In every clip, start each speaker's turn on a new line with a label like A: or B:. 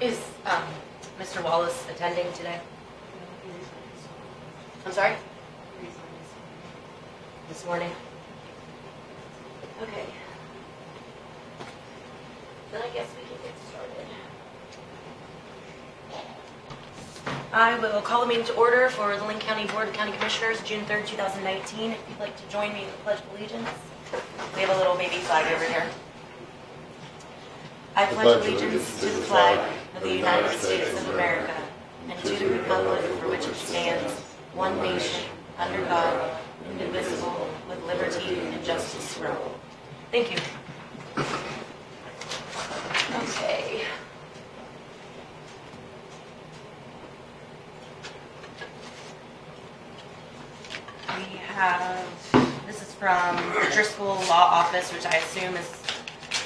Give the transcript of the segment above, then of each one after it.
A: Is Mr. Wallace attending today? I'm sorry? This morning? Okay. Then I guess we can get started. I will call the meeting to order for the Lincoln County Board of County Commissioners, June 3rd, 2019. If you'd like to join me in the Pledge of Allegiance. We have a little baby flag over here. I pledge allegiance to the flag of the United States of America and to the republic for which it stands, one nation, under God, indivisible, with liberty and justice for all. Thank you. Okay. We have, this is from the Driscoll Law Office, which I assume is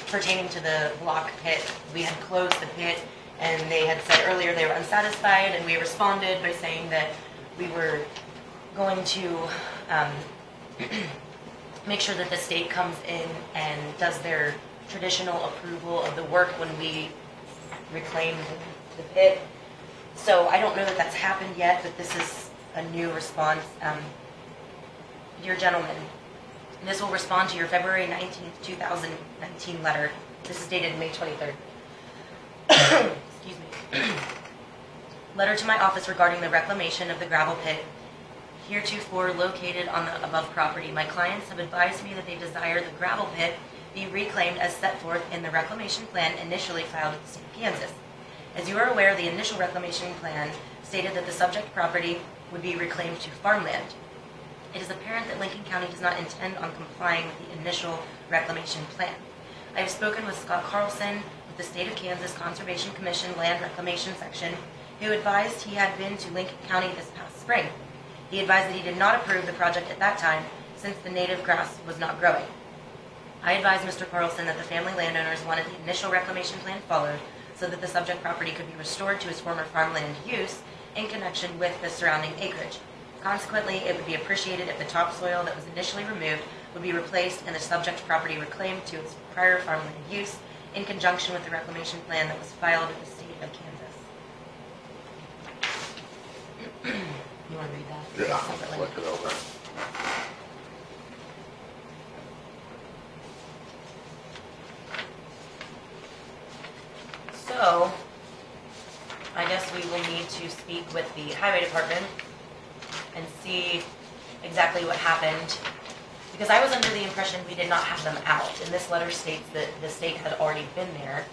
A: pertaining to the block pit. We had closed the pit, and they had said earlier they were unsatisfied, and we responded by saying that we were going to make sure that the state comes in and does their traditional approval of the work when we reclaim the pit. So I don't know that that's happened yet, but this is a new response. Dear gentlemen, this will respond to your February 19th, 2019 letter. This is dated May 23rd. Excuse me. Letter to my office regarding the reclamation of the gravel pit heretofore located on the above property. My clients have advised me that they desire the gravel pit be reclaimed as set forth in the reclamation plan initially filed with the state of Kansas. As you are aware, the initial reclamation plan stated that the subject property would be reclaimed to farmland. It is apparent that Lincoln County does not intend on complying with the initial reclamation plan. I have spoken with Scott Carlson with the State of Kansas Conservation Commission Land Reclamation Section, who advised he had been to Lincoln County this past spring. He advised that he did not approve the project at that time since the native grass was not growing. I advised Mr. Carlson that the family landowners wanted the initial reclamation plan followed so that the subject property could be restored to its former farmland use in connection with the surrounding acreage. Consequently, it would be appreciated if the topsoil that was initially removed would be replaced and the subject property reclaimed to its prior farmland use in conjunction with the reclamation plan that was filed with the state of Kansas. You want to read that?
B: Yeah, look it over.
A: So, I guess we will need to speak with the highway department and see exactly what happened, because I was under the impression we did not have them out, and this letter states that the state had already been there.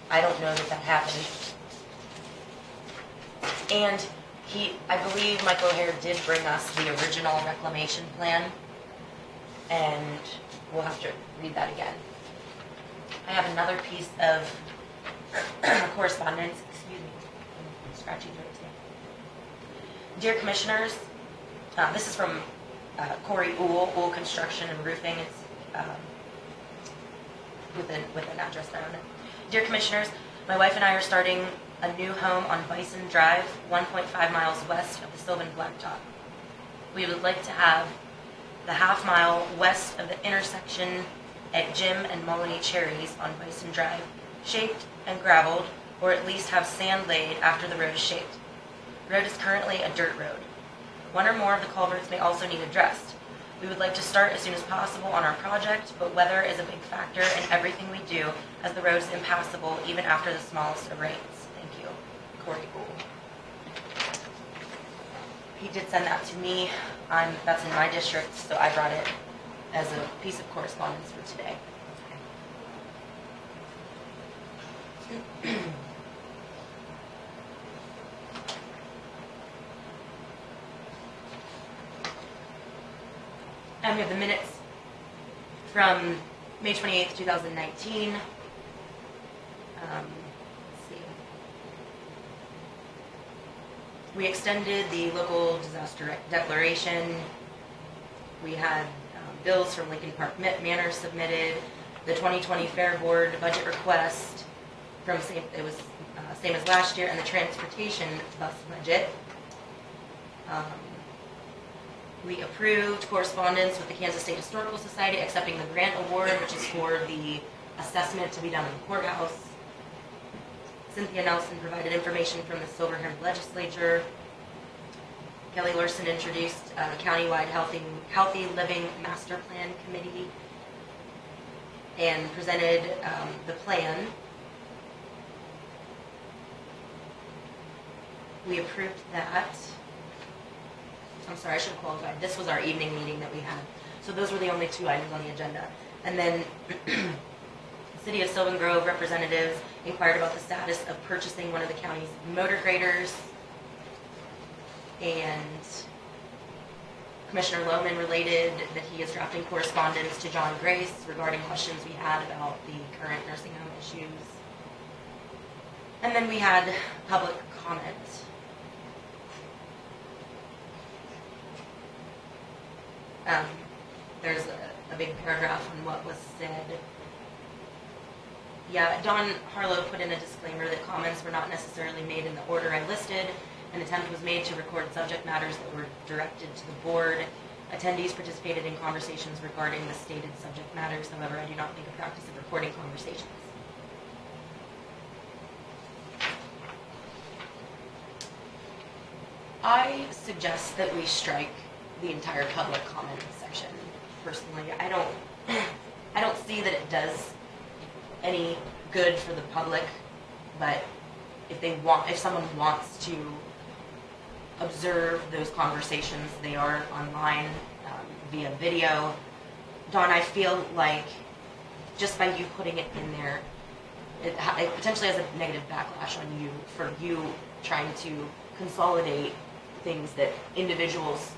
A: I don't know that that happened. And I believe Michael O'Hare did bring us the original reclamation plan, and we'll have to read that again. I have another piece of correspondence. Excuse me, I'm scratching through it today. Dear Commissioners, this is from Corey Ool Construction and Roofing. It's with an address there on it. Dear Commissioners, my wife and I are starting a new home on Bison Drive, 1.5 miles west of the Sylvan Blacktop. We would like to have the half mile west of the intersection at Jim and Molly Cherries on Bison Drive shaped and gravelled, or at least have sand laid after the road is shaped. The road is currently a dirt road. One or more of the culverts may also need addressed. We would like to start as soon as possible on our project, but weather is a big factor in everything we do, as the road is impassable even after the smallest of rains. Thank you, Corey Gould. He did send that to me. That's in my district, so I brought it as a piece of correspondence for today. And we have the minutes from May 28th, 2019. Let's see. We extended the local disaster declaration. We had bills from Lincoln Park Manor submitted. The 2020 Fair Board budget request from same as last year, and the transportation bus budget. We approved correspondence with the Kansas State Historical Society accepting the grant award, which is for the assessment to be done in the courthouse. Cynthia Nelson provided information from the Silverhand Legislature. Kelly Larson introduced a countywide healthy living master plan committee and presented the plan. We approved that. I'm sorry, I should have qualified. This was our evening meeting that we had. So those were the only 2 items on the agenda. And then City of Sylvan Grove representatives inquired about the status of purchasing one of the county's motor graders. And Commissioner Lohman related that he is drafting correspondence to John Grace regarding questions we had about the current nursing home issues. And then we had public comment. There's a big paragraph on what was said. Yeah, Don Harlow put in a disclaimer that comments were not necessarily made in the order I listed. An attempt was made to record subject matters that were directed to the board. Attendees participated in conversations regarding the stated subject matters. However, I do not think a practice of recording conversations. I suggest that we strike the entire public comment section. Personally, I don't see that it does any good for the public, but if someone wants to observe those conversations, they are online via video. Dawn, I feel like just by you putting it in there, it potentially has a negative backlash on you for you trying to consolidate things that individuals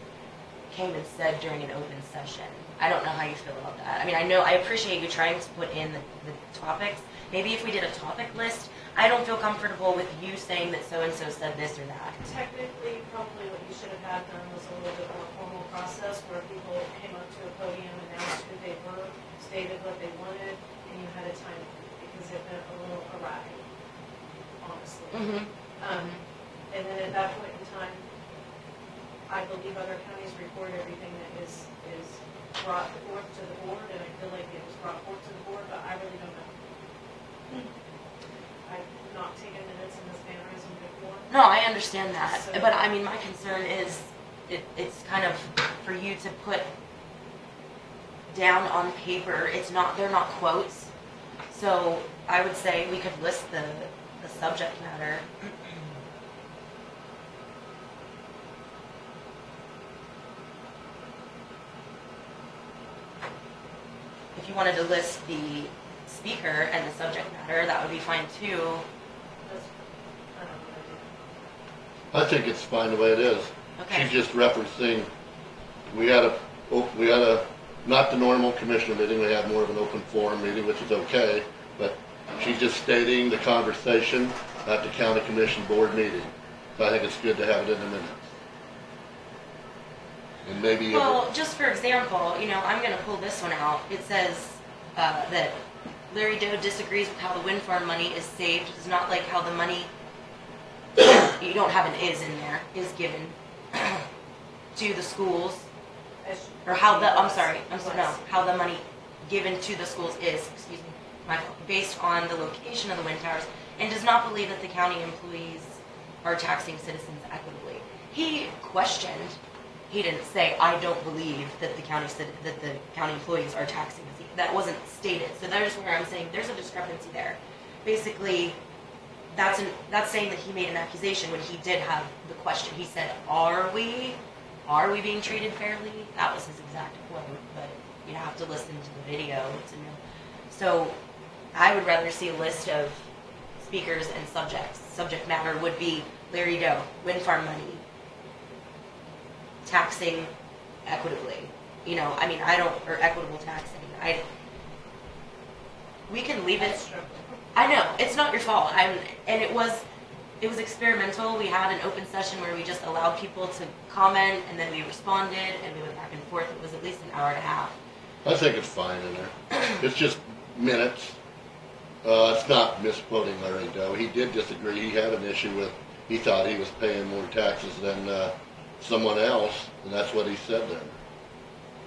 A: came and said during an open session. I don't know how you feel about that. I mean, I appreciate you trying to put in the topics. Maybe if we did a topic list, I don't feel comfortable with you saying that so-and-so said this or that.
B: Technically, probably what you should have had done was a little bit more formal process where people came up to a podium, announced who they were, stated what they wanted, and you had a time limit because it went a little erratic, honestly.
A: Mm-hmm.
B: And then at that point in time, I believe other counties record everything that is brought forth to the board, and I feel like it was brought forth to the board, but I really don't know. I've not taken minutes in this mannerism before.
A: No, I understand that.
B: So,
A: but I mean, my concern is it's kind of for you to put down on paper. They're not quotes. So I would say we could list the subject matter. If you wanted to list the speaker and the subject matter, that would be fine too.
C: I think it's fine the way it is.
A: Okay.
C: She's just referencing, we had a, not the normal commissioner meeting, we had more of an open forum meeting, which is okay, but she's just stating the conversation at the county commission board meeting. So I think it's good to have it in the minutes. And maybe...
A: Well, just for example, I'm going to pull this one out. It says that Larry Doe disagrees with how the wind farm money is saved. It is not like how the money, you don't have an is in there, is given to the schools. Or how how the money given to the schools is, based on the location of the wind towers, and does not believe that the county employees are taxing citizens equitably. He questioned. He didn't say, I don't believe that the county employees are taxing us. That wasn't stated. So there's where I'm saying there's a discrepancy there. Basically, that's saying that he made an accusation when he did have the question. He said, are we being treated fairly? That was his exact quote, but you have to listen to the video to know. So I would rather see a list of speakers and subjects. Subject matter would be Larry Doe, wind farm money, taxing equitably, or equitable taxing. We can leave it. I know it's not your fault. And it was experimental. We had an open session where we just allowed people to comment, and then we responded, and we went back and forth. It was at least an hour and a half.
C: I think it's fine in there. It's just minutes. It's not misquoting Larry Doe. He did disagree. He had an issue with. He thought he was paying more taxes than someone else, and that's what he said there.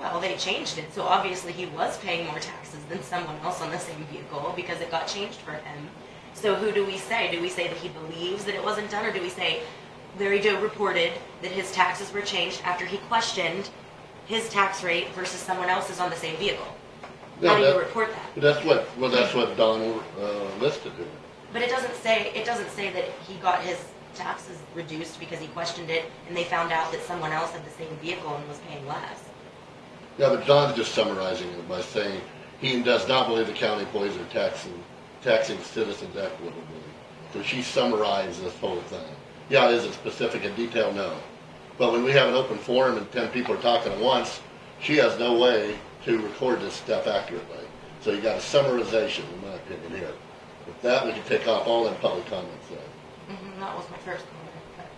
A: Well, they changed it, so obviously he was paying more taxes than someone else on the same vehicle because it got changed for him. So who do we say? Do we say that he believes that it wasn't done, or do we say Larry Joe reported that his taxes were changed after he questioned his tax rate versus someone else's on the same vehicle? How do you report that?
C: That's what Don listed here.
A: But it doesn't say that he got his taxes reduced because he questioned it and they found out that someone else had the same vehicle and was paying less.
C: Yeah, but Don's just summarizing it by saying he does not believe the county employees are taxing citizens equitably. So she summarized this whole thing. Yeah, is it specific in detail? No. But when we have an open forum and 10 people are talking at once, she has no way to record this stuff accurately. So you got a summarization, in my opinion, here. With that, we can take off all them public comments then.
A: That was my first comment.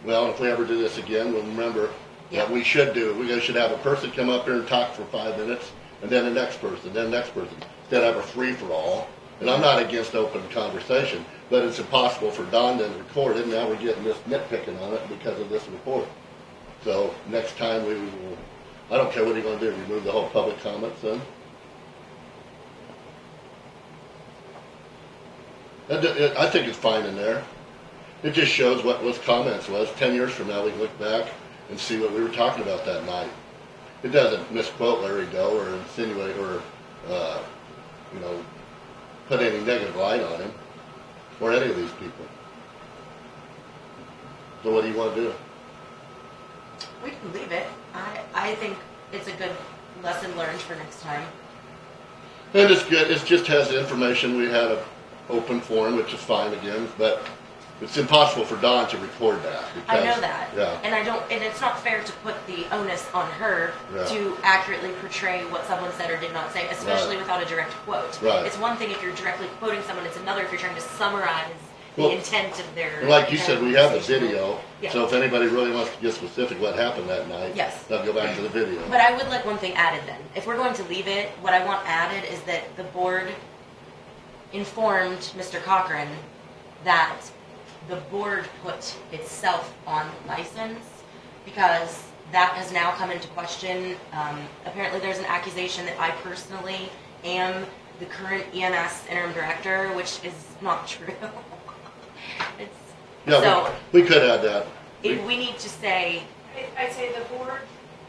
C: Well, if we ever do this again, we'll remember that we should have a person come up here and talk for 5 minutes, and then the next person, then the next person. Instead of a free-for-all. And I'm not against open conversation, but it's impossible for Don to record it, and now we're getting this nitpicking on it because of this report. So next time we will, I don't care what you're going to do, remove the whole public comments then? I think it's fine in there. It just shows what those comments was. 10 years from now, we can look back and see what we were talking about that night. It doesn't misquote Larry Doe or insinuate or, put any negative light on him or any of these people. So what do you want to do?
A: We can leave it. I think it's a good lesson learned for next time.
C: And it's good. It just has the information. We had an open forum, which is fine again, but it's impossible for Dawn to record that. Because,
A: I know that.
C: Yeah.
A: And it's not fair to put the onus on her to accurately portray what someone said or did not say, especially without a direct quote.
C: Right.
A: It's one thing if you're directly quoting someone, it's another if you're trying to summarize the intent of their...
C: And like you said, we have the video,
A: Yeah.
C: so if anybody really wants to get specific what happened that night, they'll go back to the video.
A: But I would like one thing added then. If we're going to leave it, what I want added is that the board informed Mr. Cochran that the board put itself on license because that has now come into question. Apparently there's an accusation that I personally am the current EMS interim director, which is not true.
C: We could add that.
A: We need to say...
B: I'd say the board,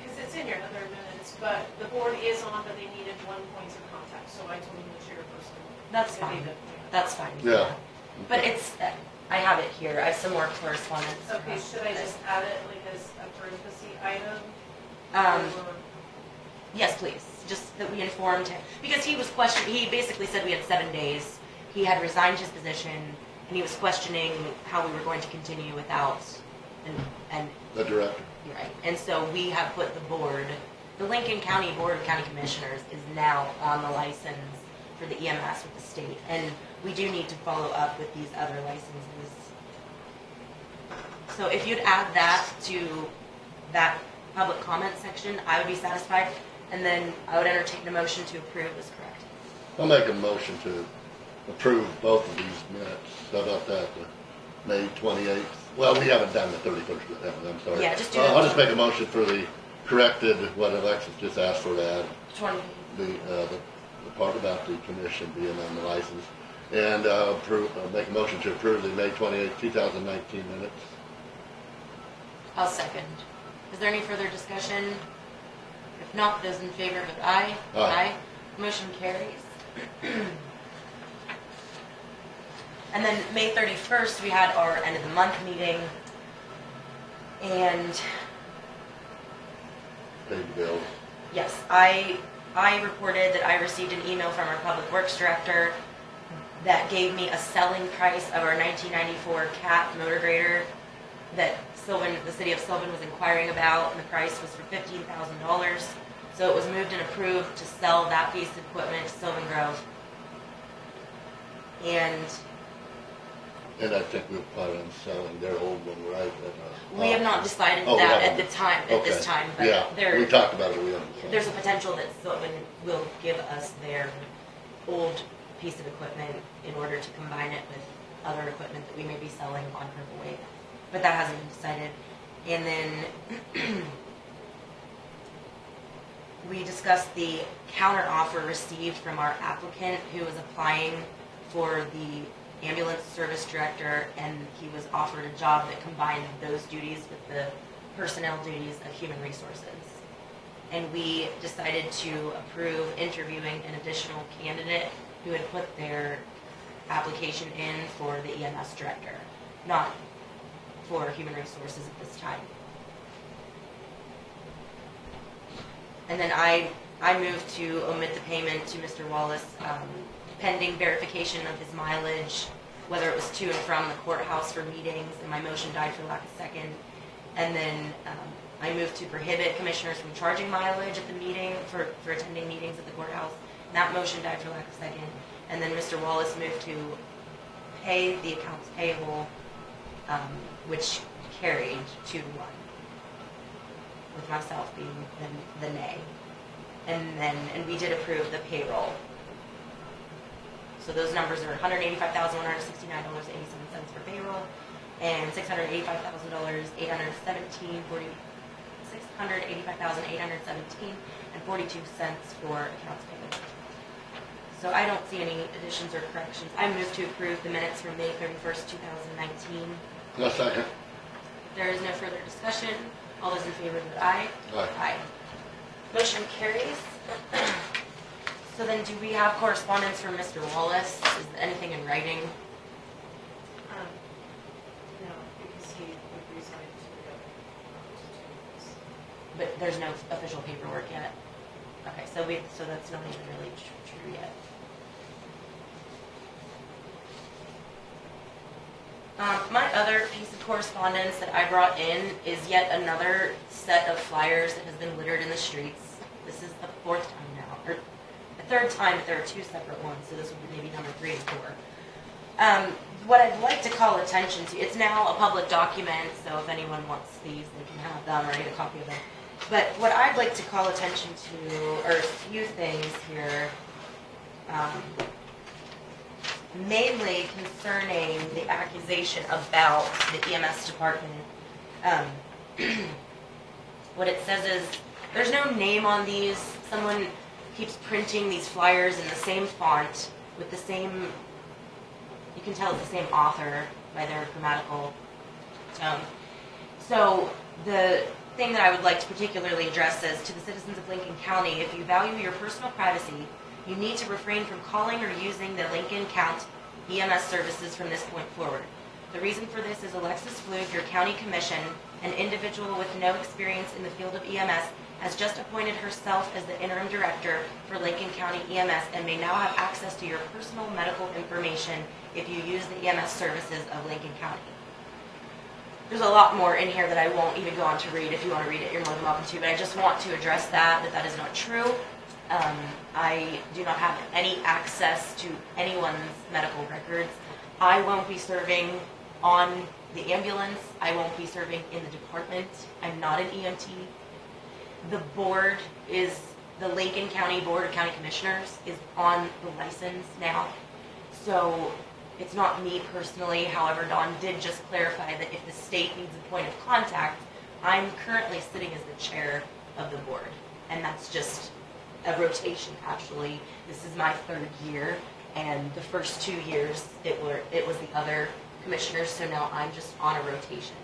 B: because it's in your other minutes, but the board is on, but they needed 1 point of contact, so I told them the chairperson.
A: That's fine. That's fine.
C: Yeah.
A: But it's... I have it here. I have some more correspondence.
B: Okay, should I just add it like as a parenthesis item?
A: Yes, please. Just that we informed him. Because he was questioning, he basically said we had 7 days. He had resigned his position, and he was questioning how we were going to continue without
C: The director.
A: Right. And so we have put the board, the Lincoln County Board of County Commissioners is now on the license for the EMS with the state. And we do need to follow up with these other licenses. So if you'd add that to that public comment section, I would be satisfied. And then I would entertain a motion to approve as correct.
C: I'll make a motion to approve both of these minutes. How about that? The May 28th. Well, we haven't done the 31st yet, I'm sorry.
A: Yeah, just do
C: I'll just make a motion for the corrected, what Alexis just asked for to add.
A: 20.
C: The part about the commission being on the license. And make a motion to approve the May 28th, 2019 minutes.
A: I'll second. Is there any further discussion? If not, those in favor vote aye.
C: Aye.
A: Motion carries. And then May 31st, we had our end of the month meeting. And
C: Paid the bills.
A: yes, I reported that I received an email from our public works director that gave me a selling price of our 1994 Cat motor grader that the city of Sylvan was inquiring about, and the price was for $15,000. So it was moved and approved to sell that piece of equipment to Sylvan Grove. And
C: And I think we're planning on selling their old one, right?
A: we have not decided
C: Oh, we
A: that
C: haven't.
A: at this time, but
C: Yeah, we talked about it, we haven't.
A: there's a potential that Sylvan will give us their old piece of equipment in order to combine it with other equipment that we may be selling on Purple Wave. But that hasn't been decided. And then we discussed the counter offer received from our applicant who was applying for the ambulance service director, and he was offered a job that combined those duties with the personnel duties of human resources. And we decided to approve interviewing an additional candidate who had put their application in for the EMS director, not for human resources at this time. And then I moved to omit the payment to Mr. Wallace, pending verification of his mileage, whether it was to and from the courthouse for meetings, and my motion died for lack of second. And then I moved to prohibit commissioners from charging mileage at the meeting for attending meetings at the courthouse. And that motion died for lack of second. And then Mr. Wallace moved to pay the accounts payable, which carried 2-1, with myself being the nay. And we did approve the payroll. So those numbers are $185,169.87 for payroll, and $685,817.42 for accounts payable. So I don't see any additions or corrections. I move to approve the minutes from May 31st, 2019.
C: No second.
A: There is no further discussion. All those in favor vote aye.
C: Aye.
A: Aye. Motion carries. So then, do we have correspondence from Mr. Wallace? Is there anything in writing?
B: No, because he would resign to the other.
A: But there's no official paperwork yet. Okay, so that's not even really true yet. My other piece of correspondence that I brought in is yet another set of flyers that has been littered in the streets. This is the 4th time now, or the 3rd time, but there are 2 separate ones, so this would be maybe number 3 and 4. What I'd like to call attention to, it's now a public document, so if anyone wants these, they can have them or get a copy of them. But what I'd like to call attention to are a few things here. Mainly concerning the accusation about the EMS department. What it says is, there's no name on these. Someone keeps printing these flyers in the same font with the same, you can tell it's the same author by their grammatical tone. So the thing that I would like to particularly address is, to the citizens of Lincoln County, if you value your personal privacy, you need to refrain from calling or using the Lincoln County EMS services from this point forward. The reason for this is Alexis Flug, your county commission, an individual with no experience in the field of EMS, has just appointed herself as the interim director for Lincoln County EMS and may now have access to your personal medical information if you use the EMS services of Lincoln County. There's a lot more in here that I won't even go on to read. If you want to read it, you're more than welcome to, but I just want to address that is not true. I do not have any access to anyone's medical records. I won't be serving on the ambulance. I won't be serving in the department. I'm not an EMT. The board is, the Lincoln County Board of County Commissioners is on the license now. So it's not me personally. However, Dawn did just clarify that if the state needs a point of contact, I'm currently sitting as the chair of the board. And that's just a rotation, actually. This is my 3rd year, and the first 2 years it was the other commissioners, so now I'm just on a rotation.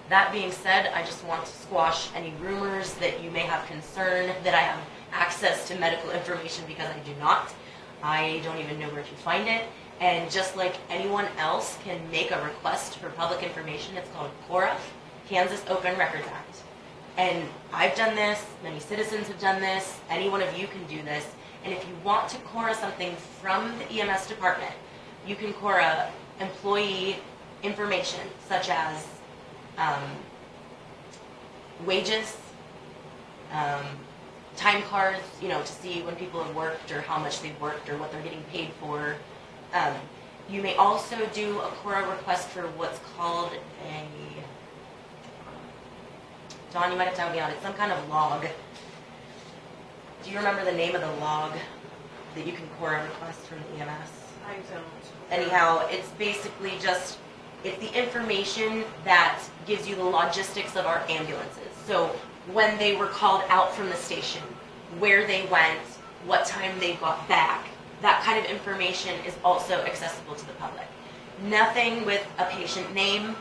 A: That being said, I just want to squash any rumors that you may have concern that I have access to medical information, because I do not. I don't even know where to find it, and just like anyone else can make a request for public information, it's called KORA, Kansas Open Records Act. And I've done this, many citizens have done this, any one of you can do this. And if you want to KORA something from the EMS department, you can KORA employee information, such as wages, time cards, to see when people have worked or how much they've worked or what they're getting paid for. You may also do a KORA request for what's called a, Dawn, you might have to help me out. It's some kind of log. Do you remember the name of the log that you can KORA request from the EMS?
B: I don't.
A: Anyhow, it's basically just, it's the information that gives you the logistics of our ambulances. So when they were called out from the station, where they went, what time they got back, that kind of information is also accessible to the public. Nothing with a patient name,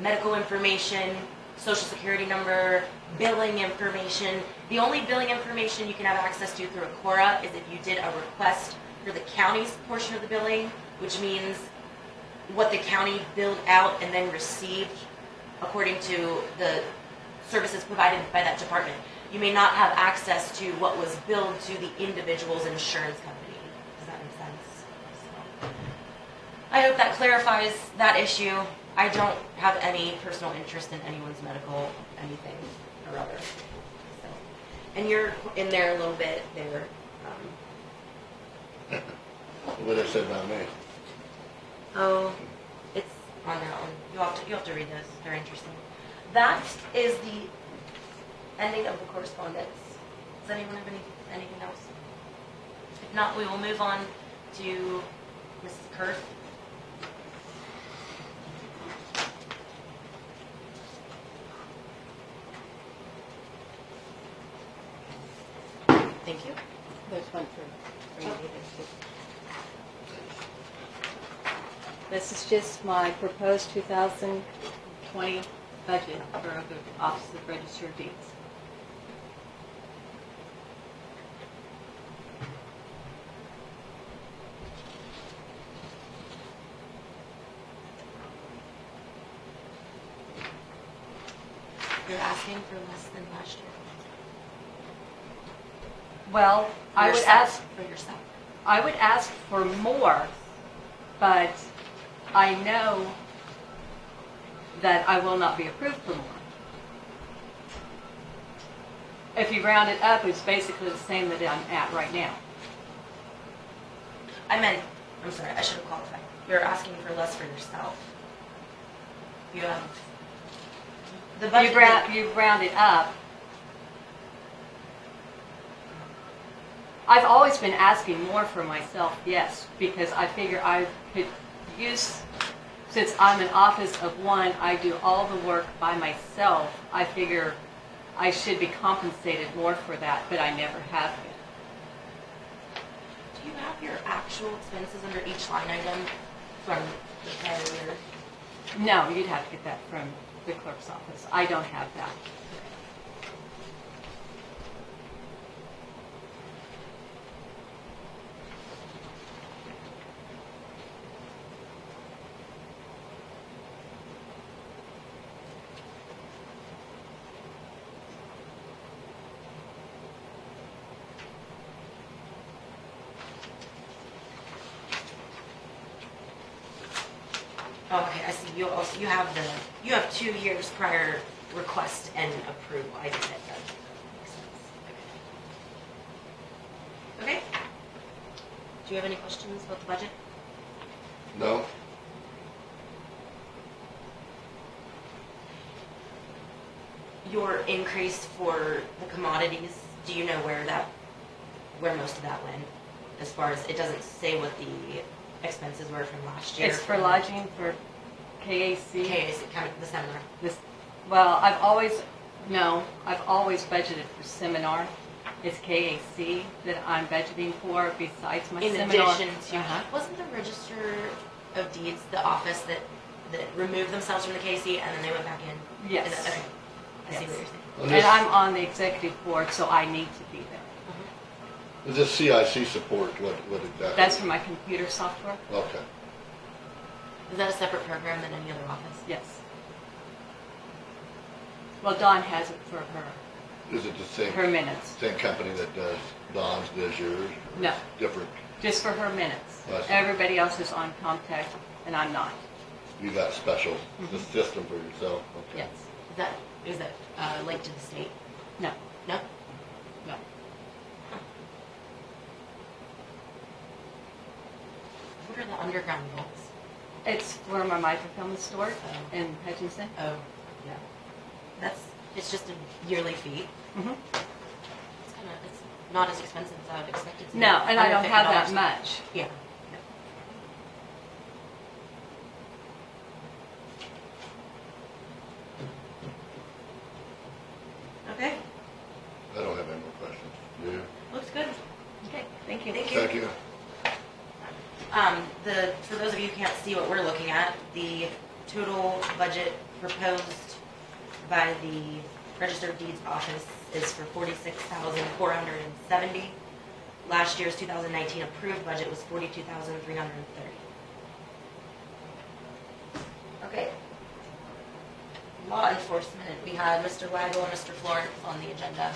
A: medical information, social security number, billing information. The only billing information you can have access to through a Cora is if you did a request for the county's portion of the billing, which means what the county billed out and then received according to the services provided by that department. You may not have access to what was billed to the individual's insurance company. Does that make sense? So, I hope that clarifies that issue. I don't have any personal interest in anyone's medical anything or other. So, and you're in there a little bit there.
C: What did it say about me?
A: Oh, it's on that one. You have to read those. They're interesting. That is the ending of the correspondence. Does anyone have anything else? If not, we will move on to Mrs. Kerth. Thank you.
D: There's one for you. This is just my proposed 2020 budget for the Office of Register of Deeds.
A: You're asking for less than last year.
D: Well, I would
A: Yourself,
D: ask
A: for yourself.
D: I would ask for more, but I know that I will not be approved for more. If you round it up, it's basically the same that I'm at right now.
A: I'm sorry, I should have qualified. You're asking for less for yourself. You have the budget.
D: You round it up. I've always been asking more for myself, yes, because I figure I could use, since I'm an office of one, I do all the work by myself. I figure I should be compensated more for that, but I never have been.
A: Do you have your actual expenses under each line item from the prior year?
D: No, you'd have to get that from the clerk's office. I don't have that.
A: Oh, okay, I see. You have 2 years prior request and approval. I get it. That makes sense. Okay. Do you have any questions about the budget?
C: No?
A: Your increase for the commodities, do you know where most of that went? As far as, it doesn't say what the expenses were from last year.
D: It's for lodging for KAC.
A: KAC, kind of the seminar.
D: Well, I've always budgeted for seminar. It's KAC that I'm budgeting for besides my seminar.
A: In addition to, wasn't the Register of Deeds the office that removed themselves from the KAC and then they went back in?
D: Yes.
A: Okay. I see
D: Yes.
A: what you're saying.
C: Well,
D: And I'm on the executive board, so I need to be there.
C: Is this CIC support, what exactly?
D: That's for my computer software?
C: Okay.
A: Is that a separate program than any other office?
D: Yes. Well, Dawn has it for
C: Is it the same,
D: her minutes.
C: same company that does Don's, does yours?
D: No,
C: Different,
D: just for her minutes.
C: I see.
D: Everybody else is on contact, and I'm not.
C: you got special, the system for yourself? Okay.
D: Yes.
A: Is that linked to the state?
D: No,
A: No?
D: no.
A: What are the underground vaults?
D: It's where my microfilm is stored in Hutchinson.
A: Oh, yeah. It's just a yearly fee.
D: Mm-hmm.
A: It's not as expensive as I would expect it to be.
D: No, and I don't have that
A: $150.
D: much.
A: Yeah. Okay,
C: I don't have any more questions. Do you?
A: looks good.
D: Okay, thank you.
A: Thank you.
C: Thank you.
A: For those of you who can't see what we're looking at, the total budget proposed by the Register of Deeds office is for $46,470. Last year's 2019 approved budget was $42,330. Okay. Law enforcement, we had Mr. Weigel and Mr. Florence on the agenda.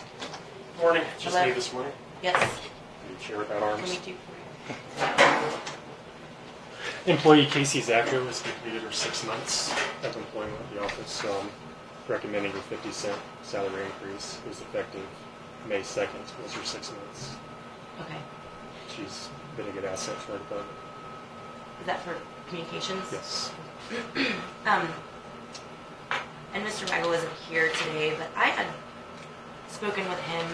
E: Morning, just
A: Hello.
E: me this morning.
A: Yes,
E: You chair without
A: can
E: arms.
A: we do?
E: Employee Casey Zacco has completed her 6 months of employment at the office, so I'm recommending her 50-cent salary increase. It was effective May 2nd, was her 6 months.
A: Okay,
E: She's been a good asset for our department.
A: is that for communications?
E: Yes.
A: And Mr. Weigel wasn't here today, but I had spoken with him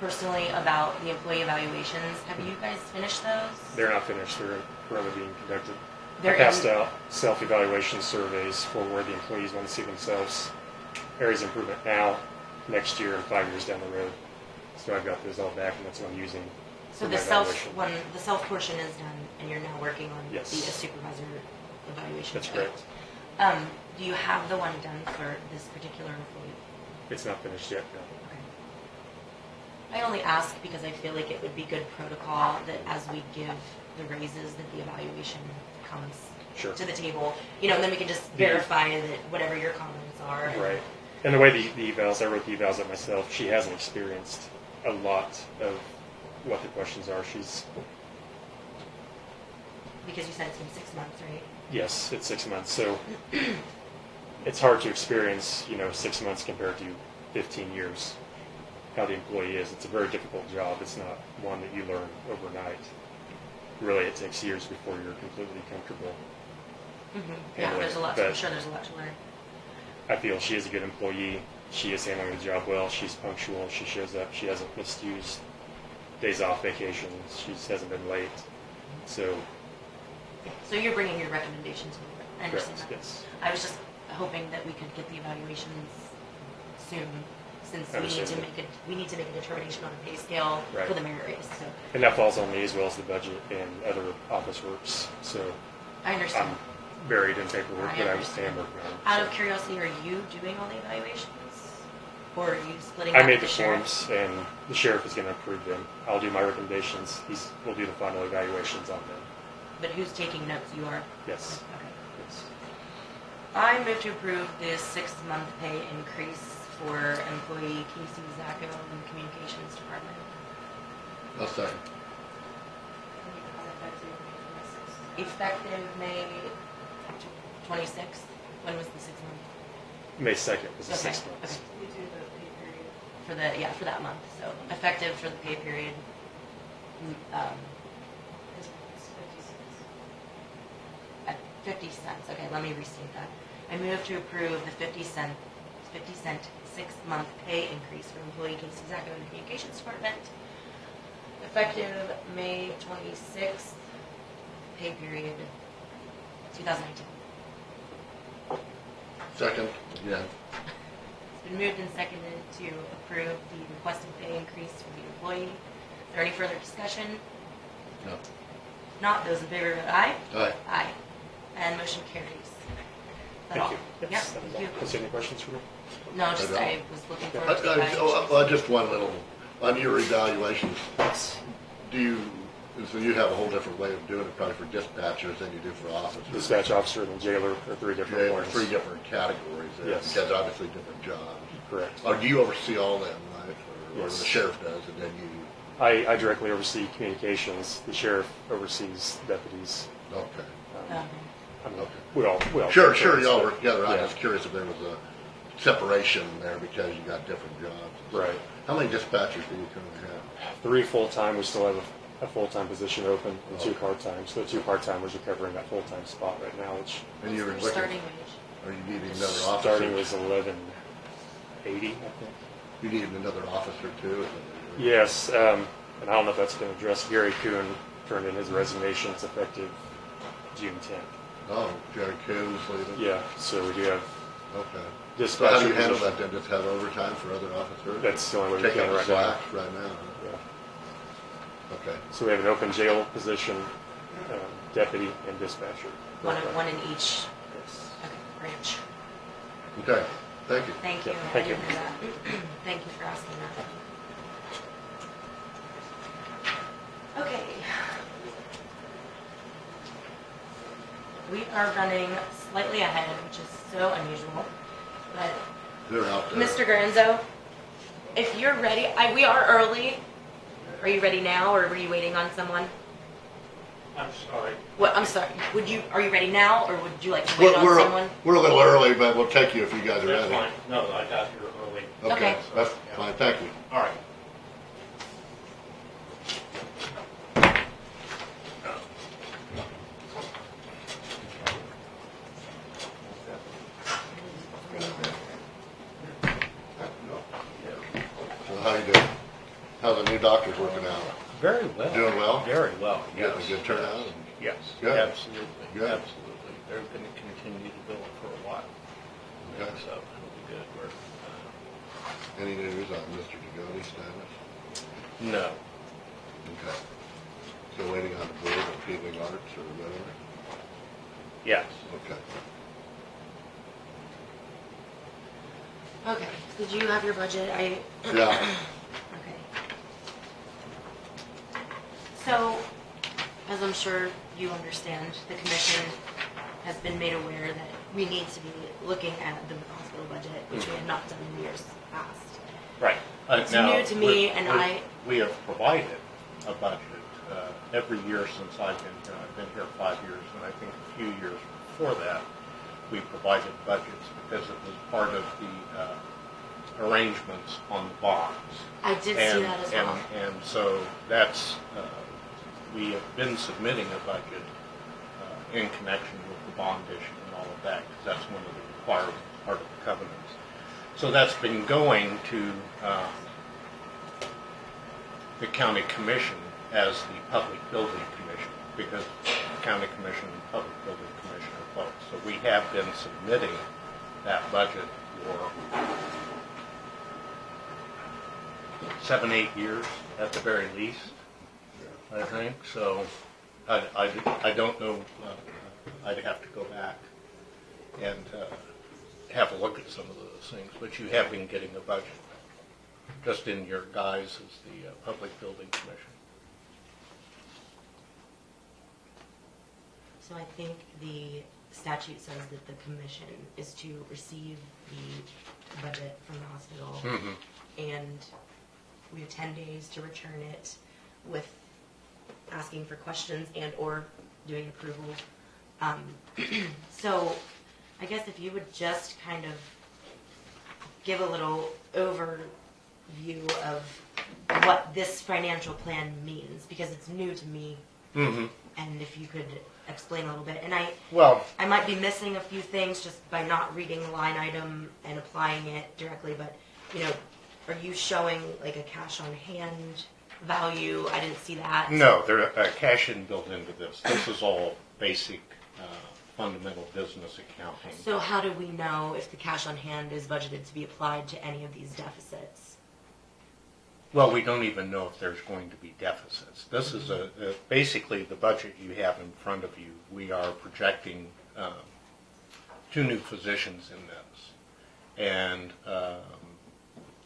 A: personally about the employee evaluations. Have you guys finished those?
E: They're not finished. They're currently being conducted.
A: They're
E: I passed
A: in-
E: out self-evaluation surveys for where the employees want to see themselves. Areas of improvement now, next year, and 5 years down the road. So I've got those all back, and that's what I'm using.
A: So
E: for
A: the
E: my
A: self
E: evaluation.
A: the self portion is done, and you're now working on
E: Yes.
A: the supervisor evaluation.
E: That's correct.
A: Do you have the one done for this particular employee?
E: It's not finished yet, no.
A: I only ask because I feel like it would be good protocol that as we give the raises, that the evaluation comes
E: Sure.
A: to the table. You know, and then we can just
E: The-
A: verify that whatever your comments are.
E: Right. And the way the evals, I wrote the evals up myself, she hasn't experienced a lot of what the questions are. She's,
A: Because you said it's been 6 months, right?
E: yes, it's 6 months. So it's hard to experience, 6 months compared to 15 years, how the employee is. It's a very difficult job. It's not one that you learn overnight. Really, it takes years before you're completely comfortable.
A: Yeah,
E: Anyway,
A: there's a lot.
E: but-
A: I'm sure there's a lot to learn.
E: I feel she is a good employee. She is handling the job well. She's punctual. She shows up. She hasn't misused days off, vacations. She hasn't been late. So,
A: So you're bringing your recommendations with it. I understand
E: correct,
A: that.
E: yes.
A: I was just hoping that we could get the evaluations soon, since we need to
E: Understand.
A: make a determination on a pay scale
E: Right.
A: for the merit raise. So
E: And that falls on me as well as the budget and other office works. So
A: I understand.
E: I'm buried in paperwork
A: I
E: that I
A: understand.
E: am working on.
A: Out
E: So
A: of curiosity, are you doing all the evaluations, or are you splitting?
E: I
A: up
E: made
A: with
E: the
A: sheriff?
E: forms, and the sheriff is going to approve them. I'll do my recommendations. We'll do the final evaluations on them.
A: But who's taking notes? You are.
E: Yes.
A: Okay.
E: Yes.
A: I move to approve the 6-month pay increase for employee Casey Zacco in the communications department.
C: I'll second.
A: Effective May 26th. When was the 6 month?
E: May 2nd was the
A: Okay,
E: 6 months.
A: okay.
B: We do the pay period.
A: For that month. So effective for the pay period.
B: It's 50 cents.
A: At 50 cents. Okay, let me restate that. I move to approve the 50 cent 6-month pay increase for employee Casey Zacco in the communications department. Effective May 26th, pay period 2019.
C: Second, again.
A: It's been moved and seconded to approve the requested pay increase for the employee. Is there any further discussion?
C: No.
A: If not, those in favor vote aye.
C: Aye.
A: Aye. And motion carries. Is that all?
E: Thank you.
A: Yeah,
E: Yes, that was
A: thank
E: all.
A: you.
E: Was there any questions for me?
A: No, just
C: I don't.
A: I was looking forward to the
C: Well, just one little, on your evaluations,
E: Yes.
C: do you, so you have a whole different way of doing it probably for dispatchers than you do for officers?
E: Dispatch officer and jailer are 3 different
C: Yeah,
E: ones.
C: 3 different categories there,
E: Yes.
C: because obviously different jobs.
E: Correct.
C: Or do you oversee all them, right? Or
E: Yes.
C: the sheriff does, and then you,
E: I directly oversee communications. The sheriff oversees deputies.
C: okay.
E: I mean,
C: Okay.
E: we all
C: Sure,
E: share
C: y'all
E: stuff.
C: work together. I
E: Yeah.
C: was just curious if there was a separation there because you got different jobs.
E: Right.
C: How many dispatchers do you currently have?
E: 3 full-time. We still have a full-time position open and 2
C: Okay.
E: part-time. So the 2 part-timers are covering that full-time spot right now, which
C: And you're
A: What's their
C: looking,
A: starting wage?
C: are you needing another officer?
E: starting was 1180, I think.
C: You need another officer too? Is it-
E: Yes, and I don't know if that's been addressed. Gary Kuhn turned in his resignation. It's effective June 10th.
C: Oh, Jerry Coons leaving?
E: Yeah, so we do have
C: Okay. So
E: dispatch.
C: how do you handle that then? Just have overtime for other officers?
E: That's the only way we
C: Take
E: can
C: up the
E: right now.
C: slack right now?
E: Yeah.
C: Okay.
E: So we have an open jail position, deputy and dispatcher.
A: One in each,
E: Yes.
A: okay, branch.
C: Okay, thank you.
A: Thank you.
E: Yeah,
A: I
E: thank you.
A: didn't know that. Thank you for asking that. Okay. We are running slightly ahead, which is so unusual, but
C: They're out there.
A: Mr. Granzow, if you're ready, we are early. Are you ready now, or were you waiting on someone?
F: I'm sorry.
A: What? I'm sorry. Are you ready now, or would you like to wait on someone?
C: We're a little early, but we'll take you if you guys are
F: That's
C: ready.
F: fine. No, I got here early.
C: Okay,
A: Okay.
C: that's fine, thank you.
F: All right.
C: So how you doing? How's the new doctors working out?
F: Very well.
C: Doing well?
F: Very well,
C: Getting
F: yes.
C: a good turnout?
F: Yes,
C: Good.
F: absolutely,
C: Good.
F: absolutely. They're going to continue to build for a while.
C: Okay.
F: So it'll be good.
C: Any news on Mr. Degoni's status?
F: No,
C: Okay. Still waiting on the board of Appealing Arts or whatever?
F: yes.
C: Okay.
A: Okay. Did you have your budget?
C: Yeah.
A: Okay. So, as I'm sure you understand, the commission has been made aware that we need to be looking at the hospital budget, which we had not done in years past.
F: Right.
A: It's new to me, and
F: we have provided a budget every year since I've been here. I've been here 5 years, and I think a few years before that, we provided budgets because it was part of the arrangements on the bonds.
A: I did see that as well.
F: And so that's, we have been submitting a budget in connection with the bond issue and all of that, because that's one of the required part of the covenants. So that's been going to the county commission as the public building commission, because the county commission and public building commission are both. So we have been submitting that budget for 7, 8 years at the very least, I think. So I don't know, I'd have to go back and have a look at some of those things, but you have been getting a budget, just in your guise as the Public Building Commission.
A: So I think the statute says that the commission is to receive the budget from the hospital, and we have 10 days to return it with asking for questions and or doing approval. So I guess if you would just kind of give a little overview of what this financial plan means, because it's new to me, and if you could explain a little bit. And I might be missing a few things just by not reading the line item and applying it directly, but, you know, are you showing like a cash on hand value? I didn't see that.
F: No, there cash isn't built into this. This is all basic, fundamental business accounting.
A: So how do we know if the cash on hand is budgeted to be applied to any of these deficits?
F: Well, we don't even know if there's going to be deficits. This is basically the budget you have in front of you. We are projecting 2 new physicians in this, and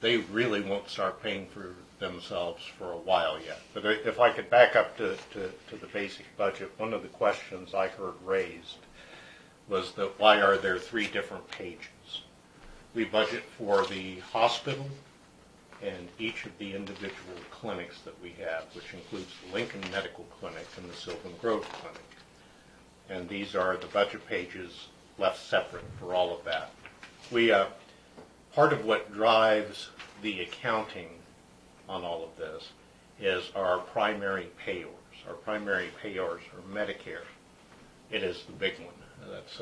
F: they really won't start paying for themselves for a while yet. But if I could back up to the basic budget, one of the questions I heard raised was that why are there 3 different pages? We budget for the hospital and each of the individual clinics that we have, which includes the Lincoln Medical Clinic and the Sylvan Grove Clinic. And these are the budget pages left separate for all of that. We part of what drives the accounting on all of this is our primary payors. Our primary payors are Medicare. It is the big one. That's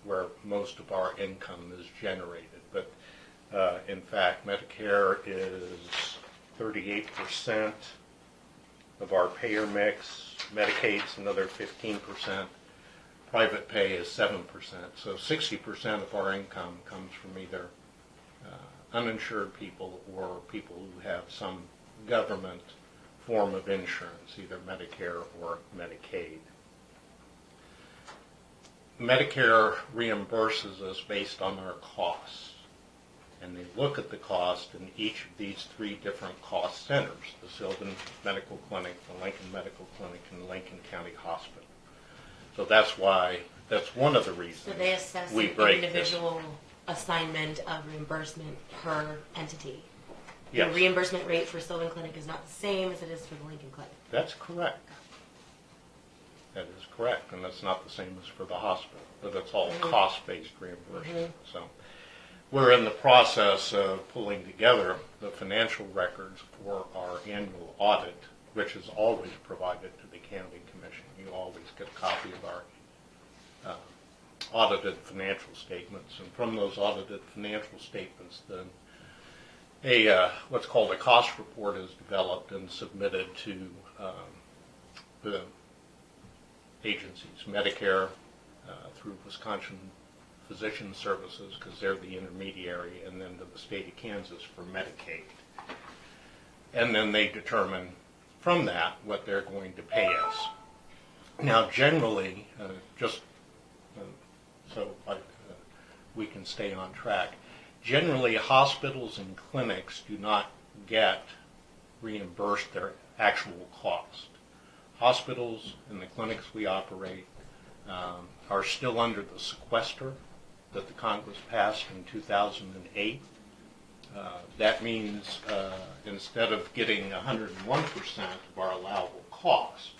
F: where most of our income is generated. But in fact, Medicare is 38% of our payer mix. Medicaid's another 15%. Private pay is 7%. So 60% of our income comes from either uninsured people or people who have some government form of insurance, either Medicare or Medicaid. Medicare reimburses us based on our costs, and they look at the cost in each of these three different cost centers, the Sylvan Medical Clinic, the Lincoln Medical Clinic, and the Lincoln County Hospital. So that's one of the reasons
A: So they assess
F: we
A: an
F: break
A: individual assignment of reimbursement per entity.
F: Yes.
A: The reimbursement rate for Sylvan Clinic is not the same as it is for the Lincoln Clinic.
F: That's correct. That is correct, and that's not the same as for the hospital, but it's all cost-based reimbursement. So we're in the process of pulling together the financial records for our annual audit, which is always provided to the county commission. You always get a copy of our audited financial statements, and from those audited financial statements, then what's called a cost report is developed and submitted to the agencies, Medicare through Wisconsin Physician Services, because they're the intermediary, and then to the state of Kansas for Medicaid. And then they determine from that what they're going to pay us. Now, generally, we can stay on track, generally hospitals and clinics do not get reimbursed their actual cost. Hospitals and the clinics we operate are still under the sequester that the Congress passed in 2008. That means instead of getting 101% of our allowable cost,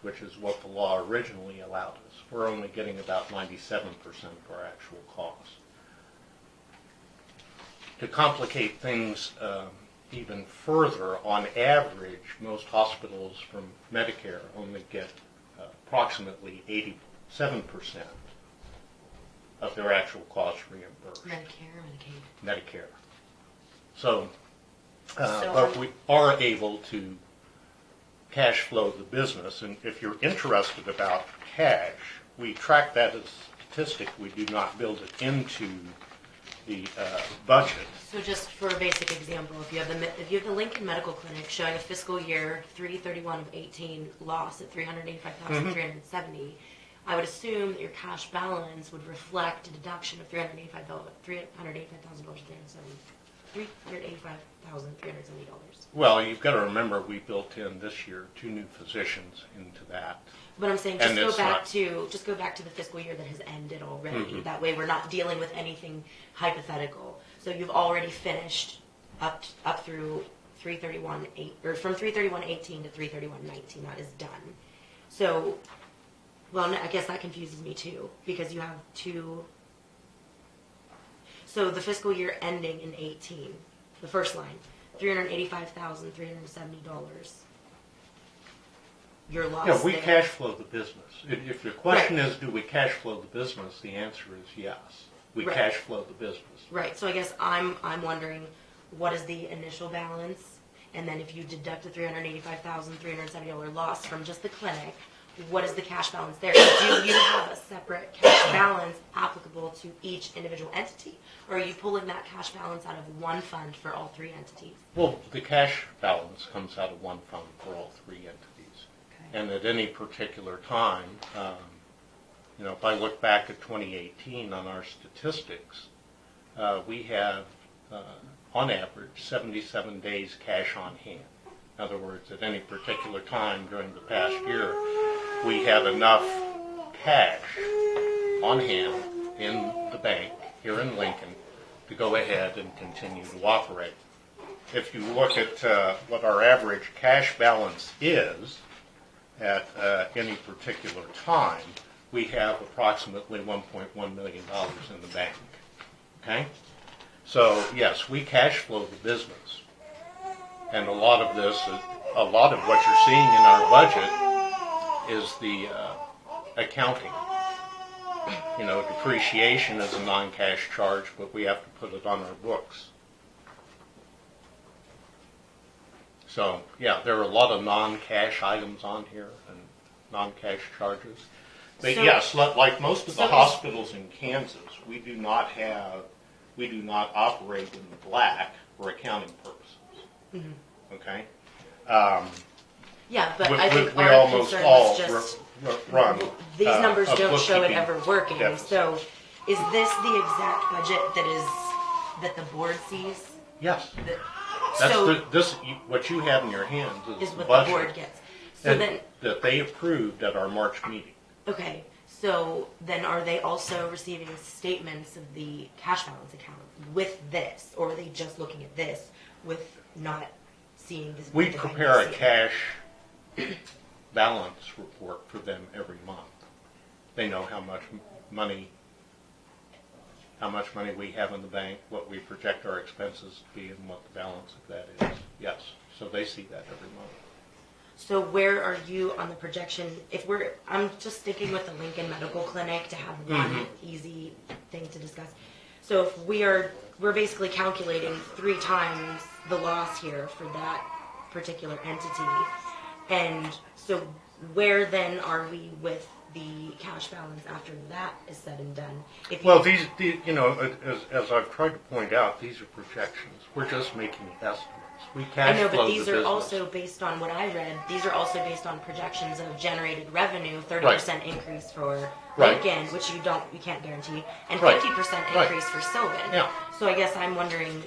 F: which is what the law originally allowed us, we're only getting about 97% of our actual cost. To complicate things even further, on average, most hospitals from Medicare only get approximately 87% of their actual costs reimbursed.
A: Medicare, Medicaid.
F: Medicare. So, but we are able to cash flow the business, and if you're interested about cash, we track that as a statistic. We do not build it into the budget.
A: So just for a basic example, if you have the Lincoln Medical Clinic showing a fiscal year 3/31 of 18 loss at $385,370, I would assume that your cash balance would reflect a deduction of $385,370.
F: Well, you've got to remember we built in this year 2 new physicians into that.
A: But I'm saying
F: And
A: just
F: it's
A: go back to the fiscal year that has ended already.
F: Mhm.
A: That way we're not dealing with anything hypothetical. So you've already finished up through 3/31/8, or from 3/31/18 to 3/31/19. That is done. So, well, I guess that confuses me too, because you have 2. So the fiscal year ending in 18, the first line, $385,370. Your loss.
F: Yeah, we
A: there.
F: cash flow the business. If your question is, do we cash flow the business, the answer is yes. We
A: Right.
F: cash flow the business.
A: Right. So I guess I'm wondering, what is the initial balance, and then if you deduct the $385,370 loss from just the clinic, what is the cash balance there? Do you have a separate cash balance applicable to each individual entity, or are you pulling that cash balance out of one fund for all 3 entities?
F: Well, the cash balance comes out of one fund for all 3 entities.
A: Okay.
F: And at any particular time, if I look back at 2018 on our statistics, we have, on average, 77 days cash on hand. In other words, at any particular time during the past year, we have enough cash on hand in the bank here in Lincoln to go ahead and continue to operate. If you look at what our average cash balance is at any particular time, we have approximately $1.1 million in the bank. Okay? So, yes, we cash flow the business. And a lot of what you're seeing in our budget is the accounting. Depreciation is a non-cash charge, but we have to put it on our books. So, yeah, there are a lot of non-cash items on here and non-cash charges. But
A: So-
F: yes, like most of the
A: so-
F: hospitals in Kansas, we do not operate in the black for accounting purposes.
A: Mhm.
F: Okay?
A: Yeah, but
F: we,
A: I think
F: we
A: our
F: almost
A: concern
F: all
A: was just
F: run.
A: these numbers
F: a
A: don't show it
F: bookkeeping
A: ever working.
F: deficit.
A: So, is this the exact budget that the board sees?
F: Yes.
A: That,
F: That's
A: so
F: what you have in your hands is
A: is
F: the
A: what
F: budget
A: the board gets. So
F: and
A: then,
F: that they approved at our March meeting.
A: okay. So then, are they also receiving statements of the cash balance account with this, or are they just looking at this with not seeing this?
F: We
A: the
F: prepare a
A: bank
F: cash balance report for them every month. They know how much money we have in the bank, what we project our expenses to be, and what the balance of that is. Yes, so they see that every month.
A: So where are you on the projection? I'm just sticking with the Lincoln Medical Clinic to have one easy thing to discuss. So if we're basically calculating 3 times the loss here for that particular entity. And so where then are we with the cash balance after that is said and done?
F: Well, these as I've tried to point out, these are projections. We're just making estimates. We cash
A: I know,
F: flow
A: but these
F: the
A: are
F: business.
A: also based on what I read. These are also based on projections of generated revenue, 30% increase for
F: Right.
A: Lincoln, which you can't guarantee, and
F: Right.
A: 50%
F: Right.
A: increase for Sylvan.
F: Yeah.
A: So I guess I'm wondering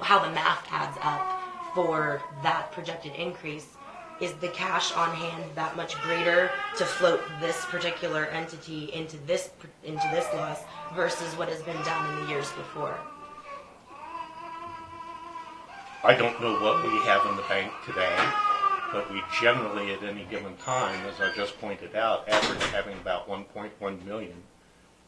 A: how the math adds up for that projected increase. Is the cash on hand that much greater to float this particular entity into this loss versus what has been done in the years before?
F: I don't know what we have in the bank today, but we generally at any given time, as I just pointed out, average having about 1.1 million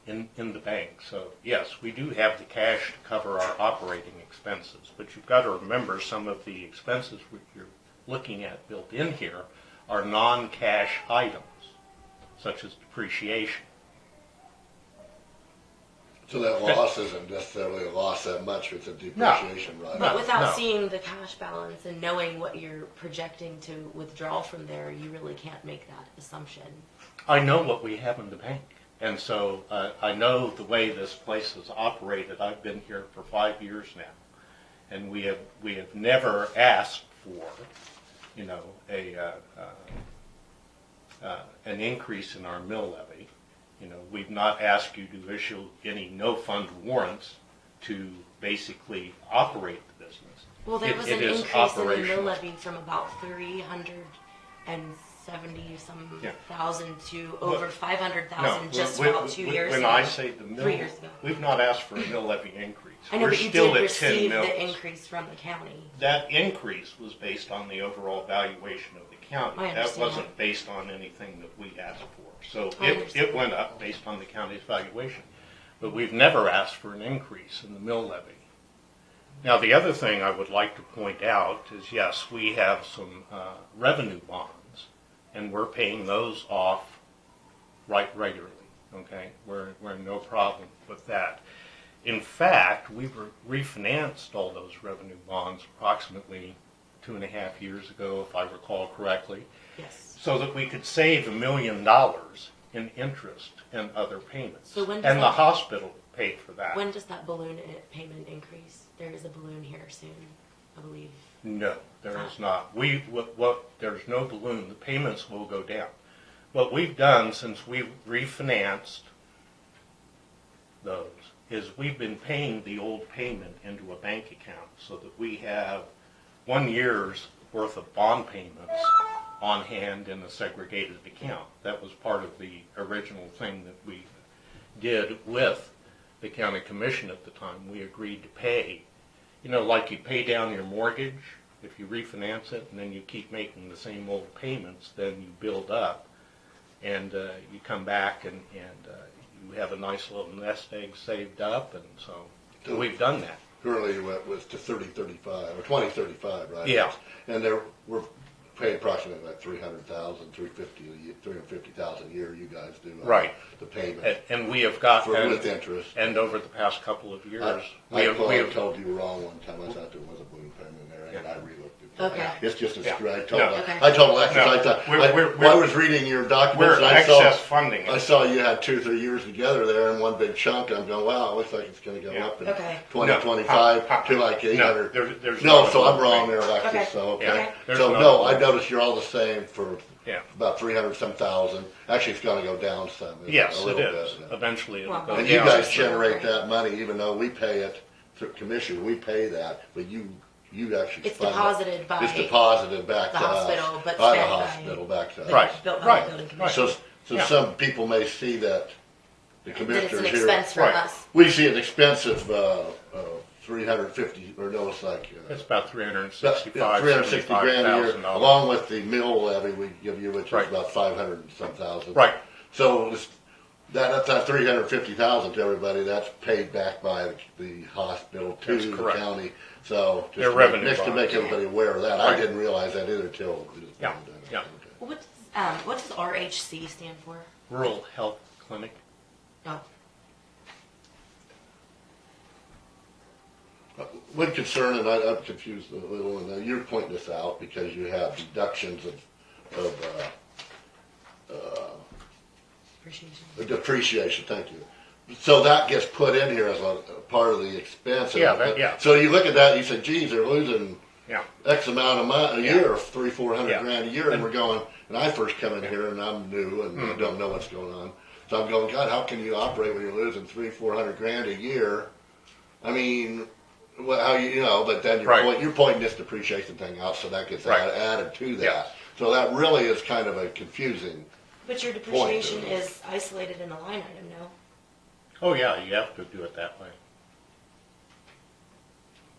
F: in the bank. So yes, we do have the cash to cover our operating expenses, but you've got to remember some of the expenses which you're looking at built in here are non-cash items, such as depreciation.
C: So that loss isn't necessarily a loss that much, it's a depreciation, right?
A: But without
F: no.
A: seeing the cash balance and knowing what you're projecting to withdraw from there, you really can't make that assumption.
F: I know what we have in the bank, and so I know the way this place has operated. I've been here for 5 years now, and we have never asked for, an increase in our mill levy. We've not asked you to issue any no-fund warrants to basically operate the business.
A: Well, there was an
F: is
A: increase in the mill
F: operational.
A: levy from about 370 some
F: Yeah.
A: thousand to over 500,000
F: No,
A: just
F: when-
A: about 2 years
F: when
A: ago.
F: I say the mill,
A: 3 years ago.
F: we've not asked for a mill levy increase.
A: I know,
F: We're
A: but you
F: still
A: did
F: at 10
A: receive
F: mills.
A: the increase from the county.
F: That increase was based on the overall valuation of the county.
A: I
F: That
A: understand
F: wasn't
A: that.
F: based on anything that we asked for. So
A: I
F: it
A: understand.
F: went up based on the county's valuation. But we've never asked for an increase in the mill levy. Now, the other thing I would like to point out is, yes, we have some revenue bonds, and we're paying those off regularly, okay? We're no problem with that. In fact, we refinanced all those revenue bonds approximately 2.5 years ago, if I recall correctly,
A: Yes.
F: so that we could save $1 million in interest and other payments.
A: So when does
F: and the
A: that-
F: hospital paid for that.
A: When does that balloon payment increase? There is a balloon here soon, I believe.
F: No, there is not. There's no balloon. The payments will go down. What we've done since we refinanced those is we've been paying the old payment into a bank account so that we have 1 year's worth of bond payments on hand in a segregated account. That was part of the original thing that we did with the county commission at the time. We agreed to pay, like you pay down your mortgage, if you refinance it and then you keep making the same old payments, then you build up and you come back and you have a nice little nest egg saved up, and so we've done that.
C: Currently, you went with to 30-35 or 20-35, right?
F: Yeah.
C: And we're paying approximately like 350,000 a year. You guys do
F: Right.
C: the payment
F: And we have got,
C: with interest.
F: and over the past couple of years,
C: I
F: we have
C: told you wrong one time. I thought there was a balloon payment in there, and I relooked it.
A: Okay.
C: It's just a,
F: Yeah.
C: I
A: Okay.
C: told Alexis,
F: No.
C: I thought,
F: We're-
C: I was reading your documents
F: We're
C: and I saw,
F: excess funding.
C: I saw you had 2 or 3 years together there in one big chunk. I'm going, wow, it looks like it's gonna go
F: Yeah.
C: up in
A: Okay.
C: 2025 to like 800.
F: There's
C: No, so I'm wrong there, Alexis,
A: Okay.
C: so, okay.
F: Yeah. There's
C: So,
F: no-
C: no, I noticed you're all the same for
F: Yeah.
C: about 300 some thousand. Actually, it's gonna go down some. isn't
F: Yes,
C: a
F: it
C: little
F: is.
C: bit, yeah.
F: Eventually it'll
A: Well,
F: go
C: And
F: down.
C: you guys
A: Yeah.
C: generate that money, even though we pay it through commission, we pay that, but you actually
A: It's
C: fund it.
A: deposited by
C: It's deposited back
A: the
C: to
A: hospital,
C: us,
A: but
C: by the
A: spent by
C: hospital back to us.
F: Right.
A: built by
F: Right.
A: the building commission.
C: So
F: Yeah.
C: some people may see that the
A: That it's
C: commissioners
A: an
C: here.
A: expense for
F: Right.
A: us.
C: We see an expense of 350, or no, it's like
F: It's about 365,
C: 360 grand a year,
F: $75,000.
C: along with the mill levy we give you, which is
F: Right.
C: about 500 and some thousand.
F: Right.
C: So that's that 350,000 to everybody. That's paid back by the hospital to
F: That's
C: the
F: correct.
C: county. So
F: Their
C: just
F: revenue
C: to make
F: bonds.
C: everybody aware of that. I
F: Right.
C: didn't realize that either till we just
F: Yeah,
C: done it.
F: yeah.
C: Okay.
A: What does RHC stand for?
F: Rural Health Clinic.
A: Oh,
C: One concern, and I'm confused a little, and you're pointing this out because you have deductions of
A: appreciation.
C: depreciation. Thank you. So that gets put in here as a part of the expense.
F: Yeah, that- yeah.
C: So you look at that, and you say, geez, they're losing
F: Yeah.
C: X amount of money a
F: Yeah.
C: year, 300-400
F: Yeah.
C: grand a year, and we're going. And I first come in here, and I'm new, and
F: Mm-hmm.
C: I don't know what's going on. So I'm going, God, how can you operate when you're losing 300-400 grand a year? I mean, well, how you know? But then
F: Right.
C: you're pointing this depreciation thing out, so that gets
F: Right.
C: added to that.
F: Yeah.
C: So that really is kind of a confusing.
A: But your depreciation is isolated in a line item, no?
F: Oh, yeah, you have to do it that way.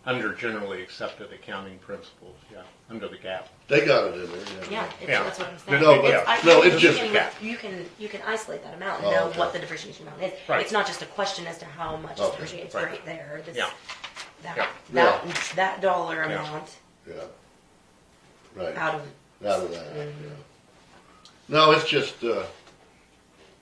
F: Under generally accepted accounting principles, yeah, under the GAAP.
C: They got it in there.
A: Yeah,
F: Yeah.
A: that's what I'm saying.
C: No, but-
A: It's-
C: no,
A: you
C: it's just-
A: you can isolate that amount and
C: Oh,
A: know
C: okay.
A: what the depreciation amount is.
F: Right.
A: It's not just a question as to how much is
C: Okay,
A: depreciated. It's
F: right.
A: right there. This,
F: Yeah.
A: That,
F: Yeah.
A: that dollar
F: Yeah.
A: amount
C: Yeah. Right.
A: out of
C: Out of that. Yeah. No, it's just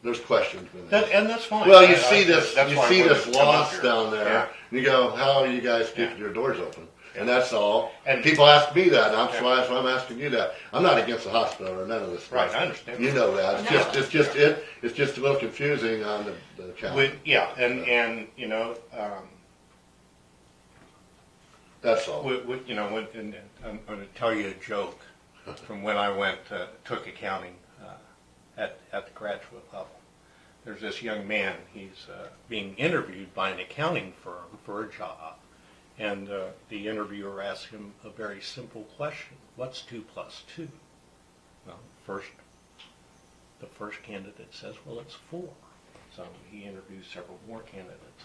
C: there's questions with that.
F: And that's fine.
C: Well, you
F: I-
C: see
F: I-
C: this,
F: that's
C: you
F: why I
C: see
F: wanted
C: this
F: to come up
C: loss
F: here.
C: down there,
F: Yeah.
C: and you go, "How are you guys keeping
F: Yeah.
C: your doors open?" And that's all.
F: And-
C: People ask me that. That's
F: Yeah.
C: why I'm asking you that. I'm not against the hospital or none of this stuff.
F: Right, I understand.
C: You know that. It's
A: No.
C: just it's just a little confusing on the county.
F: Yeah, and you know,
C: That's all.
F: and I'm going to tell you a joke from when I took accounting at the graduate level. There's this young man. He's being interviewed by an accounting firm for a job, and the interviewer asked him a very simple question: "What's 2 plus 2?" Well, the first candidate says, "Well, it's 4." So he interviews several more candidates.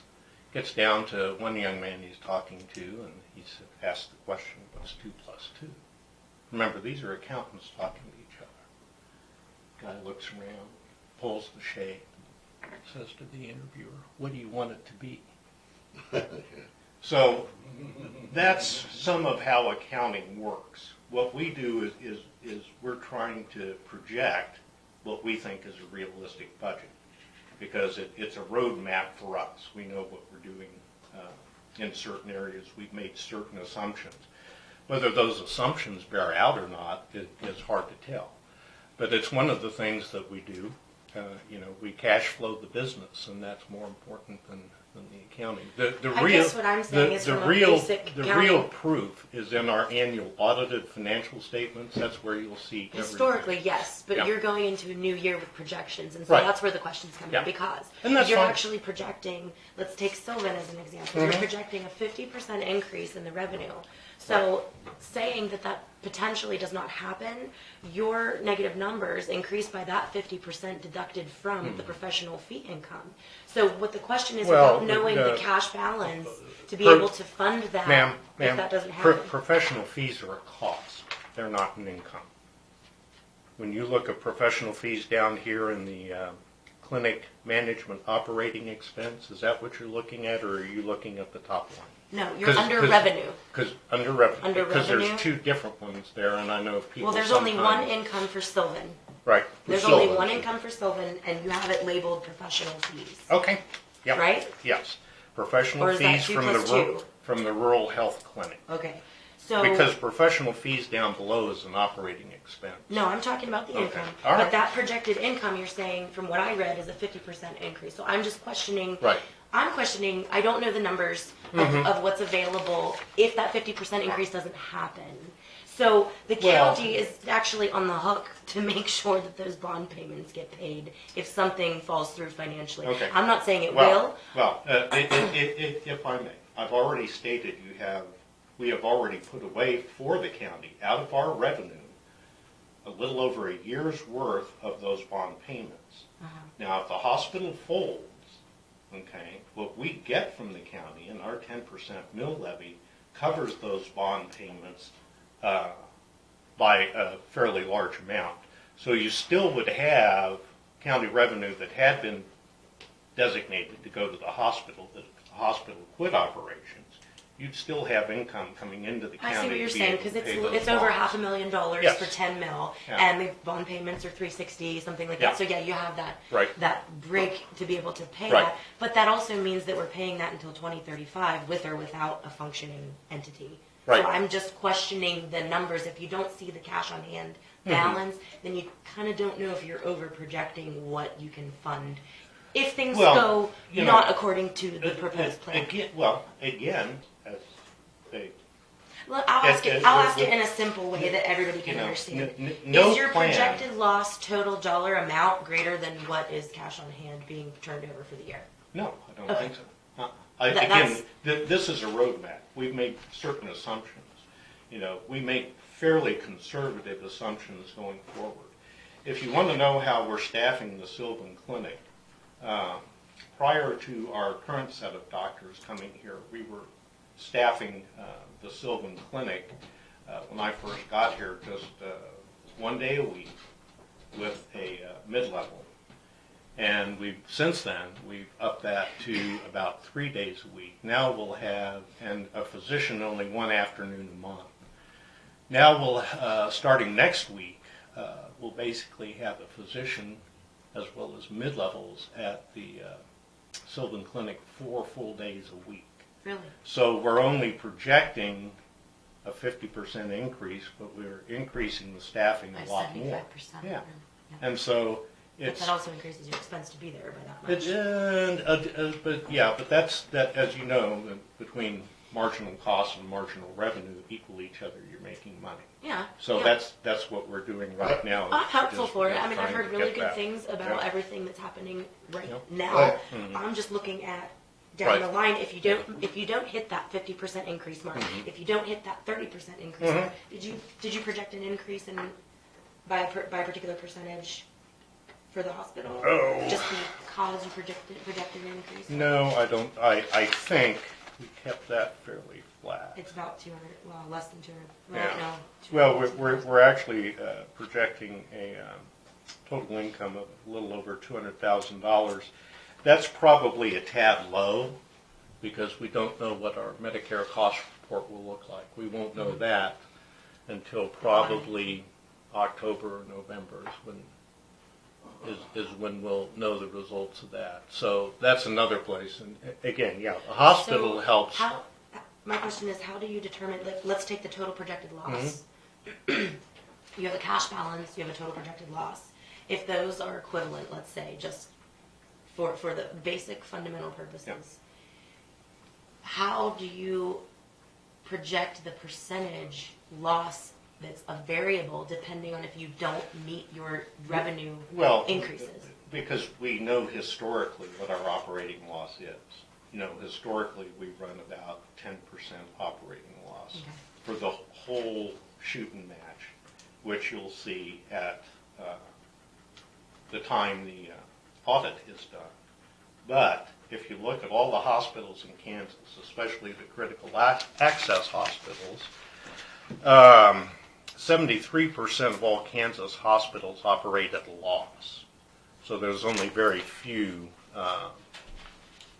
F: Gets down to one young man he's talking to, and he asks the question, "What's 2 plus 2?" Remember, these are accountants talking to each other. Guy looks around, pulls the shade, says to the interviewer, "What do you want it to be?" So that's some of how accounting works. What we do is we're trying to project what we think is a realistic budget, because it's a roadmap for us. We know what we're doing in certain areas. We've made certain assumptions. Whether those assumptions bear out or not is hard to tell. But it's one of the things that we do. We cash flow the business, and that's more important than the accounting.
A: I guess what I'm saying is from a basic
F: the
A: accounting-
F: real proof is in our annual audited financial statements. That's where you'll see
A: Historically, yes, but
F: Yeah.
A: you're going into a new year with projections, and so
F: Right.
A: that's where the questions come
F: Yeah.
A: in, because
F: And that's
A: you're
F: fine.
A: actually projecting, let's take Sylvan as an example,
F: Mm-hmm.
A: you're projecting a 50% increase in the revenue. So saying that potentially does not happen, your negative numbers increase by that 50% deducted from the professional fee income. So what the question is,
F: Well,
A: without knowing
F: the-
A: the cash balance, to be
F: Per-
A: able to fund that,
F: Ma'am,
A: if that doesn't happen.
F: professional fees are a cost. They're not an income. When you look at professional fees down here in the clinic management operating expense, is that what you're looking at, or are you looking at the top line?
A: No, you're under revenue.
F: Because under revenue.
A: Under
F: Because
A: revenue?
F: there's two different ones there, and I know people
A: Well, there's only one
F: sometimes-
A: income for Sylvan.
F: Right.
A: There's
C: Sylvan,
A: only one
C: sure.
A: income for Sylvan, and you have it labeled professional fees.
F: Okay. Yep.
A: Right?
F: Yes. Professional
A: Or is that
F: fees
A: 2
F: from
A: plus
F: the
A: 2?
F: from the rural health clinic.
A: Okay. So
F: Because professional fees down below is an operating expense.
A: no, I'm talking about the
F: Okay.
A: income.
F: All right.
A: But that projected income, you're saying, from what I read, is a 50% increase. So I'm just questioning.
F: Right.
A: I'm questioning. I don't know the numbers of what's available if that 50% increase doesn't happen. So the
F: Well-
A: county is actually on the hook to make sure that those bond payments get paid if something falls through financially.
F: Okay.
A: I'm not saying it will.
F: Well, if I may, I've already stated we have already put away for the county, out of our revenue, a little over a year's worth of those bond payments. Now, if the hospital folds, okay, what we get from the county and our 10% mill levy covers those bond payments by a fairly large amount. So you still would have county revenue that had been designated to go to the hospital, that the hospital quit operations. You'd still have income coming into the county.
A: I see what you're
F: to be
A: saying,
F: able to
A: because
F: pay those
A: it's over
F: bonds.
A: $500,000
F: Yes.
A: for 10 mil,
F: Yeah.
A: and the bond payments are 360, something like
F: Yeah.
A: that. So yeah, you have that
F: Right.
A: that break to be able to pay
F: Right.
A: that. But that also means that we're paying that until 2035, with or without a functioning entity.
F: Right.
A: So I'm just questioning the numbers. If you don't see the cash on hand
F: Mm-hmm.
A: balance, then you kind of don't know if you're over projecting what you can fund. If things
F: Well,
A: go
F: you know,
A: not according to the proposed plan.
F: Again, as they,
A: Well, I'll ask it. I'll ask it in a simple way that everybody can understand.
F: no
A: Is your
F: plan.
A: projected loss total dollar amount greater than what is cash on hand being turned over for the year?
F: No, I don't
A: Okay.
F: think so.
A: That's-
F: This is a roadmap. We've made certain assumptions. We make fairly conservative assumptions going forward. If you want to know how we're staffing the Sylvan Clinic, prior to our current set of doctors coming here, we were staffing the Sylvan Clinic when I first got here just 1 day a week with a mid-level. And since then, we've upped that to about 3 days a week. Now we'll have, and a physician only one afternoon a month. Now we'll, starting next week, we'll basically have a physician as well as mid-levels at the Sylvan Clinic 4 full days a week.
A: Really?
F: So we're only projecting a 50% increase, but we're increasing the staffing
A: By
F: a lot more.
A: 75%.
F: Yeah. And so
A: But
F: it's,
A: that also increases your expense to be there by that much.
F: but that's, as you know, between marginal cost and marginal revenue equal each other, you're making money.
A: Yeah.
F: So
A: yeah.
F: that's what we're doing right now.
A: I'm hopeful
F: just,
A: for it. I mean, I've
F: trying
A: heard
F: to
A: really
F: get
A: good
F: that.
A: things about
F: Yeah.
A: everything that's happening right
F: Yeah.
A: now.
C: Right.
A: I'm just looking at down
F: Right.
A: the line. If you don't hit that 50% increase mark, if you don't hit that 30% increase mark, did you project an increase in by a particular percentage for the hospital?
F: Oh.
A: Just because you projected an increase.
F: No, I don't. I think we kept that fairly flat.
A: It's about 200. Well, less than 200. Well,
F: Yeah.
A: no.
F: Well,
A: 200.
F: we're actually projecting a total income of a little over $200,000. That's probably a tad low because we don't know what our Medicare cost report will look like. We won't know that until probably October or November is when we'll know the results of that. So that's another place. And again, yeah, the hospital
A: So
F: helps.
A: My question is, how do you determine, let's take the total projected loss. You have a cash balance, you have a total projected loss. If those are equivalent, let's say, just for the basic fundamental purposes,
F: Yeah.
A: how do you project the percentage loss that's a variable depending on if you don't meet your revenue increases?
F: Because we know historically what our operating loss is. Historically, we run about 10% operating loss
A: Okay.
F: for the whole shooting match, which you'll see at the time the audit is done. But if you look at all the hospitals in Kansas, especially the critical access hospitals, 73% of all Kansas hospitals operate at a loss. So there's only very few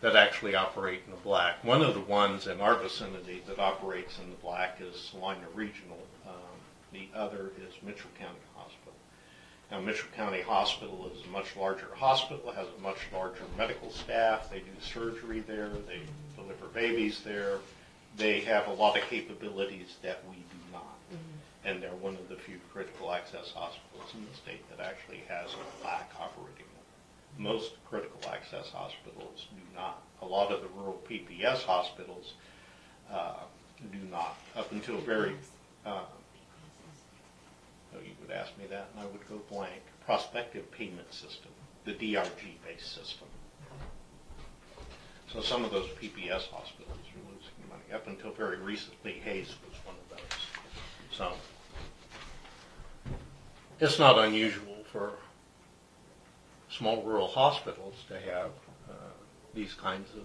F: that actually operate in the black. One of the ones in our vicinity that operates in the black is Salina Regional. The other is Mitchell County Hospital. Now, Mitchell County Hospital is a much larger hospital, has a much larger medical staff. They do surgery there. They deliver babies there. they have a lot of capabilities that we do not. And they're one of the few critical access hospitals in the state that actually has a plaque operating them. Most critical access hospitals do not. A lot of the rural PPS hospitals do not. Up until very, you would ask me that and I would go blank. Prospective payment system, the DRG-based system. So some of those PPS hospitals are losing money. Up until very recently, Hayes was one of those. So it's not unusual for small rural hospitals to have these kinds of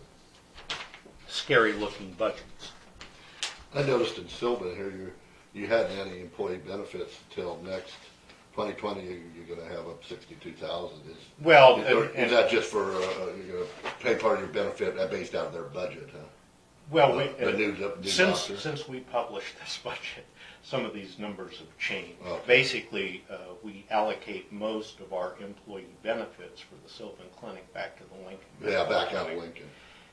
F: scary-looking budgets.
C: I noticed in Sylvan here, you hadn't any employee benefits until next 2020. You're going to have up 62,000.
F: Well,
C: Is that just for you're going to pay part of your benefit based out of their budget? Huh?
F: Well,
C: The new
F: since we published this budget, some of these numbers have changed.
C: Okay.
F: Basically, we allocate most of our employee benefits for the Sylvan Clinic back to the Lincoln.
C: Yeah, back out of Lincoln.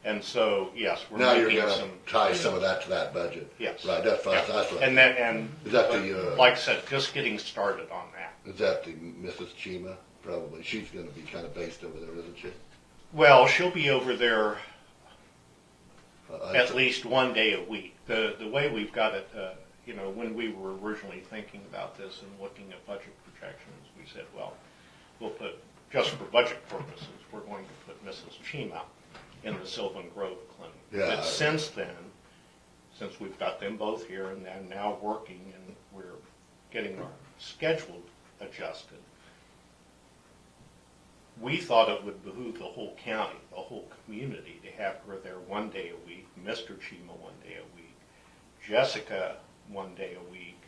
F: And so, yes, we're
C: Now you're
F: making
C: going
F: some.
C: to tie some of that to that budget.
F: Yes.
C: Right. That's fine.
F: Yeah.
C: That's right.
F: And
C: Is that the
F: like I said, just getting started on that.
C: Is that the Mrs. Chima? Probably. She's going to be kind of based over there, isn't she?
F: Well, she'll be over there at least one day a week. The way we've got it, when we were originally thinking about this and looking at budget projections, we said, well, we'll put, just for budget purposes, we're going to put Mrs. Chima in the Sylvan Grove Clinic.
C: Yeah.
F: But since then, since we've got them both here and they're now working and we're getting our schedule adjusted, we thought it would behoove the whole county, the whole community, to have her there one day a week, Mr. Chima one day a week, Jessica one day a week,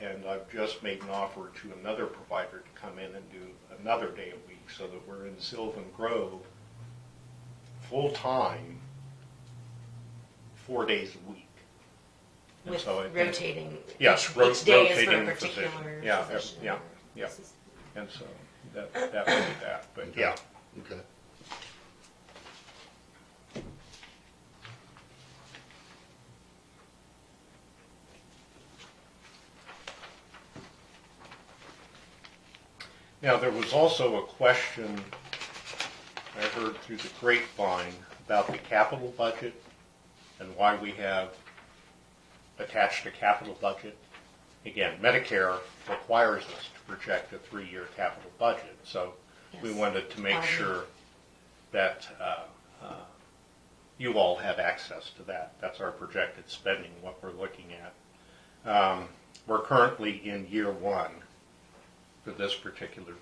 F: and I've just made an offer to another provider to come in and do another day a week so that we're in Sylvan Grove full-time 4 days a week. And
A: With
F: so I think-
A: rotating.
F: Yes,
A: each day is for a
F: rotating
A: particular
F: physician. Yeah,
A: physician.
F: yeah. And so that would be that, but
C: Okay.
F: yeah.
C: Okay.
F: Now, there was also a question I heard through the grapevine about the capital budget and why we have attached a capital budget. Again, Medicare requires us to project a 3-year capital budget, so we
A: Yes.
F: wanted to make sure that you all had access to that. That's our projected spending, what we're looking at. We're currently in year 1 for this particular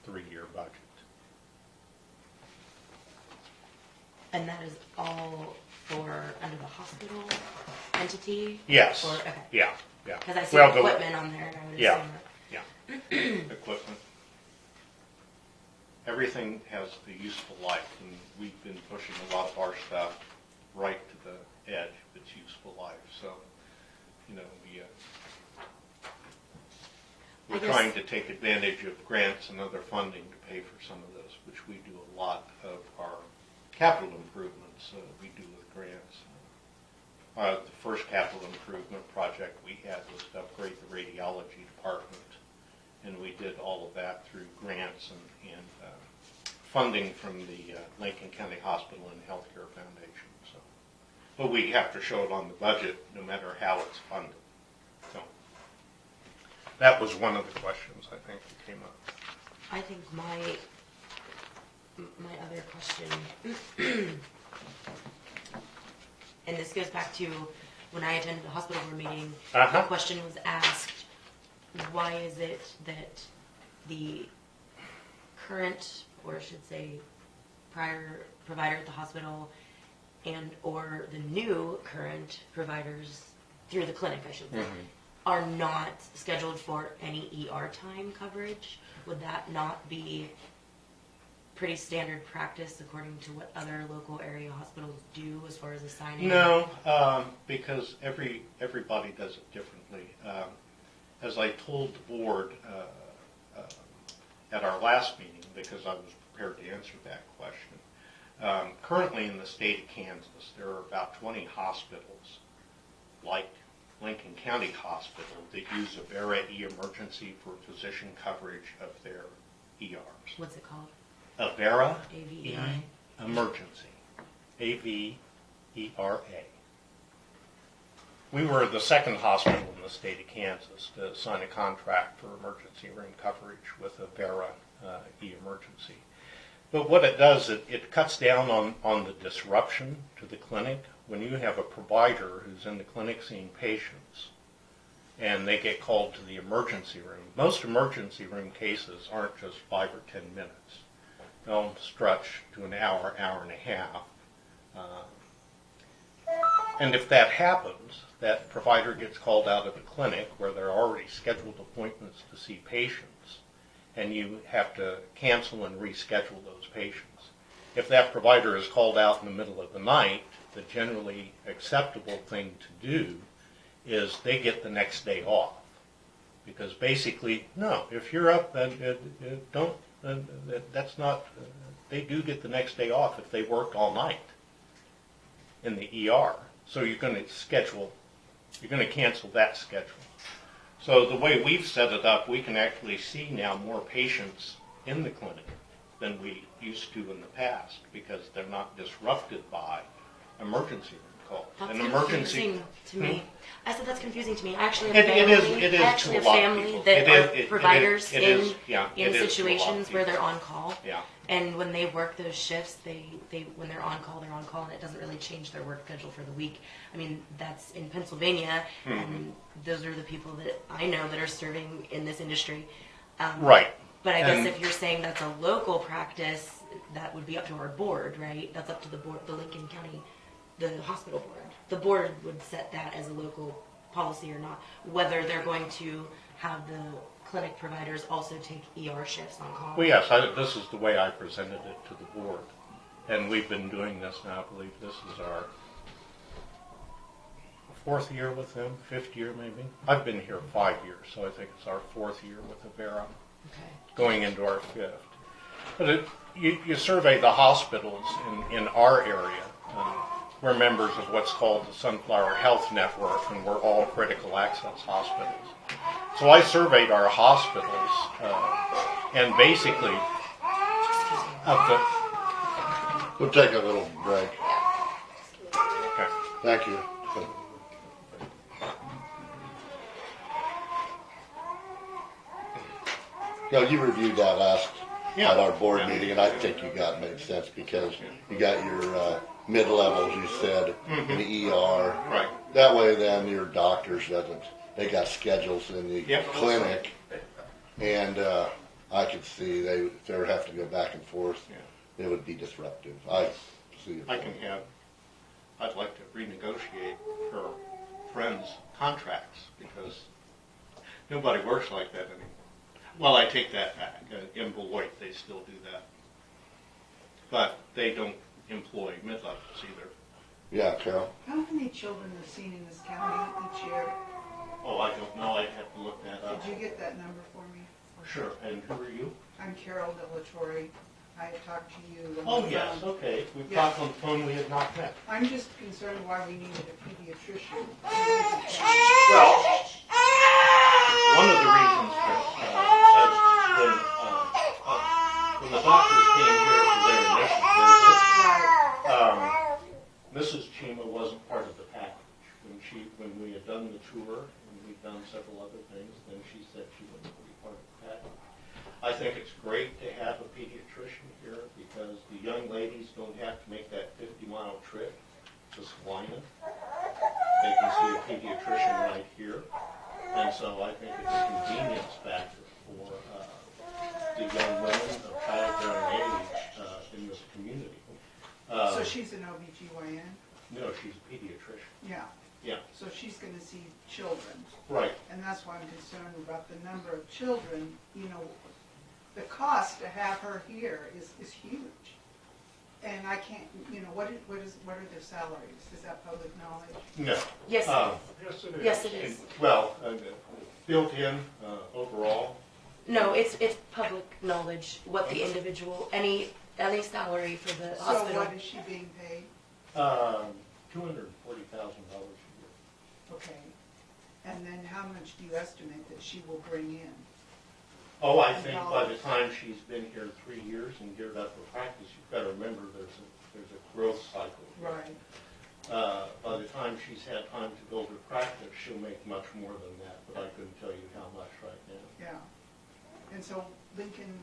F: 3-year budget.
A: And that is all for under the hospital entity?
F: Yes.
A: Or, okay.
F: Yeah.
A: Because I see
F: Well, the-
A: equipment on there, and I would
F: Yeah.
A: assume that.
F: Equipment. Everything has a useful life, and we've been pushing a lot of our stuff right to the edge of its useful life. So, we're trying to take advantage of grants and other funding to pay for some of this, which we do a lot of our capital improvements we do with grants. The first capital improvement project we had was to upgrade the radiology department, and we did all of that through grants and funding from the Lincoln County Hospital and Healthcare Foundation. So, but we have to show it on the budget no matter how it's funded. So that was one of the questions I think that came up.
A: I think my other question, and this goes back to when I attended the hospital board meeting,
F: Uh-huh.
A: the question was asked, why is it that the current, or I should say prior provider at the hospital and or the new current providers through the clinic, I should say, are not scheduled for any ER time coverage? Would that not be pretty standard practice according to what other local area hospitals do as far as assigning?
F: No, because everybody does it differently. As I told the board at our last meeting, because I was prepared to answer that question, currently in the state of Kansas, there are about 20 hospitals like Lincoln County Hospital that use Avera eMemergency for physician coverage of their ERs.
A: What's it called?
F: Avera
A: AVERA.
F: eMemergency. AVERA. We were the second hospital in the state of Kansas to sign a contract for emergency room coverage with Avera eMemergency. But what it does, it cuts down on the disruption to the clinic. When you have a provider who's in the clinic seeing patients and they get called to the emergency room, most emergency room cases aren't just 5 or 10 minutes. They'll stretch to an hour, hour and a half. And if that happens, that provider gets called out of the clinic where there are already scheduled appointments to see patients, and you have to cancel and reschedule those patients. If that provider is called out in the middle of the night, the generally acceptable thing to do is they get the next day off. Because basically, no, if you're up, that's not, they do get the next day off if they worked all night in the ER. So you're going to cancel that schedule. So the way we've set it up, we can actually see now more patients in the clinic than we used to in the past because they're not disrupted by emergency room calls.
A: That's
F: An
A: confusing to me. I said that's confusing to me. I actually have
F: It is
A: I actually
F: to a
A: have
F: lot of
A: family
F: people.
A: that
F: It
A: are
F: is-
A: providers
F: it is,
A: in
F: yeah, it is to a lot of
A: situations where
F: people.
A: they're on call.
F: Yeah.
A: And when they work those shifts, they when they're on call, and it doesn't really change their work schedule for the week. I mean, that's in Pennsylvania, and those are the people that I know that are serving in this industry.
F: Right.
A: But I guess
F: And-
A: if you're saying that's a local practice, that would be up to our board, right? That's up to the board, the Lincoln County, the hospital board. The board would set that as a local policy or not, whether they're going to have the clinic providers also take ER shifts on call.
F: Well, yes, this is the way I presented it to the board. And we've been doing this now, I believe this is our 4th year with them, 5th year maybe. I've been here 5 years, so I think it's our 4th year with Avera,
A: Okay.
F: going into our 5th. But you survey the hospitals in our area. We're members of what's called the Sunflower Health Network, and we're all critical access hospitals. So I surveyed our hospitals, and basically,
C: We'll take a little break.
F: okay.
C: Thank you. No, you reviewed that last
F: Yeah.
C: at our board
F: Yeah.
C: meeting, and I think you got made sense because you got your mid-levels, you said, in the ER.
F: Right.
C: That way, then your doctors they got schedules in the
F: Yep.
C: clinic, and I could see if they would have to go back and forth,
F: Yeah.
C: it would be disruptive. I see your
F: I'd
C: point.
F: like to renegotiate her friends' contracts because nobody works like that anymore. Well, I take that back. In Beloit, they still do that. But they don't employ mid-levels either.
C: Yeah, Carol.
G: How many children are seen in this county each year?
F: Oh, I don't know. I'd have to look that up.
G: Did you get that number for me?
F: Sure. And who are you?
G: I'm Carol Delatorre. I had talked to you.
F: Oh, yes. Okay. We've talked on the phone. We had not met.
G: I'm just concerned why we needed a pediatrician.
F: Well, one of the reasons that when the doctors came here for their initial visit, Mrs. Chima wasn't part of the package. When we had done the tour and we'd done several other things, then she said she wouldn't be part of the package. I think it's great to have a pediatrician here because the young ladies don't have to make that 50-mile trip to Salina. They can see a pediatrician right here. And so I think it's a convenience factor for the young women of childbearing age in this community.
G: So she's an OBGYN?
F: No, she's a pediatrician.
G: Yeah.
F: Yeah.
G: So she's going to see children.
F: Right.
G: And that's why I'm concerned about the number of children. You know, the cost to have her here is huge. And I can't, what are their salaries? Is that public knowledge?
F: No.
A: Yes.
F: Yes, it is.
A: Yes, it is.
F: Well, built in overall.
A: No, it's public knowledge what the individual any salary for the
G: So
A: hospital.
G: what is she being paid?
F: $240,000 a year.
G: Okay. And then how much do you estimate that she will bring in?
F: Oh, I think by the time she's been here 3 years and geared up for practice, you've got to remember there's a growth cycle.
G: Right.
F: By the time she's had time to build her practice, she'll make much more than that, but I couldn't tell you how much right now.
G: Yeah. And so Lincoln,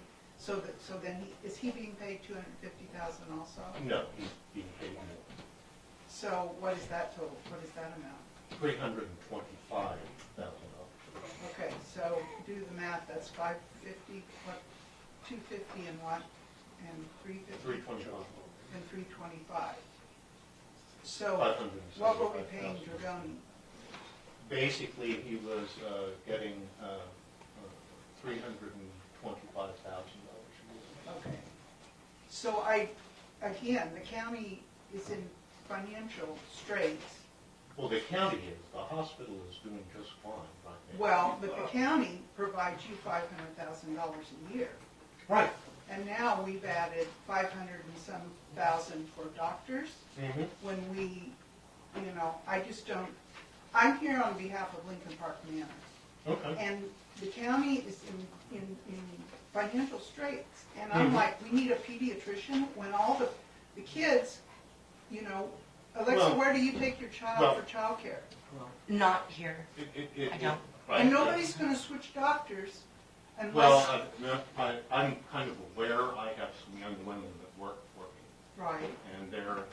G: then is he being paid $250,000 also?
F: No, he's being paid more.
G: So what is that total? What is that amount?
F: $325,000.
G: Okay, so do the math, that's 550, what, 250 and what? And 350?
F: 325.
G: And 325. So
F: 575,000.
G: what were we paying Dragoni?
F: Basically, he was getting $325,000 a year.
G: Okay. So again, the county is in financial straits.
F: Well, the county is. The hospital is doing just fine right now.
G: Well, but the county provides you $500,000 a year.
F: Right.
G: And now we've added 500 and some thousand for doctors.
F: Mm-hmm.
G: When we, I just don't, I'm here on behalf of Lincoln Park Manor.
F: Okay.
G: And the county is in financial straits. And I'm like, we need a pediatrician when all the kids, Alexa,
F: Well,
G: where do you take your child for childcare?
A: Not here. I don't.
F: Right.
G: And nobody's going to switch doctors unless.
F: Well, I'm kind of aware. I have some young women that work for me,
G: Right.
F: and they're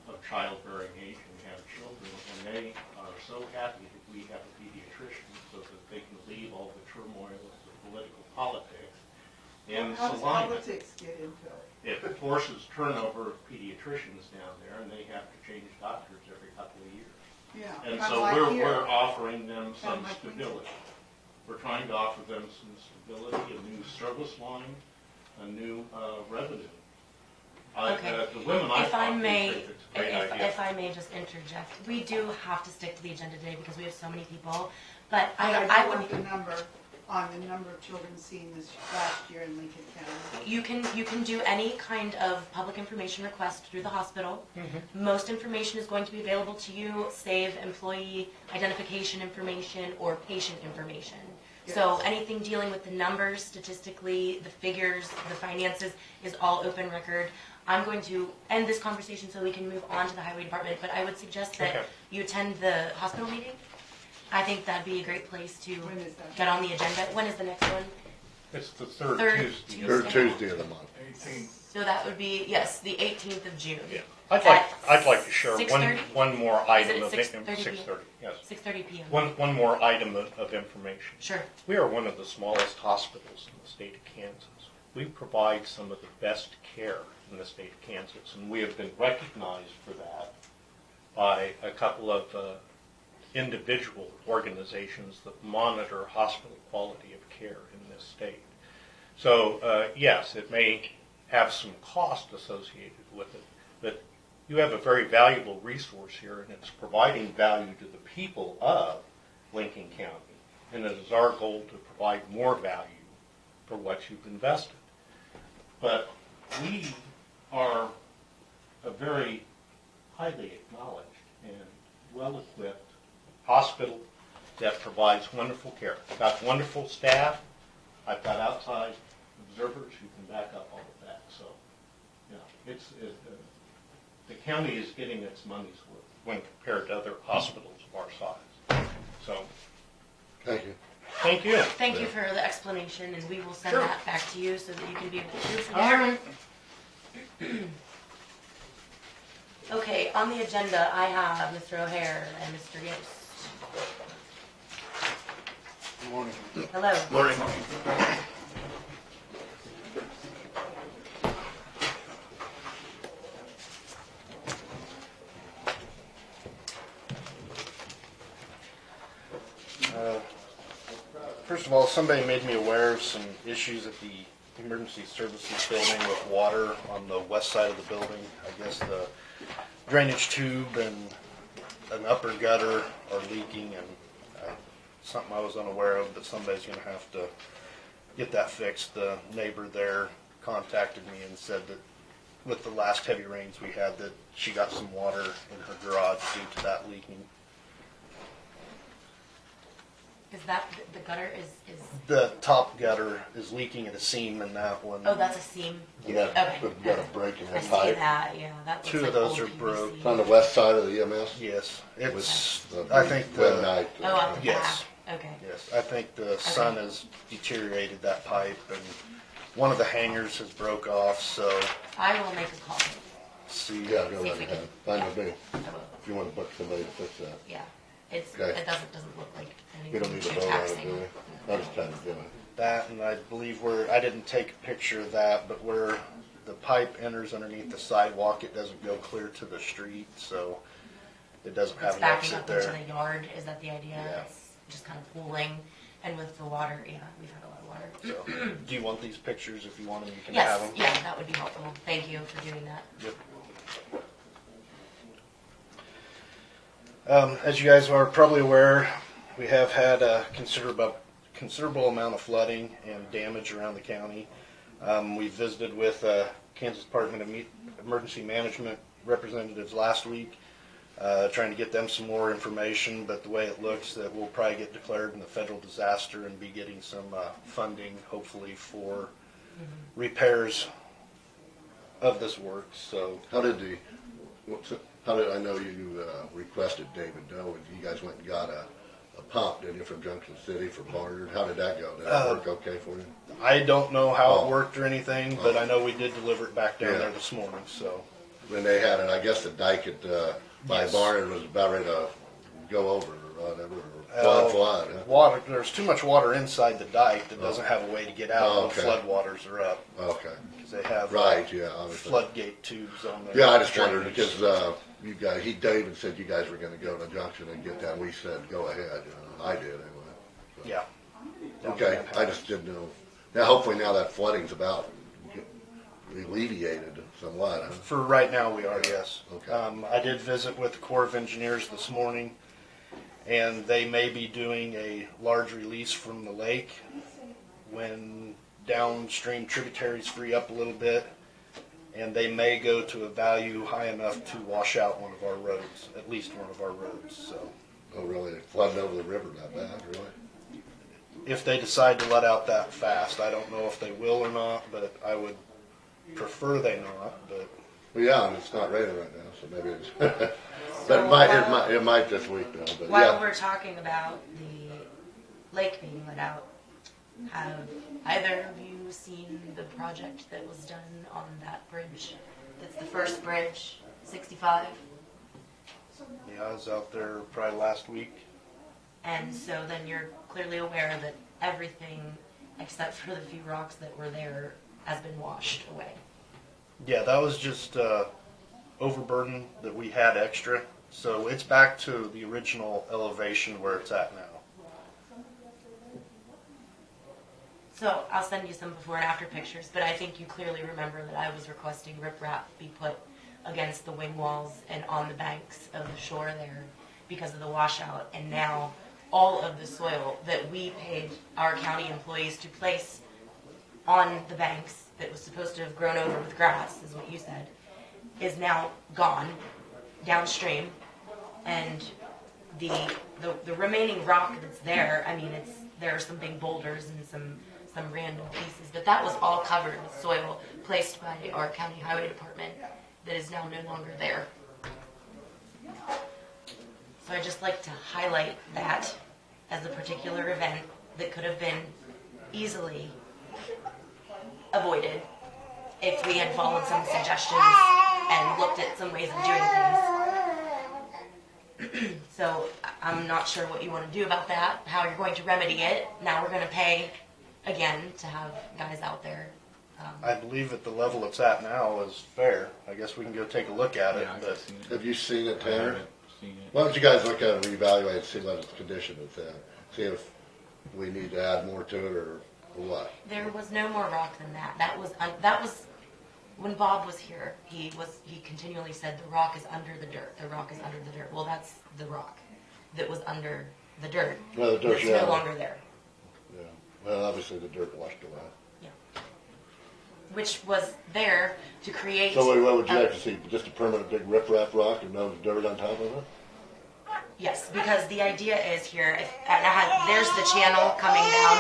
F: of childbearing age and have children, and they are so happy that we have a pediatrician so that they can leave all the turmoil of the political politics and
G: How does
F: Salina.
G: politics get into it?
F: It forces turnover of pediatricians down there, and they have to change doctors every couple of years.
G: Yeah.
F: And
G: kinda
F: so
G: like here.
F: we're offering them some
G: Kinda like
F: stability. We're trying to offer them some stability, a new service line, a new revenue.
A: Okay.
F: The women I
A: If
F: talk
A: I
F: to
A: may,
F: think it's a great idea.
A: if I may just interject, we do have to stick to the agenda today because we have so many people. But
G: I
A: I
G: want the
A: would,
G: number on the number of children seen this last year in Lincoln County.
A: you can do any kind of public information request through the hospital.
F: Mm-hmm.
A: Most information is going to be available to you, save employee identification information or patient information. So
G: Yes.
A: anything dealing with the numbers, statistically, the figures, the finances is all open record. I'm going to end this conversation so we can move on to the highway department, but I would suggest that
E: Okay.
A: you attend the hospital meeting. I think that'd be a great place to
G: When is that?
A: get on the agenda. When is the next one?
F: It's the third
A: Third
F: Tuesday.
A: Tuesday.
C: Third Tuesday of the month.
A: So that would be, yes, the 18th of June.
E: Yeah.
A: At
E: I'd like to share
A: 6:30?
E: one more
A: Is
E: item
A: it
E: of
A: 6:30 p.m.?
E: 6:30, yes.
A: 6:30 p.m.
E: One more item of information.
A: Sure.
E: We are one of the smallest hospitals in the state of Kansas. We provide some of the best care in the state of Kansas, and we have been recognized for that by a couple of individual organizations that monitor hospital quality of care in this state. So, yes, it may have some cost associated with it, but you have a very valuable resource here, and it's providing value to the people of Lincoln County. And it is our goal to provide more value for what you've invested. But we are a very highly acknowledged and well-equipped hospital that provides wonderful care. I've got wonderful staff. I've got outside observers who can back up all of that. So, yeah, the county is getting its money's worth when compared to other hospitals of our size. So,
C: Thank you.
E: thank you.
A: Thank you for the explanation, and we will send
E: Sure.
A: that back to you so that you can be able to prove from
E: All
A: there.
E: right.
A: Okay, on the agenda, I have Mr. O'Hare and Mr. Yost.
H: Good morning.
A: Hello.
C: Morning.
H: First of all, somebody made me aware of some issues at the emergency services building with water on the west side of the building. I guess the drainage tube and an upper gutter are leaking, and something I was unaware of, but somebody's going to have to get that fixed. The neighbor there contacted me and said that with the last heavy rains we had, that she got some water in her garage due to that leaking.
A: Is that, the gutter is,
H: The top gutter is leaking at a seam in that one.
A: oh, that's a seam?
C: Yeah,
A: Okay.
C: we've got a break in
A: I
C: that
A: see
C: pipe.
A: that, yeah, that looks
H: Two
A: like
H: of those
A: old
H: are broke.
A: PVC.
C: It's on the west side of the EMS.
H: Yes, it's,
C: With
H: I think
C: red
H: the,
C: night.
A: Oh, up the
H: Yes.
A: back, okay.
H: yes, I think the sun has deteriorated that pipe, and one of the hangers has broke off, so
A: I will make a call,
H: see.
C: Yeah, go
A: See
C: right
A: if we
C: ahead.
A: can-
C: Fine with me.
A: I will,
C: If you want to book somebody to fix that.
A: yeah. It's,
C: Okay.
A: it doesn't look like
C: We don't
A: anything
C: need to
A: too
C: vote on it,
A: taxing.
C: do we? I just kind of do it.
H: That, and I believe I didn't take a picture of that, but where the pipe enters underneath the sidewalk, it doesn't go clear to the street, so it doesn't have
A: It's
H: an
A: backing
H: exit
A: up into
H: there.
A: the yard, is that the idea?
H: Yeah.
A: It's just kind of pooling, and with the water, yeah, we've had a lot of water.
H: So, do you want these pictures? If you want them, you can have
A: Yes,
H: them.
A: yeah, that would be helpful. Thank you for doing that.
H: Yep. As you guys are probably aware, we have had a considerable amount of flooding and damage around the county. We visited with Kansas Department of Emergency Management representatives last week, trying to get them some more information, but the way it looks that we'll probably get declared in a federal disaster and be getting some funding, hopefully, for repairs of this work, so.
C: How did I know you requested David Doe, and you guys went and got a pump, didn't you, from Junction City for Barnard? How did that go? Did that work okay for you?
H: I don't know how
C: Oh.
H: it worked or anything, but I know we did deliver it back down
C: Yeah.
H: there this morning, so.
C: When they had it, I guess the dike at, by
H: Yes.
C: Barnard was about ready to go over or whatever, or flood, huh?
H: Water, there's too much water inside the dike that doesn't have a way to get out
C: Oh,
H: when
C: okay.
H: flood waters are up,
C: Okay,
H: because they have
C: right, yeah, obviously.
H: floodgate tubes on there.
C: Yeah, I just wondered, because, you guys, David said you guys were gonna go to Junction and get that, we said, go ahead, I did anyway.
H: Yeah.
C: Okay, I just didn't know. Now, hopefully now that flooding's about alleviated somewhat, huh?
H: For right now, we are, yes.
C: Okay.
H: I did visit with the Corps of Engineers this morning, and they may be doing a large release from the lake when downstream tributaries free up a little bit, and they may go to a value high enough to wash out one of our roads, at least one of our roads, so.
C: Oh, really? Flooding over the river that bad, really?
H: If they decide to let out that fast, I don't know if they will or not, but I would prefer they not, but.
C: Well, yeah, and it's not raining right now, so maybe it's, but it might this week though, but
A: While
C: yeah.
A: we're talking about the lake being let out, have either of you seen the project that was done on that bridge? It's the first bridge, 65.
H: Yeah, I was out there probably last week.
A: And so then you're clearly aware that everything except for the few rocks that were there has been washed away.
H: Yeah, that was just overburden that we had extra. So it's back to the original elevation where it's at now.
A: So I'll send you some before and after pictures, but I think you clearly remember that I was requesting riprap be put against the wing walls and on the banks of the shore there because of the washout. And now all of the soil that we paid our county employees to place on the banks that was supposed to have grown over with grass, is what you said, is now gone downstream. And the remaining rock that's there, I mean, there are some big boulders and some random pieces, but that was all covered with soil placed by our county highway department that is now no longer there. So I'd just like to highlight that as a particular event that could have been easily avoided if we had followed some suggestions and looked at some ways of doing things. So I'm not sure what you want to do about that, how you're going to remedy it. Now we're going to pay again to have guys out there.
H: I believe at the level it's at now is fair. I guess we can go take a look at it,
I: Yeah,
H: but
C: Have you seen it, Tanner?
I: haven't seen it.
C: Why don't you guys look at it and reevaluate and see what its condition is in? See if we need to add more to it or what?
A: There was no more rock than that. That was when Bob was here. He continually said the rock is under the dirt. The rock is under the dirt. Well, that's the rock that was under the dirt.
C: Well, the dirt's
A: It's no longer there.
C: Yeah. Well, obviously the dirt washed away.
A: Which was there to create.
C: So what would you like to see? Just a permanent big riprap rock and no dirt on top of it?
A: Yes, because the idea is here, there's the channel coming down.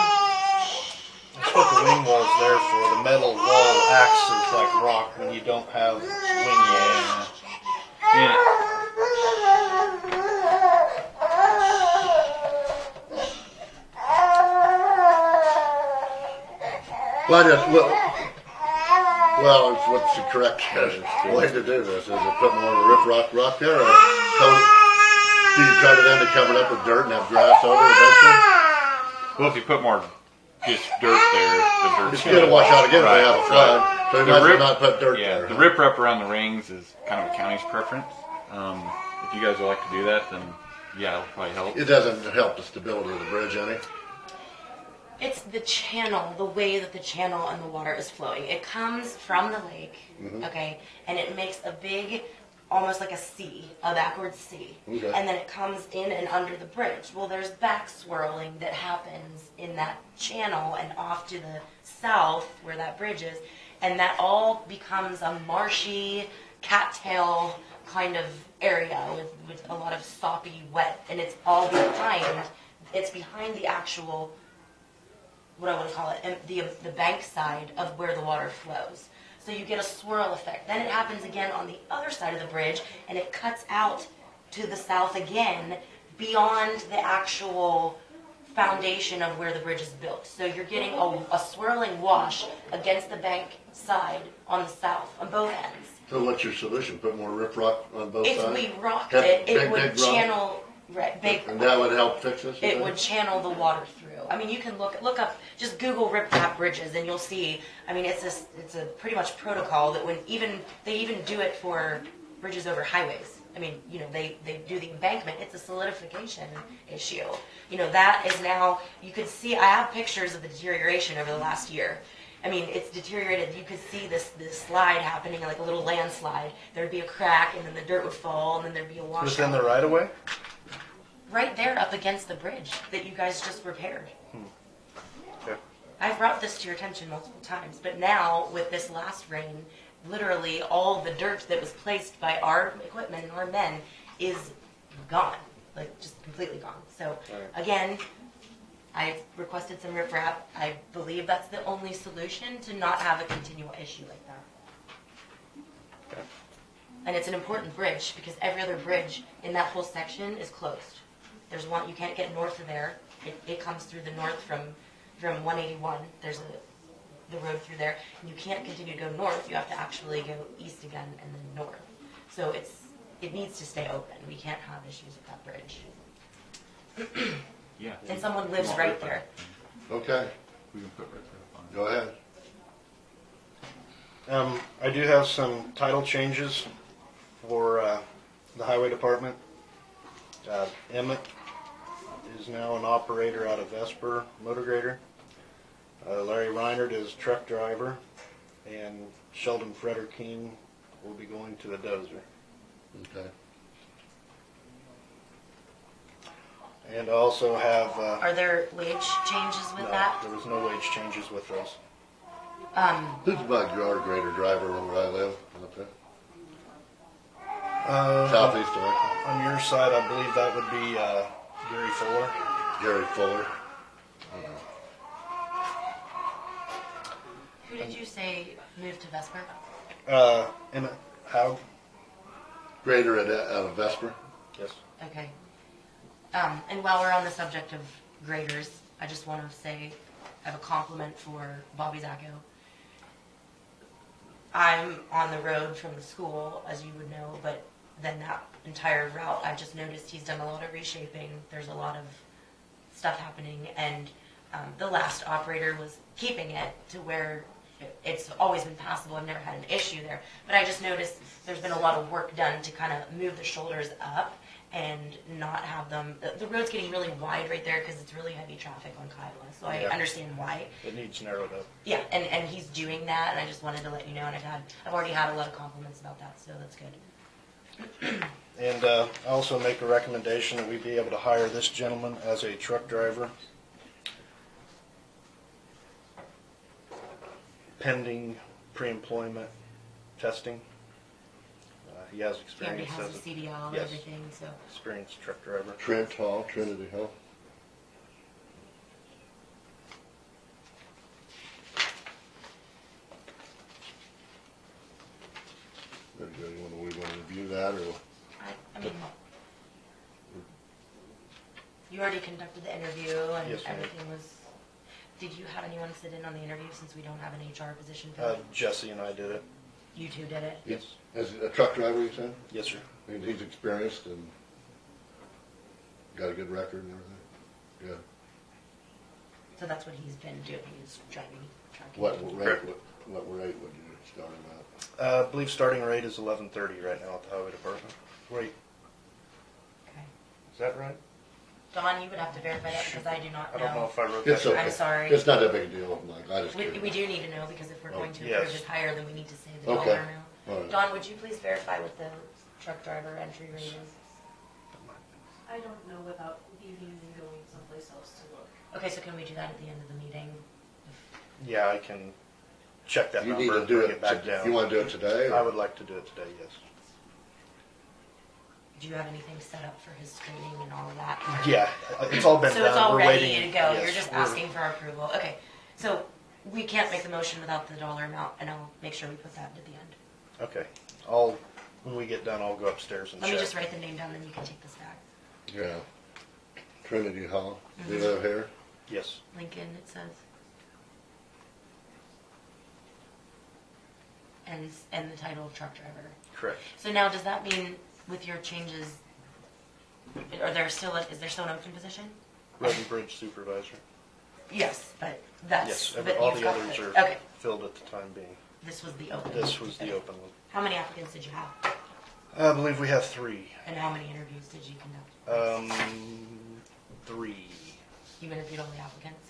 H: That's what the wing wall's there for. The metal wall acts as like rock when you don't have wing walls.
I: Yeah.
C: Well, what's the correct way to do this? Is it put more rip rock there, or do you try to then to cover it up with dirt and have grass over it eventually?
I: Well, if you put more just dirt there, the dirt's
C: It's gonna wash out again if they have a flood, so you
I: The
C: might as well
I: rip-
C: not put dirt
I: Yeah,
C: there.
I: the riprap around the rings is kind of a county's preference. If you guys would like to do that, then yeah, it'll probably help.
C: It doesn't help the stability of the bridge any.
A: It's the channel, the way that the channel and the water is flowing. It comes from the lake, okay, and it makes a big, almost like a C, a backwards C.
C: Okay.
A: And then it comes in and under the bridge. Well, there's back swirling that happens in that channel and off to the south where that bridge is, and that all becomes a marshy, cattail kind of area with a lot of soppy wet, and it's all behind the actual, what I want to call it, and the bank side of where the water flows. So you get a swirl effect. Then it happens again on the other side of the bridge, and it cuts out to the south again beyond the actual foundation of where the bridge is built. So you're getting a swirling wash against the bank side on the south, on both ends.
C: So what's your solution? Put more rip rock on both
A: If
C: sides?
A: we rocked
C: Have
A: it,
C: big,
A: it would
C: big rock?
A: channel, big,
C: And that would help fix this? you
A: it
C: think?
A: would channel the water through. I mean, you can look up, just Google riprap bridges, and you'll see. I mean, it's a pretty much protocol that they even do it for bridges over highways. I mean, you know, they do the embankment. It's a solidification issue. You know, that is now, you could see, I have pictures of the deterioration over the last year. I mean, it's deteriorated. You could see this slide happening, like a little landslide. There'd be a crack, and then the dirt would fall, and then there'd be a washout.
H: Within the right of way?
A: Right there up against the bridge that you guys just repaired.
H: Okay.
A: I've brought this to your attention multiple times, but now with this last rain, literally all the dirt that was placed by our equipment and our men is gone, like just completely gone. So again, I've requested some riprap. I believe that's the only solution to not have a continual issue like that.
H: Okay.
A: And it's an important bridge because every other bridge in that whole section is closed. There's one, you can't get north of there. It comes through the north from 181. There's the road through there. And you can't continue to go north. You have to actually go east again and then north. So it needs to stay open. We can't have issues with that bridge.
I: Yeah.
A: And someone lives right there.
C: Okay,
I: We can put riprap on.
C: go ahead.
H: I do have some title changes for the highway department. Emmett is now an operator out of Vesper motor grader. Larry Reinert is truck driver, and Sheldon Freder King will be going to the dozer.
C: Okay.
H: And I also have
A: Are there wage changes with
H: no,
A: that?
H: there was no wage changes with those.
C: Who's my yard grader driver where I live? Up there?
H: Uh,
C: Southeast direction.
H: On your side, I believe that would be Gary Fuller.
C: Gary Fuller.
A: Who did you say moved to Vesper?
H: Emmett Howe.
C: Grader out of Vesper.
H: Yes.
A: Okay. And while we're on the subject of graders, I just want to say I have a compliment for Bobby Zacco. I'm on the road from the school, as you would know, but then that entire route, I've just noticed he's done a lot of reshaping. There's a lot of stuff happening, and the last operator was keeping it to where it's always been passable. I've never had an issue there. But I just noticed there's been a lot of work done to kind of move the shoulders up and not have them. The road's getting really wide right there because it's really heavy traffic on Kiowa. So I
H: Yeah.
A: understand why.
H: It needs narrowed up.
A: Yeah, and he's doing that, and I just wanted to let you know. And I've already had a lot of compliments about that, so that's good.
H: And I also make a recommendation that we be able to hire this gentleman as a truck driver, pending pre-employment testing. he has
A: He already
H: experience
A: has
H: as
A: a
H: a
A: CDL and
H: yes.
A: everything, so.
H: experienced truck driver.
C: Trent Hall, Trinity Hall. There you go, we want to review that, or?
A: I mean, you already conducted the interview and
H: Yes, ma'am.
A: everything was, did you have anyone sit in on the interview since we don't have an HR position for
H: Jesse and I did it.
A: You two did it?
H: Yes.
C: As a truck driver, you said?
H: Yes, sir.
C: And he's experienced and got a good record and everything? Good.
A: So that's what he's been doing, he's driving truck.
C: What rate would you start him at?
H: I believe starting rate is 11:30 right now at the highway department. Wait,
A: Okay.
H: is that right?
A: Don, you would have to verify that because I do not
H: I don't know
A: know.
H: if I wrote
C: It's
H: that.
C: okay.
A: I'm sorry.
C: It's not that big a deal, Mike, I just.
A: We do need to know because if we're going to
H: yes.
A: approve his hire, then we need to say the
C: Okay.
A: dollar amount.
C: All right.
A: Don, would you please verify what the truck driver entry rate is?
B: I don't know without leaving and going someplace else to look.
A: Okay, so can we do that at the end of the meeting?
H: Yeah, I can check that
C: You need
H: number
C: to
H: and
C: do
H: bring
C: it,
H: it back down.
C: you want to do it today? or-
H: I would like to do it today, yes.
A: Do you have anything set up for his screening and all of that?
H: Yeah, it's all been
A: So
H: done.
A: it's all
H: We're
A: ready
H: waiting.
A: to go,
H: Yes,
A: you're just
H: we're-
A: asking for our approval, okay. So we can't make the motion without the dollar amount, and I'll make sure we put that at the end.
H: Okay, when we get done, I'll go upstairs and
A: Let
H: check.
A: me just write the name down, then you can take this back.
C: Yeah. Trinity Hall, do you
A: Mhm.
C: live here?
H: Yes,
A: Lincoln, it says. And the title of truck driver.
H: correct.
A: So now, does that mean with your changes, is there still an open position?
H: Road and bridge supervisor.
A: Yes, but that's.
H: Yes,
A: but
H: all
A: you've
H: the
A: got
H: others are
A: Okay,
H: filled at the time being.
A: this was the open.
H: This was the
A: Okay.
H: open one.
A: How many applicants did you have?
H: I believe we have 3.
A: And how many interviews did you conduct?
H: 3.
A: You interviewed all the applicants?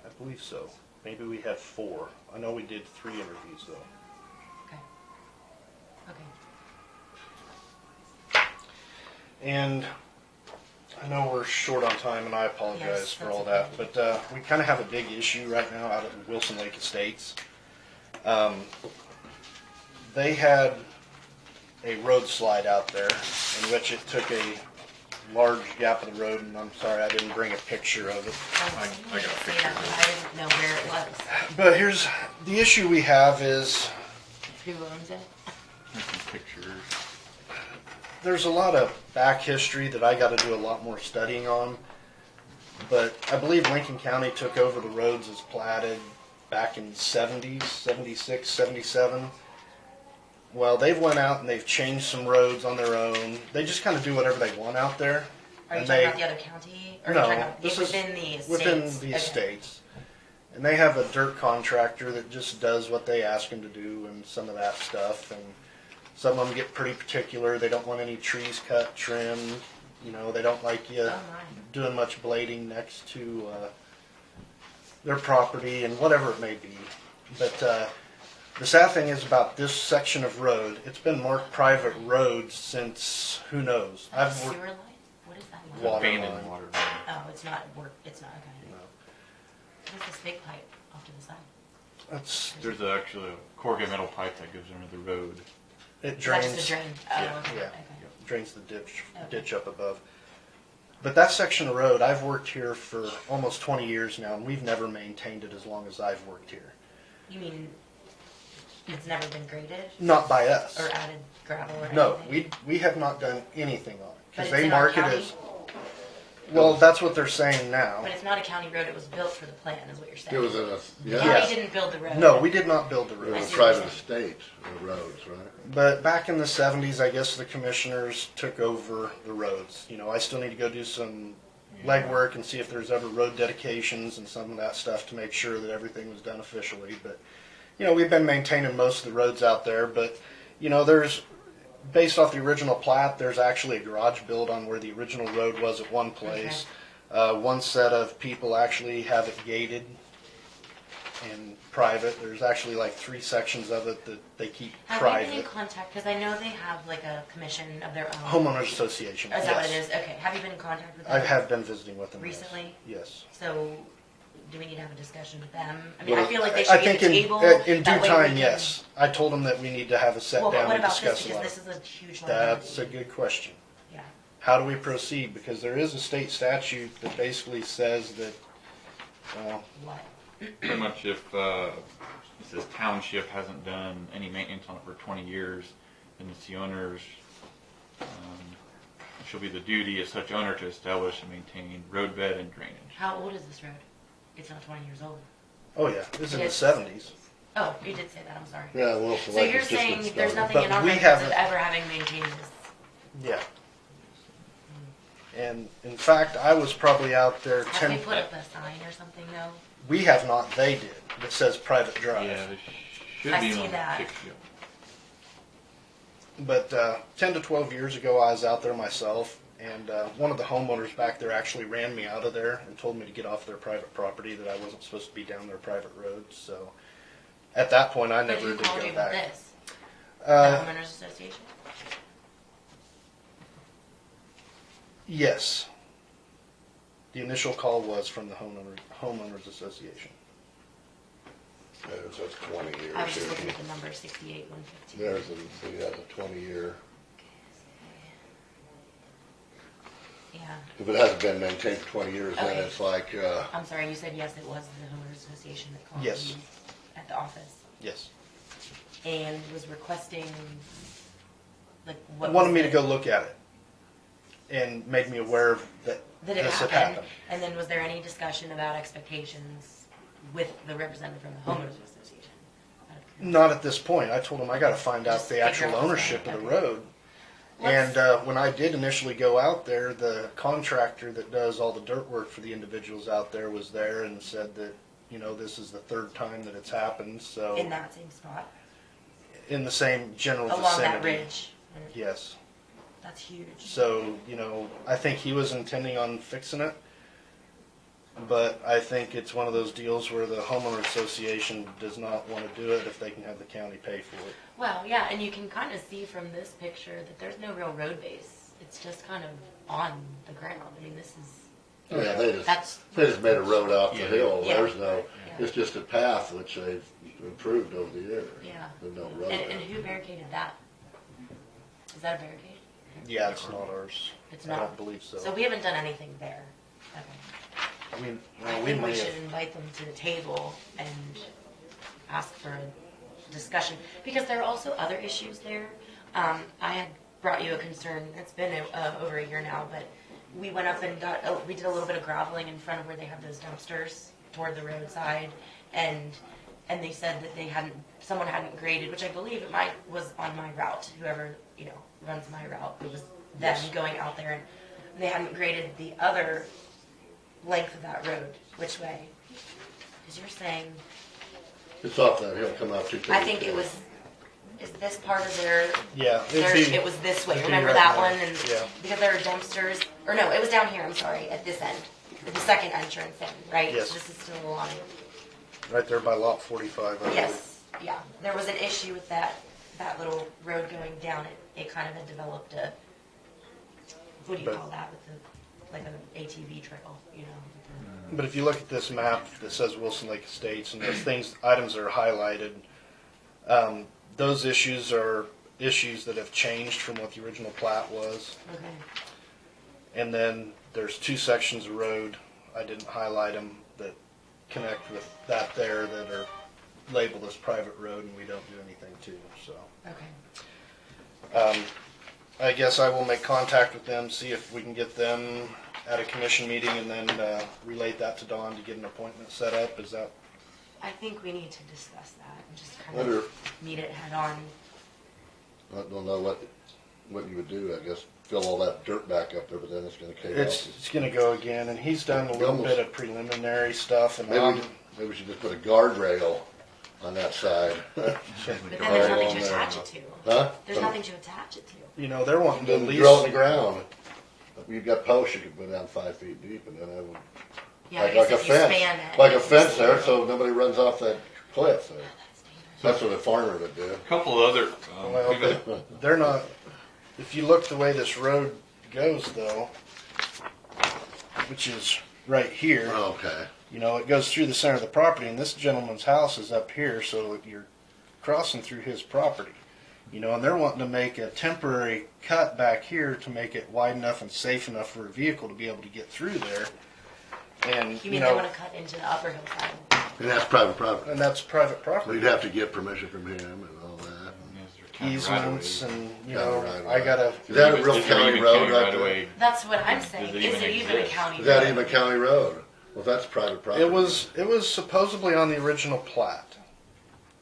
H: I believe so. Maybe we had 4. I know we did 3 interviews though.
A: Okay. Okay.
H: And I know we're short on time, and I apologize
A: Yes,
H: for
A: that's
H: all
A: okay.
H: that, but we kind of have a big issue right now out at Wilson Lake Estates. They had a road slide out there in which it took a large gap of the road, and I'm sorry I didn't bring a picture of it.
A: I got a picture. I didn't know where it was.
H: But here's the issue we have is
A: Who owns it?
I: Pictures.
H: there's a lot of back history that I got to do a lot more studying on. But I believe Lincoln County took over the roads as platted back in 70s, 76, 77. Well, they've went out and they've changed some roads on their own. They just kind of do whatever they want out there.
A: Are you
H: And
A: talking about the other county? Or are you
H: No,
A: talking about
H: this is
A: within the estates?
H: within the
A: Okay.
H: estates. And they have a dirt contractor that just does what they ask him to do and some of that stuff. And some of them get pretty particular. They don't want any trees cut, trimmed. You know, they don't like you
A: Oh, my.
H: doing much blading next to their property and whatever it may be. But the sad thing is about this section of road, it's been marked private road since who knows.
A: That's
H: I've
A: a
H: worked.
A: sewer line? What is that line?
H: Water
I: Abandoned
H: line.
I: water line.
A: Oh, it's not okay.
H: No,
A: What's this big pipe off to the side?
H: that's
I: There's actually a corrugated metal pipe that goes under the road.
H: it
A: Is that
H: drains.
A: just a drain? Oh,
I: Yeah.
A: okay.
H: Yeah.
A: Okay.
H: Drains the ditch
A: Okay.
H: up above. But that section of road, I've worked here for almost 20 years now, and we've never maintained it as long as I've worked here.
A: You mean it's never been graded
H: Not by us.
A: or added gravel or
H: No,
A: anything?
H: we have not done anything on it
A: But
H: because
A: it's
H: they
A: in our
H: mark it
A: county?
H: as. Well, that's what they're saying now.
A: But it's not a county road, it was built for the plan, is what you're saying.
C: It was in a,
A: The
C: yeah,
H: Yeah.
A: county didn't build the road.
H: No, we did not build the
C: it
H: road.
C: was
A: I
C: a
A: see what you're
C: private
A: saying.
C: estate, the roads, right?
H: But back in the 70s, I guess the commissioners took over the roads. You know, I still need to go do some legwork and see if there's ever road dedications and some of that stuff to make sure that everything was done officially. But, you know, we've been maintaining most of the roads out there. But, you know, based off the original plat, there's actually a garage built on where the original road was at one place. One set of people actually have it gated and private. There's actually like 3 sections of it that they keep
A: Have
H: private.
A: you been in contact, because I know they have like a commission of their own.
H: Homeowners Association.
A: Is that what it
H: yes.
A: is? Okay, have you been in contact with them?
H: I have been visiting with them. yes.
A: Recently?
H: Yes.
A: So, do we need to have a discussion with them? I mean, I
C: Well,
A: feel like they
H: I
A: should get
H: think
A: a
H: in
A: table.
H: due
A: that way we
H: time,
A: can-
H: yes. I told them that we need to have a sit
A: Well, but
H: down
A: what
H: and
A: about this,
H: discuss a
A: because
H: lot.
A: this is a huge liability.
H: That's a good question.
A: Yeah.
H: How do we proceed? Because there is a state statute that basically says that,
A: What?
I: Pretty much if it says township hasn't done any maintenance on it for 20 years, then it's the owner's, shall be the duty of such owner to establish and maintain roadbed and drainage.
A: How old is this road? It's not 20 years old.
H: oh yeah, this is in the
A: Yes.
H: 70s.
A: Oh, you did say that, I'm sorry.
C: Yeah, well,
A: So you're saying there's nothing
H: But
A: in our
H: we
A: records of
H: haven't-
A: ever having maintained this?
H: Yeah. And in fact, I was probably out there
A: Have we put up a sign or something though?
H: we have not, they did. It says private drive.
I: Yeah, there should
A: I
I: be
A: see
I: one
A: that.
I: fixed yet.
H: But 10 to 12 years ago, I was out there myself, and one of the homeowners back there actually ran me out of there and told me to get off their private property, that I wasn't supposed to be down their private roads. So at that point, I
A: But
H: never
A: who
H: did
A: called
H: go
A: you about
H: back.
A: this? The
H: Uh,
A: homeowners association?
H: yes. The initial call was from the homeowners association.
C: Yeah, it says 20 years.
A: I was just
C: here.
A: looking at the number 68152.
C: There's a, he has a 20-year.
A: Yeah.
C: If it hasn't been maintained for 20 years, then
A: Okay.
C: it's like,
A: I'm sorry, you said yes, it was the homeowners association that called
H: Yes.
A: you at the office
H: Yes.
A: and was requesting, like, what
H: Wanted
A: was
H: me to
A: the-
H: go look at it and made me aware of that
A: that it
H: this had
A: happened.
H: happened.
A: And then was there any discussion about expectations with the representative from the homeowners association? Out of curiosity.
H: Not at this point. I told him I got to find out
A: Just
H: the
A: figure
H: actual
A: out what's
H: ownership
A: going
H: of
A: on.
H: the road.
A: Let's-
H: And when I did initially go out there, the contractor that does all the dirt work for the individuals out there was there and said that, you know, this is the third time that it's happened. So
A: In that same spot,
H: in the same general
A: along
H: vicinity.
A: that ridge.
H: Yes.
A: That's huge.
H: So, you know, I think he was intending on fixing it. But I think it's one of those deals where the homeowner association does not want to do it if they can have the county pay for it.
A: Well, yeah, and you can kind of see from this picture that there's no real road base. It's just kind of on the ground. I mean, this is,
C: yeah,
A: that's,
C: they just made a road out the
I: Yeah.
C: hill.
A: Yeah.
C: There's no,
A: Yeah.
C: it's just a path which they've improved over the years.
A: yeah.
C: There's no road
A: And
C: there.
A: who barricaded that? Is that a barricade?
H: Yeah, it's not ours.
A: It's
H: I
A: not.
H: don't believe so.
A: So we haven't done anything there. Okay. I
H: we
A: think we
H: may
A: should
H: have.
A: invite them to the table and ask for a discussion, because there are also other issues there. I had brought you a concern, it's been over a year now, but we went up and we did a little bit of graveling in front of where they have those dumpsters toward the roadside, and they said that someone hadn't graded, which I believe was on my route, whoever, runs my route, it was them
H: Yes.
A: going out there, and they hadn't graded the other length of that road. Which way? Because you're saying,
C: It's off that hill, come out 234.
A: I think is this part of
H: Yeah, it'd be,
A: it was this way,
H: it'd be
A: remember
H: right
A: that
H: there.
A: one? And
H: Yeah.
A: because there are dumpsters, or no, it was down here, I'm sorry, at this end, the second entrance in, right?
H: Yes.
A: So this is still along.
H: right there by lot 45. I believe.
A: Yes, yeah. There was an issue with that little road going down. It kind of had developed a, what do you
H: But-
A: call that, with like an ATV trail,
H: But if you look at this map that says Wilson Lake Estates and those items that are highlighted, those issues are issues that have changed from what the original plat was.
A: Okay.
H: And then there's two sections of road, I didn't highlight them, that connect with that there that are labeled as private road, and we don't do anything to, so.
A: Okay.
H: I guess I will make contact with them, see if we can get them at a commission meeting, and then relate that to Dawn to get an appointment set up. Is that?
A: I think we need to discuss that and just kind
C: Wonder-
A: of meet it head on.
C: I don't know what you would do, I guess, fill all that dirt back up there, but then it's gonna cave
H: It's
C: out.
H: going to go again, and he's done a little
C: Almost-
H: bit of preliminary stuff, and
C: Maybe we should just put a guardrail on that side.
A: But then there's
C: All
A: nothing
C: along
A: to
C: there.
A: attach it to.
C: Huh?
A: There's nothing to attach it to.
H: you know, they're wanting to at
C: Then
H: least.
C: drill it in the ground. If you've got posts, you could put down 5 feet deep, and then it would,
A: Yeah, I
C: like
A: guess
C: a
A: if you
C: fence,
A: span it.
C: like a
A: it's
C: fence
A: just-
C: there, so nobody runs off that cliff there.
A: That's dangerous.
C: That's what a farmer would do.
I: A couple of other,
H: Well,
I: we've got-
H: but they're not. If you look the way this road goes, though, which is right here.
C: Okay.
H: You know, it goes through the center of the property, and this gentleman's house is up here, so you're crossing through his property. You know, and they're wanting to make a temporary cut back here to make it wide enough and safe enough for a vehicle to be able to get through there. And
A: You mean they want to cut into the upper hillside?
C: And that's private property.
H: and that's private
C: So
H: property.
C: you'd have to get permission from him and all that.
I: Is there county
H: Easements
I: right-of-ways?
H: and, you
C: County
H: know,
C: right-of-way.
H: I gotta,
C: Is that a real
I: Is there
C: county
I: even
C: road
I: county
C: right
I: right-of-way?
A: That's what I'm saying.
I: Does it
A: Is
I: even
A: it even a
I: exist?
A: county
C: Is that
A: road?
C: even a county road? Well, that's private property.
H: it was supposedly on the original plat.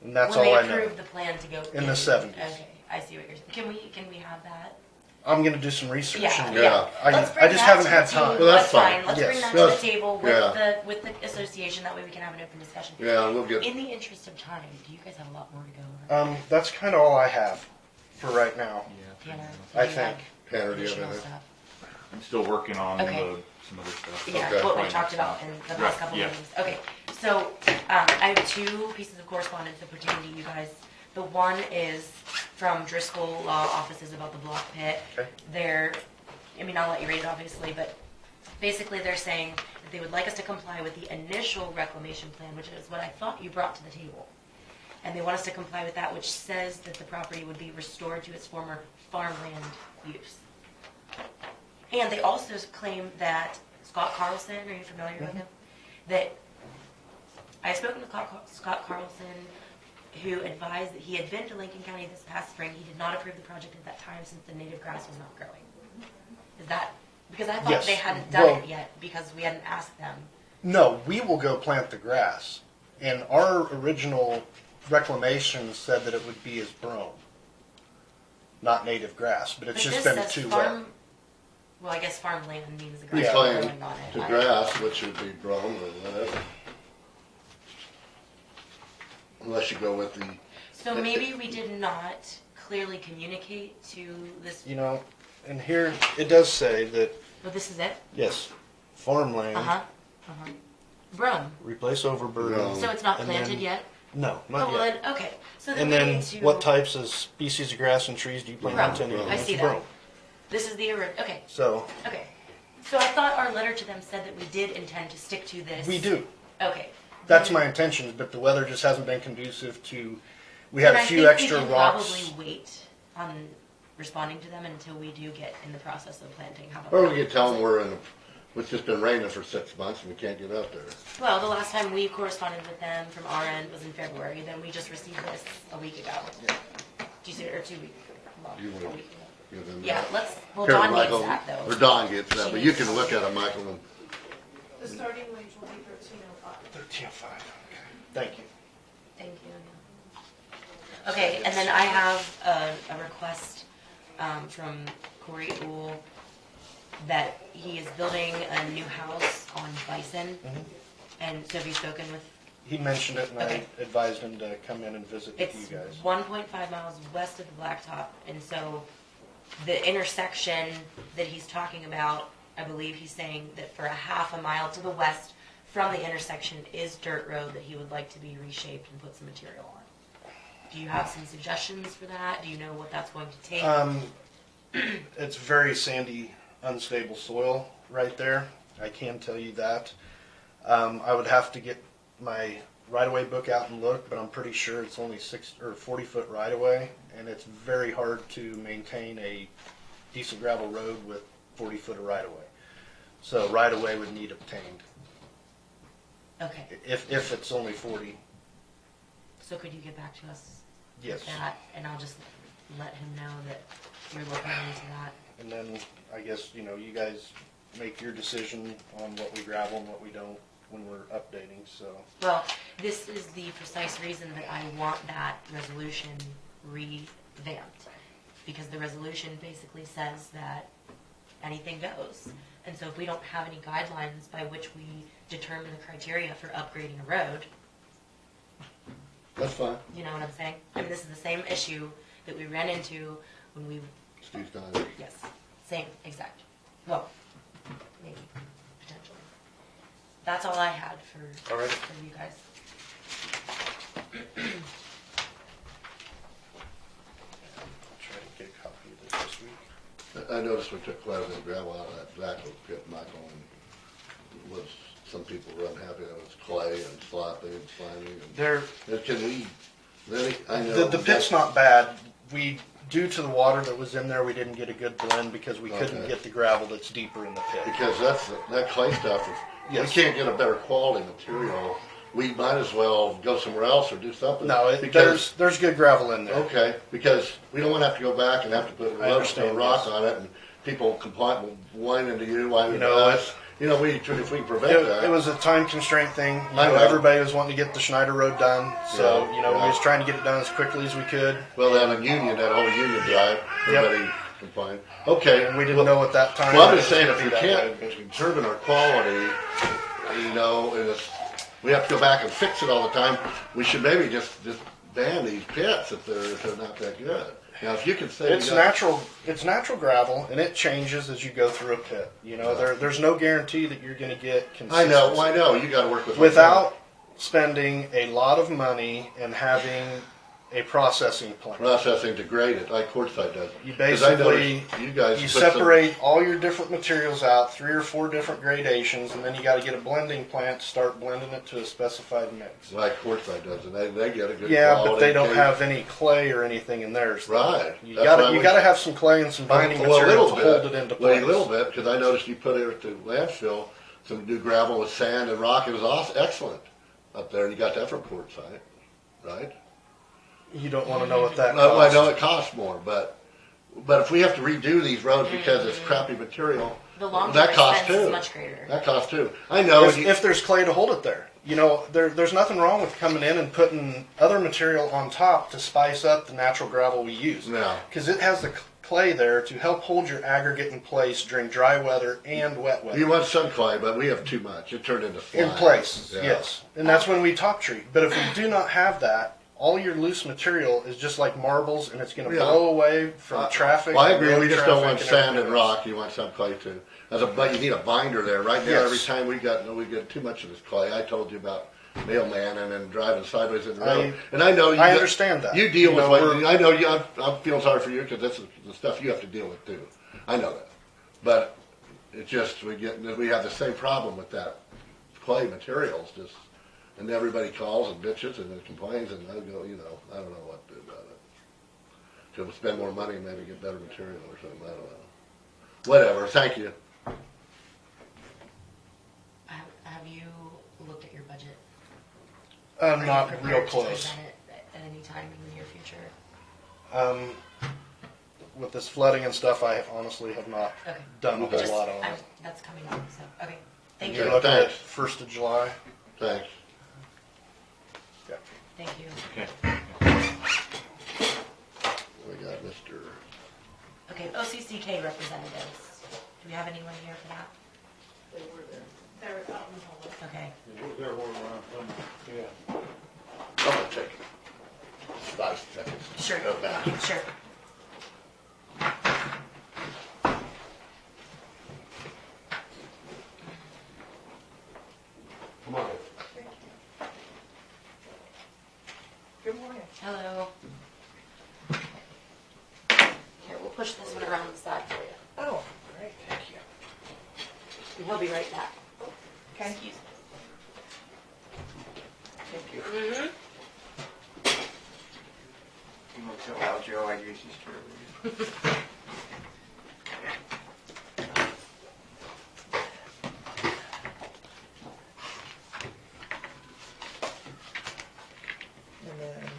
H: And that's
A: when
H: all I
A: they
H: know.
A: approved the plan to go
H: In the 70s.
A: Okay, I see what you're saying. Can we have that?
H: I'm gonna do some research.
A: Yeah,
H: and-
A: yeah.
H: I
A: Let's
H: just
A: bring that
H: haven't
A: to
H: had
A: the
H: time.
A: table.
C: Well, that's
A: fine.
C: fine.
A: Let's bring
H: Yes.
A: that to the
C: Yes.
A: table with the association. That way we can have an open discussion.
C: Yeah, we'll get.
A: In the interest of time, do you guys have a lot more to go over?
H: That's kind of all I have for right now.
I: Yeah.
A: Tanner,
H: I
A: do you
H: think.
A: have
C: Tanner, do you have
A: additional
C: anything?
A: stuff?
I: I'm still working on
A: Okay.
I: some other stuff.
A: Yeah,
C: Okay.
A: what we
I: Probably
A: talked
I: next
A: about
I: time.
A: in the
I: Right,
A: past couple
I: yeah.
A: meetings. Okay, so I have two pieces of correspondence that pertain to you guys. The one is from Driscoll Law Offices about the block pit.
H: Okay.
A: I'll let you read it obviously, but basically they're saying that they would like us to comply with the initial reclamation plan, which is what I thought you brought to the table. And they want us to comply with that, which says that the property would be restored to its former farmland use. And they also claim that Scott Carlson, are you familiar with him? That I've spoken to Scott Carlson, who advised that he had been to Lincoln County this past spring. He did not approve the project at that time since the native grass was not growing. Is that, because I thought
H: Yes.
A: they hadn't done
H: Well-
A: it yet because we hadn't asked them.
H: No, we will go plant the grass. And our original reclamation said that it would be as brome, not native grass, but it's
A: But
H: just
A: this
H: been
A: says
H: too wet.
A: well, I guess farmland means the
C: We
A: grass is
C: claim
A: growing on it.
C: to
A: I-
C: grass, which would be brome or whatever. Unless you go with the,
A: So maybe we did not clearly communicate to this,
H: You know, and here it does say that,
A: well, this is it?
H: yes, farmland,
A: Brum.
H: replace overburden.
C: No.
A: So it's not
H: And
A: planted
H: then-
A: yet?
H: No,
A: Oh,
H: not
A: well
H: yet.
A: then, okay. So then
H: And
A: we
H: then
A: need to.
H: what types of species of grass and trees do you plant
A: Brome.
H: on 10
A: I see that.
H: Brome.
A: This is the, okay,
H: So,
A: okay. So I thought our letter to them said that we did intend to stick to this.
H: we do.
A: Okay.
H: That's
A: Then-
H: my intention, but the weather just hasn't been conducive to, we had
A: then
H: a few
A: I
H: extra
A: think we can
H: rocks.
A: probably wait on responding to them until we do get in the process of planting. How about
C: or
A: that?
C: we could tell them we're in, it's just been raining for 6 months and we can't get out there.
A: Well, the last time we corresponded with them from our end was in February. Then we just received this a week ago. Do you see it, or 2 weeks? Well,
C: You
A: a
C: would.
A: week ago.
C: Give them
A: Yeah,
C: that.
A: let's, well,
C: Here,
A: Dawn needs
C: Michael,
A: that though.
C: or Dawn gets that,
A: She
C: but you
A: needs-
C: can look at it, Michael, and
B: The starting wage will be $13.05.
H: 1305, okay. Thank you.
A: Thank you. Okay, and then I have a request from Corey Uhl that he is building a new house on Bison.
H: Mhm.
A: And so have you spoken with,
H: He mentioned it, and
A: Okay.
H: I advised him to come in and visit with
A: it's
H: you guys.
A: 1.5 miles west of the Blacktop. And so the intersection that he's talking about, I believe he's saying that for a half a mile to the west from the intersection is dirt road that he would like to be reshaped and put some material on. Do you have some suggestions for that? Do you know what that's going to take?
H: It's very sandy, unstable soil right there. I can tell you that. I would have to get my right-of-way book out and look, but I'm pretty sure it's only 40-foot right-of-way, and it's very hard to maintain a decent gravel road with 40 foot of right-of-way. So right-of-way would need obtained,
A: Okay,
H: if it's only 40,
A: so could you get back to us
H: yes.
A: with that? And I'll just let him know that you're looking into that.
H: And then, I guess, you guys make your decision on what we gravel and what we don't when we're updating, so.
A: Well, this is the precise reason that I want that resolution revamped. Because the resolution basically says that anything goes. And so if we don't have any guidelines by which we determine the criteria for upgrading a road,
C: that's fine.
A: you know what I'm saying? I mean, this is the same issue that we ran into when we,
C: Steve's done.
A: yes, same exact. Well, maybe, potentially. That's all I had for,
H: All right.
A: for you guys.
H: Try to get a copy of this week.
C: I noticed we took quite a bit of gravel out of that Blackwell pit, Michael, and was, some people were unhappy that it was clay and sloppy and slimy and.
H: There,
C: Can we, really, I know.
H: the pit's not bad. Due to the water that was in there, we didn't get a good blend because we couldn't
C: Okay.
H: get the gravel that's deeper in the pit.
C: Because that clay stuff, if
H: Yes.
C: we can't get a better quality material, we might as well go somewhere else or do something.
H: No,
C: Because,
H: there's good gravel in there.
C: okay, because we don't wanna have to go back and have to put
H: I understand,
C: rock
H: yes.
C: on it and people complain, whining to you, whining
H: You
C: to
H: know,
C: us. You know, if we can prevent that.
H: It was a time constraint thing. You
C: I
H: know,
C: know.
H: everybody was wanting to get the Schneider Road done, so
C: Yeah,
H: you know we
C: yeah.
H: was trying to get it done as quickly as we could.
C: Well, that whole union drive, everybody complained. Okay.
H: And we didn't know at that time.
C: Well, I'm
H: that
C: just
H: it was
C: saying,
H: gonna
C: if
H: be
C: we
H: that
C: can't
H: way.
C: determine our quality, you know, and we have to go back and fix it all the time, we should maybe just ban these pits if they're not that good. Now, if you can say.
H: It's natural gravel, and it changes as you go through a pit. You know, there's no guarantee that you're going to get consistency.
C: I know, you gotta work with.
H: Without spending a lot of money and having a processing plant.
C: Processing to grade it, like Courtside does.
H: You
C: 'Cause I
H: basically,
C: noticed you guys
H: you
C: put some-
H: separate all your different materials out, 3 or 4 different gradations, and then you got to get a blending plant to start blending it to a specified mix.
C: Like Courtside does, and they get a good
H: Yeah,
C: quality.
H: but they don't
C: taste.
H: have any clay or anything in theirs. though.
C: Right.
H: You
C: That's why
H: got to have some clay and some binding
C: Well, a
H: material
C: little
H: to
C: bit.
H: hold it into
C: Well,
H: place.
C: a little bit, because I noticed you put it at the landfill, some new gravel with sand and rock. It was excellent up there, and you got that from Courtside, right?
H: You don't want to know what that
C: Well, I
H: costs.
C: know it costs more, but if we have to redo these roads because it's crappy material,
A: The long-term
C: that costs
A: expense is
C: too.
A: much greater.
C: That costs too. I know.
H: If there's clay to hold it there. You know, there's nothing wrong with coming in and putting other material on top to spice up the natural gravel we use.
C: No.
H: Because it has the clay there to help hold your aggregate in place during dry weather and wet weather.
C: You want sun clay, but we have too much. It turned into slime.
H: In place,
C: Yeah.
H: yes. And that's when we top treat. But if we do not have that, all your loose material is just like marbles, and it's going to
C: Yeah.
H: blow away from traffic.
C: Well, I agree.
H: road
C: We just don't
H: traffic,
C: want sand and
H: everything
C: rock.
H: else.
C: You want some clay too. But you need a binder there. Right now,
H: Yes.
C: every time we get too much of this clay. I told you about mailman and then driving sideways in the road. And I know you.
H: I understand that.
C: You deal
H: You
C: with
H: know,
C: what
H: we're-
C: I know. I'm feeling sorry for you because this is the stuff you have to deal with too. I know that, but it's just we have the same problem with that clay materials. Just and everybody calls and bitches and then complains and I go, I don't know what to do about it. Should we spend more money and maybe get better material or something? I don't know. Whatever. Thank you.
A: Have you looked at your budget?
H: I'm
A: Are you
H: not
A: prepared
H: real
A: to
H: close.
A: present it at any time in the near future?
H: With this flooding and stuff, I honestly have not
A: Okay.
H: done a whole
A: Just,
H: lot on it.
A: that's coming up, so, okay. Thank
H: You're
A: you.
H: looking at
C: Thanks.
H: 1st of July.
C: Thanks.
A: Thank you.
I: Okay.
C: We got Mr.
A: Okay, OCCK representatives. Do we have anyone here for that?
B: They're out in the hallway.
A: Okay.
C: I'm gonna take 5 seconds.
A: Sure,
C: Go back.
A: sure.
C: Come on.
G: Good morning.
A: Hello. Here, we'll push this one around the side for you.
G: Oh, great, thank you.
A: And he'll be right back.
G: Okay.
A: Excuse me.
G: Thank you.
A: Mm-hmm.
J: You want to tell Joe I use his chair?
G: And then,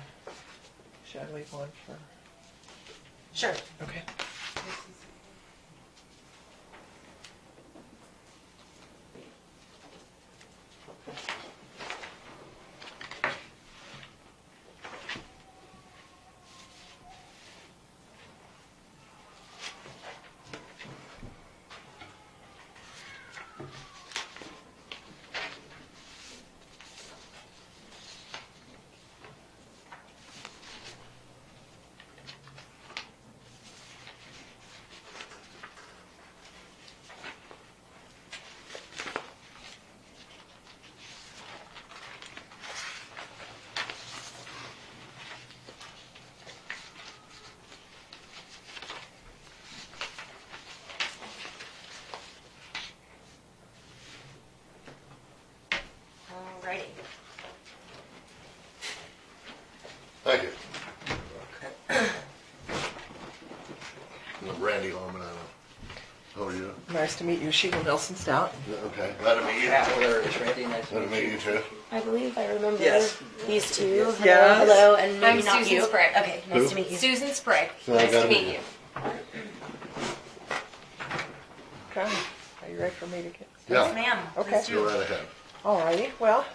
G: should I leave one for?
A: Sure.
G: Okay.
C: Thank you. I'm Randy Holman, how are you?
K: Nice to meet you, Sheila Nelson Stout.
C: Okay, glad to meet you.
J: Wallerius, Randy, nice
C: Glad to meet you too.
A: I believe I remember
K: Yes.
A: these two. Hello,
K: Yes.
A: hello, and maybe
D: I'm
A: not
D: Susan
A: you.
D: Sprague.
A: Okay, nice
C: Who?
A: to meet you.
D: Susan Sprague.
C: So I
D: Nice
C: gotta
D: to meet
C: meet
D: you.
K: Okay. Are you ready for me to get
A: Yes,
C: Yeah,
A: ma'am.
K: Okay.
A: Please
C: go
A: do.
C: right ahead.
K: Alrighty, well,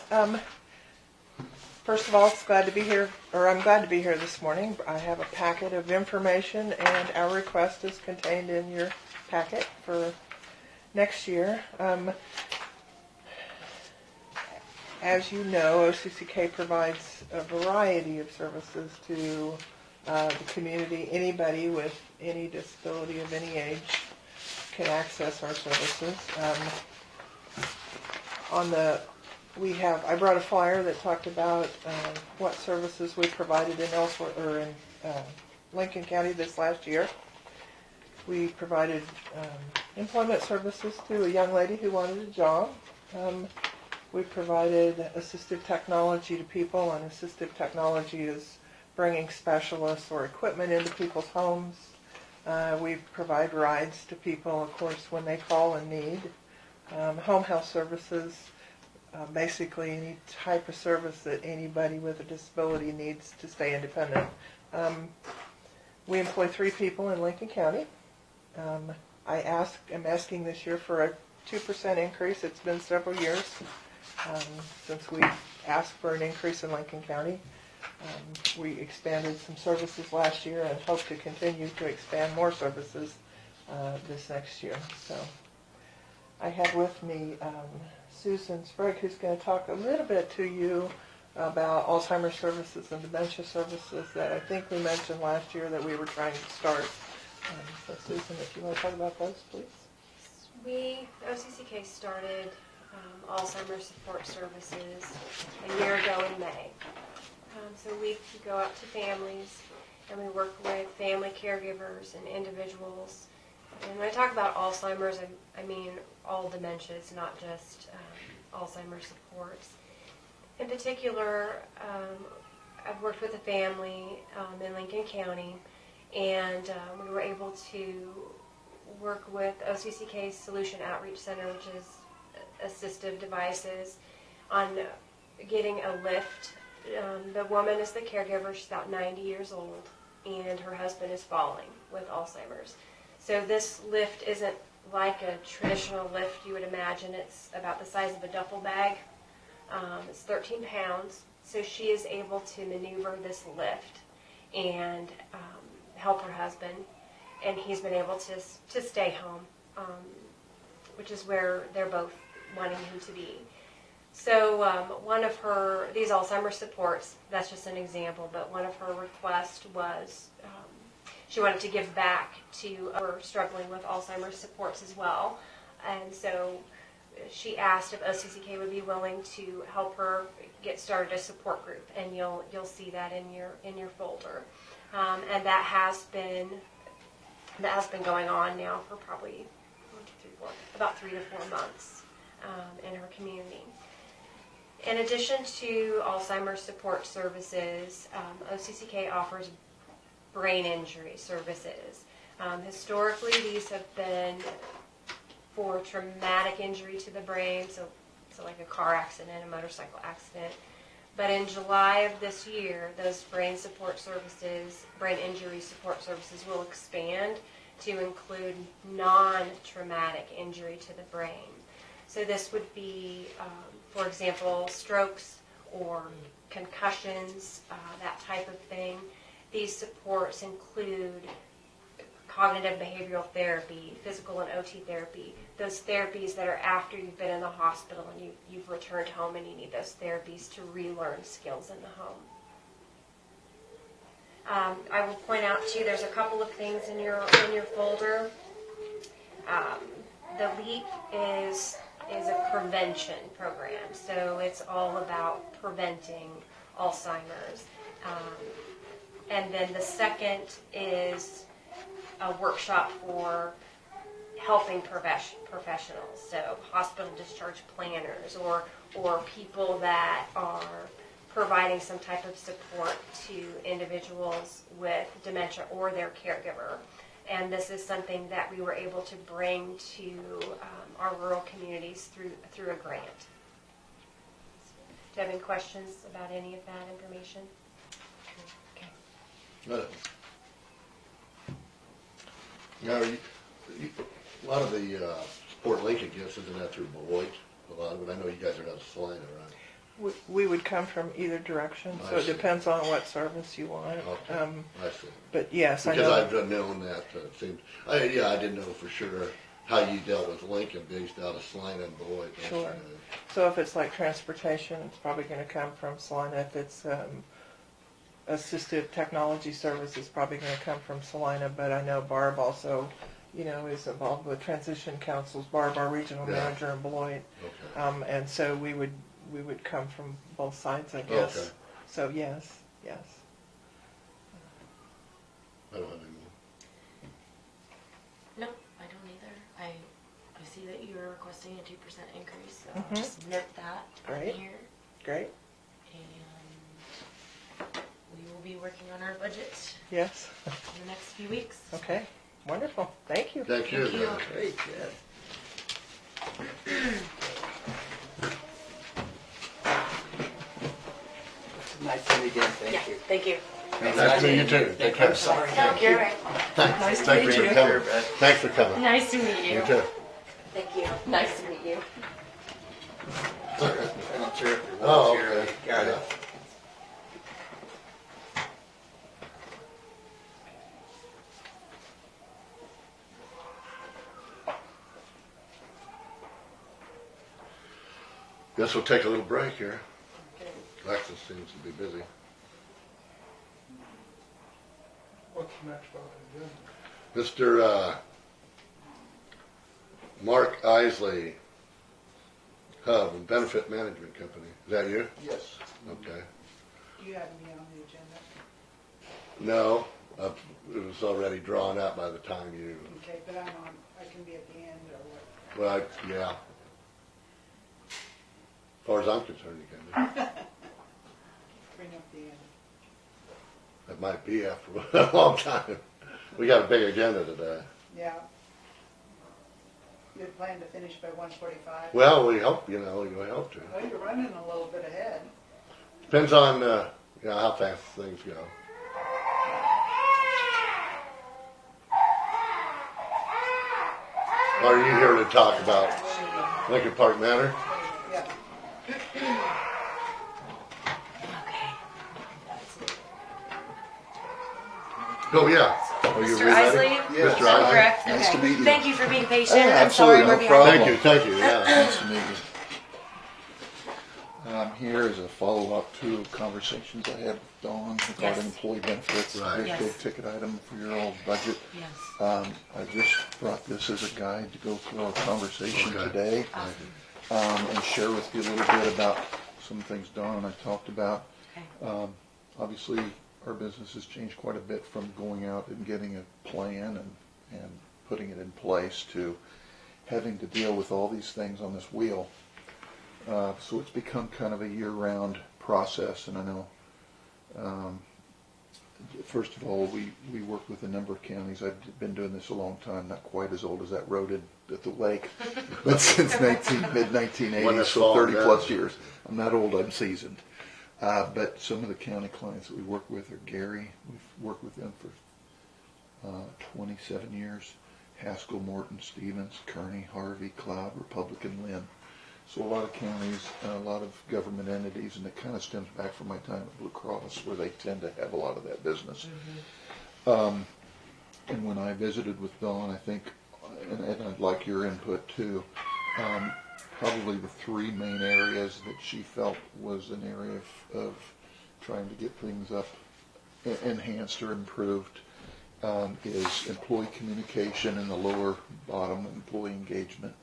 K: first of all, it's glad to be here, or I'm glad to be here this morning. I have a packet of information, and our request is contained in your packet for next year. As you know, OCCK provides a variety of services to the community. Anybody with any disability of any age can access our services. I brought a flyer that talked about what services we provided in Lincoln County this last year. We provided employment services to a young lady who wanted a job. We provided assistive technology to people, and assistive technology is bringing specialists or equipment into people's homes. We provide rides to people, of course, when they call and need. Home health services, basically any type of service that anybody with a disability needs to stay independent. We employ 3 people in Lincoln County. I'm asking this year for a 2% increase. It's been several years since we asked for an increase in Lincoln County. We expanded some services last year and hope to continue to expand more services this next year. So I have with me Susan Sprague, who's going to talk a little bit to you about Alzheimer's services and dementia services that I think we mentioned last year that we were trying to start. So Susan, if you want to talk about those, please.
L: OCCK started Alzheimer's support services a year ago in May. So we go out to families and we work with family caregivers and individuals. And when I talk about Alzheimer's, I mean all dementias, not just Alzheimer's supports. In particular, I've worked with a family in Lincoln County, and we were able to work with OCCK's Solution Outreach Center, which is assistive devices, on getting a lift. The woman is the caregiver. She's about 90 years old, and her husband is falling with Alzheimer's. So this lift isn't like a traditional lift you would imagine. It's about the size of a duffel bag. It's 13 pounds. So she is able to maneuver this lift and help her husband. And he's been able to stay home, which is where they're both wanting him to be. So one of these Alzheimer's supports, that's just an example, but one of her requests was she wanted to give back to her struggling with Alzheimer's supports as well. And so she asked if OCCK would be willing to help her get started a support group, and you'll see that in your folder. And that has been going on now for probably about 3 to 4 months in her community. In addition to Alzheimer's support services, OCCK offers brain injury services. Historically, these have been for traumatic injury to the brain, so like a car accident, a motorcycle accident. But in July of this year, those brain injury support services will expand to include non-traumatic injury to the brain. So this would be, for example, strokes or concussions, that type of thing. These supports include cognitive behavioral therapy, physical and OT therapy, those therapies that are after you've been in the hospital and you've returned home and you need those therapies to relearn skills in the home. I will point out too, there's a couple of things in your folder. The LEAP is a prevention program, so it's all about preventing Alzheimer's. And then the second is a workshop for helping professionals, so hospital discharge planners or people that are providing some type of support to individuals with dementia or their caregiver. And this is something that we were able to bring to our rural communities through a grant. Do you have any questions about any of that information? Okay.
C: Good. Now, a lot of the Sport Lincoln gifts, isn't that through Beloit? A lot of it. I know you guys are out of Salina, right?
K: We would come from either direction, so
C: I
K: it
C: see.
K: depends on what service you want.
C: Okay, I see.
K: But yes, I
C: Because
K: know.
C: I've known that, it seems, I didn't know for sure how you dealt with Lincoln based out of Salina and Beloit. That's
K: Sure.
C: right.
K: So if it's like transportation, it's probably going to come from Salina. If it's assistive technology service, it's probably going to come from Salina. But I know Barb also, is involved with transition councils. Barb, our regional
C: Yeah.
K: manager in Beloit,
C: Okay.
K: and so we would come from both sides, I guess.
C: Okay.
K: So yes.
C: I don't have any more.
A: No, I don't either. I see that you are requesting a 2% increase, so
K: Mhm.
A: I'll just note that
K: Great.
A: on here.
K: Great.
A: And we will be working on our budget
K: Yes.
A: in the next few weeks.
K: Okay. Wonderful. Thank you.
C: Thank you.
A: Thank you.
C: guys.
J: Great, good. Nice to meet you again,
A: Yeah,
J: thank you.
A: thank you.
C: Nice to meet you too. Take care.
J: I'm sorry.
A: No, you're right.
C: Thanks.
K: Nice to
C: Thanks
K: meet
C: for
K: you.
C: coming. Thanks for coming.
A: Nice to meet you.
C: You too.
A: Thank you. Nice to meet you.
J: I'm not sure if your
C: Oh,
J: wall's here.
C: okay.
J: Got it.
C: Yeah. Guess we'll take a little break here. Alexis seems to be busy.
M: What's next on the agenda?
C: Mr. Mark Isley, Hub and Benefit Management Company. Is that you?
M: Yes.
C: Okay.
G: You have me on the agenda.
C: No, it was already drawn out by the time you,
G: Okay, but I can be at the end or what?
C: well, yeah. As far as I'm concerned, you can be.
G: Bring up the end.
C: That might be after a long time. We got a big agenda today.
G: Yeah. You had planned to finish by 1:45?
C: Well, we hope, we hope to.
G: Well, you're running a little bit ahead.
C: Depends on, how fast things go. Are you here to talk about Lincoln Park Manor?
G: Yeah.
C: Oh, yeah. Are you
A: Mr. Isley?
C: ready?
J: Yes.
C: Mr. Isley?
A: Correct?
J: Nice to
A: Okay.
J: meet you.
A: Thank you for being patient.
J: Yeah,
A: I'm sorry
J: absolutely,
A: we're
J: no
A: behind.
J: problem.
C: Thank you, yeah.
J: Nice to meet you. I'm here as a follow-up to conversations I had with Dawn regarding
A: Yes.
J: employee benefits.
C: Right.
J: Big,
A: Yes.
J: big ticket item for your all's budget.
A: Yes.
J: I just brought this as a guide to go through our conversation
C: Okay.
J: today.
A: Awesome.
J: And share with you a little bit about some things Dawn and I talked about.
A: Okay.
J: Obviously, our business has changed quite a bit from going out and getting a plan and putting it in place to having to deal with all these things on this wheel. So it's become kind of a year-round process, and I know, first of all, we work with a number of counties. I've been doing this a long time, not quite as old as that road at the lake, but since
C: When
J: mid-1980s,
C: it's
J: so
C: fallen
J: 30 plus
C: down.
J: years. I'm not old, I'm seasoned. But some of the county clients that we work with are Gary. We've worked with them for 27 years. Haskell, Morton, Stevens, Kearney, Harvey, Cloud, Republican, Lynn. So a lot of counties, a lot of government entities, and it kind of stems back from my time at Blue Cross, where they tend to have a lot of that business. And when I visited with Dawn, I think, and I'd like your input too, probably the three main areas that she felt was an area of trying to get things up, enhanced or improved, is employee communication in the lower bottom, employee engagement.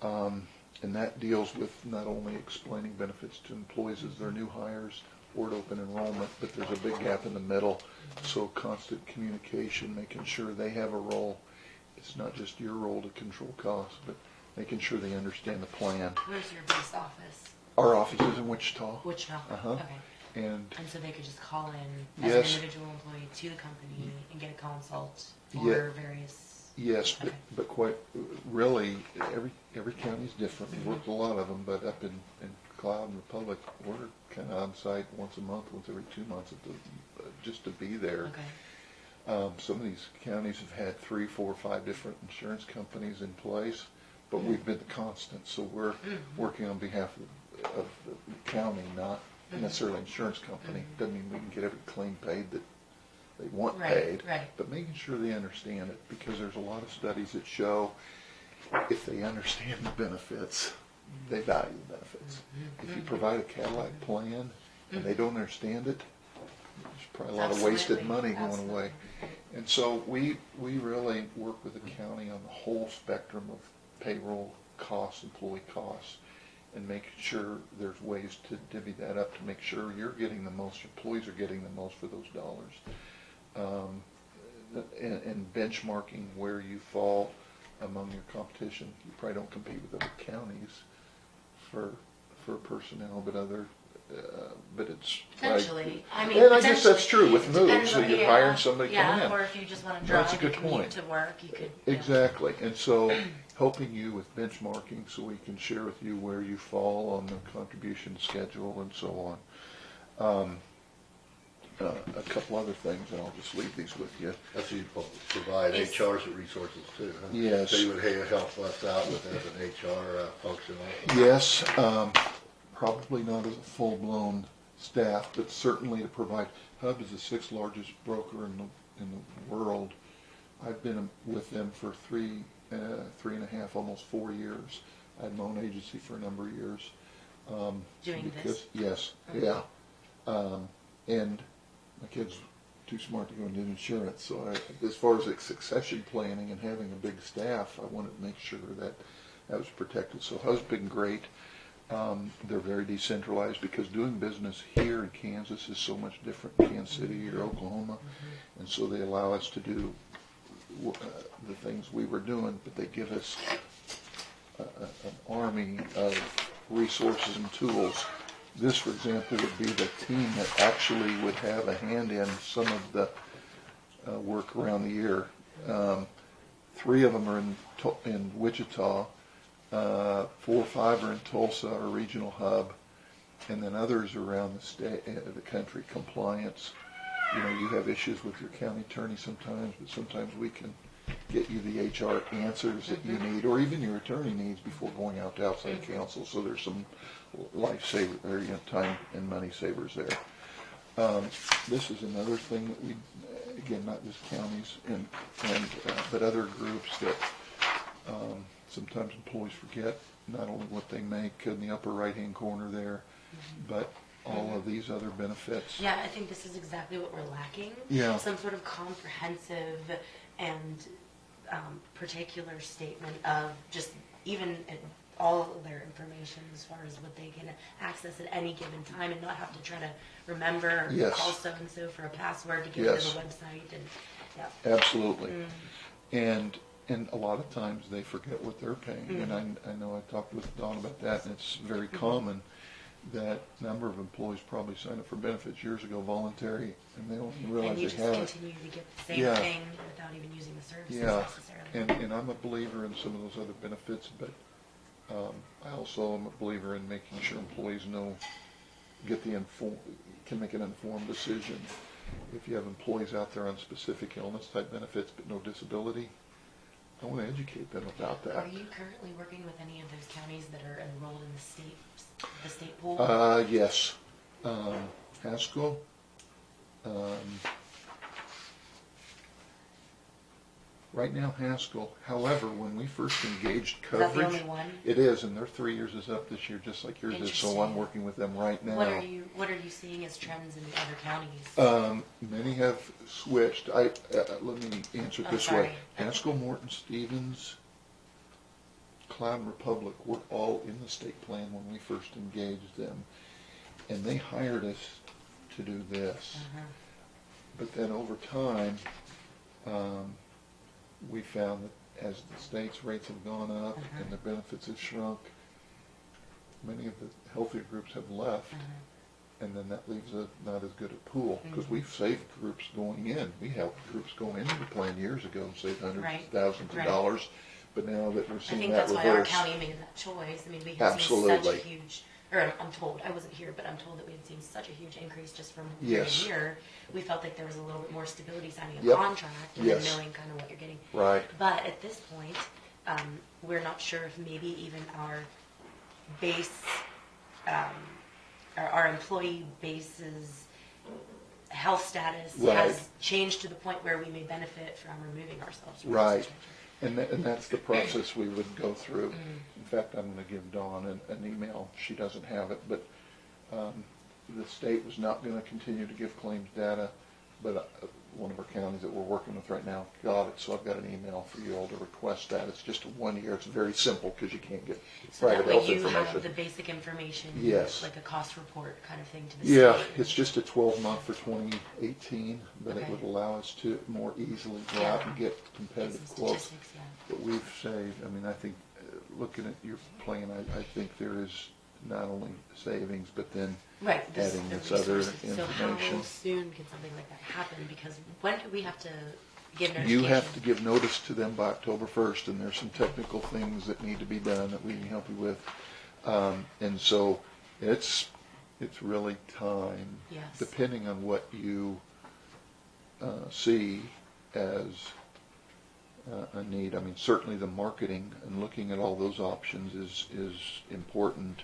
J: And that deals with not only explaining benefits to employees as their new hires or at open enrollment, but there's a big gap in the middle. So constant communication, making sure they have a role. It's not just your role to control costs, but making sure they understand the plan.
A: Where's your base office?
J: Our office is in Wichita.
A: Wichita?
J: Uh-huh.
A: Okay.
J: And
A: And so they could just call in as
J: Yes.
A: an individual employee to the company and get a consult for
J: Yeah.
A: various.
J: yes,
A: Okay.
J: but quite really, every county's different. We work with a lot of them, but up in Cloud and Republic, we're kind of on site once a month, once every 2 months, just to be there.
A: Okay.
J: Some of these counties have had 3, 4, 5 different insurance companies in place, but we've been the constant. So we're working on behalf of the county, not necessarily insurance company. Doesn't mean we can get every claim paid that they want paid,
A: Right.
J: but making sure they understand it, because there's a lot of studies that show if they understand the benefits, they value the benefits. If you provide a Cadillac plan and they don't understand it, there's probably a lot of wasted
A: Absolutely.
J: money going away. And so we really work with the county on the whole spectrum of payroll costs, employee costs, and making sure there's ways to divvy that up to make sure you're getting the most, your employees are getting the most for those dollars. And benchmarking where you fall among your competition. You probably don't compete with other counties for personnel, but it's
A: Potentially.
J: like,
A: I mean,
J: and I guess that's
A: potentially.
J: true with
A: It depends
J: moves. So
A: on-
J: you're
A: yeah,
J: hiring somebody
A: yeah,
J: coming in.
A: or if you just want to
J: That's
A: drive
J: a
A: and
J: good
A: commute
J: point.
A: to work, you could.
J: Exactly. And so helping you with benchmarking so we can share with you where you fall on the contribution schedule and so on. A couple other things, and I'll just leave these with you.
C: That's what you provide
A: It's-
C: HR resources too, huh?
J: Yes.
C: So you would help us out with as an HR function also?
J: Yes, probably not as a full-blown staff, but certainly to provide. Hub is the 6th largest broker in the world. I've been with them for 3.5, almost 4 years. I had my own agency for a number of years.
A: Doing
J: because,
A: this?
J: Yes,
A: Okay.
J: yeah. And my kid's too smart to go into insurance, so as far as succession planning and having a big staff, I wanted to make sure that was protected. So Hub's been great. They're very decentralized because doing business here in Kansas is so much different in Kansas City or Oklahoma, and so they allow us to do the things we were doing, but they give us an army of resources and tools. This, for example, would be the team that actually would have a hand in some of the work around the year. 3 of them are in Wichita, 4 or 5 are in Tulsa, our regional hub, and then others around the state, the country. Compliance. You have issues with your county attorney sometimes, but sometimes we can get you the HR answers that you need, or even your attorney needs before going out to outside counsel. So there's some lifesaver, or time and money savers there. This is another thing that we, again, not just counties but other groups that sometimes employees forget not only what they make in the upper right-hand corner there, but all of these other benefits.
A: Yeah, I think this is exactly what we're lacking.
J: Yeah.
A: Some sort of comprehensive and particular statement of just even all of their information as far as what they can access at any given time and not have to try to remember or
J: Yes.
A: call so-and-so for a password to get
J: Yes.
A: to the website. And yeah.
J: Absolutely. And a lot of times they forget what they're paying. And I know I talked with Dawn about that, and it's very common that number of employees probably signed up for benefits years ago voluntary, and they don't realize
A: And you
J: they
A: just
J: have it.
A: continue to get the same
J: Yeah.
A: thing without even using the services
J: Yeah,
A: necessarily.
J: and I'm a believer in some of those other benefits, but I also am a believer in making sure employees can make an informed decision. If you have employees out there on specific illness type benefits but no disability, I want to educate them about that.
A: Are you currently working with any of those counties that are enrolled in the state pool?
J: Yes. Haskell. Right now, Haskell. However, when we first engaged
A: Is that
J: coverage,
A: the only one?
J: it is, and their 3 years is up this year, just like yours is. So I'm
A: Interesting.
J: working with them right now.
A: What are you seeing as trends in the other counties?
J: Many have switched. Let me answer it
A: Oh,
J: this
A: sorry.
J: way. Haskell, Morton, Stevens, Cloud and Republic were all in the state plan when we first engaged them. And they hired us to do this. But then over time, we found that as the state's rates have gone up and the benefits have shrunk, many of the healthier groups have left, and then that leaves a not as good a pool, because we've saved groups going in. We helped groups go into the plan years ago and saved hundreds of thousands of dollars, but now that we're
A: I
J: seeing
A: think
J: that
A: that's why our
J: reverse.
A: county made that choice. I mean, we have seen such
J: Absolutely.
A: a huge, or I'm told, I wasn't here, but I'm told that we had seen such a huge increase just from
J: Yes.
A: year to year. We felt like there was a little bit more stability signing a
J: Yep.
A: contract and
J: Yes.
A: then knowing kind of what you're getting.
J: Right.
A: But at this point, we're not sure if maybe even our base, our employee base's health status
J: Right.
A: has changed to the point where we may benefit from removing ourselves from
J: Right.
A: this situation.
J: And that's the process we would go through. In fact, I'm going to give Dawn an email. She doesn't have it, but the state was not going to continue to give claims data, but one of our counties that we're working with right now got it, so I've got an email for you all to request that. It's just a 1 year. It's very simple because you can't get
A: So that
J: private
A: way
J: health
A: you
J: information.
A: have the basic information,
J: Yes.
A: like a cost report kind of thing to the
J: Yeah,
A: state.
J: it's just a 12-month for 2018, but it
A: Okay.
J: would allow us to more easily go out and get
A: Get
J: competitive
A: some
J: quotes.
A: statistics, yeah.
J: But we've saved, I mean, I think, looking at your plan, I think there is not only savings, but then
A: Right,
J: adding
A: the
J: this other
A: resources. So how
J: information.
A: soon can something like that happen? Because when do we have to give notification?
J: You have to give notice to them by October 1st, and there's some technical things that need to be done that we can help you with. And so it's really time,
A: Yes.
J: depending on what you see as a need. I mean, certainly the marketing and looking at all those options is important.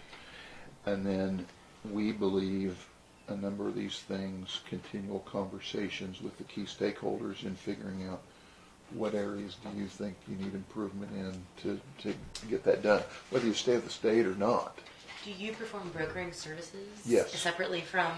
J: And then we believe a number of these things, continual conversations with the key stakeholders in figuring out what areas do you think you need improvement in to get that done, whether you stay at the state or not.
A: Do you perform brokering services?
J: Yes.
A: Separately from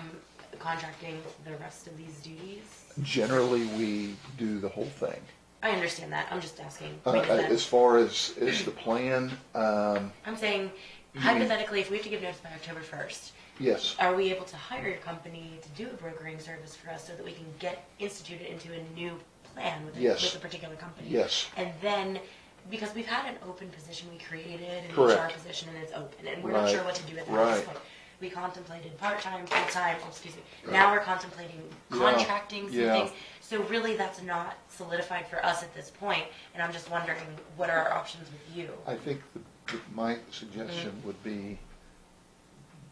A: contracting the rest of these duties?
J: Generally, we do the whole thing.
A: I understand that. I'm just asking. Because that-
J: As far as the plan,
A: I'm saying, hypothetically, if we have to give notice by October 1st,
J: yes.
A: are we able to hire your company to do a brokering service for us so that we can get instituted into a new plan with,
J: Yes.
A: with a particular company?
J: Yes.
A: And then, because we've had an open position we created, an
J: Correct.
A: HR position, and it's open, and we're not
J: Right.
A: sure what to do with that at
J: Right.
A: this point. We contemplated part-time, full-time, now we're contemplating contracting some
J: Yeah.
A: things. So really, that's not solidified for us at this point, and I'm just wondering, what are our options with you?
J: I think my suggestion would be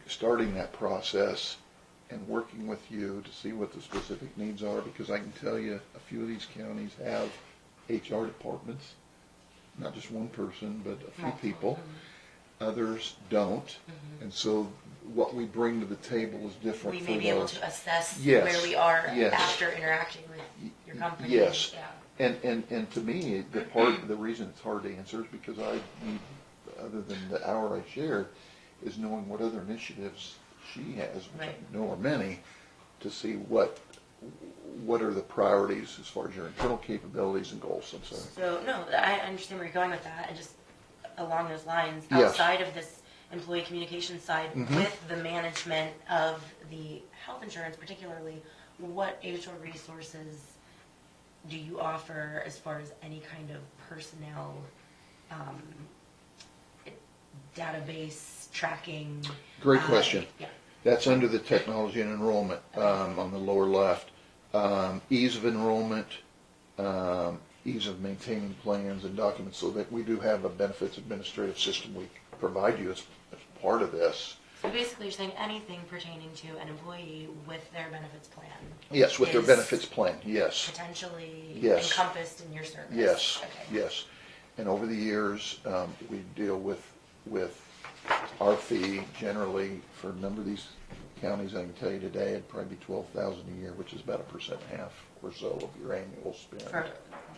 J: starting that process and working with you to see what the specific needs are, because I can tell you a few of these counties have HR departments, not just one person, but a few people. Others don't, and so what we bring to the table is different
A: We
J: for
A: may be able
J: those.
A: to assess
J: Yes.
A: where we are
J: Yes.
A: after interacting with your company.
J: Yes.
A: Yeah.
J: And to me, the reason it's hard to answer is because I need, other than the hour I shared, is knowing what other initiatives she has, which
A: Right.
J: I know are many, to see what are the priorities as far as your internal capabilities and goals. I'm sorry.
A: So, no, I understand where you're going with that, and just along those lines,
J: Yes.
A: outside of this employee communication side,
J: Mhm.
A: with the management of the health insurance particularly, what HR resources do you offer as far as any kind of personnel database tracking?
J: Great question.
A: Yeah.
J: That's under the technology and enrollment on the lower left. Ease of enrollment, ease of maintaining plans and documents, so that we do have a benefits administrative system we provide you as part of this.
A: So basically, you're saying anything pertaining to an employee with their benefits plan
J: Yes, with their
A: is
J: benefits plan, yes.
A: potentially
J: Yes.
A: encompassed in your service?
J: Yes,
A: Okay.
J: yes. And over the years, we deal with our fee generally for a number of these counties. I can tell you today, it'd probably be $12,000 a year, which is about 1.5% or so of your annual spend.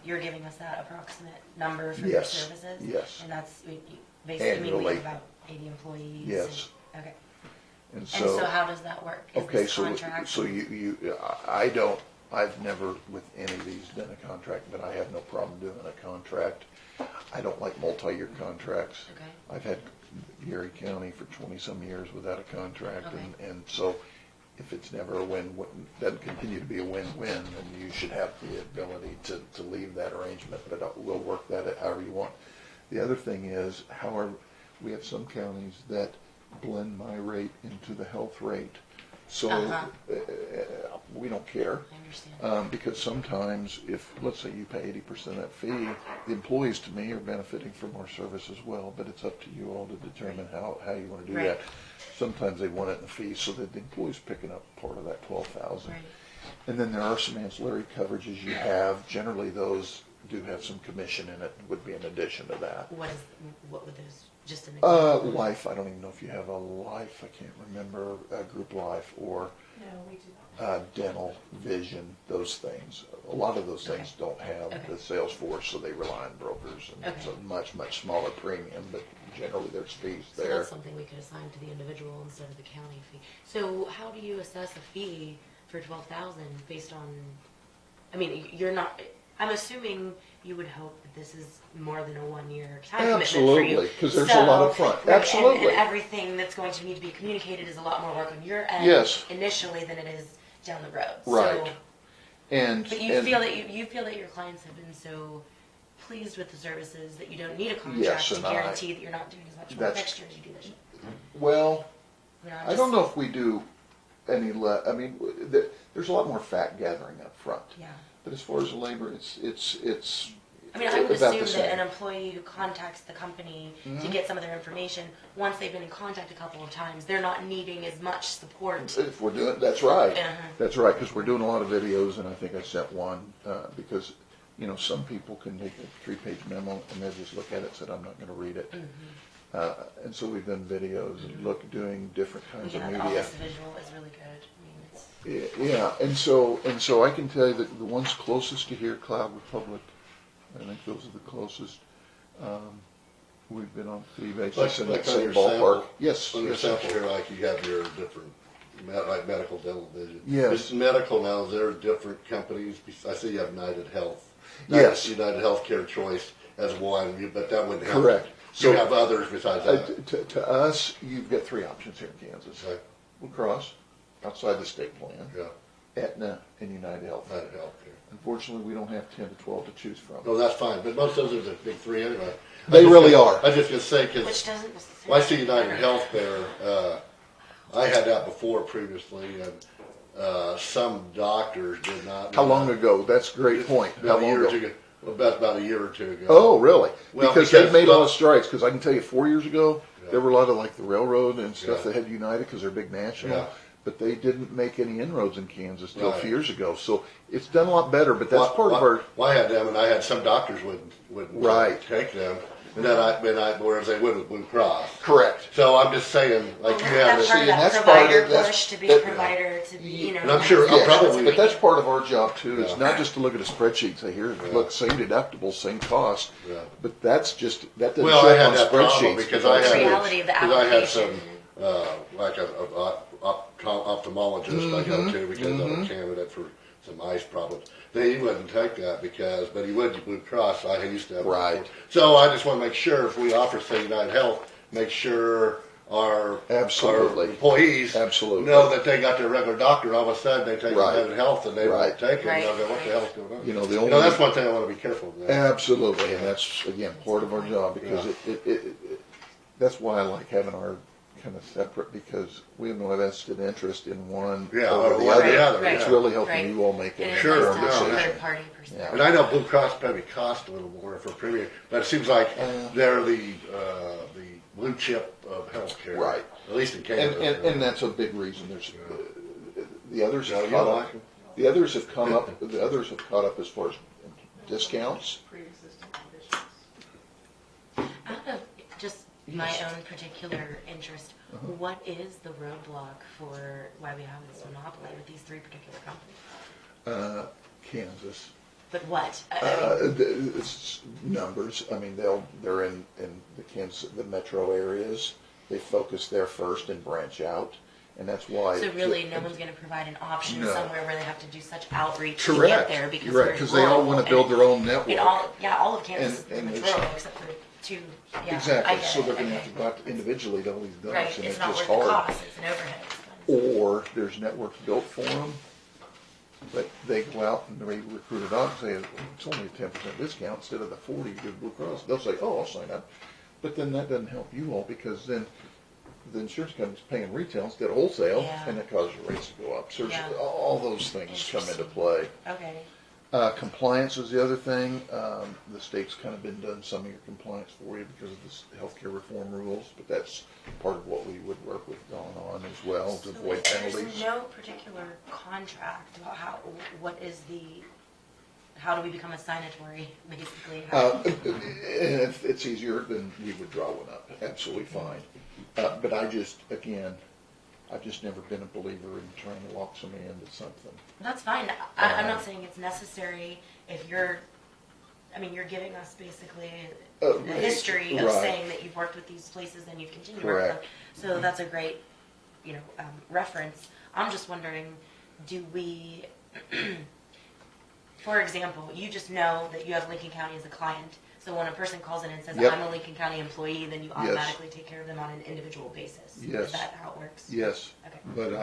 A: You're giving us that approximate number for your
J: Yes,
A: services?
J: yes.
A: And that's, basically, mean we
J: Annually.
A: have about 80 employees?
J: Yes.
A: and- Okay.
J: And
A: And so how does that work? Is
J: Okay,
A: this
J: so
A: contract?
J: I've never with any of these done a contract, but I have no problem doing a contract. I don't like multi-year contracts.
A: Okay.
J: I've had Erie County for 20-some years without a contract,
A: Okay.
J: and so if it's never a win-win, doesn't continue to be a win-win, then you should have the ability to leave that arrangement, but we'll work that however you want. The other thing is, however, we have some counties that blend my rate into the health rate. So we don't care.
A: I understand.
J: Because sometimes if, let's say you pay 80% of that fee, the employees to me are benefiting from our service as well, but it's up to you all to determine how you want to do
A: Right.
J: that. Sometimes they want it in the fee so that the employee's picking up part of that 12,000.
A: Right.
J: And then there are some ancillary coverages you have. Generally those do have some commission in it, would be in addition to that.
A: What would those, just an example?
J: Life, I don't even know if you have a life, I can't remember, group life or
B: No, we do not.
J: dental, vision, those things. A lot of those things don't have the sales force, so they rely on brokers, and it's a much, much smaller premium, but generally there's fees
A: So
J: there.
A: that's something we could assign to the individual instead of the county fee. So how do you assess a fee for 12,000 based on, I mean, you're not, I'm assuming you would hope that this is more than a 1 year time commitment for you.
J: Absolutely, because there's a lot up front.
A: Right,
J: Absolutely.
A: and everything that's going to need to be communicated is a lot more work on your end
J: Yes.
A: initially than it is down the road.
J: Right.
A: So,
J: And
A: but you feel that you feel that your clients have been so pleased with the services that you don't need a contract
J: Yes,
A: to
J: and
A: guarantee that you're not doing as much work
J: that's-
A: next year as you do this year.
J: well,
A: You know,
J: I don't know if we do any I mean, there's a lot more fact gathering up front.
A: Yeah.
J: But as far as the labor, it's
A: I mean, I would
J: about
A: assume
J: the
A: that an
J: same.
A: employee who contacts the company to
J: Mhm.
A: get some of their information, once they've been in contact a couple of times, they're not needing as much support.
J: If we're doing, that's right.
A: Uh-huh.
J: That's right, because we're doing a lot of videos, and I think I sent one, because, you know, some people can take a 3-page memo and they'll just look at it and say, I'm not gonna read it. And so we've done videos and doing different kinds
A: Yeah,
J: of
A: the
J: media.
A: office visual is really good. I mean, it's,
J: Yeah, and so I can tell you that the ones closest to here, Cloud Republic, I think those are the closest. We've been on fee basis in that
C: Like on
J: same
C: your
J: ballpark.
C: sample,
J: Yes,
C: on your
J: yes,
C: sample here, like you have your different, like medical, dental, vision.
J: Yes.
C: This medical now, there are different companies. I see you have United Health.
J: Yes.
C: United Healthcare Choice as one, but that wouldn't help.
J: Correct.
C: So you have others besides that.
J: To us, you've got 3 options here in Kansas.
C: Okay.
J: Blue Cross, outside the state plan,
C: Yeah,
J: Aetna, and United Health.
C: United Healthcare.
J: Unfortunately, we don't have 10 to 12 to choose from.
C: No, that's fine, but most of those are the big 3 anyway.
J: They really are.
C: I was just gonna say, cause
A: which doesn't necessarily.
C: well, I see United Health there. I had that before previously, and some doctors did not.
J: How long ago? That's a great point. How
C: About a
J: long
C: year or
J: ago?
C: two ago. About a year or two ago.
J: Oh, really?
C: Well,
J: because they've made a lot
C: well-
J: of strides. Because I can tell you, 4 years ago,
C: Yeah.
J: there were a lot of like the railroad and stuff
C: Yeah.
J: that had United because they're big national.
C: Yeah.
J: But they didn't make any inroads in Kansas till a
C: Right.
J: few years ago. So it's done a lot better. But that's part of our.
C: Well, I had them, and I had some doctors wouldn't
J: Right.
C: take them, and then whereas they would with Blue Cross.
J: Correct.
C: So I'm just saying, like you have
A: That's
C: this,
A: part of
J: and
A: that
J: that's part of
A: provider
J: it, that's-
A: push to be
J: that-
A: a provider to be, you know.
C: And I'm sure-
J: Yes,
C: probably-
J: but that's part of our job too. It's
C: Yeah.
J: not just to look at a spreadsheet and say, "Here,
C: Yeah.
J: look, same deductible, same cost."
C: Yeah.
J: But that's just that doesn't
C: well,
J: show
C: I
J: up
C: had
J: on
C: that problem
J: spreadsheets.
C: because
A: Well,
C: I
A: the
C: had
A: reality of the
C: because I had some
A: application.
C: like a ophthalmologist I go to because I'm a candidate for some eyes problems. He wouldn't take that but he would do Blue Cross. I used to have it
J: Right.
C: before. So I just want to make sure if we offer, say, United Health, make sure our
J: Absolutely.
C: employees
J: Absolutely.
C: know that they got their regular doctor. All of a sudden, they take
J: Right.
C: United Health and they
J: Right.
C: won't take it.
A: Right.
C: And they'll go, what the hell's going on?
J: You know, the only
C: that's one thing I want to be careful of.
J: Absolutely, and that's again part of our job because that's why I like having our kind of separate because we have no vested interest in one
C: Yeah,
J: over
C: or
J: the
C: one or
J: other.
C: the other,
J: It's
C: yeah.
J: really helping
A: Right.
J: you all make
A: And
J: an
A: it's
C: Sure,
A: nice to
J: informed
A: have a
J: decision.
A: third party perspective.
J: Yeah.
C: And I know Blue Cross probably cost a little more for premium, but it seems like they're the blue chip of healthcare,
J: Right.
C: At least in Canada.
J: And that's a big reason. There's the others
C: No,
J: have
C: you
J: caught
C: don't
J: up.
C: like 'em?
J: The others have come up. The others have caught up as far as discounts.
G: Pre-existing conditions.
A: Out of just my
J: Yes.
A: own particular interest, what is the roadblock for why we have this monopoly with these 3 particular companies?
J: Kansas.
A: But what? I mean,
J: It's numbers. I mean, they're in the Kansas, the metro areas. They focus there first and branch out, and that's why.
A: so really, no one's going to provide an option
J: No.
A: somewhere where they have to do such outreach to
J: Correct.
A: get there because
J: Right,
A: we're
J: because they all
A: rural
J: want to build
A: and-
J: their own network.
A: and all of Kansas
J: And
A: is
J: it's-
A: rural except for 2. Yeah, I
J: Exactly.
A: get
J: So
A: it.
J: they're going to
A: Okay.
J: have to go out individually to all these dumps,
A: Right,
J: and
A: it's
J: it's
A: not
J: just
A: worth the
J: hard.
A: cost. It's an overhead expense.
J: Or there's networks built for them, but they go out and they recruit a dog and say it's only a 10% discount instead of the 40 you give Blue Cross. They'll say, "Oh, I'll sign up," but then that doesn't help you all because then the insurance company's paying retail instead of wholesale,
A: Yeah.
J: and it causes your rates to go up. So
A: Yeah.
J: all those things come into play.
A: Okay.
J: Compliance was the other thing. The state's kind of been done some of your compliance for you because of the healthcare reform rules, but that's part of what we would work with going on as well to avoid penalties.
A: There's no particular contract about how do we become a signatory, basically?
J: If it's easier, then we would draw one up. Absolutely fine. But I've just never been a believer in trying to lock somebody into something.
A: That's fine. I'm not saying it's necessary if you're giving us basically a history of
J: right.
A: saying that you've worked with these places and you've continued
J: Correct.
A: working with them. So that's a great, reference. I'm just wondering, do we, for example, you just know that you have Lincoln County as a client. So when a person calls in and says,
J: Yep.
A: I'm a Lincoln County employee, then you automatically take care of them on an individual basis.
J: Yes.
A: Is that how it works?
J: Yes,
A: Okay.
J: but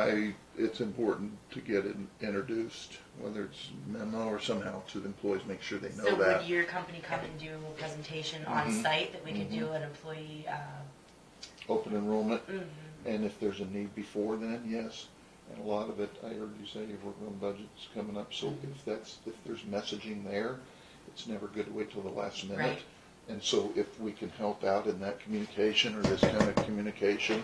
J: it's important to get it introduced, whether it's memo or somehow, to the employees, make sure they know
A: So
J: that.
A: would your company come and do a presentation on site that we could do an employee?
J: Open enrollment, and if there's a need before then, yes. And a lot of it, I heard you say you're working on budgets coming up, so if there's messaging there, it's never good to wait till the last minute.
A: Right.
J: And so if we can help out in that communication or this kind of communication,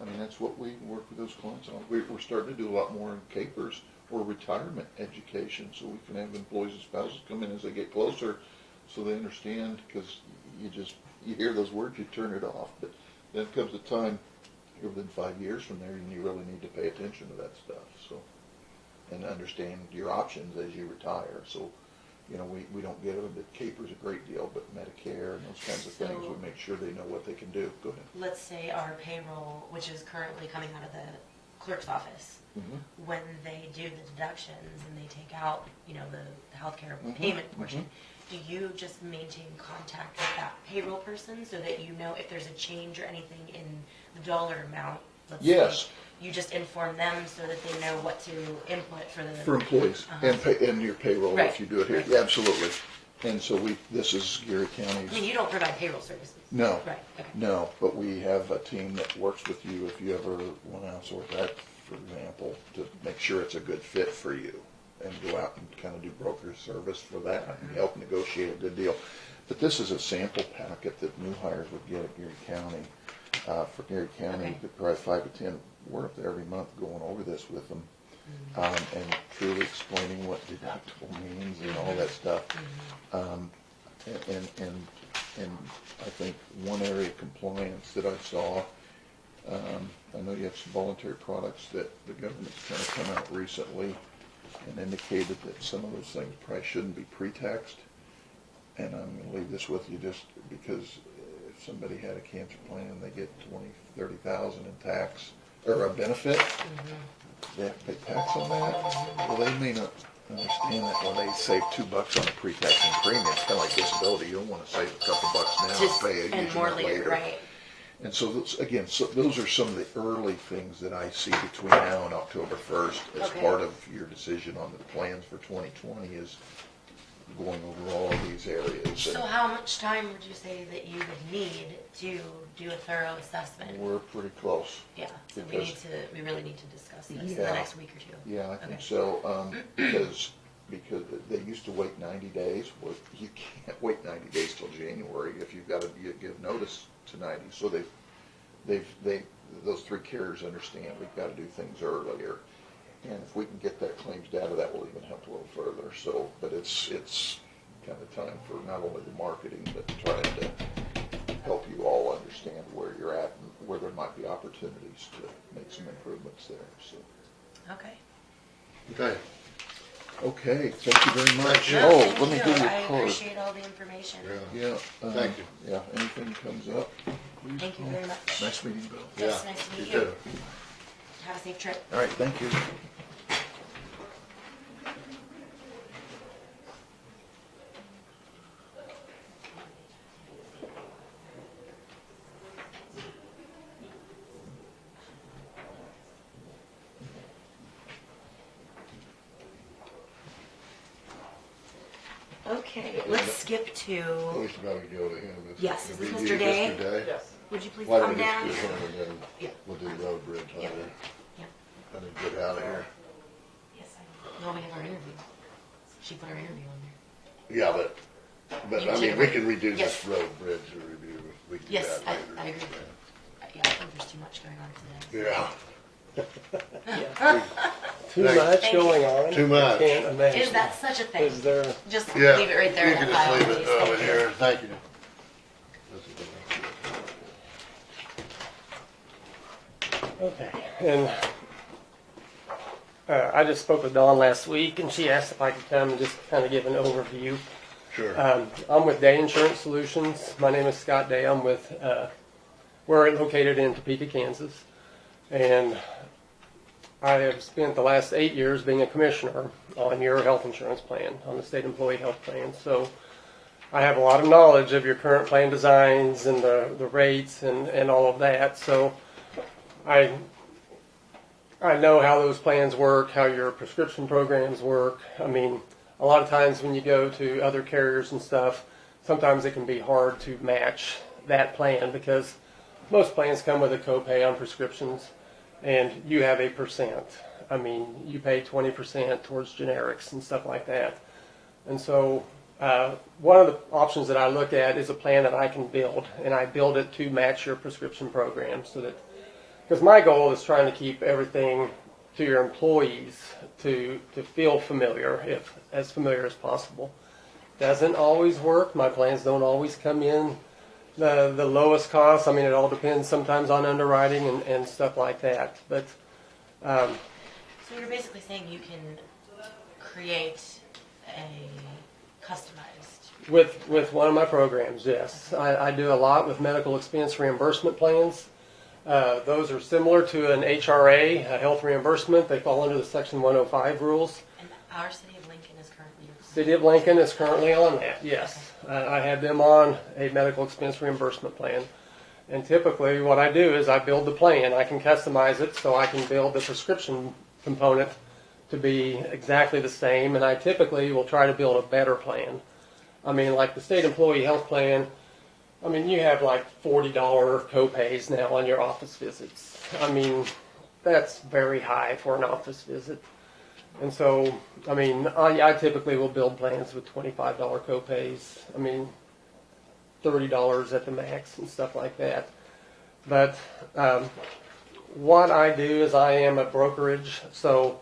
J: I mean, that's what we work with those clients on. We're starting to do a lot more in capers or retirement education, so we can have employees and spouses come in as they get closer, so they understand, because you hear those words, you turn it off. But then comes a time, here within 5 years from there, and you really need to pay attention to that stuff. So, and understand your options as you retire. So, we don't get them, but capers a great deal, but Medicare and those kinds of things, we make sure they know what they can do. Go ahead.
A: Let's say our payroll, which is currently coming out of the clerk's office, when they do the deductions and they take out, the healthcare payment portion, do you just maintain contact with that payroll person so that you know if there's a change or anything in the dollar amount?
J: Yes.
A: Say, you just inform them so that they know what to input for
J: employees and your payroll
A: Right.
J: if you do it here.
A: Right.
J: Yeah, absolutely. And so this is Gary County's.
A: I mean, you don't provide payroll services.
J: No.
A: Right. Okay.
J: No, but we have a team that works with you if you ever want to outsource that, for example, to make sure it's a good fit for you, and go out and kind of do broker service for that and help negotiate a good deal. But this is a sample packet that new hires would get at Gary County. For Gary County, probably 5 to 10. We're up there every month going over this with them, and truly explaining what deductible means and all that stuff. And I think one area of compliance that I saw, I know you have some voluntary products that the government's kind of come out recently and indicated that some of those things probably shouldn't be pre-taxed. And I'm going to leave this with you just because if somebody had a cancer plan and they get $20,000-$30,000 in tax or a benefit, they have to pay tax on that. Well, they may not understand that when they save $2 on a pre-tax premium. It's kind of like disability. You don't want to save a couple bucks now and pay a huge amount later.
A: Right.
J: And so those are some of the early things that I see between now and October 1st as part of your decision on the plans for 2020 is going over all of these areas.
A: So how much time would you say that you would need to do a thorough assessment?
J: We're pretty close.
A: Yeah, so we really need to discuss this in the next week or two.
J: Yeah, I think so. Because they used to wait 90 days. Well, you can't wait 90 days till January if you've got to give notice to 90. So those three carriers understand we've got to do things earlier. And if we can get that claims data, that will even help a little further. So, but it's kind of time for not only the marketing, but trying to help you all understand where you're at and where there might be opportunities to make some improvements there. So.
C: Okay.
J: Okay, thank you very much.
A: No,
J: Oh,
A: thank
J: let me
A: you.
J: give you a
A: I
J: card.
A: appreciate all the information.
J: Yeah.
C: Thank you.
J: Yeah, anything comes up, please
A: Thank you
J: call.
A: very much.
J: Nice meeting you, Bill.
A: Yes, nice to meet
C: You
A: you.
C: too.
A: Have a safe trip.
J: All right, thank you.
A: Okay, let's skip to.
C: We should probably go to him.
A: Yes, is this
C: Review
A: Mr. Day?
C: Mr. Day.
M: Yes.
A: Would you please
C: Why
A: come
C: don't we just
A: down?
C: do him and then
A: Yeah.
C: we'll do the road bridge
A: Yeah.
C: later.
A: Yeah.
C: And then get out of here.
A: Yes, I know. Well, we have our interview. She put our interview on there.
C: Yeah, but
A: You
C: I
A: take
C: mean,
A: it
C: we
A: right.
C: can redo
A: Yes.
C: this road bridge review. We can do
A: Yes,
C: that later.
A: I agree. Yeah, I think there's too much going on today.
C: Yeah,
N: Too
C: Thank-
N: much
A: Thank you.
N: going on.
C: Too much.
N: Can't imagine.
A: Is that such a thing?
N: Is there?
A: Just
C: yeah.
A: leave it right there
C: You
A: in
C: can
A: the
C: just
A: pile,
C: leave
A: please.
C: it over
A: Thank you.
C: here. Thank you.
N: Okay. And I just spoke with Dawn last week, and she asked if I could come and just kind of give an overview.
C: Sure.
N: I'm with Day Insurance Solutions. My name is Scott Day. I'm with, we're located in Topeka, Kansas. And I have spent the last 8 years being a commissioner on your health insurance plan, on the state employee health plan. So I have a lot of knowledge of your current plan designs and the rates and all of that. So I know how those plans work, how your prescription programs work. I mean, a lot of times when you go to other carriers and stuff, sometimes it can be hard to match that plan because most plans come with a copay on prescriptions and you have a percent. I mean, you pay 20% towards generics and stuff like that. And so one of the options that I look at is a plan that I can build, and I build it to match your prescription program so that, because my goal is trying to keep everything to your employees to feel familiar, if as familiar as possible. Doesn't always work. My plans don't always come in the lowest cost. I mean, it all depends sometimes on underwriting and stuff like that. But
A: So you're basically saying you can create a customized.
N: with one of my programs, yes. I do a lot with medical expense reimbursement plans. Those are similar to an HRA, a health reimbursement. They fall under the Section 105 rules.
A: And our city of Lincoln is currently.
N: City of Lincoln is currently on that, yes. I have them on a medical expense reimbursement plan. And typically what I do is I build the plan. I can customize it so I can build the prescription component to be exactly the same. And I typically will try to build a better plan. I mean, like the state employee health plan, I mean, you have like $40 copays now on your office visits. I mean, that's very high for an office visit. And so, I mean, I typically will build plans with $25 copays. I mean, $30 at the max and stuff like that. But what I do is I am a brokerage, so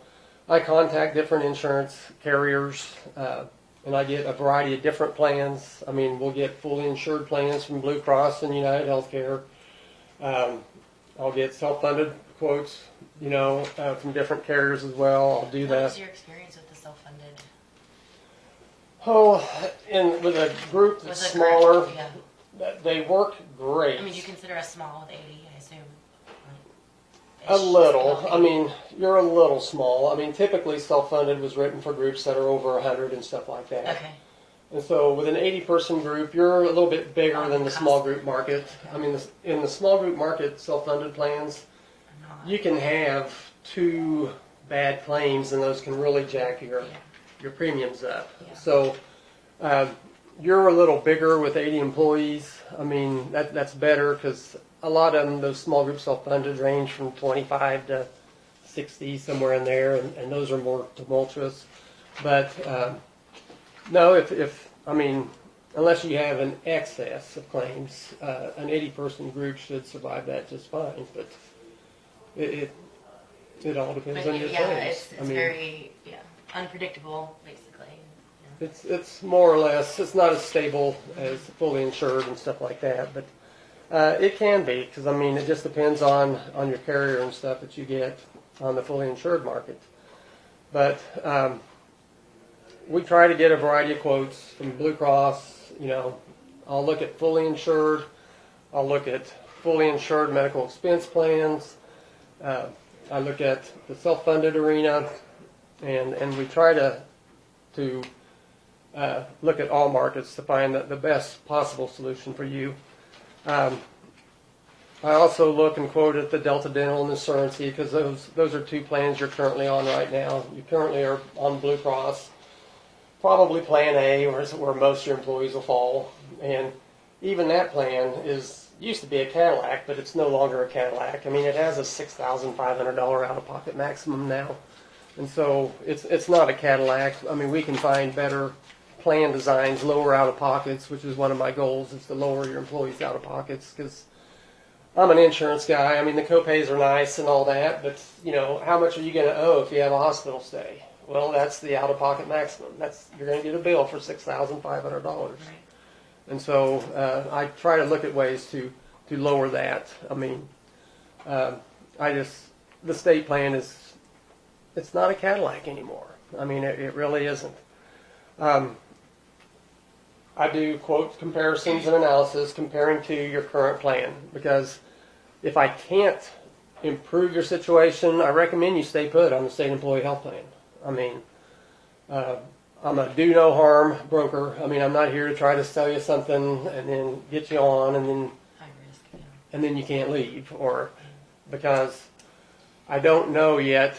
N: I contact different insurance carriers, and I get a variety of different plans. I mean, we'll get fully insured plans from Blue Cross and United Healthcare. I'll get self-funded quotes, you know, from different carriers as well. I'll do
A: What
N: that.
A: was your experience with the self-funded?
N: Oh, with a group that's
A: Was it
N: smaller,
A: correct? Yeah.
N: they work great.
A: I mean, do you consider us small with 80, I assume?
N: A little. I mean, you're a little small. I mean, typically self-funded was written for groups that are over 100 and stuff like that.
A: Okay.
N: And so with an 80-person group, you're a little bit bigger
A: On
N: than
A: the
N: the small
A: cusp.
N: group market. I mean, in the small group market, self-funded plans, you can have 2 bad claims, and those can really jack your premiums up.
A: Yeah.
N: So you're a little bigger with 80 employees. I mean, that's better because a lot of them, those small group self-funded, range from 25 to 60, somewhere in there, and those are more tumultuous. But no, if I mean, unless you have an excess of claims, an 80-person group should survive that just fine. But it all depends on your
A: yeah,
N: claims.
A: it's very unpredictable, basically. Yeah.
N: It's more or less, it's not as stable as fully insured and stuff like that, but it can be, because I mean, it just depends on your carrier and stuff that you get on the fully insured market. But we try to get a variety of quotes from Blue Cross. You know, I'll look at fully insured, I'll look at fully insured medical expense plans, I look at the self-funded arena, and we try to look at all markets to find the best possible solution for you. I also look and quote at the Delta Dental and the Surancy, because those are 2 plans you're currently on right now. You currently are on Blue Cross, probably Plan A, where most of your employees will fall. And even that plan is, used to be a Cadillac, but it's no longer a Cadillac. I mean, it has a $6,500 out-of-pocket maximum now. And so it's not a Cadillac. I mean, we can find better plan designs, lower out-of-pockets, which is one of my goals, is to lower your employees' out-of-pockets, because I'm an insurance guy. I mean, the copays are nice and all that, but, you know, how much are you going to owe if you have a hospital stay? Well, that's the out-of-pocket maximum. You're going to get a bill for $6,500. Right. And so I try to look at ways to lower that. I mean, the state plan it's not a Cadillac anymore. I mean, it really isn't. I do quote comparisons and analysis comparing to your current plan, because if I can't improve your situation, I recommend you stay put on the state employee health plan. I mean, I'm a do no harm broker. I mean, I'm not here to try to sell you something and then get you on and then
A: high risk, yeah.
N: And then you can't leave, or because I don't know yet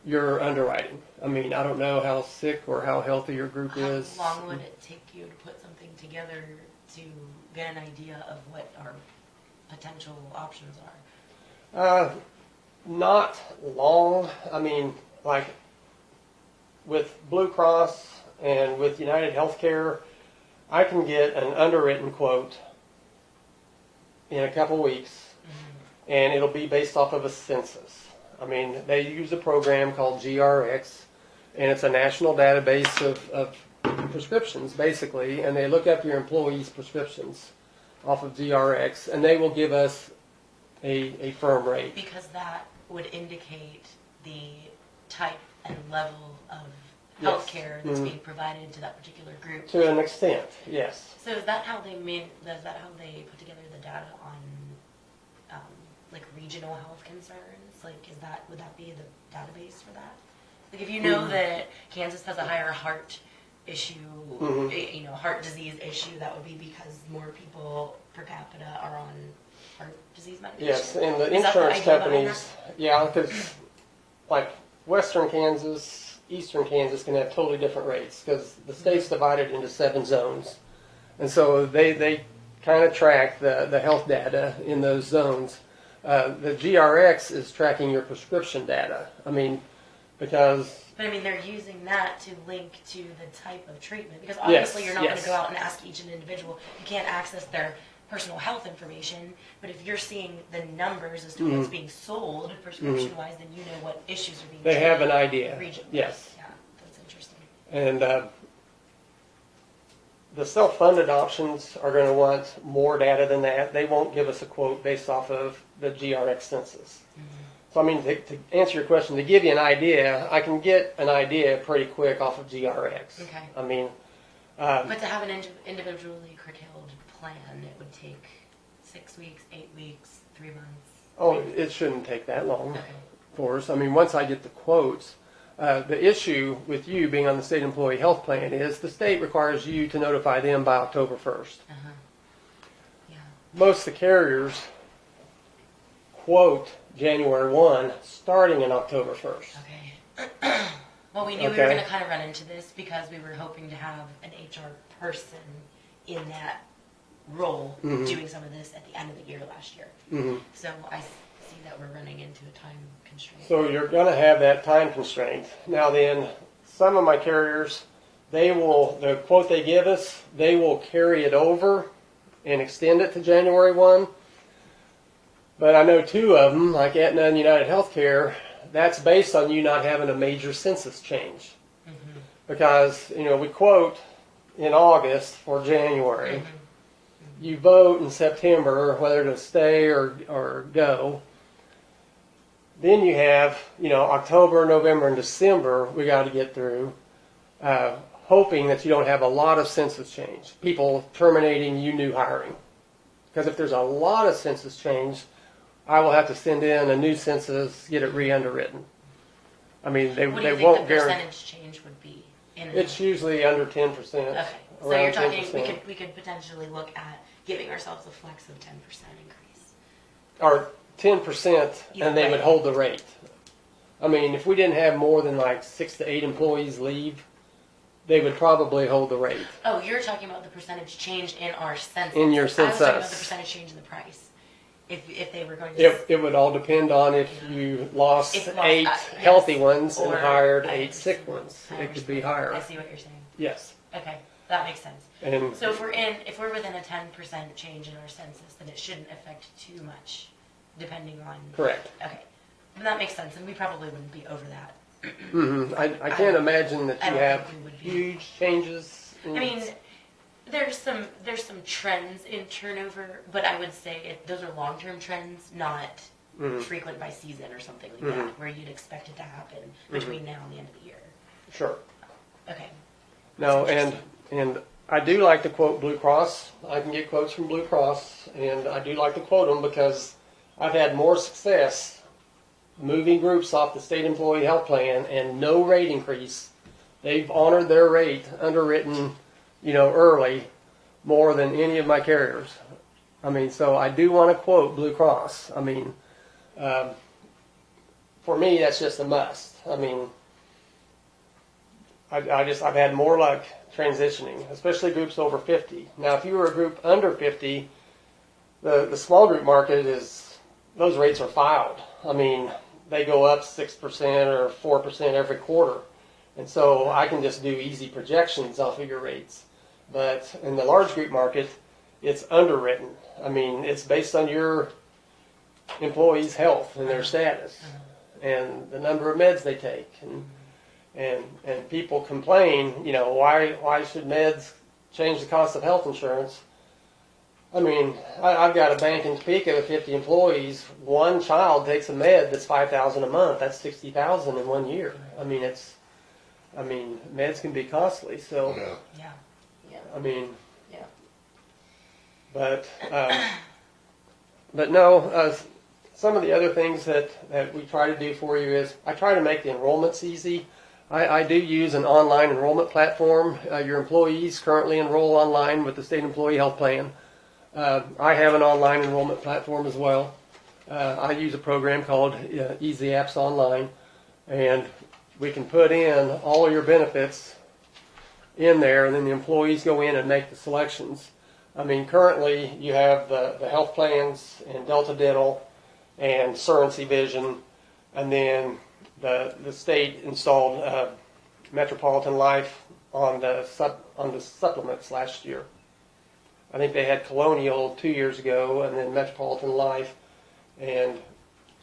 N: your underwriting. I mean, I don't know how sick or how healthy your group is.
A: How long would it take you to put something together to get an idea of what our potential options are?
N: Not long. I mean, like with Blue Cross and with United Healthcare, I can get an underwritten quote in a couple weeks, and it'll be based off of a census. I mean, they use a program called GRX, and it's a national database of prescriptions, basically, and they look up your employees' prescriptions off of GRX, and they will give us a firm rate.
A: Because that would indicate the type and level of health care that's being provided to that particular group.
N: To an extent, yes.
A: So is that how they put together the data on like regional health concerns? Like, would that be the database for that? Like, if you know that Kansas has a higher heart issue, you know, heart disease issue, that would be because more people per capita are on heart disease medication.
N: Yes, and the insurance companies, yeah, because like Western Kansas, Eastern Kansas can have totally different rates, because the state's divided into 7 zones, and so they kind of track the health data in those zones. The GRX is tracking your prescription data. I mean, because...
A: But I mean, they're using that to link to the type of treatment, because obviously you're not going to go out and ask each individual. You can't access their personal health information, but if you're seeing the numbers as to what's being sold prescription-wise, then you know what issues are being treated.
N: They have an idea.
A: Yes. Yeah, that's interesting.
N: And the self-funded options are going to want more data than that. They won't give us a quote based off of the GRX census. So, I mean, to answer your question, to give you an idea, I can get an idea pretty quick off of GRX.
A: Okay.
N: I mean...
A: but to have an individually curtailed plan, it would take 6 weeks, 8 weeks, 3 months.
N: Oh, it shouldn't take that long, of course. I mean, once I get the quotes, the issue with you being on the state employee health plan is the state requires you to notify them by October 1st.
A: Yeah.
N: Most of the carriers quote January 1 starting in October 1st.
A: Okay. Well, we knew we were going to kind of run into this because we were hoping to have an HR person in that role doing some of this at the end of the year last year. So I see that we're running into a time constraint.
N: So you're going to have that time constraint. Now then, some of my carriers, the quote they give us, they will carry it over and extend it to January 1. But I know 2 of them, like Aetna and United Healthcare, that's based on you not having a major census change. Because, you know, we quote in August for January. You vote in September whether to stay or go. Then you have, you know, October, November, and December we got to get through, hoping that you don't have a lot of census change. People terminating you new hiring. Because if there's a lot of census change, I will have to send in a new census, get it re-underwritten. I mean, they
A: what do you
N: won't
A: think the
N: guarantee.
A: Percentage change would be?
N: It's usually under 10%.
A: Okay, so you're talking 10%. we could potentially look at giving ourselves a flex of 10% increase.
N: Or 10%, and they would hold the rate. I mean, if we didn't have more than like 6 to 8 employees leave, they would probably hold the rate.
A: Oh, you're talking about the percentage change in our census.
N: In your
A: I was talking about
N: census.
A: the percentage change in the price. If they were going to.
N: It would all depend on if you lost
A: If
N: 8
A: yes.
N: healthy ones and
A: Or-
N: hired
A: I
N: 8 sick
A: understand.
N: ones.
A: I
N: It could
A: understand.
N: be higher.
A: I see what you're saying.
N: Yes.
A: Okay, that makes sense.
N: And
A: So if we're within a 10% change in our census, then it shouldn't affect too much, depending on.
N: correct.
A: Okay, and that makes sense, and we probably wouldn't be over that.
N: I can't imagine that
A: I
N: you
A: don't
N: have
A: think we would be.
N: huge changes.
A: I mean, there's some trends in turnover, but I would say those are long-term trends, not frequent by season or something like that, where you'd expect it to happen between now and the end of the year.
N: Sure.
A: Okay.
N: No,
A: That's
N: and I do like to quote Blue Cross. I can get quotes from Blue Cross, and I do like to quote them because I've had more success moving groups off the state employee health plan and no rate increase. They've honored their rate, underwritten, early, more than any of my carriers. I mean, so I do want to quote Blue Cross. I mean, for me, that's just a must. I mean, I've had more luck transitioning, especially groups over 50. Now, if you were a group under 50, the small group market those rates are filed. I mean, they go up 6% or 4% every quarter. And so I can just do easy projections off of your rates. But in the large group market, it's underwritten. I mean, it's based on your employees' health and their status and the number of meds they take. And people complain, why should meds change the cost of health insurance? I mean, I've got a bank in Topeka with 50 employees. One child takes a med that's $5,000 a month. That's $60,000 in 1 year. I mean, meds can be costly. So,
A: Yeah.
N: I mean,
A: Yeah.
N: but no. Some of the other things that we try to do for you is I try to make the enrollments easy. I do use an online enrollment platform. Your employees currently enroll online with the state employee health plan. I have an online enrollment platform as well. I use a program called Easy Apps Online, and we can put in all of your benefits in there, and then the employees go in and make the selections. I mean, currently you have the health plans and Delta Dental and Surrency Vision, and then the state installed Metropolitan Life on the supplements last year. I think they had Colonial 2 years ago, and then Metropolitan Life. And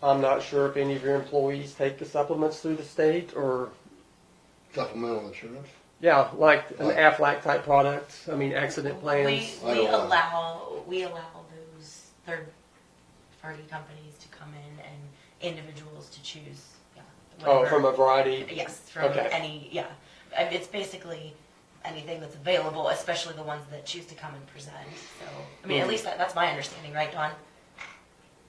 N: I'm not sure if any of your employees take the supplements through the state or.
C: Supplemental insurance?
N: Yeah, like an Aflac type product. I mean, accident plans.
A: We allow those third-party companies to come in and individuals to choose. Yeah. Whatever.
N: From a variety.
A: Yes, from any. Yeah, it's basically anything that's available, especially the ones that choose to come and present. So, I mean, at least that's my understanding, right, Dawn?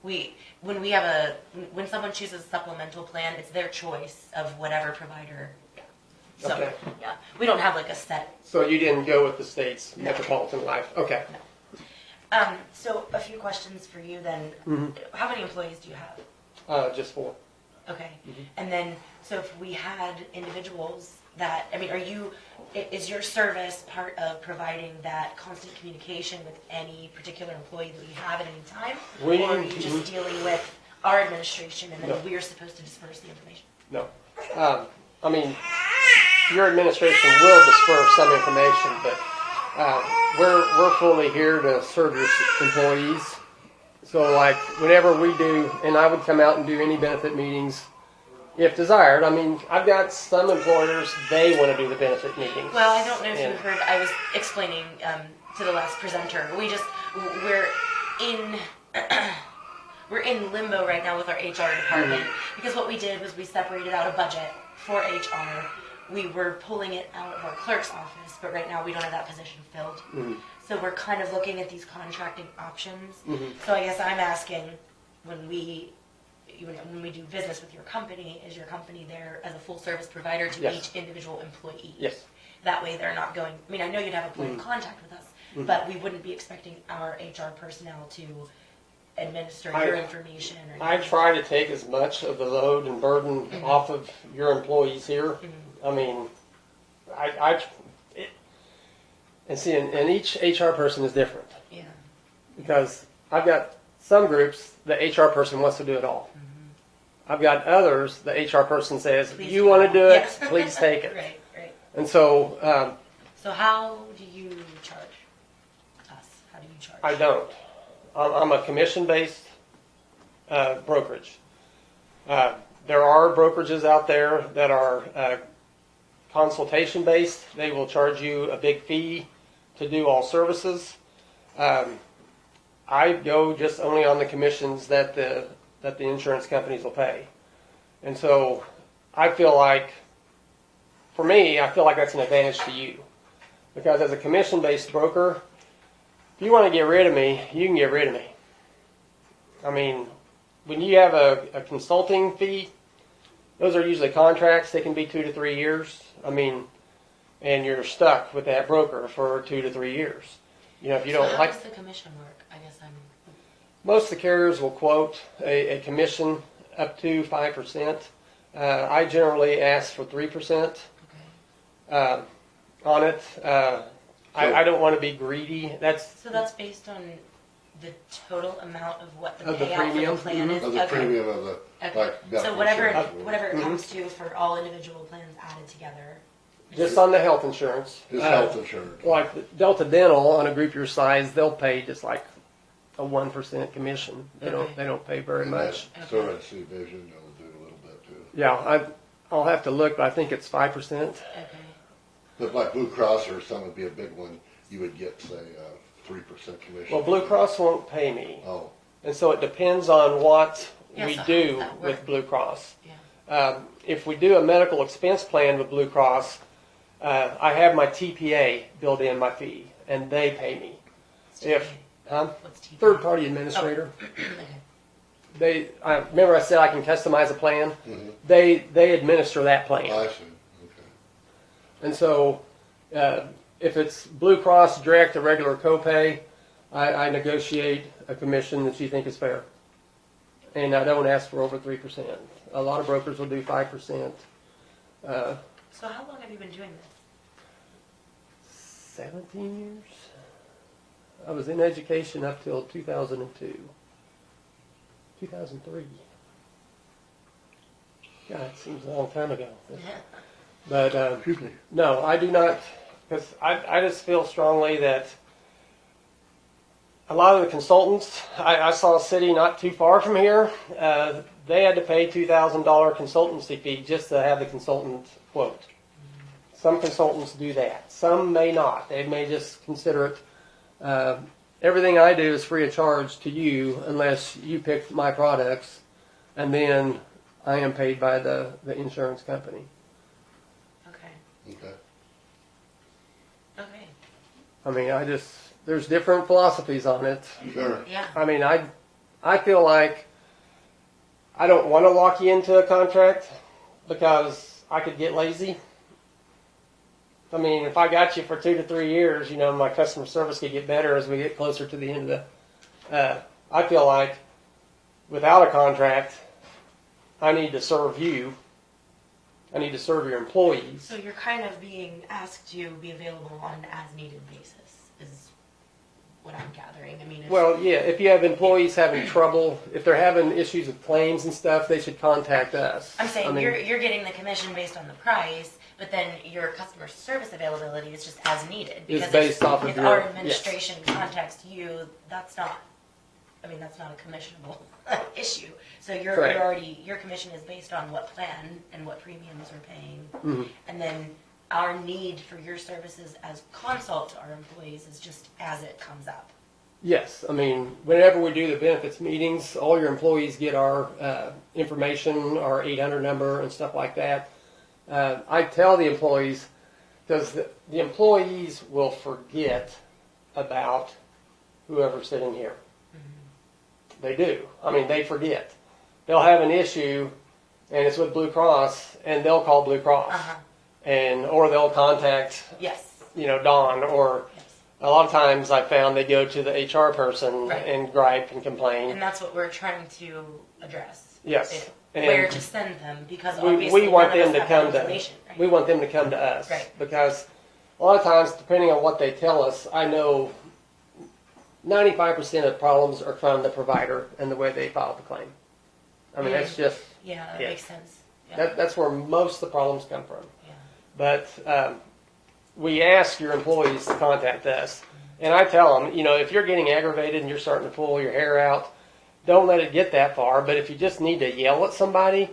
A: When someone chooses a supplemental plan, it's their choice of whatever provider. Yeah. So,
N: Okay.
A: yeah, we don't have like a set.
N: So you didn't go with the state's Metropolitan Life. Okay.
A: No. So a few questions for you then.
N: Mm-hmm.
A: How many employees do you have?
N: Just 4.
A: Okay. And then, so if we had individuals that, I mean, is your service part of providing that constant communication with any particular employee that we have at any time? Or are you just dealing with our administration and then we're supposed to disperse the information?
N: No. I mean, your administration will disperse some information, but we're fully here to serve your employees. So, like, whenever we do, and I would come out and do any benefit meetings if desired. I mean, I've got some employers, they want to do the benefit meetings.
A: Well, I don't know if you heard, I was explaining to the last presenter. We're in limbo right now with our HR department because what we did was we separated out a budget for HR. We were pulling it out of our clerk's office, but right now we don't have that position filled. So we're kind of looking at these contracting options. So I guess I'm asking, when we do business with your company, is your company there as a full service provider to each individual employee?
N: Yes.
A: That way they're not going, I mean, I know you'd have a point of contact with us, but we wouldn't be expecting our HR personnel to administer your information.
N: I try to take as much of the load and burden off of your employees here. I mean, And see, and each HR person is different.
A: Yeah.
N: Because I've got some groups, the HR person wants to do it all. I've got others, the HR person says,
A: Please
N: you
A: do
N: want
A: it
N: to do
A: all.
N: it,
A: Yes.
N: please take it.
A: Right, right.
N: And so
A: So how do you charge us? How do you charge?
N: I don't. I'm a commission-based brokerage. There are brokerages out there that are consultation-based. They will charge you a big fee to do all services. I go just only on the commissions that the insurance companies will pay. And so I feel like, for me, I feel like that's an advantage to you. Because as a commission-based broker, if you want to get rid of me, you can get rid of me. I mean, when you have a consulting fee, those are usually contracts. They can be 2 to 3 years. I mean, and you're stuck with that broker for 2 to 3 years. You know, if you don't
A: how
N: like.
A: does the commission work? I guess I'm.
N: Most of the carriers will quote a commission up to 5%. I generally ask for 3% on it. I don't want to be greedy.
A: So that's based on the total amount of what the
N: Of the
A: payout
N: premium?
A: for the plan is?
C: Of the
A: Okay.
C: premium of the,
A: Okay.
C: like.
A: So whatever it
N: Mhm.
A: comes to for all individual plans added together.
N: Just on the health insurance.
C: His health insurance.
N: Like Delta Dental on a group your size, they'll pay just like a 1% commission. They don't pay very
C: And
N: much.
C: that Surrogacy vision, they'll do a little bit too.
N: Yeah, I'll have to look, but I think it's 5%.
A: Okay.
C: But like Blue Cross or some would be a big one, you would get, say, 3% commission.
N: Well, Blue Cross won't pay me.
C: Oh,
N: And so it depends on what
A: Yeah,
N: we
A: so how
N: do
A: does that work?
N: with Blue Cross.
A: Yeah.
N: If we do a medical expense plan with Blue Cross, I have my TPA built in my fee, and they pay me.
A: What's
N: If
A: TPA? What's TPA?
N: third party administrator,
A: Okay.
N: remember I said I can customize a plan.
C: mhm.
N: They administer that plan,
C: I see, okay.
N: and so if it's Blue Cross direct or regular copay, I negotiate a commission that you think is fair, and I don't ask for over 3%. A lot of brokers will do 5%.
A: So how long have you been doing this?
N: 17 years. I was in education up till 2002. 2003. God, it seems a long time ago. But
C: Excuse me.
N: no, I do not, because I just feel strongly that a lot of the consultants, I saw a city not too far from here, they had to pay $2,000 consultancy fee just to have the consultant quote. Some consultants do that. Some may not. They may just consider it. Everything I do is free of charge to you unless you pick my products, and then I am paid by the insurance company.
A: Okay.
C: Okay.
A: Okay.
N: I mean, there's different philosophies on it.
C: Sure.
A: Yeah.
N: I mean, I feel like I don't want to lock you into a contract because I could get lazy. I mean, if I got you for 2 to 3 years, my customer service could get better as we get closer to the end of the. I feel like without a contract, I need to serve you. I need to serve your employees.
A: So you're kind of being asked to be available on an as-needed basis, is what I'm gathering. I mean,
N: Well, yeah, if you have employees having trouble, if they're having issues with claims and stuff, they should contact us.
A: I'm saying
N: I mean,
A: you're getting the commission based on the price, but then your customer service availability is just as needed.
N: Is
A: Because
N: based off of
A: if
N: your-
A: our administration contacts you, that's not a commissionable issue. So you're
N: Correct.
A: already, your commission is based on what plan and what premiums we're paying.
N: Mhm.
A: And then our need for your services as consult to our employees is just as it comes up.
N: Yes, I mean, whenever we do the benefits meetings, all your employees get our information, our 800 number and stuff like that. I tell the employees, because the employees will forget about whoever's sitting here. They do. I mean, they forget. They'll have an issue, and it's with Blue Cross, and they'll call Blue Cross, or they'll contact,
A: Yes.
N: Dawn, or
A: Yes.
N: a lot of times I found they go to the HR person
A: Right.
N: and gripe and complain.
A: And that's what we're trying to address.
N: Yes. And
A: where to send them, because
N: we
A: obviously
N: want
A: none of
N: them to
A: us have
N: come
A: that
N: to,
A: information, right?
N: we want them to come to us.
A: Right.
N: Because a lot of times, depending on what they tell us, I know 95% of problems are from the provider and the way they filed the claim. I mean, that's just,
A: Yeah, that
N: Yeah.
A: makes sense. Yeah.
N: that's where most of the problems come from.
A: Yeah.
N: But we ask your employees to contact us. And I tell them, if you're getting aggravated and you're starting to pull your hair out, don't let it get that far. But if you just need to yell at somebody,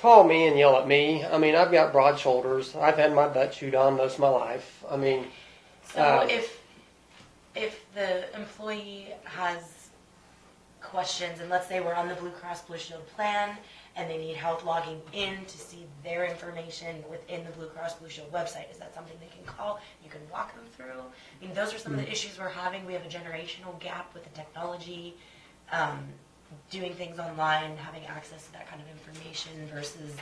N: call me and yell at me. I mean, I've got broad shoulders. I've had my butt chewed on most of my life. I mean,
A: So if the employee has questions, and let's say we're on the Blue Cross Blue Shield plan, and they need help logging in to see their information within the Blue Cross Blue Shield website, is that something they can call? You can walk them through? I mean, those are some of the issues we're having. We have a generational gap with the technology, doing things online, having access to that kind of information versus,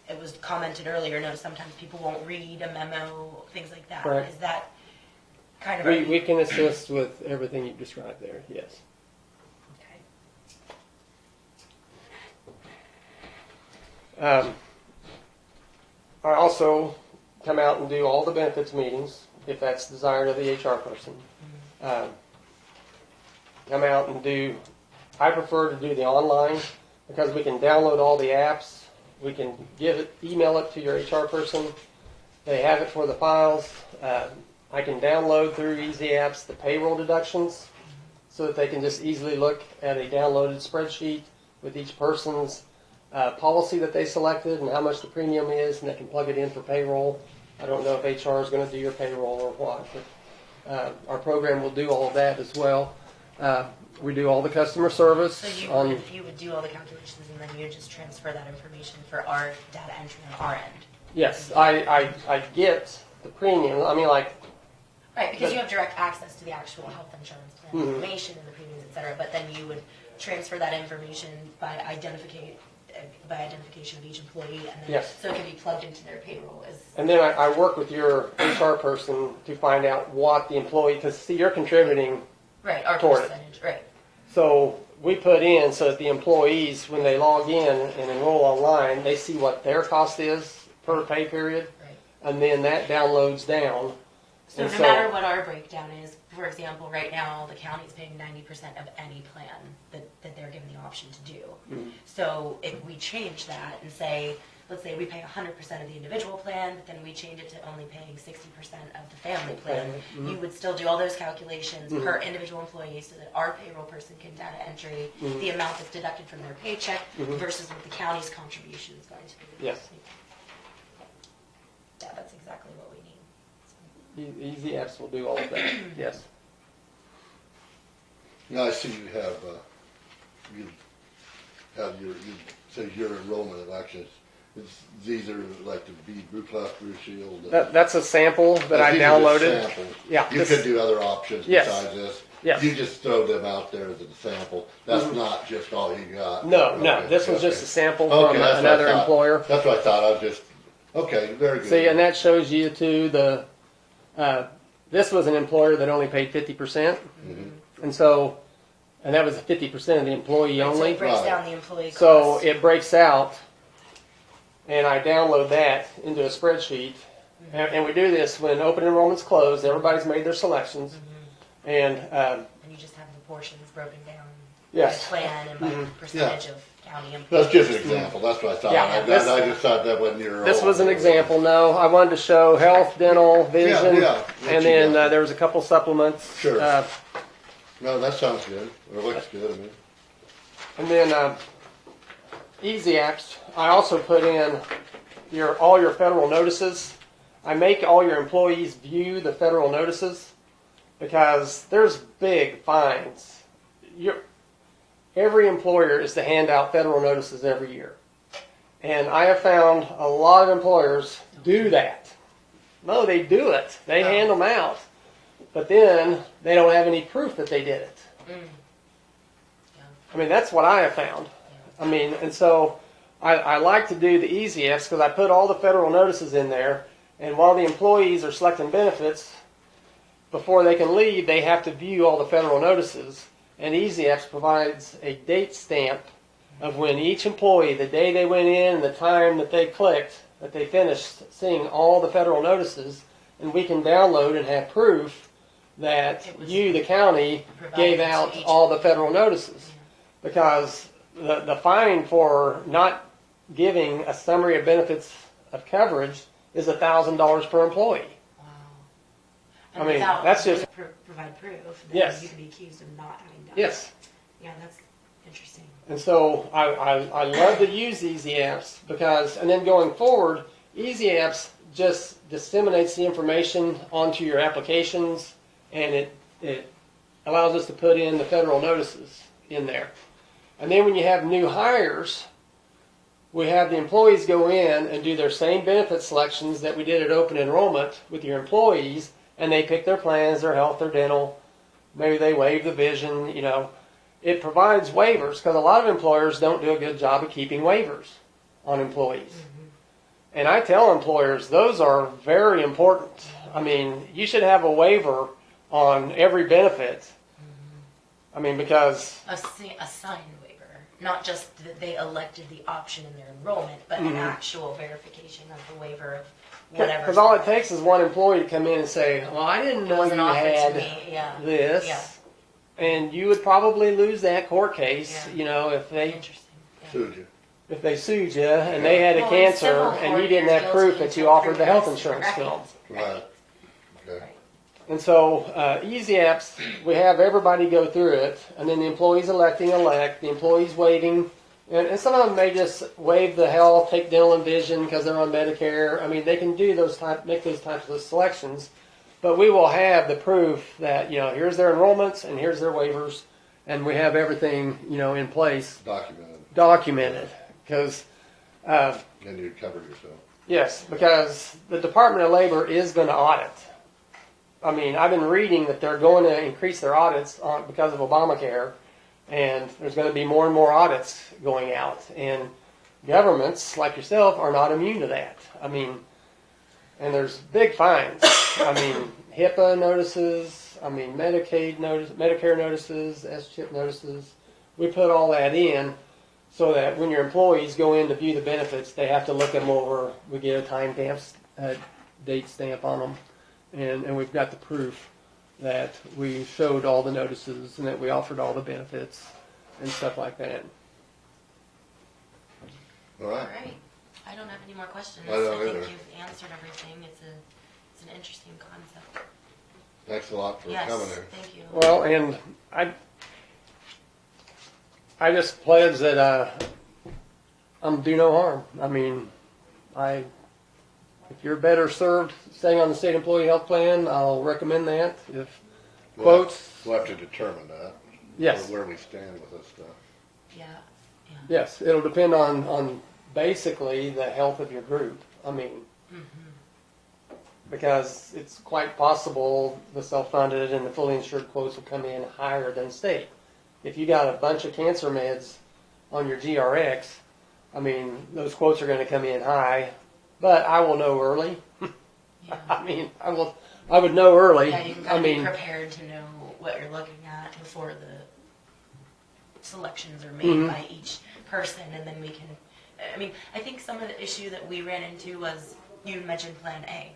A: it was commented earlier, sometimes people won't read a memo, things like that.
N: Right.
A: Is that kind of...
N: we can assist with everything you've described there, yes.
A: Okay.
N: I also come out and do all the benefits meetings, if that's desired of the HR person. Come out and do, I prefer to do the online because we can download all the apps. We can email it to your HR person. They have it for the files. I can download through Easy Apps the payroll deductions so that they can just easily look at a downloaded spreadsheet with each person's policy that they selected and how much the premium is, and they can plug it in for payroll. I don't know if HR is going to do your payroll or what, but our program will do all of that as well. We do all the customer service.
A: So you would do all the calculations and then you would just transfer that information for our data entry on our end?
N: Yes, I get the premium. I mean, like...
A: Right, because you have direct access to the actual health insurance plan information and the premiums, et cetera, but then you would transfer that information by identification of each employee, and then
N: Yes.
A: so it can be plugged into their payroll.
N: And then I work with your HR person to find out what the employee, because see, you're contributing
A: Right, our
N: toward
A: percentage, right.
N: So we put in so that the employees, when they log in and enroll online, they see what their cost is per pay period,
A: Right.
N: and then that downloads down.
A: So
N: And
A: no matter what our breakdown is, for example, right now the county's paying 90% of any plan that they're given the option to do. So if we change that and say, let's say we pay 100% of the individual plan, but then we change it to only paying 60% of the family plan, you would still do all those calculations per individual employee so that our payroll person can data entry the amount that's deducted from their paycheck versus what the county's contribution is going to be.
N: Yes.
A: Yeah, that's exactly what we need.
N: Easy Apps will do all of that. Yes.
C: Now I see you say your enrollment elections. These are like the Blue Cross Blue Shield.
N: That's a sample that I
C: these are just
N: downloaded.
C: samples.
N: Yeah,
C: You could do other options
N: Yes.
C: besides this.
N: Yes.
C: You just throw them out there as a sample. That's not just all you got.
N: No,
C: Okay,
N: this was
C: okay.
N: just a sample
C: Okay,
N: from
C: that's what I
N: another
C: thought.
N: employer.
C: That's what I thought. I was just okay. Very good.
N: See, and that shows you too this was an employer that only paid 50%, and so, and that was 50% of the employee
A: So
N: only.
A: it breaks
C: Right.
A: down the employee
N: So
A: cost.
N: it breaks out, and I download that into a spreadsheet, and we do this when open enrollment's closed. Everybody's made their selections, and
A: And you just have the portions broken down
N: Yes.
A: by plan and by percentage of county employees.
C: That's just an example. That's what I thought.
N: Yeah,
C: I just thought that wasn't your.
N: this was an example. No, I wanted to show health, dental, vision,
C: Yeah.
N: and then there was a couple supplements.
C: Sure. No, that sounds good. Or looks good. I mean.
N: And then Easy Apps, I also put in all your federal notices. I make all your employees view the federal notices because there's big fines. Every employer is to hand out federal notices every year. And I have found a lot of employers do that. No, they do it. They hand them out. But then they don't have any proof that they did it. I mean, that's what I have found. I mean, and so I like to do the Easy Apps because I put all the federal notices in there. And while the employees are selecting benefits, before they can leave, they have to view all the federal notices. And Easy Apps provides a date stamp of when each employee, the day they went in and the time that they clicked, that they finished seeing all the federal notices, and we can download and have proof that you, the county, gave out all the federal notices. Because the fine for not giving a summary of benefits of coverage is $1,000 per employee.
A: Wow.
N: I
A: And
N: mean,
A: without
N: that's just-
A: provide proof. Then
N: Yes.
A: You could be accused of not having done
N: Yes.
A: it. Yeah, that's interesting.
N: And so I love to use Easy Apps because, and then going forward, Easy Apps just disseminates the information onto your applications, and it allows us to put in the federal notices in there. And then when you have new hires, we have the employees go in and do their same benefit selections that we did at open enrollment with your employees, and they pick their plans, their health, their dental, maybe they waive the vision, you know. It provides waivers because a lot of employers don't do a good job of keeping waivers on employees. And I tell employers those are very important. I mean, you should have a waiver on every benefit. I mean, because
A: A signed waiver, not just that they elected the option in their enrollment, but an actual verification of the waiver of whatever.
N: because all it takes is one employee to come in and say, "Well, I didn't know you
A: wasn't offered to
N: had
A: me." Yeah.
N: this,"
A: Yeah.
N: and you would probably lose that court case.
A: Yeah.
N: You know, if they
A: Interesting. Yeah.
C: Sued you.
N: if they sued you and they had a
A: Well,
N: cancer
A: civil
N: and you
A: court,
N: didn't
A: you're
N: have proof
A: guilty
N: that you
A: until
N: offered the health
A: proven
N: insurance
A: innocent.
N: film.
C: Right. Okay.
N: And so, Easy Apps, we have everybody go through it, and then the employees elect, the employees waiving, and some of them may just waive the health, take dental and vision because they're on Medicare. I mean, they can do make those types of selections, but we will have the proof that, you know, here's their enrollments and here's their waivers, and we have everything, you know, in place, documented, because,
C: And you cover yourself.
N: yes, because the Department of Labor is going to audit. I mean, I've been reading that they're going to increase their audits because of Obamacare, and there's going to be more and more audits going out. And governments like yourself are not immune to that. I mean, and there's big fines. I mean, HIPAA notices. I mean, Medicare notices, S-chip notices. We put all that in so that when your employees go in to view the benefits, they have to look them over. We get a time date stamp on them. And we've got the proof that we showed all the notices and that we offered all the benefits and stuff like that.
C: All
A: All
C: right.
A: right. I don't have any more questions.
C: I don't
A: think
C: either.
A: you've answered everything. It's an interesting concept.
C: Thanks a lot for
A: Yes,
C: coming here.
A: thank you.
N: Well, and I just pledge that I'm do no harm. I mean, if you're better served staying on the state employee health plan, I'll recommend that. If quotes,
C: We'll have to determine that.
N: Yes.
C: Where we stand with this stuff.
A: Yeah.
N: yes, it'll depend on basically the health of your group. I mean, because it's quite possible the self-funded and the fully insured quotes will come in higher than state. If you got a bunch of cancer meds on your GRX, I mean, those quotes are going to come in high, but I will know early.
A: Yeah.
N: I mean, I would know early.
A: Yeah, you can kind of be prepared to know what you're looking at before the selections are made by each person, and then we can. I mean, I think some of the issue that we ran into was you mentioned Plan A.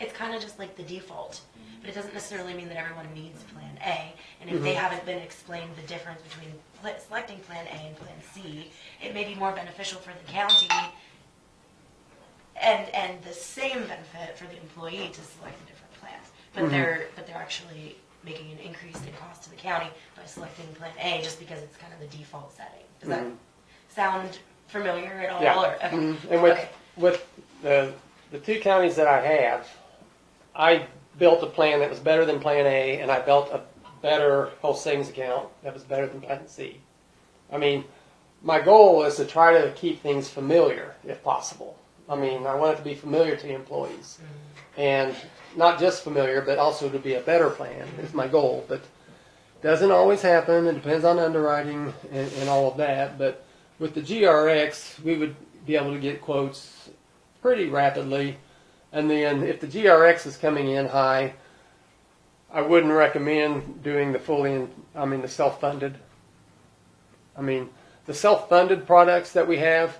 A: It's kind of just like the default, but it doesn't necessarily mean that everyone needs Plan A. And if they haven't been explained the difference between selecting Plan A and Plan C, it may be more beneficial for the county and the same benefit for the employee to select the different plans. But they're actually making an increase in cost to the county by selecting Plan A just because it's kind of the default setting. Does that sound familiar at all?
N: Yeah.
A: Or, okay.
N: And with the two counties that I have, I built a plan that was better than Plan A, and I built a better health savings account that was better than Plan C. I mean, my goal is to try to keep things familiar if possible. I mean, I want it to be familiar to the employees. And not just familiar, but also to be a better plan is my goal. But it doesn't always happen. It depends on underwriting and all of that. But with the GRX, we would be able to get quotes pretty rapidly. And then if the GRX is coming in high, I wouldn't recommend doing the the self-funded. I mean, the self-funded products that we have,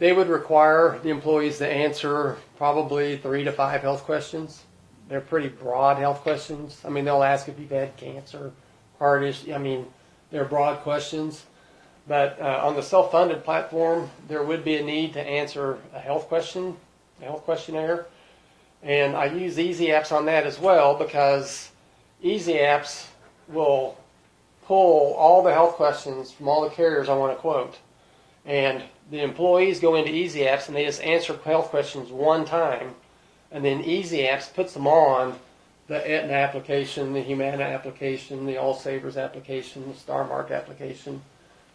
N: they would require the employees to answer probably 3 to 5 health questions. They're pretty broad health questions. I mean, they'll ask if you've had cancer, heart issue. I mean, they're broad questions. But on the self-funded platform, there would be a need to answer a health question, a health questionnaire. And I use Easy Apps on that as well because Easy Apps will pull all the health questions from all the carriers I want to quote. And the employees go into Easy Apps and they just answer health questions one time. And then Easy Apps puts them on the Aetna application, the Humana application, the All Savers application, the Star Mark application.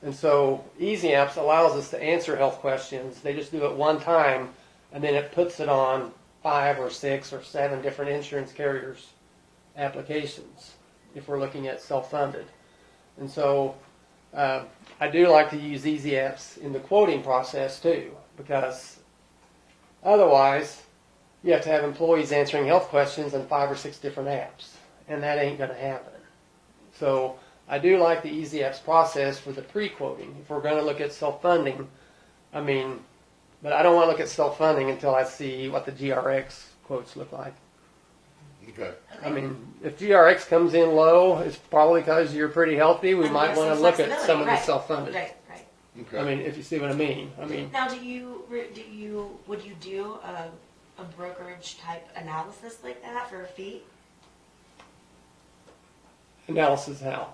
N: And so Easy Apps allows us to answer health questions. They just do it one time, and then it puts it on 5 or 6 or 7 different insurance carriers' applications if we're looking at self-funded. And so I do like to use Easy Apps in the quoting process too, because otherwise you have to have employees answering health questions in 5 or 6 different apps, and that ain't going to happen. So I do like the Easy Apps process for the pre-quoting. If we're going to look at self-funding, I mean, but I don't want to look at self-funding until I see what the GRX quotes look like.
C: Okay.
N: I mean, if GRX comes in low, it's probably because you're pretty healthy. We might want to look at some of the self-funded.
A: Right, right.
C: Okay.
N: I mean, if you see what I mean. I mean,
A: Now, would you do a brokerage type analysis like that for a fee?
N: analysis how?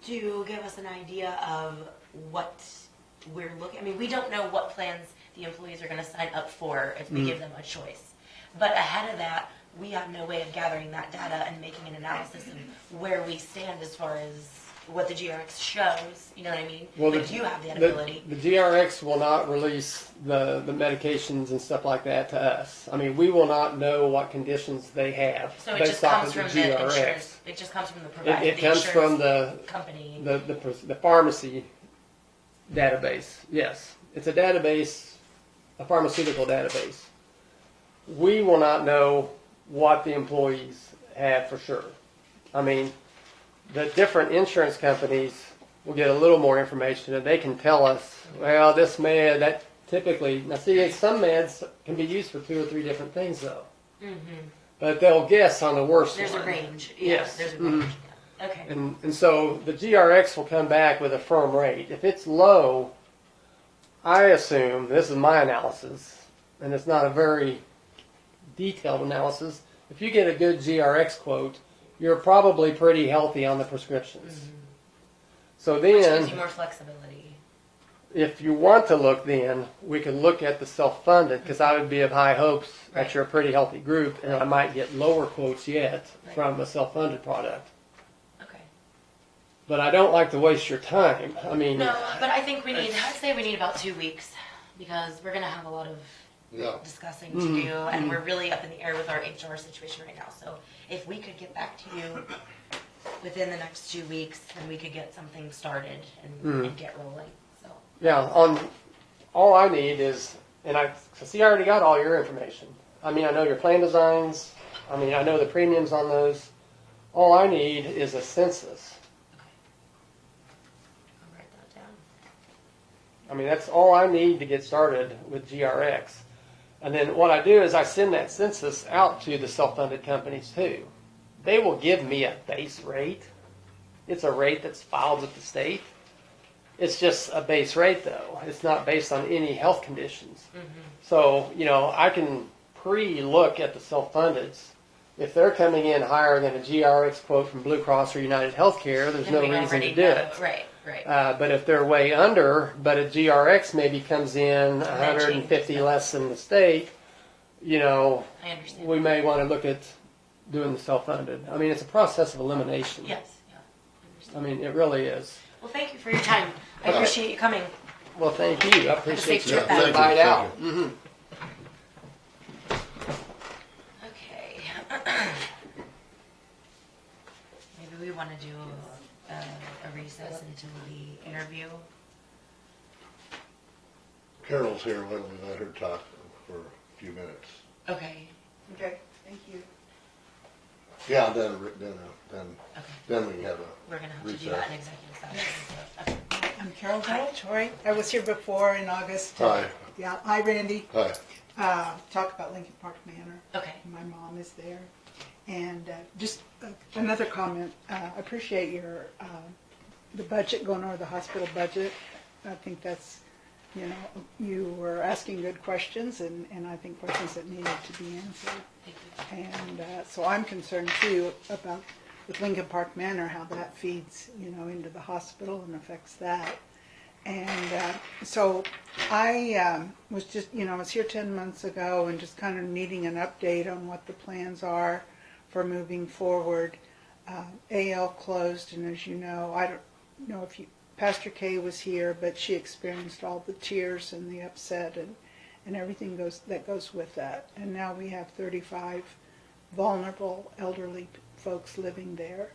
A: To give us an idea of what we're looking. I mean, we don't know what plans the employees are going to sign up for if we give them a choice. But ahead of that, we have no way of gathering that data and making an analysis of where we stand as far as what the GRX shows. You know what I mean?
N: Well,
A: like, do you have that ability?
N: The GRX will not release the medications and stuff like that to us. I mean, we will not know what conditions they have.
A: So it
N: based
A: just
N: off
A: comes
N: of
A: from the insurance. It just comes from the provider.
N: It comes from the
A: company.
N: the pharmacy database. Yes, it's a database, a pharmaceutical database. We will not know what the employees have for sure. I mean, the different insurance companies will get a little more information, and they can tell us, well, this med, that typically, now see, some meds can be used for 2 or 3 different things though.
A: Mm-hmm.
N: But they'll guess on the worst
A: There's
N: one.
A: a range.
N: Yes.
A: There's a range. Yeah. Okay.
N: And so the GRX will come back with a firm rate. If it's low, I assume, this is my analysis, and it's not a very detailed analysis, if you get a good GRX quote, you're probably pretty healthy on the prescriptions.
A: Mm-hmm.
N: So
A: Which
N: then,
A: gives you more flexibility.
N: if you want to look then, we can look at the self-funded, because I would be of high hopes
A: Right.
N: that you're a pretty healthy group, and I might get lower quotes yet
A: Right.
N: from a self-funded product.
A: Okay.
N: But I don't like to waste your time. I mean,
A: No, but I think I'd say we need about 2 weeks because we're going to have a lot of discussing to do, and we're really up in the air with our HR situation right now. So if we could get back to you within the next 2 weeks, then we could get something started and get rolling. So
N: yeah, all I need is, and I already got all your information. I mean, I know your plan designs. I mean, I know the premiums on those. All I need is a census.
A: I'll write that down.
N: I mean, that's all I need to get started with GRX. And then what I do is I send that census out to the self-funded companies too. They will give me a base rate. It's a rate that's filed with the state. It's just a base rate though. It's not based on any health conditions. So, I can pre-look at the self-fundeds. If they're coming in higher than a GRX quote from Blue Cross or United Healthcare, there's
A: And
N: no
A: we
N: reason
A: already
N: to do
A: know.
N: it.
A: Right, right.
N: But if they're way under, but a GRX maybe comes in
A: then
N: 150
A: change.
N: less than the state,
A: I understand.
N: we may want to look at doing the self-funded. I mean, it's a process of elimination.
A: Yes, yeah. I understand.
N: I mean, it really is.
A: Well, thank you for your time. I appreciate you coming.
N: Well, thank you. I appreciate
A: safe
N: you
A: trip back.
N: coming by out.
A: Okay. Maybe we want to do a recess until the interview.
C: Carol's here, why don't we let her talk for a few minutes?
A: Okay.
G: Okay, thank you.
C: Yeah, then
A: Okay.
C: we can have
A: We're gonna have
C: recess.
A: to do that in executive session. So, okay.
G: I'm Carol
A: Hi.
G: Troy. I was here before in August.
C: Hi.
G: Yeah, hi Randy.
C: Hi.
G: Talk about Lincoln Park Manor.
A: Okay.
G: My mom is there. And just another comment. I appreciate your the budget, going over the hospital budget. I think that's, you know, you were asking good questions, and I think questions that needed to be answered.
A: Thank you.
G: And so I'm concerned too about with Lincoln Park Manor, how that feeds, you know, into the hospital and affects that. And so I was just, you know, I was here 10 months ago and just kind of needing an update on what the plans are for moving forward. AL closed, and as you know, I don't know if you, Pastor Kay was here, but she experienced all the tears and the upset and everything that goes with that. And now we have 35 vulnerable elderly folks living there,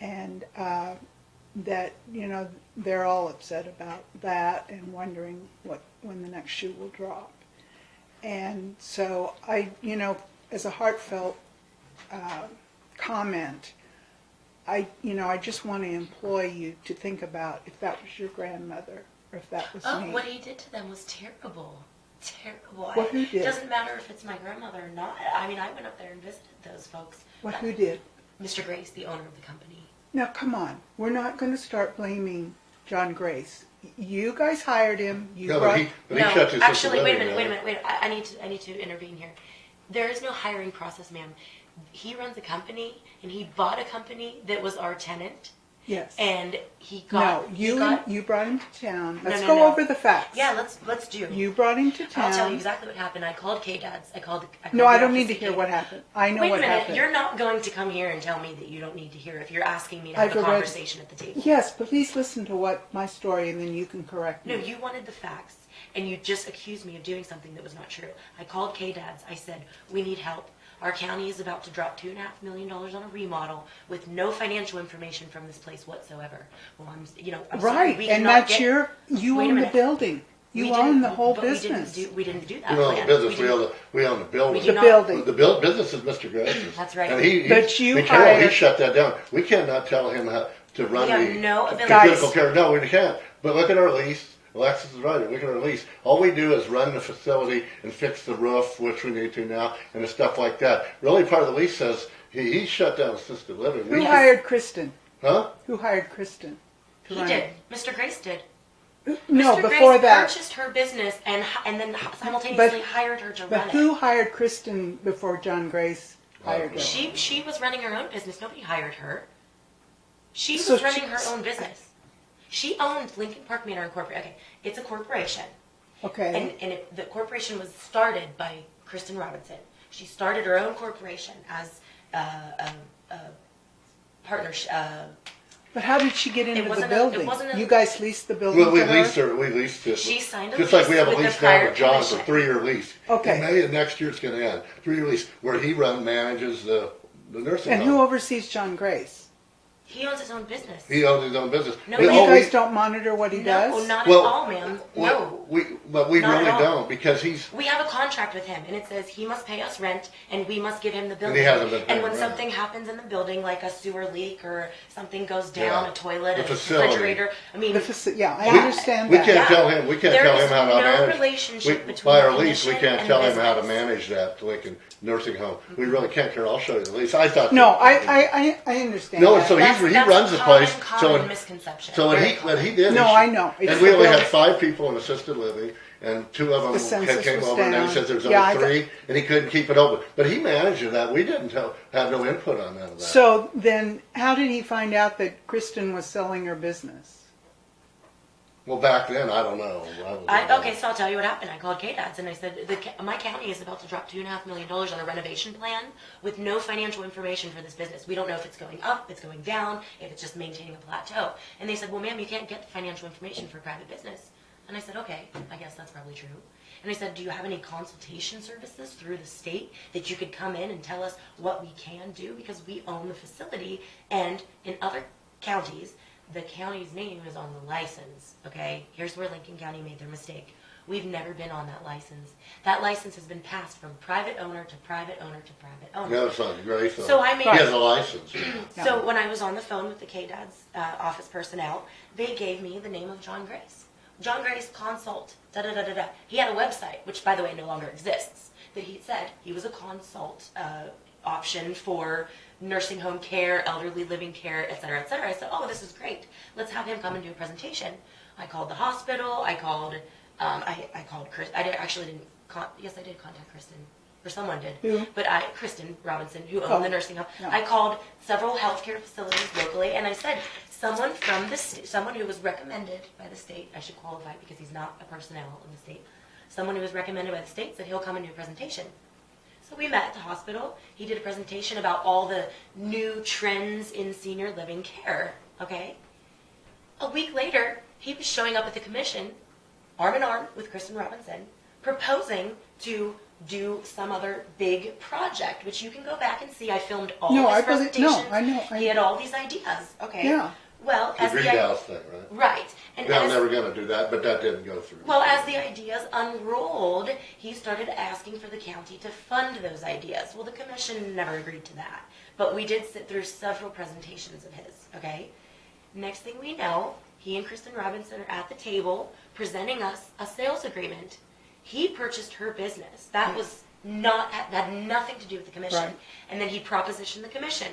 G: and that, you know, they're all upset about that and wondering when the next shoe will drop. And so I, you know, as a heartfelt comment, I just want to employ you to think about if that was your grandmother or if that was me.
A: What he did to them was terrible. Terrible.
G: What, who did?
A: It doesn't matter if it's my grandmother or not. I mean, I went up there and visited those folks.
G: Who did?
A: Mr. Grace, the owner of the company.
G: Now, come on. We're not going to start blaming John Grace. You guys hired him. You
C: No,
G: brought...
C: but he shut his
A: Actually, wait a
C: living
A: minute.
C: down.
A: I need to intervene here. There is no hiring process, ma'am. He runs a company, and he bought a company that was our tenant.
G: Yes.
A: And he got.
G: You brought him to town. Let's
A: No,
G: go
A: no.
G: over the facts.
A: Yeah, let's do.
G: You brought him to town.
A: I'll tell you exactly what happened. I called K-Dads. I called
G: No,
A: the
G: I don't need to
A: OCCK.
G: hear what happened. I know
A: Wait
G: what
A: a minute.
G: happened.
A: You're not going to come here and tell me that you don't need to hear if you're asking me to have
G: I've
A: a
G: already-
A: conversation at the table.
G: Yes, but please listen to what my story, and then you can correct me.
A: No, you wanted the facts, and you just accused me of doing something that was not true. I called K-Dads. I said, we need help. Our county is about to drop $2.5 million on a remodel with no financial information from this place whatsoever. Well, I'm sorry,
G: Right,
A: we
G: and
A: cannot
G: that's
A: get-
G: you
A: Wait a
G: own the
A: minute.
G: building. You
A: We
G: own
A: didn't-
G: the whole
A: but
G: business.
A: We didn't do that.
C: We own the
A: plan.
C: business,
A: We didn't-
C: we own the building.
A: We do
G: The
A: not-
G: building.
C: The business is Mr. Grace's.
A: That's right.
C: And he,
G: But you
C: and Carol, he
G: hired-
C: shut that down. We cannot tell him how to run
A: We have
C: the
A: no
C: the
A: ability.
C: critical care. No, we can't. But look at our lease. Alexis is right. Look at our lease. All we do is run the facility and fix the roof, which we need to now, and the stuff like that. Really, part of the lease says he shut down assisted living.
G: Who hired Kristen?
C: Huh?
G: Who hired Kristen? to
A: He
G: run
A: did.
G: it?
A: Mr. Grace did.
G: No,
A: Mr.
G: before
A: Grace
G: that.
A: purchased her business and then simultaneously hired her to
G: But
A: run
G: who
A: it.
G: hired Kristen before John Grace hired her?
A: She was running her own business. Nobody hired her. She
G: So
A: was running her
G: she-
A: own business. She owned Lincoln Park Manor Incorporated. Okay, it's a corporation.
G: Okay.
A: And the corporation was started by Kristen Robinson. She started her own corporation as a partnership.
G: But how did she get into the
A: wasn't a-
G: building?
A: it wasn't a-
G: You guys leased the building
C: Well, we
G: to her?
C: leased her. We leased it.
A: She signed a
C: just like
A: lease
C: we have a
A: with the
C: lease now
A: prior
C: with John for
A: commission.
C: 3-year lease.
G: Okay.
C: In May of next year, it's going to end. 3-year lease where he manages the nursing
G: And
C: home.
G: who oversees John Grace?
A: He owns his own business.
C: He owns his own business.
A: No,
C: We-
A: you
G: You
C: oh,
G: guys
C: we-
G: don't monitor what he
A: No,
G: does?
A: not
C: Well,
A: at all, ma'am.
C: well,
A: No.
C: but we
A: Not
C: really
A: at all.
C: don't because he's.
A: We have a contract with him, and it says he must pay us rent, and we must give him the building.
C: he hasn't been paying
A: when
C: rent.
A: something happens in the building, like a sewer leak or something goes down,
C: Yeah.
A: a toilet,
C: The
A: a
C: facility.
A: refrigerator. I mean,
G: Yeah, I
C: We-
G: understand
C: we
G: that.
C: can't
A: Yeah.
C: tell him. We can't
A: There
C: tell
A: is
C: him how to
A: no
C: manage.
A: relationship between
C: by
A: the
C: our lease, we
A: commission
C: can't
A: and
C: tell
A: the
C: him how to
A: business.
C: manage that Lincoln nursing home. We really can't. Carol, I'll show you the lease. I thought.
G: No,
C: that-
G: I understand
C: No,
G: that.
C: so he
A: That's
C: runs the
A: a
C: place.
A: common misconception.
C: So
A: Very
C: what he did.
G: No,
C: is-
G: I know. It's
C: And we
G: the
C: only had
G: bill-
C: 5 people in assisted living, and 2 of
G: The
C: them
G: census
C: came
G: was
C: over, and then he
G: down.
C: says there's
G: Yeah,
C: only
G: I got-
C: 3, and he couldn't keep it open. But he managed that. We didn't have no input on none of that.
G: So then, how did he find out that Kristen was selling her business?
C: Well, back then, I don't know. I was-
A: Okay, so I'll tell you what happened. I called K-Dads and I said, my county is about to drop $2.5 million on a renovation plan with no financial information for this business. We don't know if it's going up, it's going down, if it's just maintaining a plateau. And they said, well, ma'am, you can't get the financial information for a private business. And I said, okay, I guess that's probably true. And I said, do you have any consultation services through the state that you could come in and tell us what we can do? Because we own the facility, and in other counties, the county's name is on the license, okay? Here's where Lincoln County made their mistake. We've never been on that license. That license has been passed from private owner to private owner to private owner.
C: No, it's not great, though.
A: So I made.
C: He has a license.
A: So when I was on the phone with the KDAD's office personnel, they gave me the name of John Grace. John Grace Consult, da-da-da-da-da. He had a website, which, by the way, no longer exists, that he said he was a consult option for nursing home care, elderly living care, et cetera, et cetera. I said, oh, this is great. Let's have him come and do a presentation. I called the hospital. I called Chris. I didn't contact Kristen. Or someone did.
G: Who?
A: But Kristen Robinson, who owned the nursing home.
G: No.
A: I called several healthcare facilities locally, and I said, someone from the someone who was recommended by the state, I should qualify because he's not a personnel in the state, someone who was recommended by the state said he'll come and do a presentation. So we met at the hospital. He did a presentation about all the new trends in senior living care, okay? A week later, he was showing up at the commission, arm in arm with Kristen Robinson, proposing to do some other big project, which you can go back and see. I filmed all his presentations.
G: I know.
A: He had all these ideas, okay?
G: Yeah.
A: Well,
C: The
A: as the
C: Greenhouse thing, right?
A: right, and
C: Yeah, I'm
A: as,
C: never gonna do that, but that didn't go through.
A: well, as the ideas unrolled, he started asking for the county to fund those ideas. Well, the commission never agreed to that, but we did sit through several presentations of his, okay? Next thing we know, he and Kristen Robinson are at the table presenting us a sales agreement. He purchased her business. That was had nothing to do with the commission.
G: Right.
A: And then he propositioned the commission,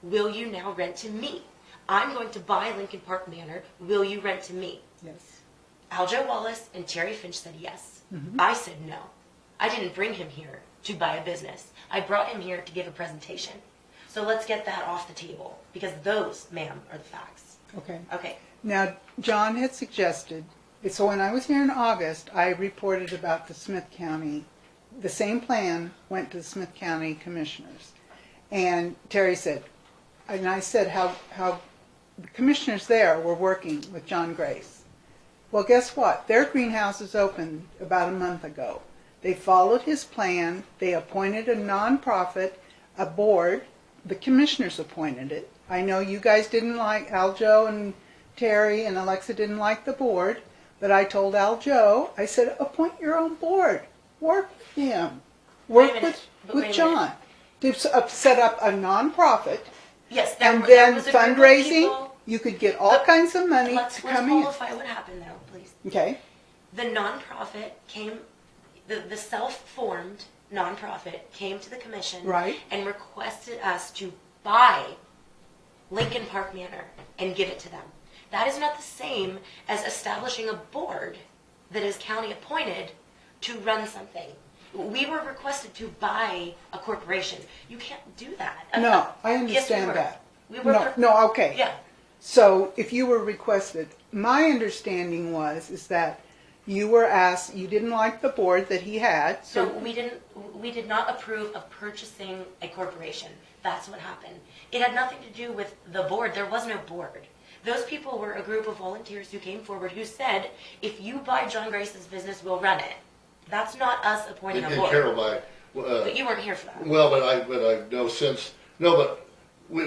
A: will you now rent to me? I'm going to buy Lincoln Park Manor. Will you rent to me?
G: Yes.
A: Aljo Wallace and Terry Finch said yes.
G: Mm-hmm.
A: I said no. I didn't bring him here to buy a business. I brought him here to give a presentation. So let's get that off the table, because those, ma'am, are the facts.
G: Okay.
A: Okay.
G: Now, John had suggested, so when I was here in August, I reported about the Smith County, the same plan went to the Smith County Commissioners. And Terry said, and I said how the commissioners there were working with John Grace. Well, guess what? Their greenhouses opened about a month ago. They followed his plan. They appointed a nonprofit, a board. The commissioners appointed it. I know you guys didn't like, Aljo and Terry and Alexa didn't like the board, but I told Aljo, I said, appoint your own board. Work with him. Work
A: Wait a minute,
G: with John. To set up a nonprofit.
A: Yes,
G: And
A: there
G: then
A: was a group of
G: fundraising,
A: people-
G: you could get all kinds of money
A: Let's
G: to come in.
A: qualify what happened though, please.
G: Okay,
A: The nonprofit came, the self-formed nonprofit came to the commission
G: Right.
A: and requested us to buy Lincoln Park Manor and give it to them. That is not the same as establishing a board that is county appointed to run something. We were requested to buy a corporation. You can't do that.
G: no, I
A: Yes, we
G: understand
A: were.
G: that.
A: We were.
G: No, okay.
A: Yeah.
G: So if you were requested, my understanding is that you were asked, you didn't like the board that he had,
A: So
G: so,
A: we did not approve of purchasing a corporation. That's what happened. It had nothing to do with the board. There was no board. Those people were a group of volunteers who came forward who said, if you buy John Grace's business, we'll run it. That's not us appointing a
C: And
A: board.
C: Carol, by,
A: But you weren't here for that.
C: well, but I know since, no, but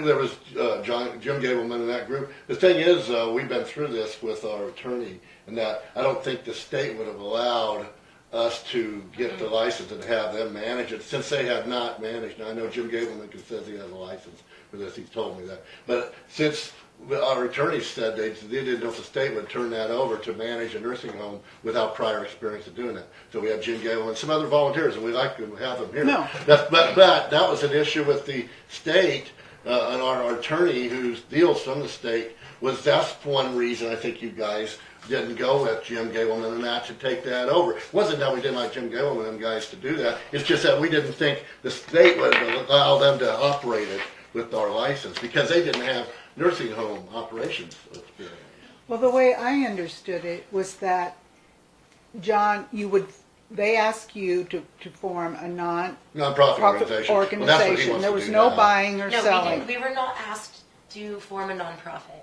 C: there was Jim Gableman in that group. The thing is, we've been through this with our attorney, and that I don't think the state would have allowed us to get the license and have them manage it, since they have not managed. Now, I know Jim Gableman says he has a license for this, he's told me that. But since our attorney said they didn't know if the state would turn that over to manage a nursing home without prior experience of doing that. So we had Jim Gableman and some other volunteers, and we like to have them here.
G: No.
C: But that was an issue with the state. And our attorney, who deals from the state, that's one reason I think you guys didn't go with Jim Gableman and that to take that over. It wasn't that we didn't like Jim Gableman and guys to do that. It's just that we didn't think the state would allow them to operate it with our license, because they didn't have nursing home operations experience.
G: well, the way I understood it was that, John, they ask you to form a
C: Nonprofit organization. Well, that's what he
G: organization.
C: wants
G: There
C: to
G: was
C: do
G: no
C: now.
G: buying or
A: No,
G: selling.
A: we were not asked to form a nonprofit.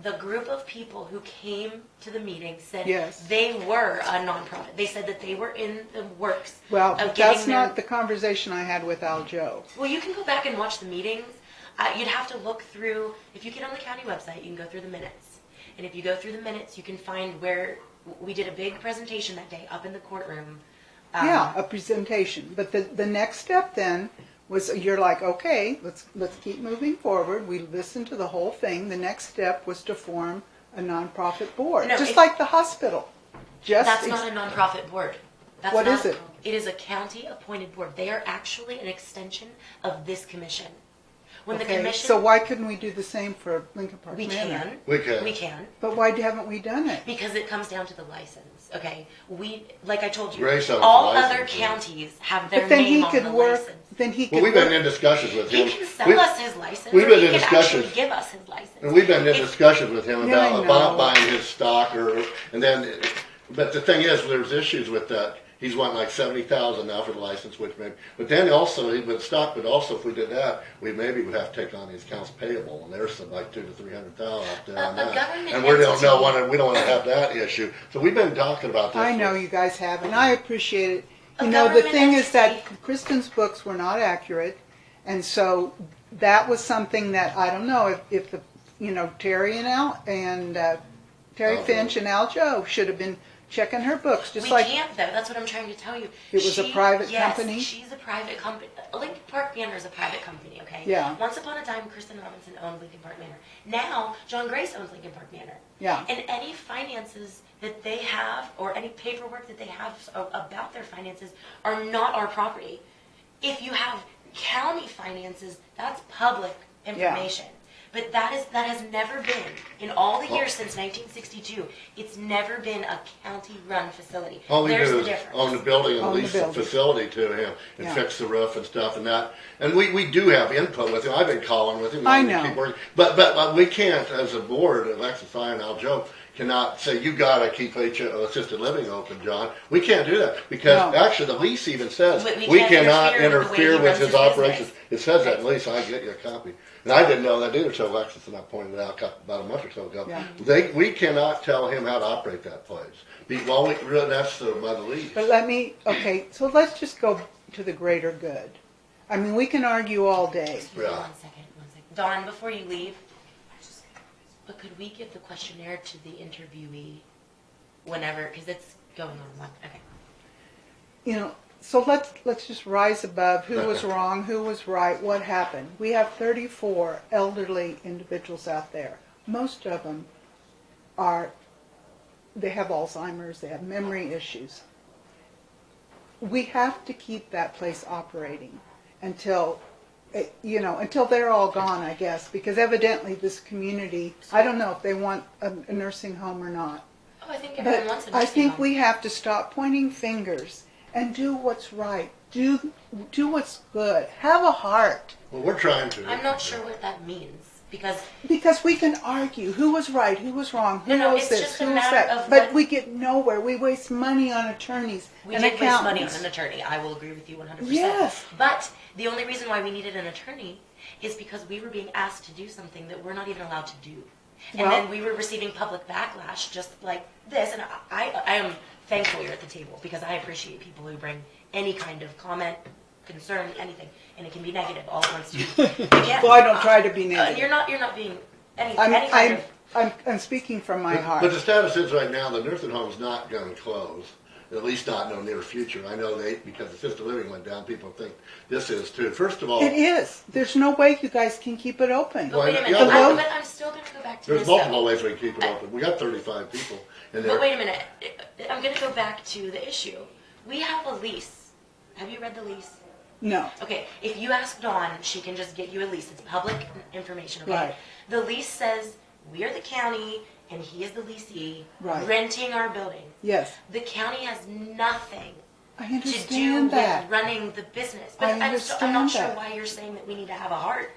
A: The group of people who came to the meeting said
G: Yes.
A: they were a nonprofit. They said that they were in the works
G: Well,
A: of
G: that's
A: getting
G: not
A: them.
G: the conversation I had with Aljo.
A: Well, you can go back and watch the meetings. You'd have to look through, if you get on the county website, you can go through the minutes. And if you go through the minutes, you can find where We did a big presentation that day up in the courtroom.
G: Yeah, a presentation. But the next step then was you're like, okay, let's keep moving forward. We listened to the whole thing. The next step was to form a nonprofit board,
A: No,
G: just like the hospital.
A: That's not a nonprofit board. That's
G: What
A: not,
G: is it?
A: It is a county-appointed board. They are actually an extension of this commission. When the
G: Okay,
A: commission,
G: so why couldn't we do the same for Lincoln Park
A: we
G: Manor?
A: can,
C: We can.
G: But why haven't we done it?
A: because it comes down to the license. Okay, we, like I told you,
C: Grace owns
A: all
C: the
A: other
C: license, yeah.
A: counties have their
G: But then he
A: name on
G: could
A: the
G: work.
A: license.
G: Then he could
C: Well, we've been
G: work.
C: in discussions with him.
A: He can sell
C: We-
A: us his license,
C: we've
A: or
C: been
A: he
C: in
A: can
C: discussions.
A: actually give us his license.
C: And we've been in
A: If-
C: discussions with him
G: Yeah, I
C: about
G: know.
C: buying his stock and then, but the thing is, there's issues with that. He's wanting like 70,000 now for the license, which maybe, but then also, he would stock, but also if we did that, we maybe would have to take on these accounts payable, and there's some like 200,000 to 300,000 out there on
A: A
C: that.
A: government
C: And we don't
A: entity-
C: we don't wanna have that issue. So we've been talking about this.
G: I know
C: for-
G: you guys have, and I appreciate it.
A: A
G: You know, the
A: government
G: thing is that
A: entity-
G: Kristen's books were not accurate, and so that was something that, I don't know, if the, Terry and Terry
C: Al
G: Finch
C: Joe.
G: and Al Joe should have been checking her books, just
A: We
G: like,
A: can't though. That's what I'm trying to tell you.
G: It was a private
A: yes,
G: company?
A: She's a private company. Lincoln Park Manor is a private company. Okay.
G: Yeah.
A: Once upon a time, Kristen Robinson owned Lincoln Park Manor. Now, John Grace owns Lincoln Park Manor.
G: yeah.
A: And any finances that they have, or any paperwork that they have about their finances, are not our property. If you have county finances, that's public information. But that has never been, in all the years since 1962, it's never been a county-run facility.
C: All we
A: There's
C: do
A: the
C: is
A: difference.
C: own the building and
G: Own the
C: lease the
G: building.
C: facility to him and
G: Yeah.
C: fix the roof and stuff and that. And we do have input with him. I've been calling with him.
G: I
C: We
G: know.
C: keep working. But we can't, as a board, Alexis, I and Al Joe, cannot say, you gotta keep assisted living open, John. We can't do that because
G: No.
C: actually the lease even says
A: But we
C: we
A: can't
C: cannot
A: interfere with the way he
C: interfere with
A: runs
C: his
A: his
C: operations.
A: business.
C: It says that in the lease. I get you a copy. And I didn't know that either, so Alexis and I pointed it out about a month or so ago.
G: Yeah.
C: We cannot tell him how to operate that place. That's by the lease.
G: But so let's just go to the greater good. I mean, we can argue all day.
A: Excuse me,
C: Yeah.
A: one second. Dawn, before you leave, but could we give the questionnaire to the interviewee whenever, because it's going on one. Okay.
G: So let's just rise above who was wrong, who was right, what happened. We have 34 elderly individuals out there. Most of them they have Alzheimer's, they have memory issues. We have to keep that place operating until they're all gone, I guess, because evidently this community, I don't know if they want a nursing home or not.
A: Oh, I think everyone
G: But
A: wants a
G: I
A: nursing
G: think
A: home.
G: we have to stop pointing fingers and do what's right. Do what's good. Have a heart.
C: Well, we're trying to.
A: I'm not sure what that means because
G: Because we can argue who was right, who was wrong, who
A: No,
G: was
A: it's
G: this,
A: just a
G: who was
A: matter
G: that.
A: of
G: But
A: what-
G: we get nowhere. We waste money on attorneys
A: we
G: and
A: did waste money on
G: accountants.
A: an attorney. I will agree with you 100%.
G: Yes.
A: But the only reason why we needed an attorney is because we were being asked to do something that we're not even allowed to do. And
G: Well-
A: then we were receiving public backlash just like this. And I am thankful you're at the table because I appreciate people who bring any kind of comment, concern, anything. And it can be negative all at once too. Again,
G: Well, I don't try to be negative.
A: You're not being any kind of...
G: I'm speaking from my heart.
C: But the status is right now, the nursing home's not going to close, at least not in the near future. I know because assisted living went down, people think this is too. First of all,
G: It is. There's no way you guys can keep it open.
A: But wait a minute,
C: Yeah,
A: but I'm still going to go back to
C: there's
A: this.
C: multiple
A: though.
C: ways we can keep it open. We got 35 people in there.
A: But wait a minute. I'm going to go back to the issue. We have a lease. Have you read the lease?
G: No.
A: Okay, if you ask Dawn, she can just get you a lease. It's public information, okay?
G: Right.
A: The lease says we are the county and he is the leasee
G: Right.
A: renting our building.
G: Yes.
A: The county has nothing
G: I
A: to do
G: understand that.
A: with running the business. But
G: I
A: I'm not
G: understand
A: sure
G: that.
A: why you're saying that we need to have a heart.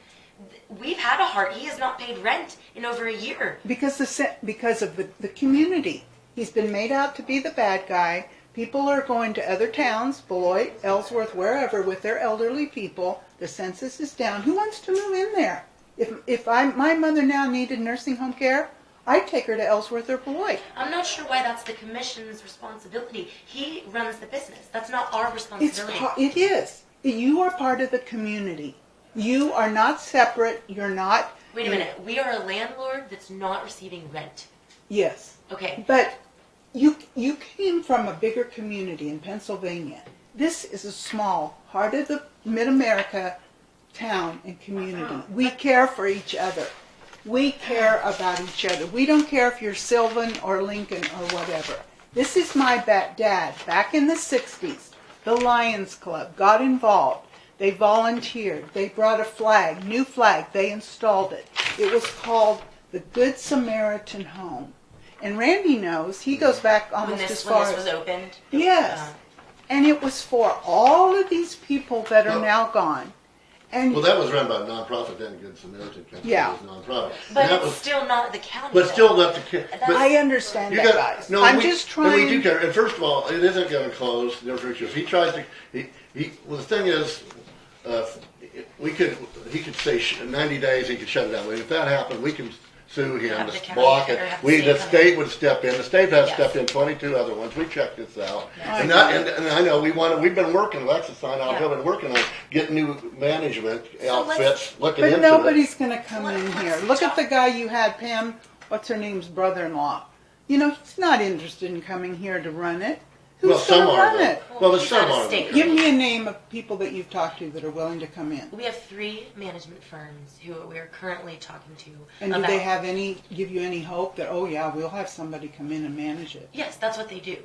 A: We've had a heart. He has not paid rent in over a year.
G: Because of the community. He's been made out to be the bad guy. People are going to other towns, Beloit, Ellsworth, wherever, with their elderly people. The census is down. Who wants to move in there? If my mother now needed nursing home care, I'd take her to Ellsworth or Beloit.
A: I'm not sure why that's the commission's responsibility. He runs the business. That's not our responsibility.
G: It is. You are part of the community. You are not separate. You're not.
A: Wait a minute. We are a landlord that's not receiving rent.
G: Yes.
A: Okay.
G: But You came from a bigger community in Pennsylvania. This is a small, heart of the mid-America town and community. We care for each other. We care about each other. We don't care if you're Sylvan or Lincoln or whatever. This is my dad. Back in the 60s, the Lions Club got involved. They volunteered. They brought a flag, new flag. They installed it. It was called the Good Samaritan Home. And Randy knows. He goes back almost as far as...
A: When this was opened?
G: Yes. And it was for all of these people that are now gone. And
C: Well, that was run by a nonprofit then, Good Samaritan Company.
G: Yeah.
C: It was nonprofit.
A: But
C: And that
A: it's
C: was,
A: still not the county.
C: but
A: though.
C: still not the but
G: I understand
C: you
G: that,
C: got-
G: guys.
C: no,
G: I'm
C: we-
G: just
C: and we
G: trying...
C: do care. And first of all, it isn't going to close. There's issues. He tries to. Well, the thing is, he could say 90 days. He could shut it down. If that happened, we can sue him
A: Have the
C: to
A: county
C: block it.
A: or have the
C: The
A: state come
C: state would step in. The state has
A: Yes.
C: stepped in 22 other ones. We checked this out,
G: I
C: and,
G: know.
C: and I know we've been working. Alexis and I have been working on getting new management outfits. Looking
G: But
C: into
G: nobody's going to come in
A: Let's
G: here. Look at the guy you had, Pam, what's her name's brother-in-law. You know, he's not interested in coming here to run it.
C: it. Well,
G: Who's
C: some
G: going to
C: are.
G: run
C: Though.
G: it?
C: Well, there's
A: He's
C: some
A: not a
C: are.
A: state.
G: Give me a name of people that you've talked to that are willing to come in.
A: We have 3 management firms who we are currently talking to.
G: And do
A: about,
G: they have give you any hope that, oh yeah, we'll have somebody come in and manage it?
A: Yes, that's what they do.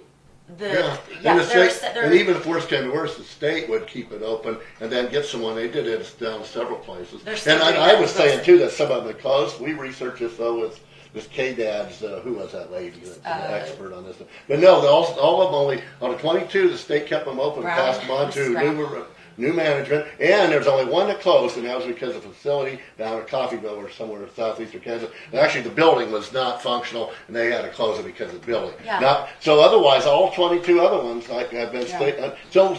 C: Yeah, and, and even if worse came to worse, the state would keep it open and then get someone. They did it down several places. And I was saying too that some of them had closed. We researched this though with this K-Dad's, who was that lady that's an expert on this? But no, all of them only, on the 22, the state kept them open,
A: Brown,
C: passed them on to
A: Sprague.
C: new management, and there's only one that closed, and that was because of facility down at Coffeyville or somewhere in southeastern Kansas. And actually, the building was not functional, and they had to close it because of the building.
A: Yeah.
C: So otherwise, all 22 other ones have been state. So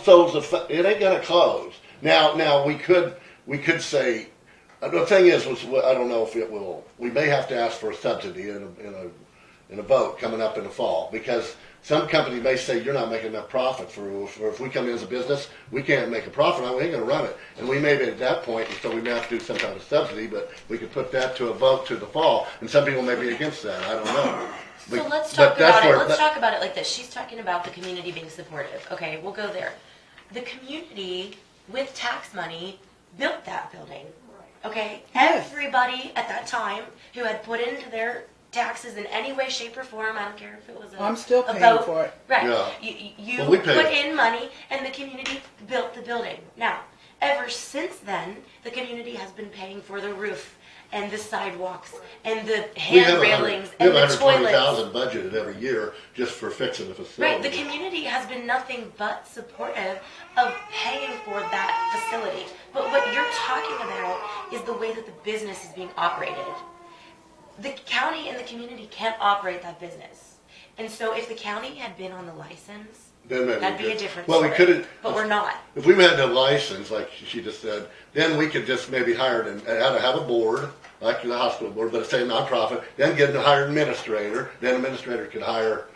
C: it ain't gonna close. Now we could say. The thing is, I don't know if it will. We may have to ask for a subsidy in a vote coming up in the fall, because some company may say you're not making enough profit for if we come in as a business, we can't make a profit on it, we ain't going to run it. And we may be at that point, so we may have to do some kind of subsidy, but we could put that to a vote to the fall, and some people may be against that. I don't know.
A: So let's talk about it. Let's talk about it like this. She's talking about the community being supportive. Okay, we'll go there. The community, with tax money, built that building. Okay, everybody at that time who had put into their taxes in any way, shape, or form, I don't care if it was
G: I'm still
A: a
G: paying
A: vote,
G: for it.
A: right?
C: Yeah.
A: You
C: Well, we
A: put
C: pay.
A: in money, and the community built the building. Now, ever since then, the community has been paying for the roof and the sidewalks and the hand railings and the toilets.
C: $120,000 budgeted every year just for fixing the facility.
A: Right, the community has been nothing but supportive of paying for that facility. But what you're talking about is the way that the business is being operated. The county and the community can't operate that business. And so if the county had been on the license,
C: Then maybe
A: that'd
C: we
A: be a
C: could.
A: different
C: Well,
A: story.
C: we couldn't.
A: But we're not.
C: If we had the license, like she just said, then we could just maybe hire and have a board, like the hospital board, but say nonprofit. Then get to hire an administrator. Then administrator could hire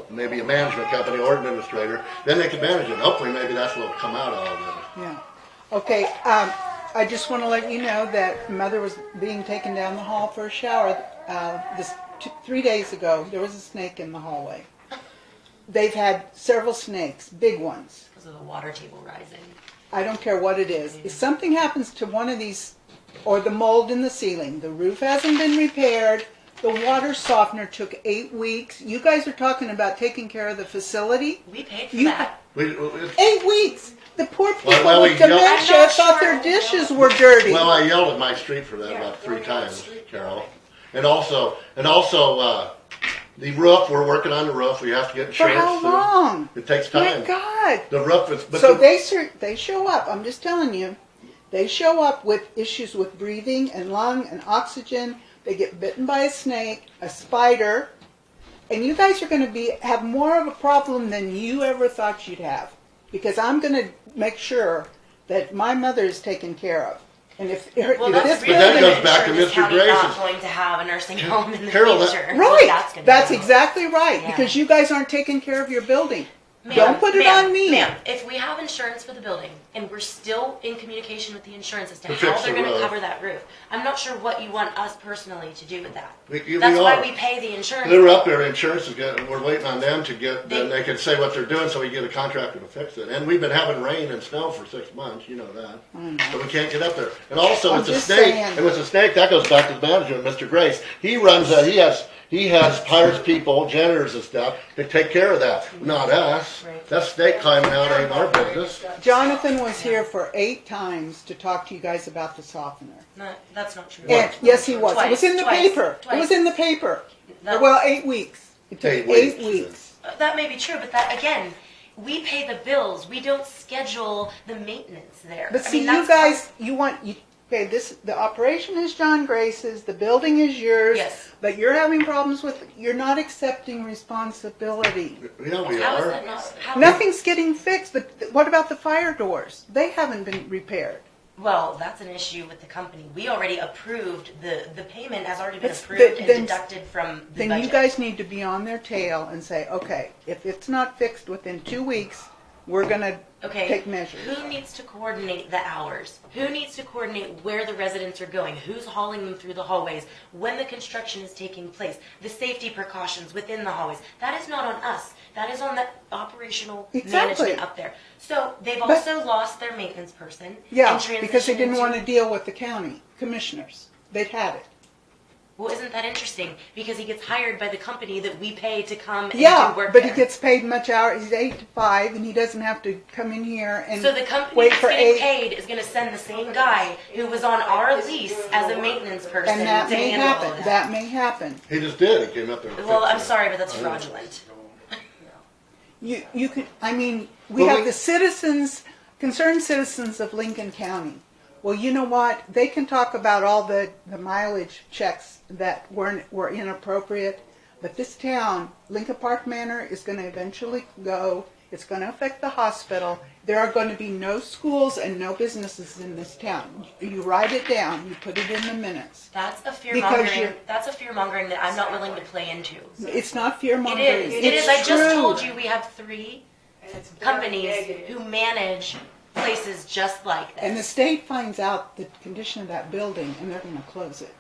C: maybe a management company or administrator. Then they could manage it. Hopefully, maybe that's what will come out of all this.
G: Yeah. Okay, I just want to let you know that Mother was being taken down the hall for a shower. 3 days ago, there was a snake in the hallway. They've had several snakes, big ones.
A: Because of the water table rising.
G: I don't care what it is. If something happens to one of these, or the mold in the ceiling, the roof hasn't been repaired, the water softener took 8 weeks. You guys are talking about taking care of the facility?
A: We paid for that.
G: 8 weeks! The poor people
C: Well,
G: with
C: we yelled-
G: dementia thought their dishes were dirty.
C: Well, I yelled at my street for that about 3 times, Carol. And also, the roof. We're working on the roof. We have to get
G: For
C: insurance.
G: how long?
C: It takes time.
G: My God!
C: The roof is. But
G: So
C: the,
G: they show up. I'm just telling you, they show up with issues with breathing and lung and oxygen. They get bitten by a snake, a spider, and you guys are going to have more of a problem than you ever thought you'd have. Because I'm going to make sure that my mother is taken care of. And if this
C: that goes back to
A: this
C: Mr.
A: county
C: Grace's-
A: not going to have a nursing home in the
C: Carol,
A: future.
G: right,
A: That's
G: that's exactly right.
A: Yeah.
G: Because you guys aren't taking care of your building. Don't put it on me.
A: Ma'am, if we have insurance for the building and we're still in communication with the insurance as to
C: To
A: how
C: fix
A: they're
C: the
A: going to
C: roof.
A: cover that roof, I'm not sure what you want us personally to do with that.
C: We
A: That's why
C: are.
A: we pay the insurance.
C: They were up there, insurance is getting, we're waiting on them to get, then
A: They-
C: they can say what they're doing so we get a contractor to fix it. And we've been having rain and snow for 6 months, you know that. So we can't get up there. And also
G: I'm
C: with the
G: just
C: snake,
G: saying.
C: and with the snake, that goes back to the management, Mr. Grace. He runs, hires people, janitors and stuff, to take care of that, not us.
A: Right.
C: That snake climbing out ain't our business.
G: Jonathan was here for 8 times to talk to you guys about the softener.
A: No, that's not true.
G: And, yes, he was. It was in the
A: Twice.
G: paper. It was
A: Twice.
G: in the paper.
A: That-
G: Well, 8 weeks. It took
C: 8
G: 8
C: weeks.
G: weeks.
A: That may be true, but that, again, we pay the bills. We don't schedule the maintenance there.
G: But
A: I
G: see,
A: mean,
G: you
A: that's
G: guys, okay, the operation is John Grace's, the building is yours.
A: Yes.
G: But you're having problems you're not accepting responsibility.
C: Yeah, we
A: How is
C: are.
A: that not? How,
G: Nothing's getting fixed. What about the fire doors? They haven't been repaired.
A: Well, that's an issue with the company. We already approved, the payment has already been
G: That's-
A: approved and
G: then-
A: deducted from the
G: Then
A: budget.
G: you guys need to be on their tail and say, okay, if it's not fixed within 2 weeks, we're gonna
A: Okay.
G: take measures.
A: Who needs to coordinate the hours? Who needs to coordinate where the residents are going? Who's hauling them through the hallways? When the construction is taking place? The safety precautions within the hallways? That is not on us. That is on the operational
G: Exactly.
A: management up there. So they've
G: But-
A: also lost their maintenance person.
G: Yeah,
A: and
G: because they
A: transitioned
G: didn't want to
A: into-
G: deal with the county commissioners. They'd had it.
A: Well, isn't that interesting? Because he gets hired by the company that we pay to come and
G: Yeah,
A: do work
G: but
A: there.
G: he gets paid much hour. He's 8 to 5, and he doesn't have to come in here and
A: So the company
G: wait
A: that's
G: for
A: getting
G: 8.
A: paid is going to send the same guy who was on our lease as a maintenance person
G: And that
A: to
G: may
A: handle all
G: happen.
A: of
G: That may happen.
C: He just did, he came up there and
A: Well,
C: fixed
A: I'm
C: it.
A: sorry, but that's fraudulent.
G: You could. I mean, we
C: Well,
G: have the citizens, concerned citizens of Lincoln County. Well, you know what? They can talk about all the mileage checks that were inappropriate, but this town, Lincoln Park Manor, is going to eventually go. It's going to affect the hospital. There are going to be no schools and no businesses in this town. You write it down. You put it in the minutes.
A: That's a fear
G: Because
A: mongering.
G: you're-
A: That's a fear mongering that I'm not willing to play into.
G: It's not fear
A: It
G: mongering.
A: is. It
G: It's
A: is. I just
G: true.
A: told you we have 3
B: And it's very
A: companies
B: negative.
A: who manage places just like this.
G: And the state finds out the condition of that building, and they're going to close it.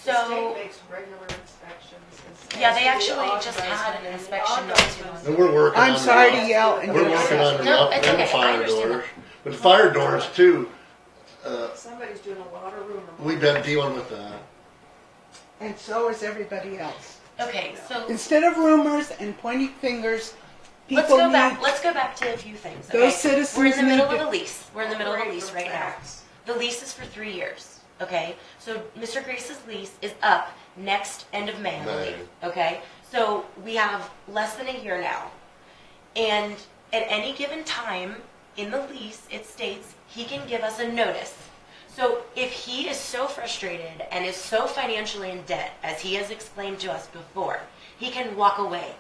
B: The
A: So
B: state makes regular inspections. and
A: yeah, they
B: has to be
A: actually just
B: authorized,
A: had an
B: and the
A: inspection not too long
B: authorized-
C: And we're working on
G: I'm
C: the-
G: sorry to yell and
C: We're
G: get
C: working on the,
A: No, it's
C: and the
A: okay. I
C: fire
A: understand
C: doors. But the fire doors too,
B: Somebody's doing a lot of rumor.
C: we've been dealing with that.
G: And so is everybody else.
A: okay, so
G: Instead of rumors and pointing fingers,
A: let's
G: people
A: go
G: need.
A: back. Let's go back to a few things.
G: Those
A: Okay?
G: citizens
A: We're in the middle
G: need
A: of
G: to-
A: a lease. We're in the middle of a
B: Operate
A: lease
B: for
A: right now.
B: facts.
A: The lease is for 3 years. Okay, so Mr. Grace's lease is up next end of May, I
C: May.
A: believe. Okay, so we have less than a year now, and at any given time in the lease, it states he can give us a notice. So if he is so frustrated and is so financially in debt, as he has explained to us before, he can walk away.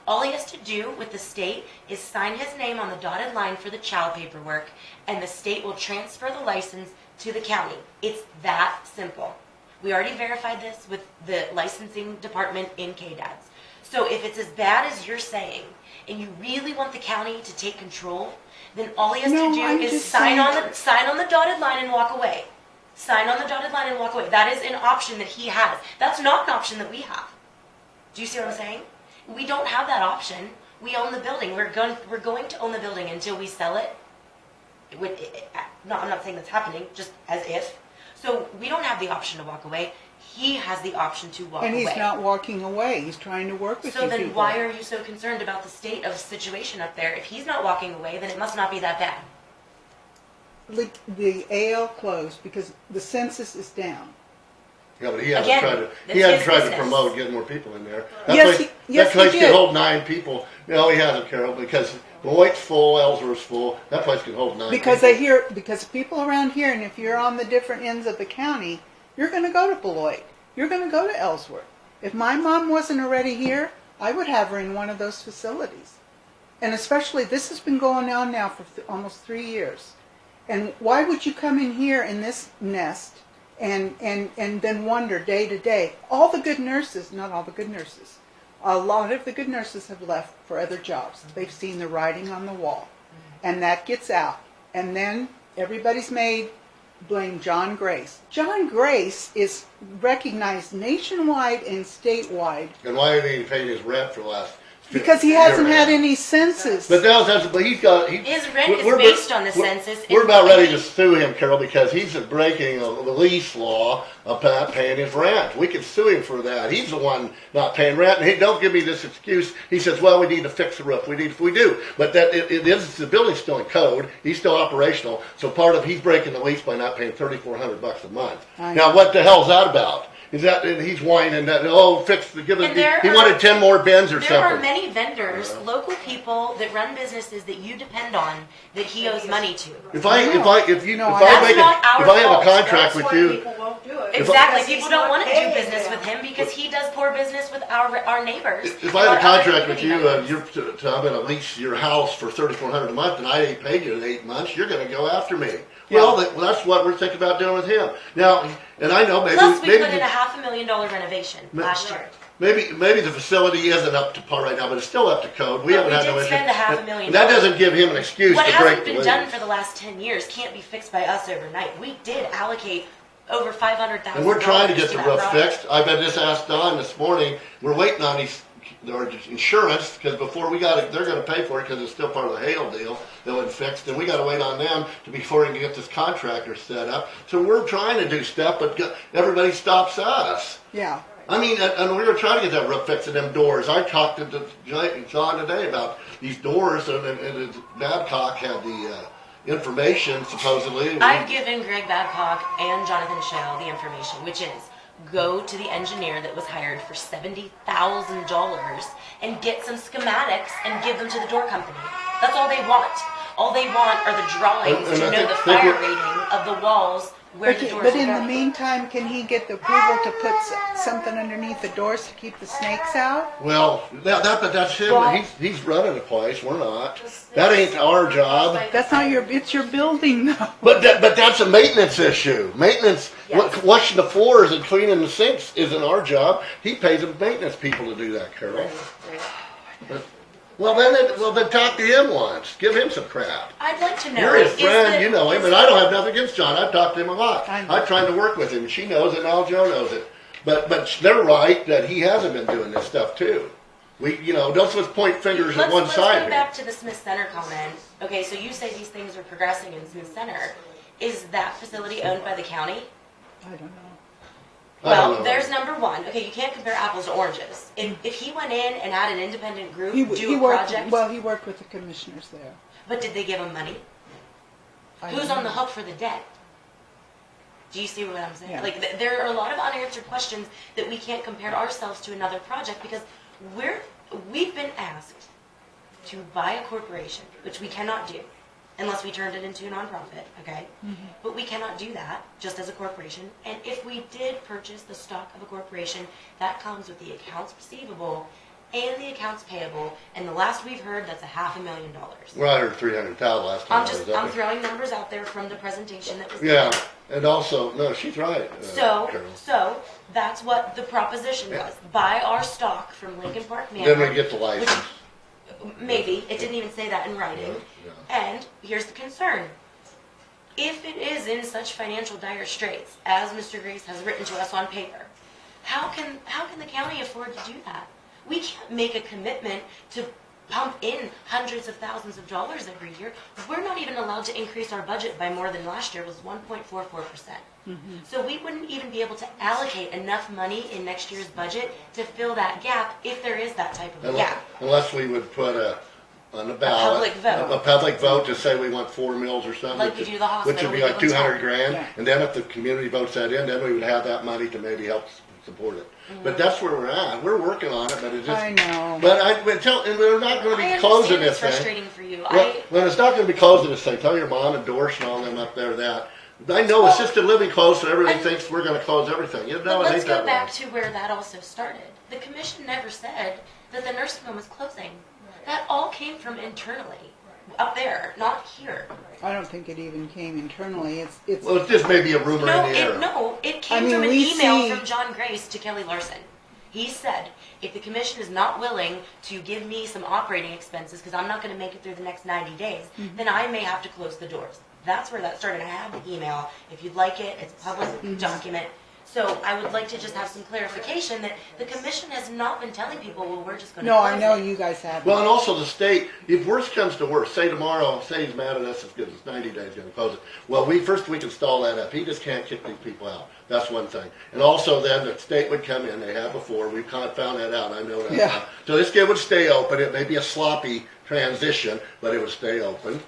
A: All he has to do with the state is sign his name on the dotted line for the child paperwork, and the state will transfer the license to the county. It's that simple. We already verified this with the licensing department in KDADS. So if it's as bad as you're saying, and you really want the county to take control, then all he has
G: No,
A: to do
G: I'm
A: is
G: just
A: sign
G: saying-
A: on the dotted line and walk away. Sign on the dotted line and walk away. That is an option that he has. That's not an option that we have. Do you see what I'm saying? We don't have that option. We own the building. We're going to own the building until we sell it. I'm not saying that's happening, just as if. So we don't have the option to walk away. He has the option to walk
G: And
A: away.
G: he's not walking away. He's trying to work with
A: So
G: you
A: then
G: people.
A: why are you so concerned about the state of the situation up there? If he's not walking away, then it must not be that bad.
G: The AL closed because the census is down.
C: Yeah, but he hasn't
A: Again,
C: tried to,
A: that's
C: he hasn't
A: his
C: tried to
A: business.
C: promote getting more people in there.
G: Yes,
C: place,
G: yes,
C: that place
G: he
C: can
G: did.
C: hold 9 people. No, he hasn't, Carol, because Beloit's full, Ellsworth's full. That place can hold 9
G: Because
C: people.
G: because people around here, and if you're on the different ends of the county, you're going to go to Beloit. You're going to go to Ellsworth. If my mom wasn't already here, I would have her in one of those facilities. And especially, this has been going on now for almost 3 years. And why would you come in here in this nest and then wonder day to day? All the good nurses, not all the good nurses, A lot of the good nurses have left for other jobs. They've seen the writing on the wall. And that gets out. And then everybody's made blame John Grace. John Grace is recognized nationwide and statewide.
C: And why ain't he paying his rent for the last?
G: Because he hasn't had any census.
C: But he's got.
A: His rent is based on the census.
C: We're about ready to sue him, Carol, because he's breaking the lease law of not paying his rent. We could sue him for that. He's the one not paying rent. And don't give me this excuse. He says, "Well, we need to fix the roof. We do." But the building's still in code. He's still operational. So he's breaking the lease by not paying $3,400 a month. Now, what the hell's that about? Is that he's whining that he wanted 10 more bins or something?
A: There are many vendors, local people that run businesses that you depend on that he owes money to.
C: If I have a contract with you,
B: people won't do it.
A: Exactly, people don't want to do business with him because he does poor business with our neighbors.
C: If I had a contract with you, I'm going to lease your house for $3,400 a month, and I ain't paid you in 8 months, you're going to go after me.
G: Yeah.
C: Well, that's what we're thinking about doing with him now. And I know maybe
A: plus we put in a $500,000 renovation last year.
C: Maybe the facility isn't up to par right now, but it's still up to code. We haven't had no issue.
A: Spend $500,000.
C: That doesn't give him an excuse
A: what
C: to break the lease.
A: What hasn't been done for the last 10 years can't be fixed by us overnight. We did allocate over $500,000.
C: And we're trying to get the roof fixed. I've just asked Don this morning. We're waiting on their insurance because they're going to pay for it because it's still part of the hail deal that wasn't fixed, and we got to wait on them before we can get this contractor set up. So we're trying to do stuff, but everybody stops us.
G: Yeah.
C: I mean, and we were trying to get that roof fixed and them doors. I talked to John today about these doors, and Babcock had the information supposedly.
A: I've given Greg Babcock and Jonathan Shell the information, which is go to the engineer that was hired for $70,000 and get some schematics and give them to the door company. That's all they want. All they want are the drawings to know the fire rating of the walls where the doors
G: But in the meantime, can he get the approval to put something underneath the doors to keep the snakes out?
C: Well, that's him. Well, he's running the place. We're not. That ain't our job.
G: That's not it's your building, though.
C: But that's a maintenance issue. Maintenance, yes. Washing the floors and cleaning the sinks isn't our job. He pays the maintenance people to do that, Carol. Right. Well, then talk to him once. Give him some crap.
A: I'd like to know.
C: You're his friend, you know him, and I don't have nothing against John. I've talked to him a lot. I'm trying to work with him. She knows it, and now Joe knows it. But they're right that he hasn't been doing this stuff too. Don't let's point fingers at one side.
A: Let's go back to the Smith Center comment. Okay, so you say these things are progressing in Smith Center. Is that facility owned by the county?
G: I don't know.
A: Well, there's number one. Okay, you can't compare apples to oranges. If he went in and had an independent group do a project...
G: Well, he worked with the commissioners there.
A: But did they give him money? Who's on the hook for the debt? Do you see what I'm saying? Yeah. There are a lot of unanswered questions that we can't compare ourselves to another project because we've been asked to buy a corporation, which we cannot do. Unless we turned it into a nonprofit, okay? Mm-hmm. But we cannot do that just as a corporation. And if we did purchase the stock of a corporation, that comes with the accounts receivable and the accounts payable. And the last we've heard, that's $500,000.
C: Well, I heard $300,000 last time.
A: I'm throwing numbers out there from the presentation that was
C: given. And also, no, she's right.
A: So that's what the proposition was. Buy our stock from Lincoln Park Manor.
C: Then we get the license.
A: Maybe. It didn't even say that in writing. Yeah. And here's the concern. If it is in such financial dire straits, as Mr. Grace has written to us on paper, how can the county afford to do that? We can't make a commitment to pump in hundreds of thousands of dollars every year. We're not even allowed to increase our budget by more than last year. It was 1.44%. Mm-hmm. So we wouldn't even be able to allocate enough money in next year's budget to fill that gap if there is that type of gap.
C: Unless we would put on the ballot a public vote to say we want 4 mills or something,
A: like we do the hospital,
C: which would be like $200,000. Yeah. And then if the community votes that in, then we would have that money to maybe help support it. Mm-hmm. But that's where we're at. We're working on it, but it's just...
G: I know.
C: But we're not going to be closing this thing.
A: It's frustrating for you.
C: Well, it's not going to be closing this thing. Tell your mom and Doris and all them up there that. I know assisted living closed, so everybody thinks we're going to close everything.
A: But let's go back to where that also started. The commission never said that the nursing home was closing. That all came from internally, up there, not here.
G: I don't think it even came internally.
C: Well, it just may be a rumor in the air.
A: It came from an email from John Grace to Kelly Larson. He said, if the commission is not willing to give me some operating expenses, because I'm not going to make it through the next 90 days, then I may have to close the doors. That's where that started. I have the email. If you'd like it, it's a public document. So I would like to just have some clarification that the commission has not been telling people, well, we're just going to
G: No,
A: close
G: I know
A: it.
G: you guys have.
C: Well, and also the state, if worst comes to worst, say tomorrow, say he's mad at us, it's 90 days, gonna close it. Well, first we can stall that up. He just can't kick these people out. That's one thing. And also then the state would come in, they have before, we've kind of found that out, I know that
G: Yeah.
C: now. So this kid would stay open, it may be a sloppy transition, but it would stay open.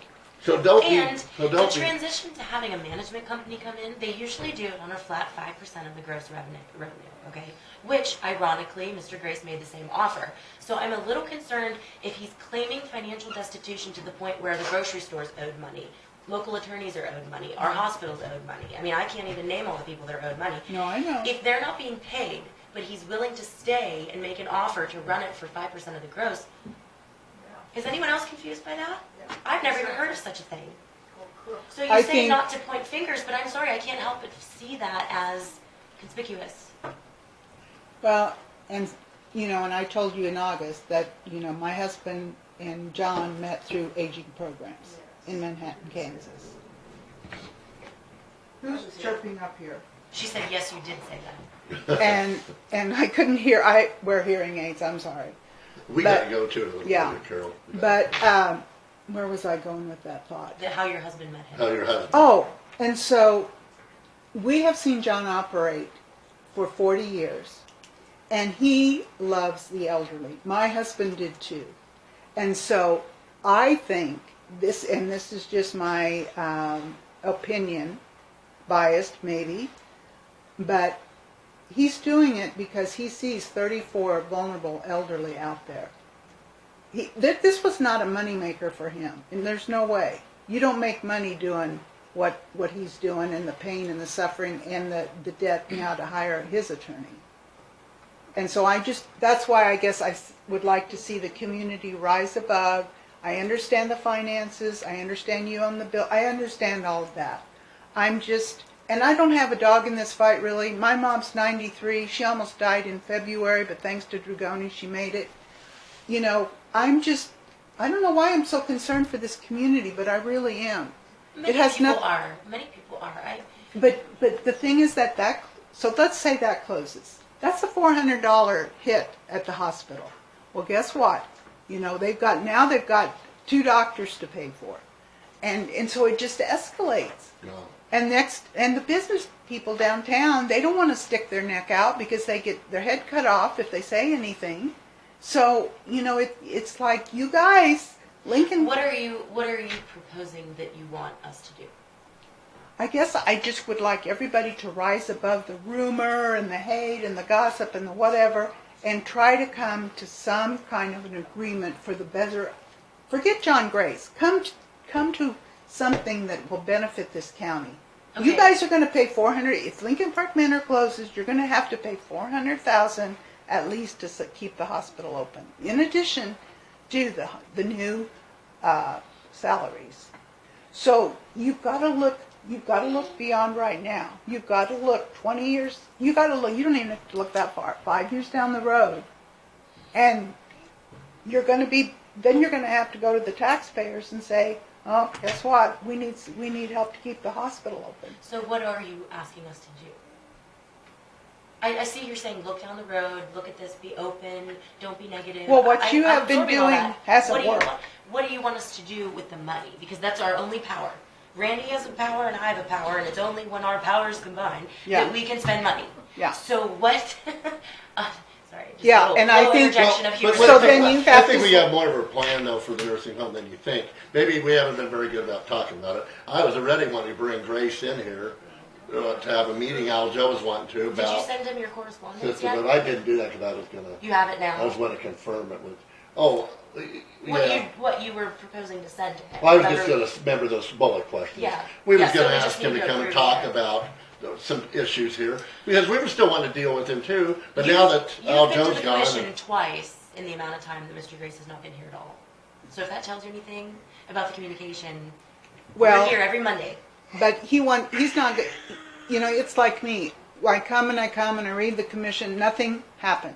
C: So don't
A: And
C: be,
A: the transition to having a management company come in, they usually do it on a flat 5% of the gross revenue, okay? Which, ironically, Mr. Grace made the same offer. So I'm a little concerned if he's claiming financial destitution to the point where the grocery stores owed money, local attorneys are owed money, our hospitals owed money. I mean, I can't even name all the people that are owed money.
G: No, I know.
A: If they're not being paid, but he's willing to stay and make an offer to run it for 5% of the gross, is anyone else confused by that? I've never even heard of such a thing. So you
G: I
A: say
G: think-
A: not to point fingers, but I'm sorry, I can't help but see that as conspicuous.
G: Well, and, and I told you in August that, my husband and John met through aging programs in Manhattan, Kansas. Who's chirping up here?
A: She said, yes, you did say that.
G: And I couldn't hear, I wear hearing aids, I'm sorry.
C: we
G: but-
C: gotta go to it a little
G: yeah.
C: bit, Carol.
G: But, where was I going with that thought?
A: How your husband met him.
C: How your husband,
G: Oh, and so we have seen John operate for 40 years, and he loves the elderly. My husband did too. And so I think this, and this is just my opinion, biased maybe, but he's doing it because he sees 34 vulnerable elderly out there. This was not a moneymaker for him, and there's no way. You don't make money doing what he's doing, and the pain and the suffering and the debt now to hire his attorney. And so that's why I guess I would like to see the community rise above. I understand the finances, I understand you own the bill, I understand all of that. And I don't have a dog in this fight really. My mom's 93, she almost died in February, but thanks to Dragoni she made it. I don't know why I'm so concerned for this community, but I really am.
A: Many people are.
G: But the thing is so let's say that closes. That's a $400 hit at the hospital. Well, guess what? They've got 2 doctors to pay for. And so it just escalates.
C: no.
G: And the business people downtown, they don't want to stick their neck out because they get their head cut off if they say anything. So, it's like, you guys, Lincoln.
A: What are you proposing that you want us to do?
G: I guess I just would like everybody to rise above the rumor and the hate and the gossip and the whatever and try to come to some kind of an agreement for the better. Forget John Grace. Come to something that will benefit this county.
A: Okay.
G: You guys are going to pay $400,000. If Lincoln Park Manor closes, you're going to have to pay $400,000 at least to keep the hospital open. In addition to the new salaries. So you've got to look beyond right now. You've got to look 20 years. You don't even have to look that far. 5 years down the road. And you're going to have to go to the taxpayers and say, oh, guess what? We need help to keep the hospital open.
A: So what are you asking us to do? I see you're saying look down the road, look at this, be open, don't be negative.
G: Well, what you have
A: I'm
G: been
A: absorbing all
G: doing
A: that.
G: hasn't worked.
A: What do you want us to do with the money? Because that's our only power. Randy has a power and I have a power, and it's only when our powers combine that we can spend money.
G: Yeah.
A: So what? Sorry. Just
G: Yeah,
A: a
G: and I think-
A: interjection of humor.
G: So then you have
C: I think
G: to-
C: we have more of a plan though for the nursing home than you think. Maybe we haven't been very good about talking about it. I was already wanting to bring Grace in here to have a meeting. Al Joe was wanting to
A: Did you
C: about.
A: send him your correspondence yet?
C: But I didn't do that because I was gonna.
A: You have it
C: I
A: now.
C: was going to confirm it with. Oh,
A: What you were proposing to send to him?
C: Well, I was just
A: Remember-
C: going to remember those bullet questions.
A: Yeah.
C: We was
A: Yeah, so
C: going
A: we
C: to
A: just
C: ask him
A: need
C: to
A: to
C: come and
A: approve
C: talk
A: that.
C: about some issues here because we were still wanting to deal with him too. But
A: You-
C: now that Al
A: You've been
C: Joe's
A: to the
C: gone,
A: commission twice in the amount of time that Mr. Grace has not been here at all. So if that tells you anything about the communication,
G: Well,
A: we're here every Monday.
G: but he's not good. It's like me. I come and I read the commission, nothing happens.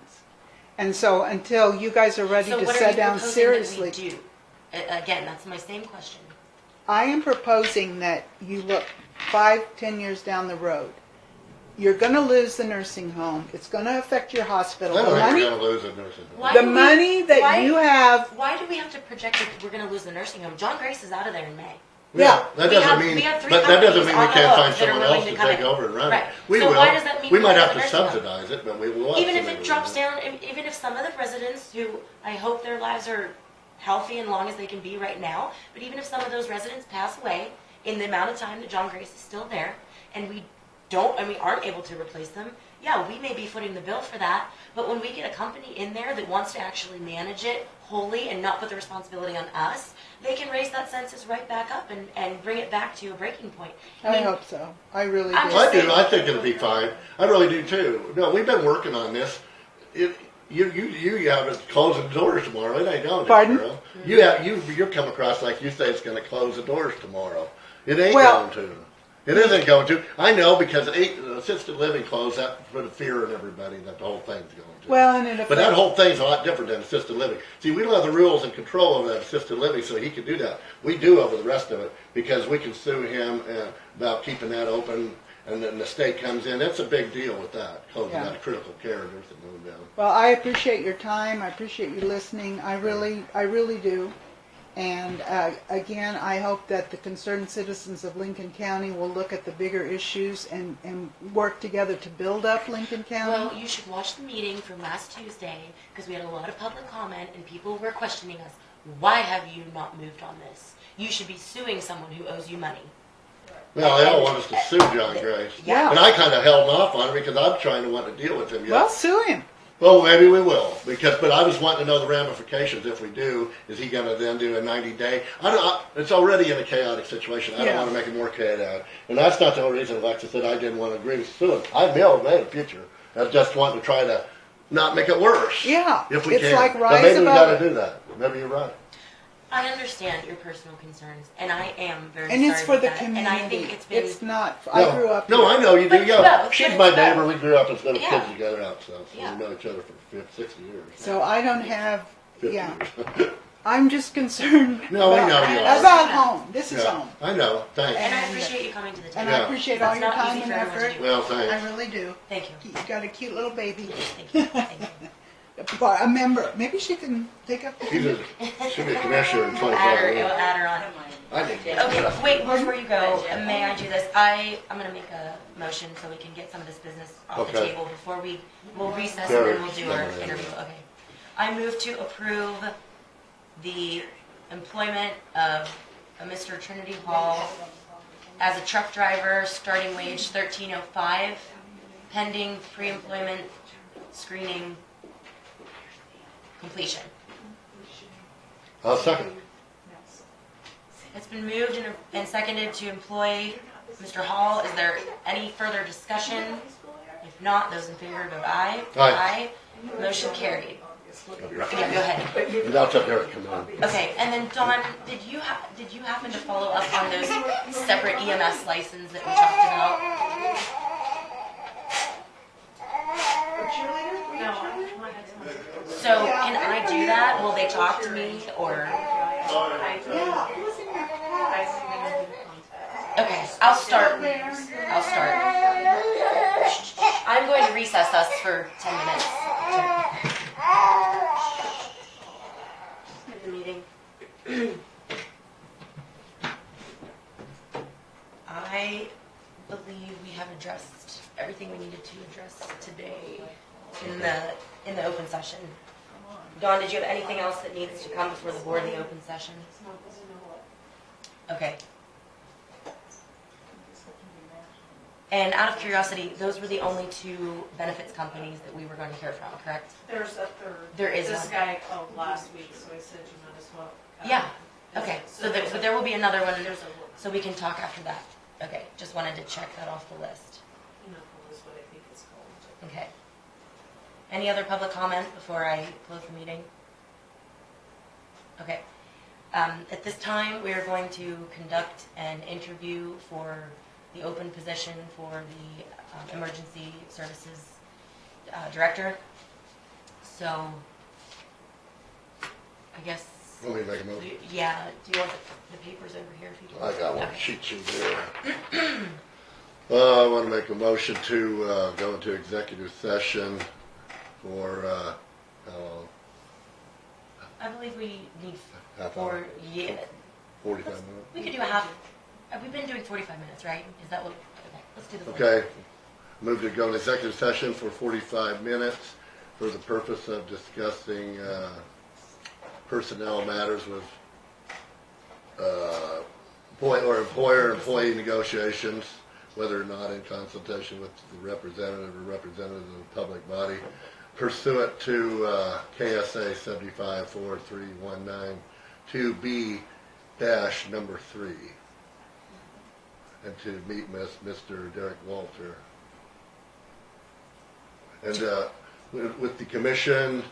G: And so until you guys are ready
A: So
G: to
A: what are
G: sit
A: you
G: down
A: proposing that we
G: seriously,
A: do? Again, that's my same question.
G: I am proposing that you look 5-10 years down the road. You're going to lose the nursing home. It's going to affect your hospital.
C: I
G: The
C: don't think
G: money,
C: we're gonna lose a nursing home.
A: Why
G: the
A: do we-
G: money that
A: why-
G: you have.
A: Why do we have to project that we're going to lose the nursing home? John Grace is out of there in May.
G: Yeah.
C: That
A: We
C: doesn't
A: have-
C: mean,
A: we have 3
C: but that doesn't
A: companies
C: mean we
A: on the
C: can't
A: hook
C: find
A: that are
C: someone
A: willing
C: else
A: to
C: to
A: come
C: take
A: in.
C: over and run it.
A: Right.
C: We
A: So
C: will.
A: why does that mean
C: We
A: we
C: might
A: lose
C: have
A: the
C: to
A: nursing home?
C: subsidize it, but we will.
A: Even if it
C: absolutely
A: drops
C: do it.
A: down, even if some of the residents who I hope their lives are healthy and long as they can be right now, but even if some of those residents pass away in the amount of time that John Grace is still there, and we aren't able to replace them, yeah, we may be footing the bill for that, but when we get a company in there that wants to actually manage it wholly and not put the responsibility on us, they can raise that census right back up and bring it back to a breaking point.
G: I
A: mean,
G: hope so. I really
A: I'm
G: do.
A: just
C: I do.
A: saying-
C: I think it'll be fine. I really do too. No, we've been working on this. You have it closing doors tomorrow. It ain't going to.
G: Pardon?
C: Carol. You're come across like you say it's going to close the doors tomorrow. It ain't
G: Well-
C: going to. It isn't going to. I know because assisted living closed, that put a fear in everybody that the whole thing's going to.
G: Well, and it
C: But that whole thing's a lot different than assisted living. See, we don't have the rules and control over that assisted living, so he can do that. We do over the rest of it because we can sue him about keeping that open, and then the state comes in. That's a big deal with that, closing
G: Yeah.
C: that critical care and everything going down.
G: Well, I appreciate your time. I appreciate you listening. I really do. And again, I hope that the concerned citizens of Lincoln County will look at the bigger issues and work together to build up Lincoln County.
A: Well, you should watch the meeting from last Tuesday because we had a lot of public comment and people were questioning us. Why have you not moved on this? You should be suing someone who owes you money.
C: Well, they all want us to sue John Grace.
G: Yeah.
C: And I kind of held off on it because I'm trying to want to deal with him yet.
G: Well, sue him.
C: Well, maybe we will, but I was wanting to know the ramifications. If we do, is he going to then do a 90-day? It's already in a chaotic situation. I don't want to make it more chaotic. And that's not the only reason Alexis said I didn't want to agree with suing. I made a future. I just wanted to try to not make it worse.
G: Yeah,
C: If we
G: it's
C: can.
G: like
C: But
G: rise
C: maybe we
G: above
C: got to
G: it.
C: do that. Maybe you're right.
A: I understand your personal concerns, and I am very
G: And
A: sorry
G: it's for
A: about
G: the
A: that.
G: community.
A: And I think it's been.
G: It's not. I grew up.
C: No,
G: here.
C: I know you do.
A: But it's
C: Yeah,
A: both,
C: she's
A: but
C: my
A: it's
C: neighbor.
A: both.
C: We grew up as little
A: Yeah.
C: kids together out south, so
A: Yeah.
C: we know each other for 60 years.
G: So I don't have.
C: 50
G: Yeah,
C: years.
G: I'm just concerned.
C: No, we know you are.
G: about home. This is
C: Yeah,
G: home,
C: I know. Thanks.
A: And I appreciate you coming to the
G: and
A: table.
G: I
C: Yeah.
G: appreciate all
A: It's
G: your
A: not
G: time
A: easy
G: and
A: for everyone to
G: effort.
A: do.
C: Well, thanks.
G: I really do.
A: Thank you.
G: You got a cute little baby.
A: Thank you. Thank you.
G: But a member. Maybe she can take up the.
C: She'll be a commissioner in 25
A: Add her,
C: years.
A: add her on.
C: I think.
A: Okay, wait, before you go, may I do this? I'm gonna make a motion so we can get some of this business off the
C: Okay.
A: table before we'll recess and
C: Sure.
A: then we'll do our interview, okay. I move to approve the employment of a Mr. Trinity Hall as a truck driver, starting wage $13.05, pending pre-employment screening completion.
C: I'll second.
A: It's been moved and seconded to employ Mr. Hall. Is there any further discussion? If not, those in favor vote aye.
C: Aye.
A: Motion carried. Yeah, go ahead.
C: Without up there, come on.
A: Okay, and then Dawn, did you happen to follow up on those separate EMS licenses that we talked about? So can I do that? Will they talk to me or? Okay, I'll start. I'm going to recess us for 10 minutes. The meeting. I believe we have addressed everything we needed to address today in the open session. Dawn, did you have anything else that needs to come before the board in the open session? Okay. And out of curiosity, those were the only two benefits companies that we were going to hear from, correct?
B: There's a third.
A: There is
B: This
A: one.
B: guy called last week, so I said you might as well.
A: Yeah. Okay, so there will be another one, so we can talk after that. Okay, just wanted to check that off the list.
B: Is what I think it's called.
A: Okay. Any other public comment before I close the meeting? Okay. At this time, we are going to conduct an interview for the open position for the Emergency Services Director. So, I guess,
C: Let me make a motion.
A: yeah, do you want the papers over here if you do?
C: I got one
A: Okay.
C: cheat sheet there. I want to make a motion to go into executive session for, how long?
A: I believe we need
C: Half hour? 45 minutes?
A: We could do a half, we've been doing 45 minutes, right? Is that what, okay, let's do the.
C: Okay, move to go into executive session for 45 minutes for the purpose of discussing personnel matters with employer-employee negotiations, whether or not in consultation with the representative or representatives of the public body, pursuant to KSA 754319 2B -3, and to meet Mr. Derek Walter. And with the commission,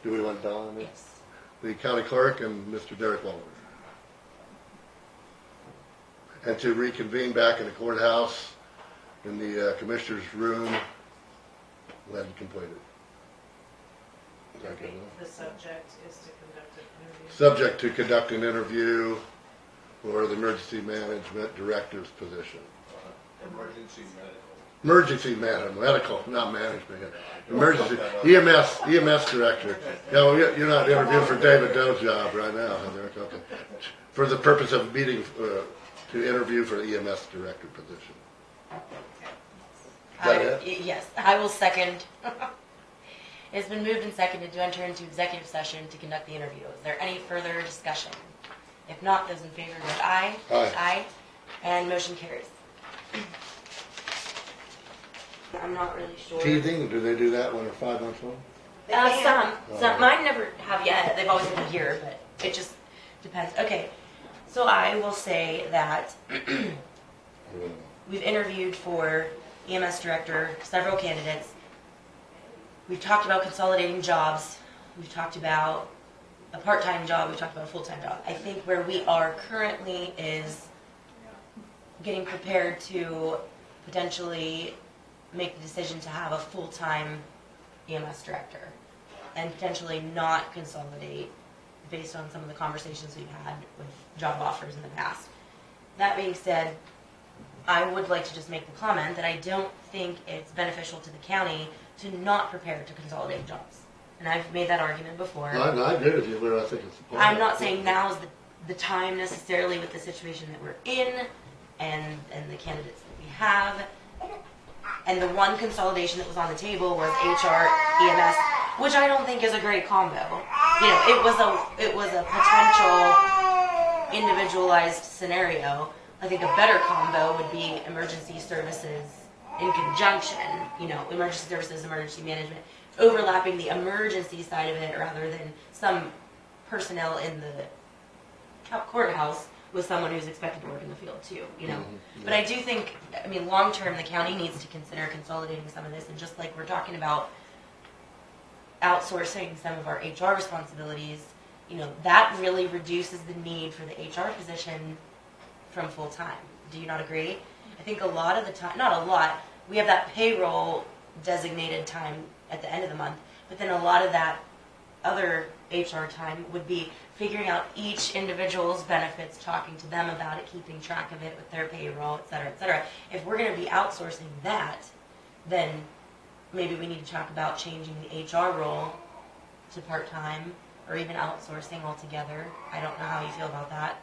C: do we want Don?
A: Yes.
C: The county clerk and Mr. Derek Walter. And to reconvene back in the courthouse in the commissioner's room when completed. Is that good enough?
B: The subject is to conduct an interview.
C: Subject to conduct an interview for the emergency management director's position. Emergency medical, not management. Emergency, EMS director. Yeah, well, you're not interviewing for David Doe's job right now, huh, Derek? Okay. For the purpose of meeting, to interview for the EMS director position. Is that it?
A: Yes, I will second. It's been moved and seconded to enter into executive session to conduct the interview. Is there any further discussion? If not, those in favor vote aye.
C: Aye.
A: Aye. And motion carries. I'm not really sure.
C: Teething, do they do that when they're 5 months old?
A: Some. Mine never have yet. They've always been a year, but it just depends. Okay, so I will say that we've interviewed for EMS director, several candidates. We've talked about consolidating jobs. We've talked about a part-time job. We've talked about a full-time job. I think where we are currently is getting prepared to potentially make the decision to have a full-time EMS director and potentially not consolidate based on some of the conversations we've had with job offers in the past. That being said, I would like to just make the comment that I don't think it's beneficial to the county to not prepare to consolidate jobs. And I've made that argument before.
C: I agree with you, but I think it's important.
A: I'm not saying now is the time necessarily with the situation that we're in and the candidates that we have. And the one consolidation that was on the table was HR, EMS, which I don't think is a great combo. You know, it was a potential individualized scenario. I think a better combo would be emergency services in conjunction, you know, emergency services, emergency management, overlapping the emergency side of it rather than some personnel in the courthouse with someone who's expected to work in the field too, you know.
C: Mm-hmm.
A: But I do think, I mean, long term, the county needs to consider consolidating some of this, and just like we're talking about outsourcing some of our HR responsibilities, you know, that really reduces the need for the HR position from full time. Do you not agree? I think a lot of the time, not a lot, we have that payroll designated time at the end of the month, but then a lot of that other HR time would be figuring out each individual's benefits, talking to them about it, keeping track of it with their payroll, et cetera, et cetera. If we're going to be outsourcing that, then maybe we need to talk about changing the HR role to part-time or even outsourcing altogether. I don't know how you feel about that.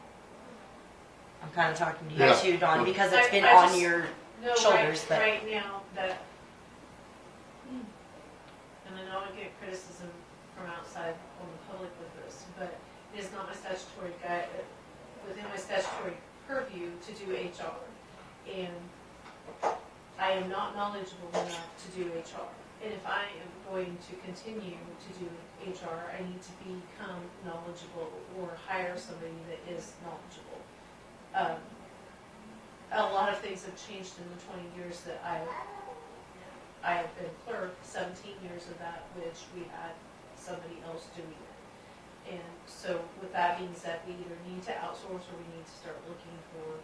A: I'm kind of talking to you too, Dawn, because it's been on your shoulders. But
B: right now that, and I know I get criticism from outside on the public with this, but it is not my statutory within my statutory purview to do HR, and I am not knowledgeable enough to do HR. And if I am going to continue to do HR, I need to become knowledgeable or hire somebody that is knowledgeable. A lot of things have changed in the 20 years that I have been clerk, 17 years of that, which we had somebody else doing it. And so with that being said, we either need to outsource or we need to start looking for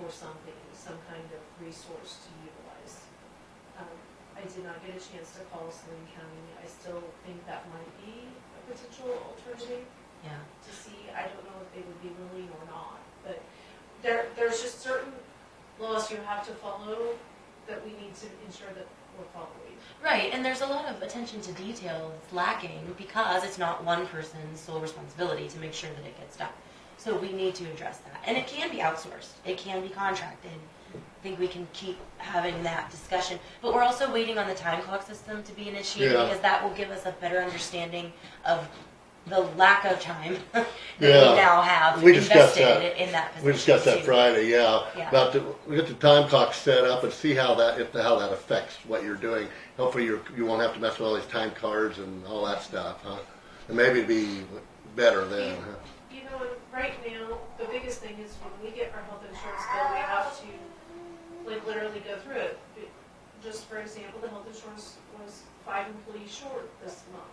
B: something, some kind of resource to utilize. I did not get a chance to call Saline County. I still think that might be a potential alternative
A: Yeah.
B: to see. I don't know if they would be willing or not, but there's just certain laws you have to follow that we need to ensure that we're following.
A: Right, and there's a lot of attention to detail that's lacking because it's not one person's sole responsibility to make sure that it gets done. So we need to address that. And it can be outsourced. It can be contracted. I think we can keep having that discussion. But we're also waiting on the time clock system to be initiated
C: Yeah.
A: because that will give us a better understanding of the lack of time that
C: Yeah.
A: we now have
C: We discussed
A: invested
C: that.
A: in that position.
C: We discussed that
A: too.
C: Friday, yeah.
A: Yeah.
C: We get the time clock set up and see how that affects what you're doing. Hopefully you won't have to mess with all these time cards and all that stuff, huh? And maybe it'd be better then, huh?
B: You know, and right now, the biggest thing is when we get our health insurance bill, we have to, like, literally go through it. Just for example, the health insurance was 5 employees short this month.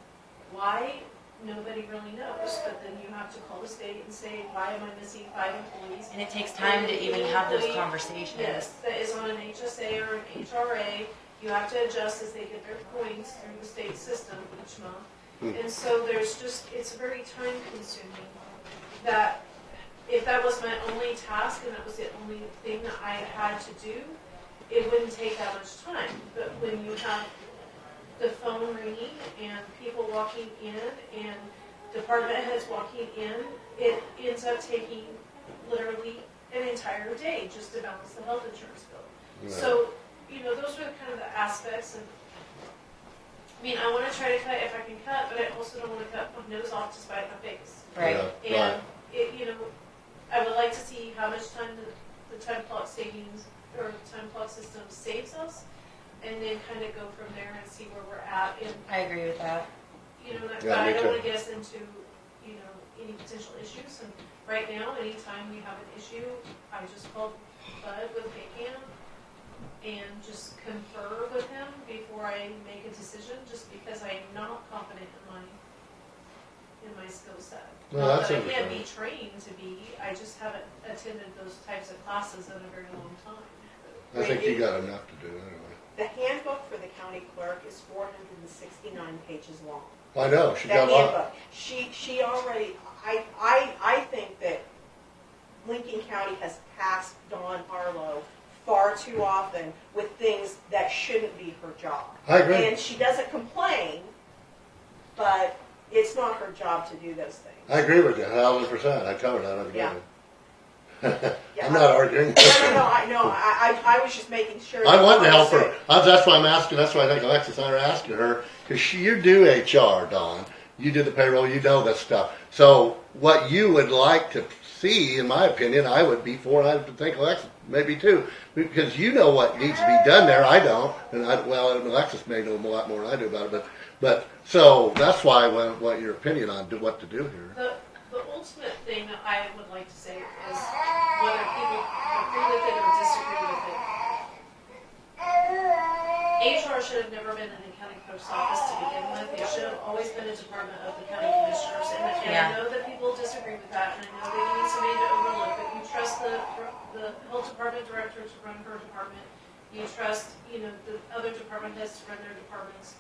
B: Why? Nobody really knows, but then you have to call the state and say, why am I missing 5 employees?
A: And it takes time to even have those
B: Employee,
A: conversations.
B: Yes, that is on an HSA or an HRA. You have to adjust as they get their points through the state system each month. And so there's just, it's very time consuming that if that was my only task and that was the only thing that I had to do, it wouldn't take that much time. But when you have the phone ringing and people walking in and department heads walking in, it ends up taking literally an entire day just to balance the health insurance bill.
C: Yeah.
B: So, you know, those are kind of the aspects of, I mean, I want to try to cut if I can cut, but I also don't want to cut my nose off to spite my face.
A: Right.
C: Yeah,
B: And, it, you know, I would like to see how much time the time clock savings or time clock system saves us, and then kind of go from there and see where we're at. And,
A: I agree with that.
B: you know, that,
C: Yeah,
B: but I
C: me
B: don't
C: too.
B: want to get us into, you know, any potential issues. And right now, anytime we have an issue, I just call Bud with Bacon and just confer with him before I make a decision, just because I am not confident in my skill set.
C: Well,
B: Not
C: that's
B: that I can't be
C: understandable.
B: trained to be, I just haven't attended those types of classes in a very long time.
C: I think you got enough to do anyway.
O: The handbook for the county clerk is 469 pages long.
C: I know, she
O: The
C: got a lot.
O: handbook. She already, I think that Lincoln County has passed Dawn Harlow far too often with things that shouldn't be her job.
C: I agree.
O: And she doesn't complain, but it's not her job to do those things.
C: I agree with you, 1,000%. I covered that every
O: Yeah.
C: day.
O: Yeah,
C: I'm not arguing.
O: I know. I was just making sure.
C: I want to help her.
O: Say-
C: That's why I'm asking. That's why I think Alexis and I are asking her, because you do HR, Dawn. You do the payroll. You know this stuff. So what you would like to see, in my opinion, I would be for. And I would think Alexis maybe too, because you know what needs to be done there. I don't, and Alexis may know a lot more than I do about it. But so that's why I want your opinion on what to do here.
B: The ultimate thing that I would like to say is whether people agree with it or disagree with it. HR should have never been in the county clerk's office to begin with. It should have always been a department of the county commissioners. And
A: Yeah.
B: I know that people disagree with that, and I know they need somebody to overlook it. You trust the health department director to run her department. You trust, you know, the other department heads to run their departments.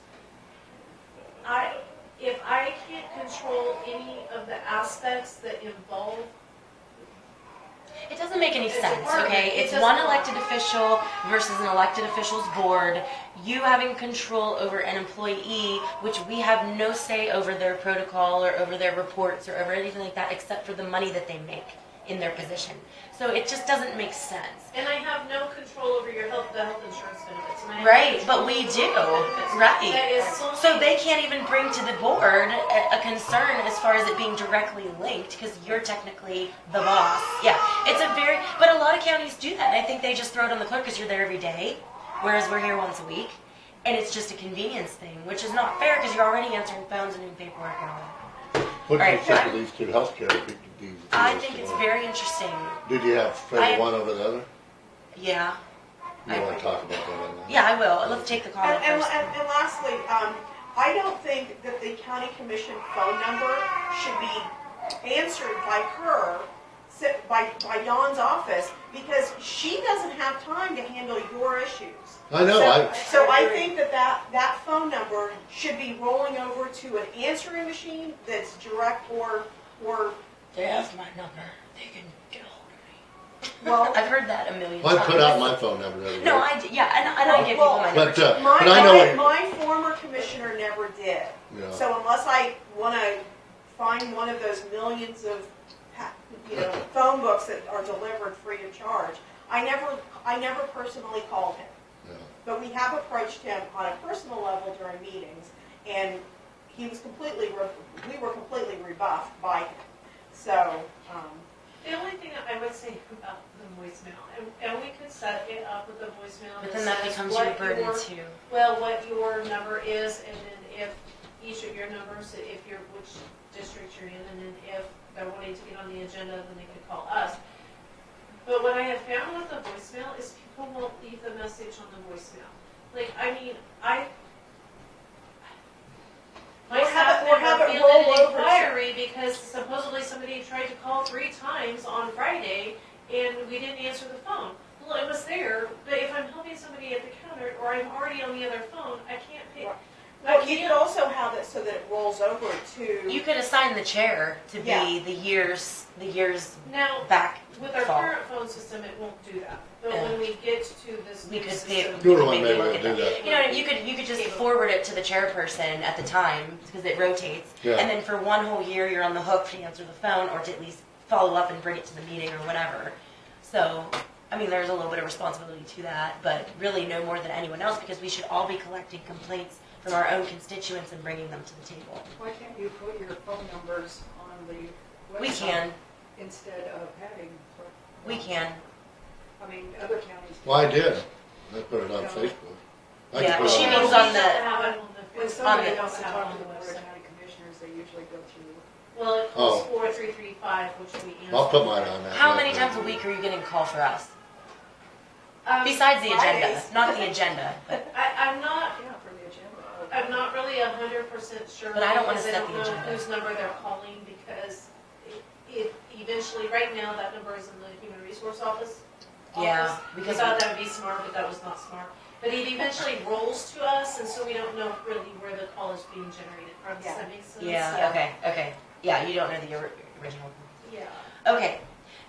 B: If I can't control any of the aspects that involve,
A: It doesn't make any
B: It's a
A: sense,
B: department.
A: okay?
B: It
A: It's
B: doesn't
A: one
B: work.
A: elected official versus an elected official's board. You having control over an employee, which we have no say over their protocol or over their reports or over anything like that, except for the money that they make in their position. So it just doesn't make sense.
B: and I have no control over the health insurance benefits. And I have
A: Right,
B: control
A: but we
B: over
A: do,
B: the benefits.
A: right.
B: That is
A: So they can't even bring to the board a concern as far as it being directly linked, because you're technically the boss. Yeah, it's but a lot of counties do that, and I think they just throw it on the clerk because you're there every day, whereas we're here once a week, and it's just a convenience thing, which is not fair because you're already answering phones and doing paperwork and all that.
C: What do you
A: Alright,
C: think
A: fine.
C: of these two healthcare people?
A: I think it's very interesting.
C: Did you have favor one over the other?
A: Yeah.
C: You want to talk about that on that?
A: Yeah, I will. Let's take the call
O: And
A: first.
O: lastly, I don't think that the county commission phone number should be answered by her by Dawn's office, because she doesn't have time to handle your issues.
C: I know,
O: So I think that phone number should be rolling over to an answering machine that's direct or,
A: They have my number. They can get a hold of me.
O: well,
A: I've heard that a million
C: I
A: times.
C: put out my phone number the other day.
A: No, and I give people my number.
C: But, I know
O: my former commissioner never did.
C: Yeah.
O: So unless I want to find one of those millions of, phone books that are delivered free of charge, I never personally called him.
C: Yeah.
O: But we have approached him on a personal level during meetings, and we were completely rebuffed by him. So,
B: The only thing I would say about the voicemail, and we could set it up with a voicemail.
A: But then that becomes your burden too.
B: Well, what your number is, and then if each of your numbers, which district you're in, and then if they're wanting to get on the agenda, then they could call us. But what I have found with the voicemail is people won't leave the message on the voicemail. My staff member fielded an inquiry because supposedly somebody tried to call 3 times on Friday and we didn't answer the phone. Well, it was there, but if I'm helping somebody at the counter or I'm already on the other phone, I can't pick.
O: well, you could also have it so that it rolls over to.
A: You could assign the chair to be the years
B: Now,
A: back.
B: with our
A: fall.
B: current phone system, it won't do that. But
A: Yeah.
B: when we get to this
A: We
B: new
A: could
B: system,
C: You're the
A: maybe
C: one maybe
A: look
C: will
A: at
C: do that.
A: You know, you could just forward it to the chairperson at the time because it rotates,
C: Yeah.
A: and then for one whole year you're on the hook to answer the phone or to at least follow up and bring it to the meeting or whatever. So, I mean, there's a little bit of responsibility to that, but really no more than anyone else because we should all be collecting complaints from our own constituents and bringing them to the table.
G: Why can't you put your phone numbers on the website?
A: We can.
G: Instead of having.
A: We can.
G: I mean, other counties.
C: Well, I did. I put it on Facebook. I
A: Yeah,
C: could put it
A: she
C: on-
A: means
B: we
A: on
B: don't
A: the.
B: have it on the
G: When
B: Facebook.
G: somebody
A: the-
G: wants to
B: have it
G: talk
B: on
G: to the
B: the
G: Board of
B: website.
G: County Commissioners, they usually go through.
B: Well, it
C: Oh.
B: calls 4335, which we answer.
C: I'll put mine on that.
A: How many times a week are you getting a call for us? Besides the
O: Fridays.
A: agenda, not the agenda, but
B: I'm not.
G: Yeah, for the agenda.
B: I'm not really 100% sure.
A: But I don't wanna
B: because
A: set
B: I don't
A: the
B: know
A: agenda.
B: whose number they're calling because it eventually, right now, that number is in the Human Resource Office.
A: yeah,
B: We
A: because
B: thought that would be smart, but that was not smart. But it eventually rolls to us, and so we don't know really where the call is being generated from. Does that make sense?
A: yeah, okay, yeah, you don't know the original.
B: Yeah.
A: Okay,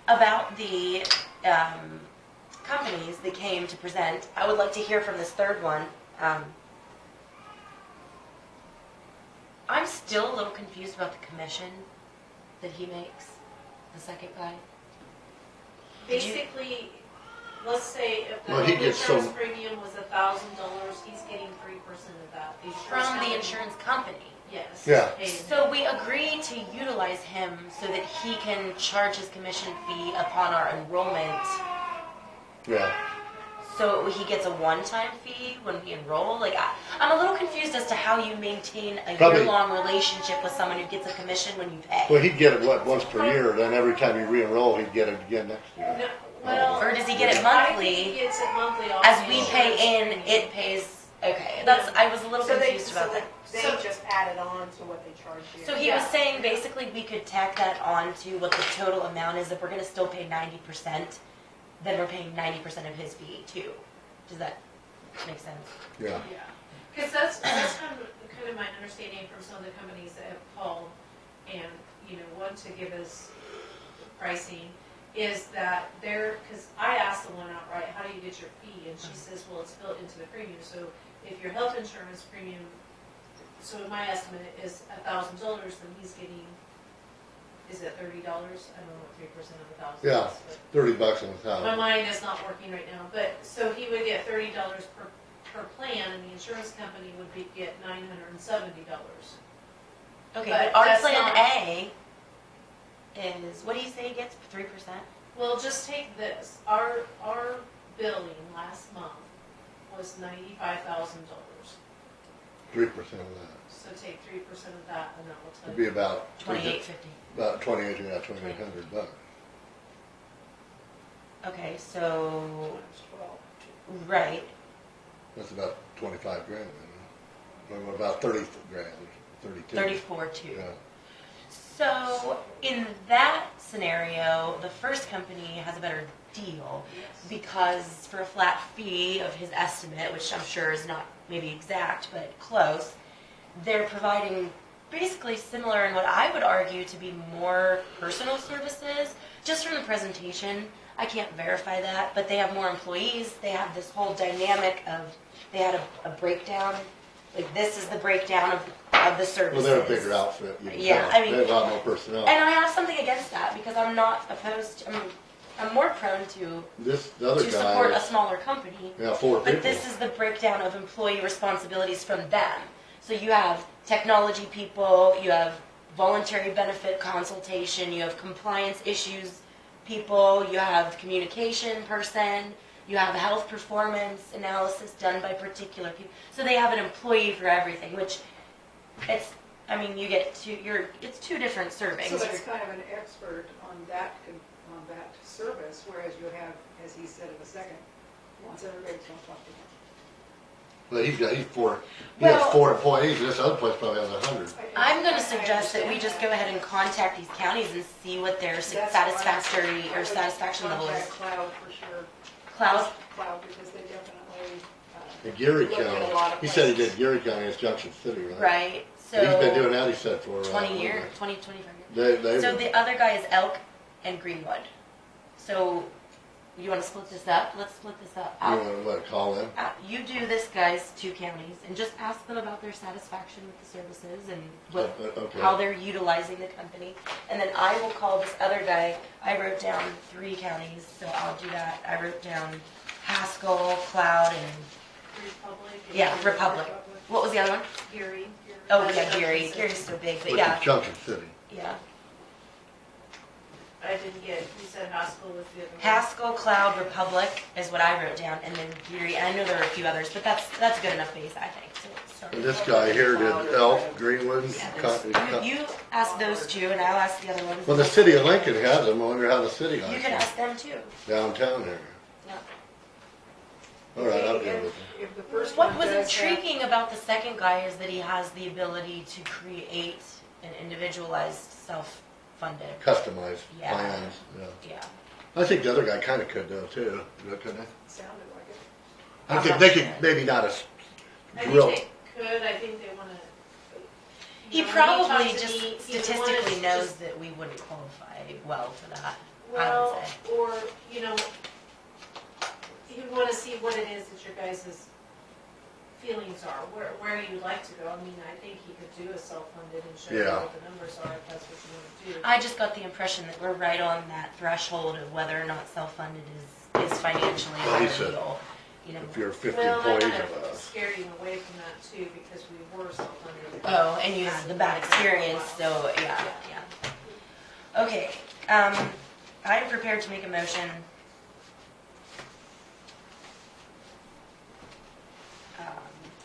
A: about the companies that came to present, I would like to hear from this third one. I'm still a little confused about the commission that he makes, the second guy.
B: Basically, let's say if the
C: Well, he
B: home
C: gets
B: insurance
C: some-
B: premium was $1,000, he's getting 3% of that.
A: From the insurance company.
B: Yes.
C: Yeah.
B: Paid him.
A: So we agreed to utilize him so that he can charge his commission fee upon our enrollment.
C: Yeah.
A: So he gets a one-time fee when we enroll? Like, I'm a little confused as to how you maintain a
C: Probably-
A: year-long relationship with someone who gets a commission when you pay.
C: Well, he'd get it, once per year, then every time you re-enroll, he'd get it again next year.
B: No, well,
A: Or does he get it
B: I think
A: monthly?
B: he gets it monthly off
A: As
B: the
A: we
B: insurance
A: pay in,
B: premium.
A: it pays, okay, that's, I was a little confused about that.
O: They
B: So-
O: just added on to what they charge you.
A: So he was
B: Yeah.
A: saying basically we could tack that on to what the total amount is. If we're gonna still pay 90%, then we're paying 90% of his fee too. Does that make sense?
C: Yeah.
B: Yeah, because that's kind of my understanding from some of the companies that have called and, want to give us pricing, is that because I asked the one outright, how do you get your fee? And she says, well, it's built into the premium. So if your health insurance premium, so my estimate is $1,000, then he's getting, is it $30? I don't know what 3% of $1,000
C: Yeah.
B: is. but-
C: $30 on the
B: My
C: thousand.
B: mind is not working right now, but, so he would get $30 per plan, and the insurance company would get $970.
A: Okay,
B: But
A: but our
B: that's
A: plan
B: not-
A: A is, what do you say he gets, 3%?
B: Well, just take this, our billing last month was $95,000.
C: 3% of that.
B: So take 3% of that, and that will tell
C: It'd be
B: you.
C: about.
A: 2850.
C: About 2,800 bucks.
A: Okay, so,
G: Times 12.
A: right,
C: That's about 25 grand, then. Or about 30 grand, 32.
A: 34 too.
C: Yeah.
A: So in that scenario, the first company has a better deal because for a flat fee of his estimate, which I'm sure is not maybe exact, but close, they're providing basically similar in what I would argue to be more personal services. Just from the presentation, I can't verify that, but they have more employees. They have this whole dynamic of, they had a breakdown, like this is the breakdown of the services.
C: Well, they're a bigger outfit. You can
A: Yeah,
C: tell.
A: I mean,
C: they have a lot more personnel.
A: And I have something against that because I'm not opposed to, I'm more prone to
C: The other guy
A: support a
C: is,
A: smaller company.
C: yeah, 4 people.
A: But this is the breakdown of employee responsibilities from them. So you have technology people, you have voluntary benefit consultation, you have compliance issues people, you have communication person, you have health performance analysis done by particular people. So they have an employee for everything, which it's, I mean, you get it's two different servings.
G: So that's kind of an expert on that service, whereas you have, as he said in a second, wants everybody to talk to him.
C: But he has four
A: Well-
C: employees. This other place probably has 100.
A: I'm going to suggest that we just go ahead and contact these counties and see what their satisfactory or satisfaction level is.
G: Cloud for sure.
A: Cloud?
G: Cloud, because they definitely.
C: In Geary
G: look at a
C: County,
G: lot of
C: he said he
G: places.
C: did Geary County as Junction City, right?
A: Right. So
C: He's been doing that, he said, for
A: 20 years, 25 years.
C: They,
A: So the other guy is Elk and Greenwood. So you want to split this up? Let's split this up.
C: you want to call them?
A: You do this, guys, 2 counties, and just ask them about their satisfaction with the services and what,
C: Okay.
A: how they're utilizing the company. And then I will call this other guy. I wrote down 3 counties, so I'll do that. I wrote down Haskell, Cloud, and
B: Republic.
A: Republic. What was the other one?
B: Geary.
A: Oh yeah, Geary. Geary's so big, but
C: Which
A: yeah,
C: is Junction City.
A: yeah.
B: I didn't get, you said Haskell was the other one.
A: Haskell, Cloud, Republic is what I wrote down, and then Geary. And I know there are a few others, but that's a good enough base, I think. So let's start
C: And
A: with
C: this guy here did Elk, Greenwood.
A: You ask those 2, and I'll ask the other ones.
C: Well, the city of Lincoln has them. I wonder how the city has
A: You can
C: them.
A: ask them too.
C: Downtown here.
A: Yeah.
C: All right, I'll go with it.
G: If the first
A: What
G: one
A: was
G: does have-
A: intriguing about the second guy is that he has the ability to create an individualized, self-funded.
C: Customized
A: Yeah.
C: plans, yeah.
A: Yeah.
C: I think the other guy kinda could though, too. Couldn't they?
G: Sounded like it.
C: I
A: I'm
C: think
A: not
C: they
A: sure.
C: could, maybe not as
B: I think
C: real.
B: they could, I think they wanna.
A: He probably just statistically knows that we wouldn't qualify well for that, I
B: Well,
A: would say.
B: or, you know, you wanna see what it is that your guys' feelings are, where you'd like to go. I mean, I think he could do a self-funded and show you
C: Yeah.
B: what the numbers are, if that's what you wanna do.
A: I just got the impression that we're right on that threshold of whether or not self-funded is financially a
C: Well, he
A: better
C: said-
A: deal. You know.
C: If you're 50
B: Well, that
C: employees
B: kind
C: of
B: of
C: us.
B: scared him away from that too, because we were self-funded.
A: Oh, and you had the bad experience, so yeah. Okay, I'm prepared to make a motion.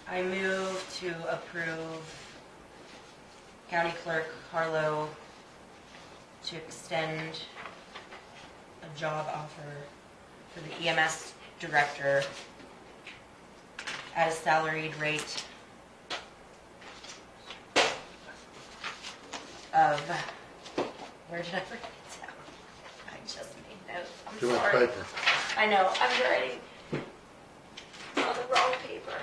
A: I move to approve County Clerk Harlow to extend a job offer for the EMS Director at a salaried rate of, where did I write it down? I just made notes, I'm
C: Too much
A: sorry.
C: paper.
A: I know, I'm writing on the wrong paper.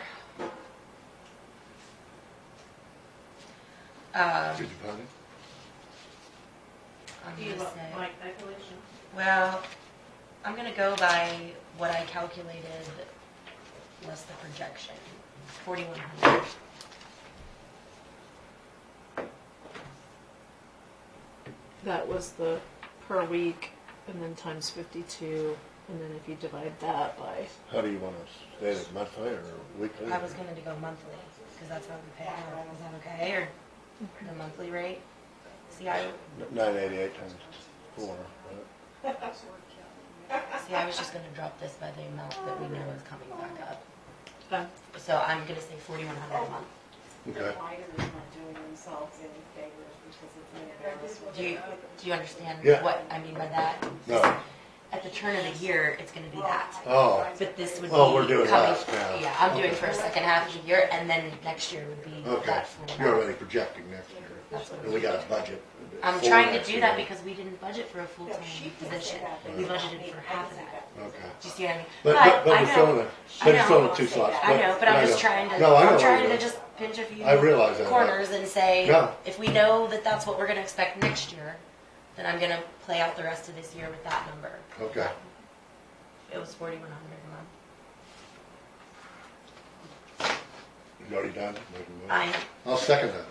C: Did you find it?
A: I'm
B: Do you
A: gonna
B: want
A: say,
B: my calculation?
A: well, I'm gonna go by what I calculated was the projection, 4,100.
P: That was the per week, and then times 52, and then if you divide that by.
C: How do you want to state it, monthly or weekly?
A: I was gonna go monthly, because that's how we pay out, is that okay, or the monthly rate? See, I
C: 988 times 4, right?
A: I was just gonna drop this by the amount that we know is coming back up.
P: Okay.
A: So I'm gonna say 4,100 a month.
C: Okay.
A: Do you understand
C: Yeah.
A: what I mean by that?
C: No.
A: At the turn of the year, it's gonna be that.
C: Oh,
A: But this would be
C: Oh, we're doing
A: coming,
C: last now.
A: yeah, I'm doing for a second half of the year, and then next year would be
C: okay.
A: that full
C: You're
A: amount.
C: already projecting next year.
A: That's what
C: And we got a budget.
A: I'm
C: for
A: trying to
C: next
A: do
C: year.
A: that because we didn't budget for a full-time
O: No, she did
A: position.
O: say that, but
A: We
O: you
A: budgeted
O: told
A: for
O: me
A: half of
O: I
A: that.
C: Okay.
A: Do you see what I mean?
C: But
A: I
C: we're
A: know.
C: filling it,
A: I
C: but
A: know.
C: it's filling 2 slots.
A: I know, but I'm
C: I
A: just
C: know.
A: trying to.
C: No, I know.
A: I'm trying
C: I know.
A: to just pinch a few
C: I realize that.
A: corners and say,
C: No.
A: if we know that that's what we're going to expect next year, then I'm going to play out the rest of this year with that number.
C: Okay.
A: It was 4,100 a month.
C: You already done?
A: I.
C: I'll second that.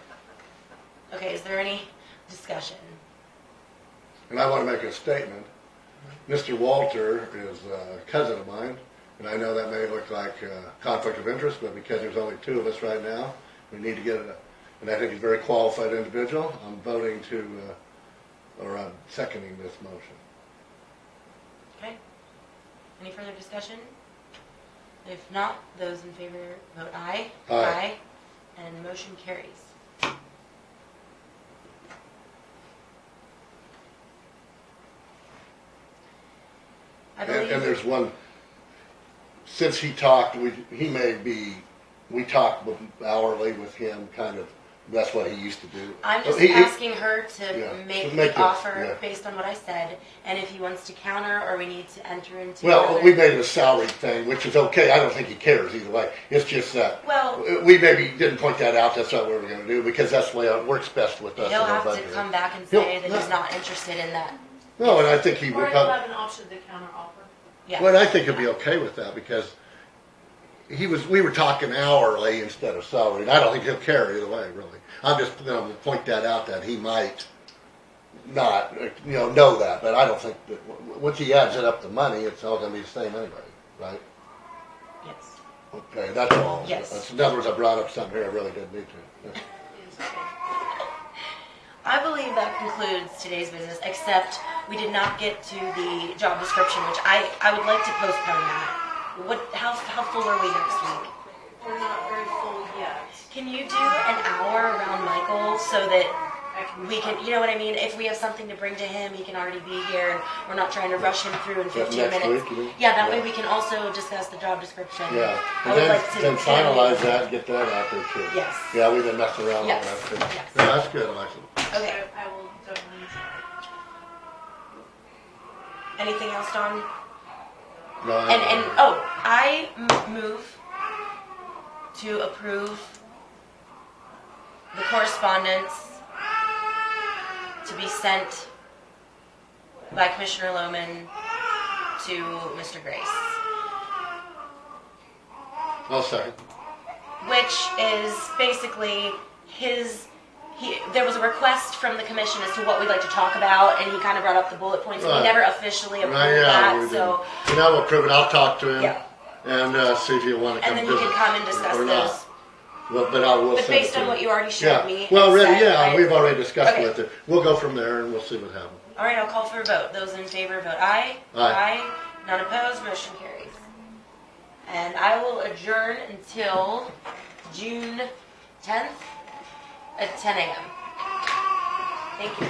A: Okay. Is there any discussion?
C: And I want to make a statement. Mr. Walter is a cousin of mine, and I know that may look like conflict of interest, but because there's only 2 of us right now, we need to get it. And I think he's a very qualified individual. I'm voting to, or I'm seconding this motion.
A: Okay. Any further discussion? If not, those in favor vote aye.
C: Aye.
A: And motion carries. I believe.
C: And there's one, since he talked, we talked hourly with him, kind of, that's what he used to do.
A: I'm just
C: He-
A: asking her to
C: Yeah,
A: make
C: to
A: the
C: make it,
A: offer
C: yeah.
A: based on what I said, and if he wants to counter or we need to enter into.
C: Well,
A: another-
C: we made it a salary thing, which is okay. I don't think he cares either way. It's just that
A: Well,
C: we maybe didn't point that out. That's not what we're going to do because that's the way it works best with us.
A: he'll
C: in our
A: have to
C: budget.
A: come back and
C: He'll-
A: say that he's not interested in that.
C: No, and I think he
B: Or
C: would.
B: you'll have an option to counter offer.
A: Yeah.
C: Well, I think he'll be okay with that because we were talking hourly instead of salary, and I don't think he'll care either way, really. I'm just going to point that out that he might not, know that, but I don't think that once he adds it up to money, it's all going to be the same anyway, right?
A: Yes.
C: Okay, that's all.
A: Yes.
C: In other words, I brought up something here I really didn't need to.
A: I believe that concludes today's business, except we did not get to the job description, which I would like to postpone that. How full are we next week?
B: We're not very full yet.
A: Can you do an hour around Michael so that we can, you know what I mean? If we have something to bring to him, he can already be here, and we're not trying to rush him through in 15
C: Next
A: minutes.
C: week, you mean?
A: Yeah, that way
C: Yeah.
A: we can also discuss the job description.
C: Yeah,
A: I
C: and
A: would
C: then,
A: like to
C: then finalize that and get that out there too.
A: Yes.
C: Yeah, we've been messing around
A: Yes.
C: on that too.
A: Yes.
C: Yeah, that's good, Alexa.
A: Okay.
B: I will definitely try.
A: Anything else, Dawn?
C: No,
A: I move to approve the correspondence to be sent by Commissioner Lohman to Mr. Grace,
C: I'll second.
A: which is basically there was a request from the commission as to what we'd like to talk about, and he kind of brought up the bullet points, and we
C: Right.
A: never officially approved
C: Right, yeah,
A: that,
C: we
A: so.
C: did. And I will prove it. I'll talk to him
A: Yeah.
C: and see if he'll want to come
A: And then
C: visit.
A: you can come and discuss
C: or not.
A: those.
C: Well, but I will
A: But
C: send it
A: based
C: to
A: on
C: him.
A: what you already showed
C: Yeah.
A: me.
C: Well,
A: and
C: already,
A: said,
C: yeah,
A: right?
C: we've already discussed
A: Okay.
C: with it. We'll go from there and we'll see what happens.
A: All right, I'll call for a vote. Those in favor vote aye.
C: Aye.
A: None opposed, motion carries. And I will adjourn until June 10th at 10 a.m. Thank you.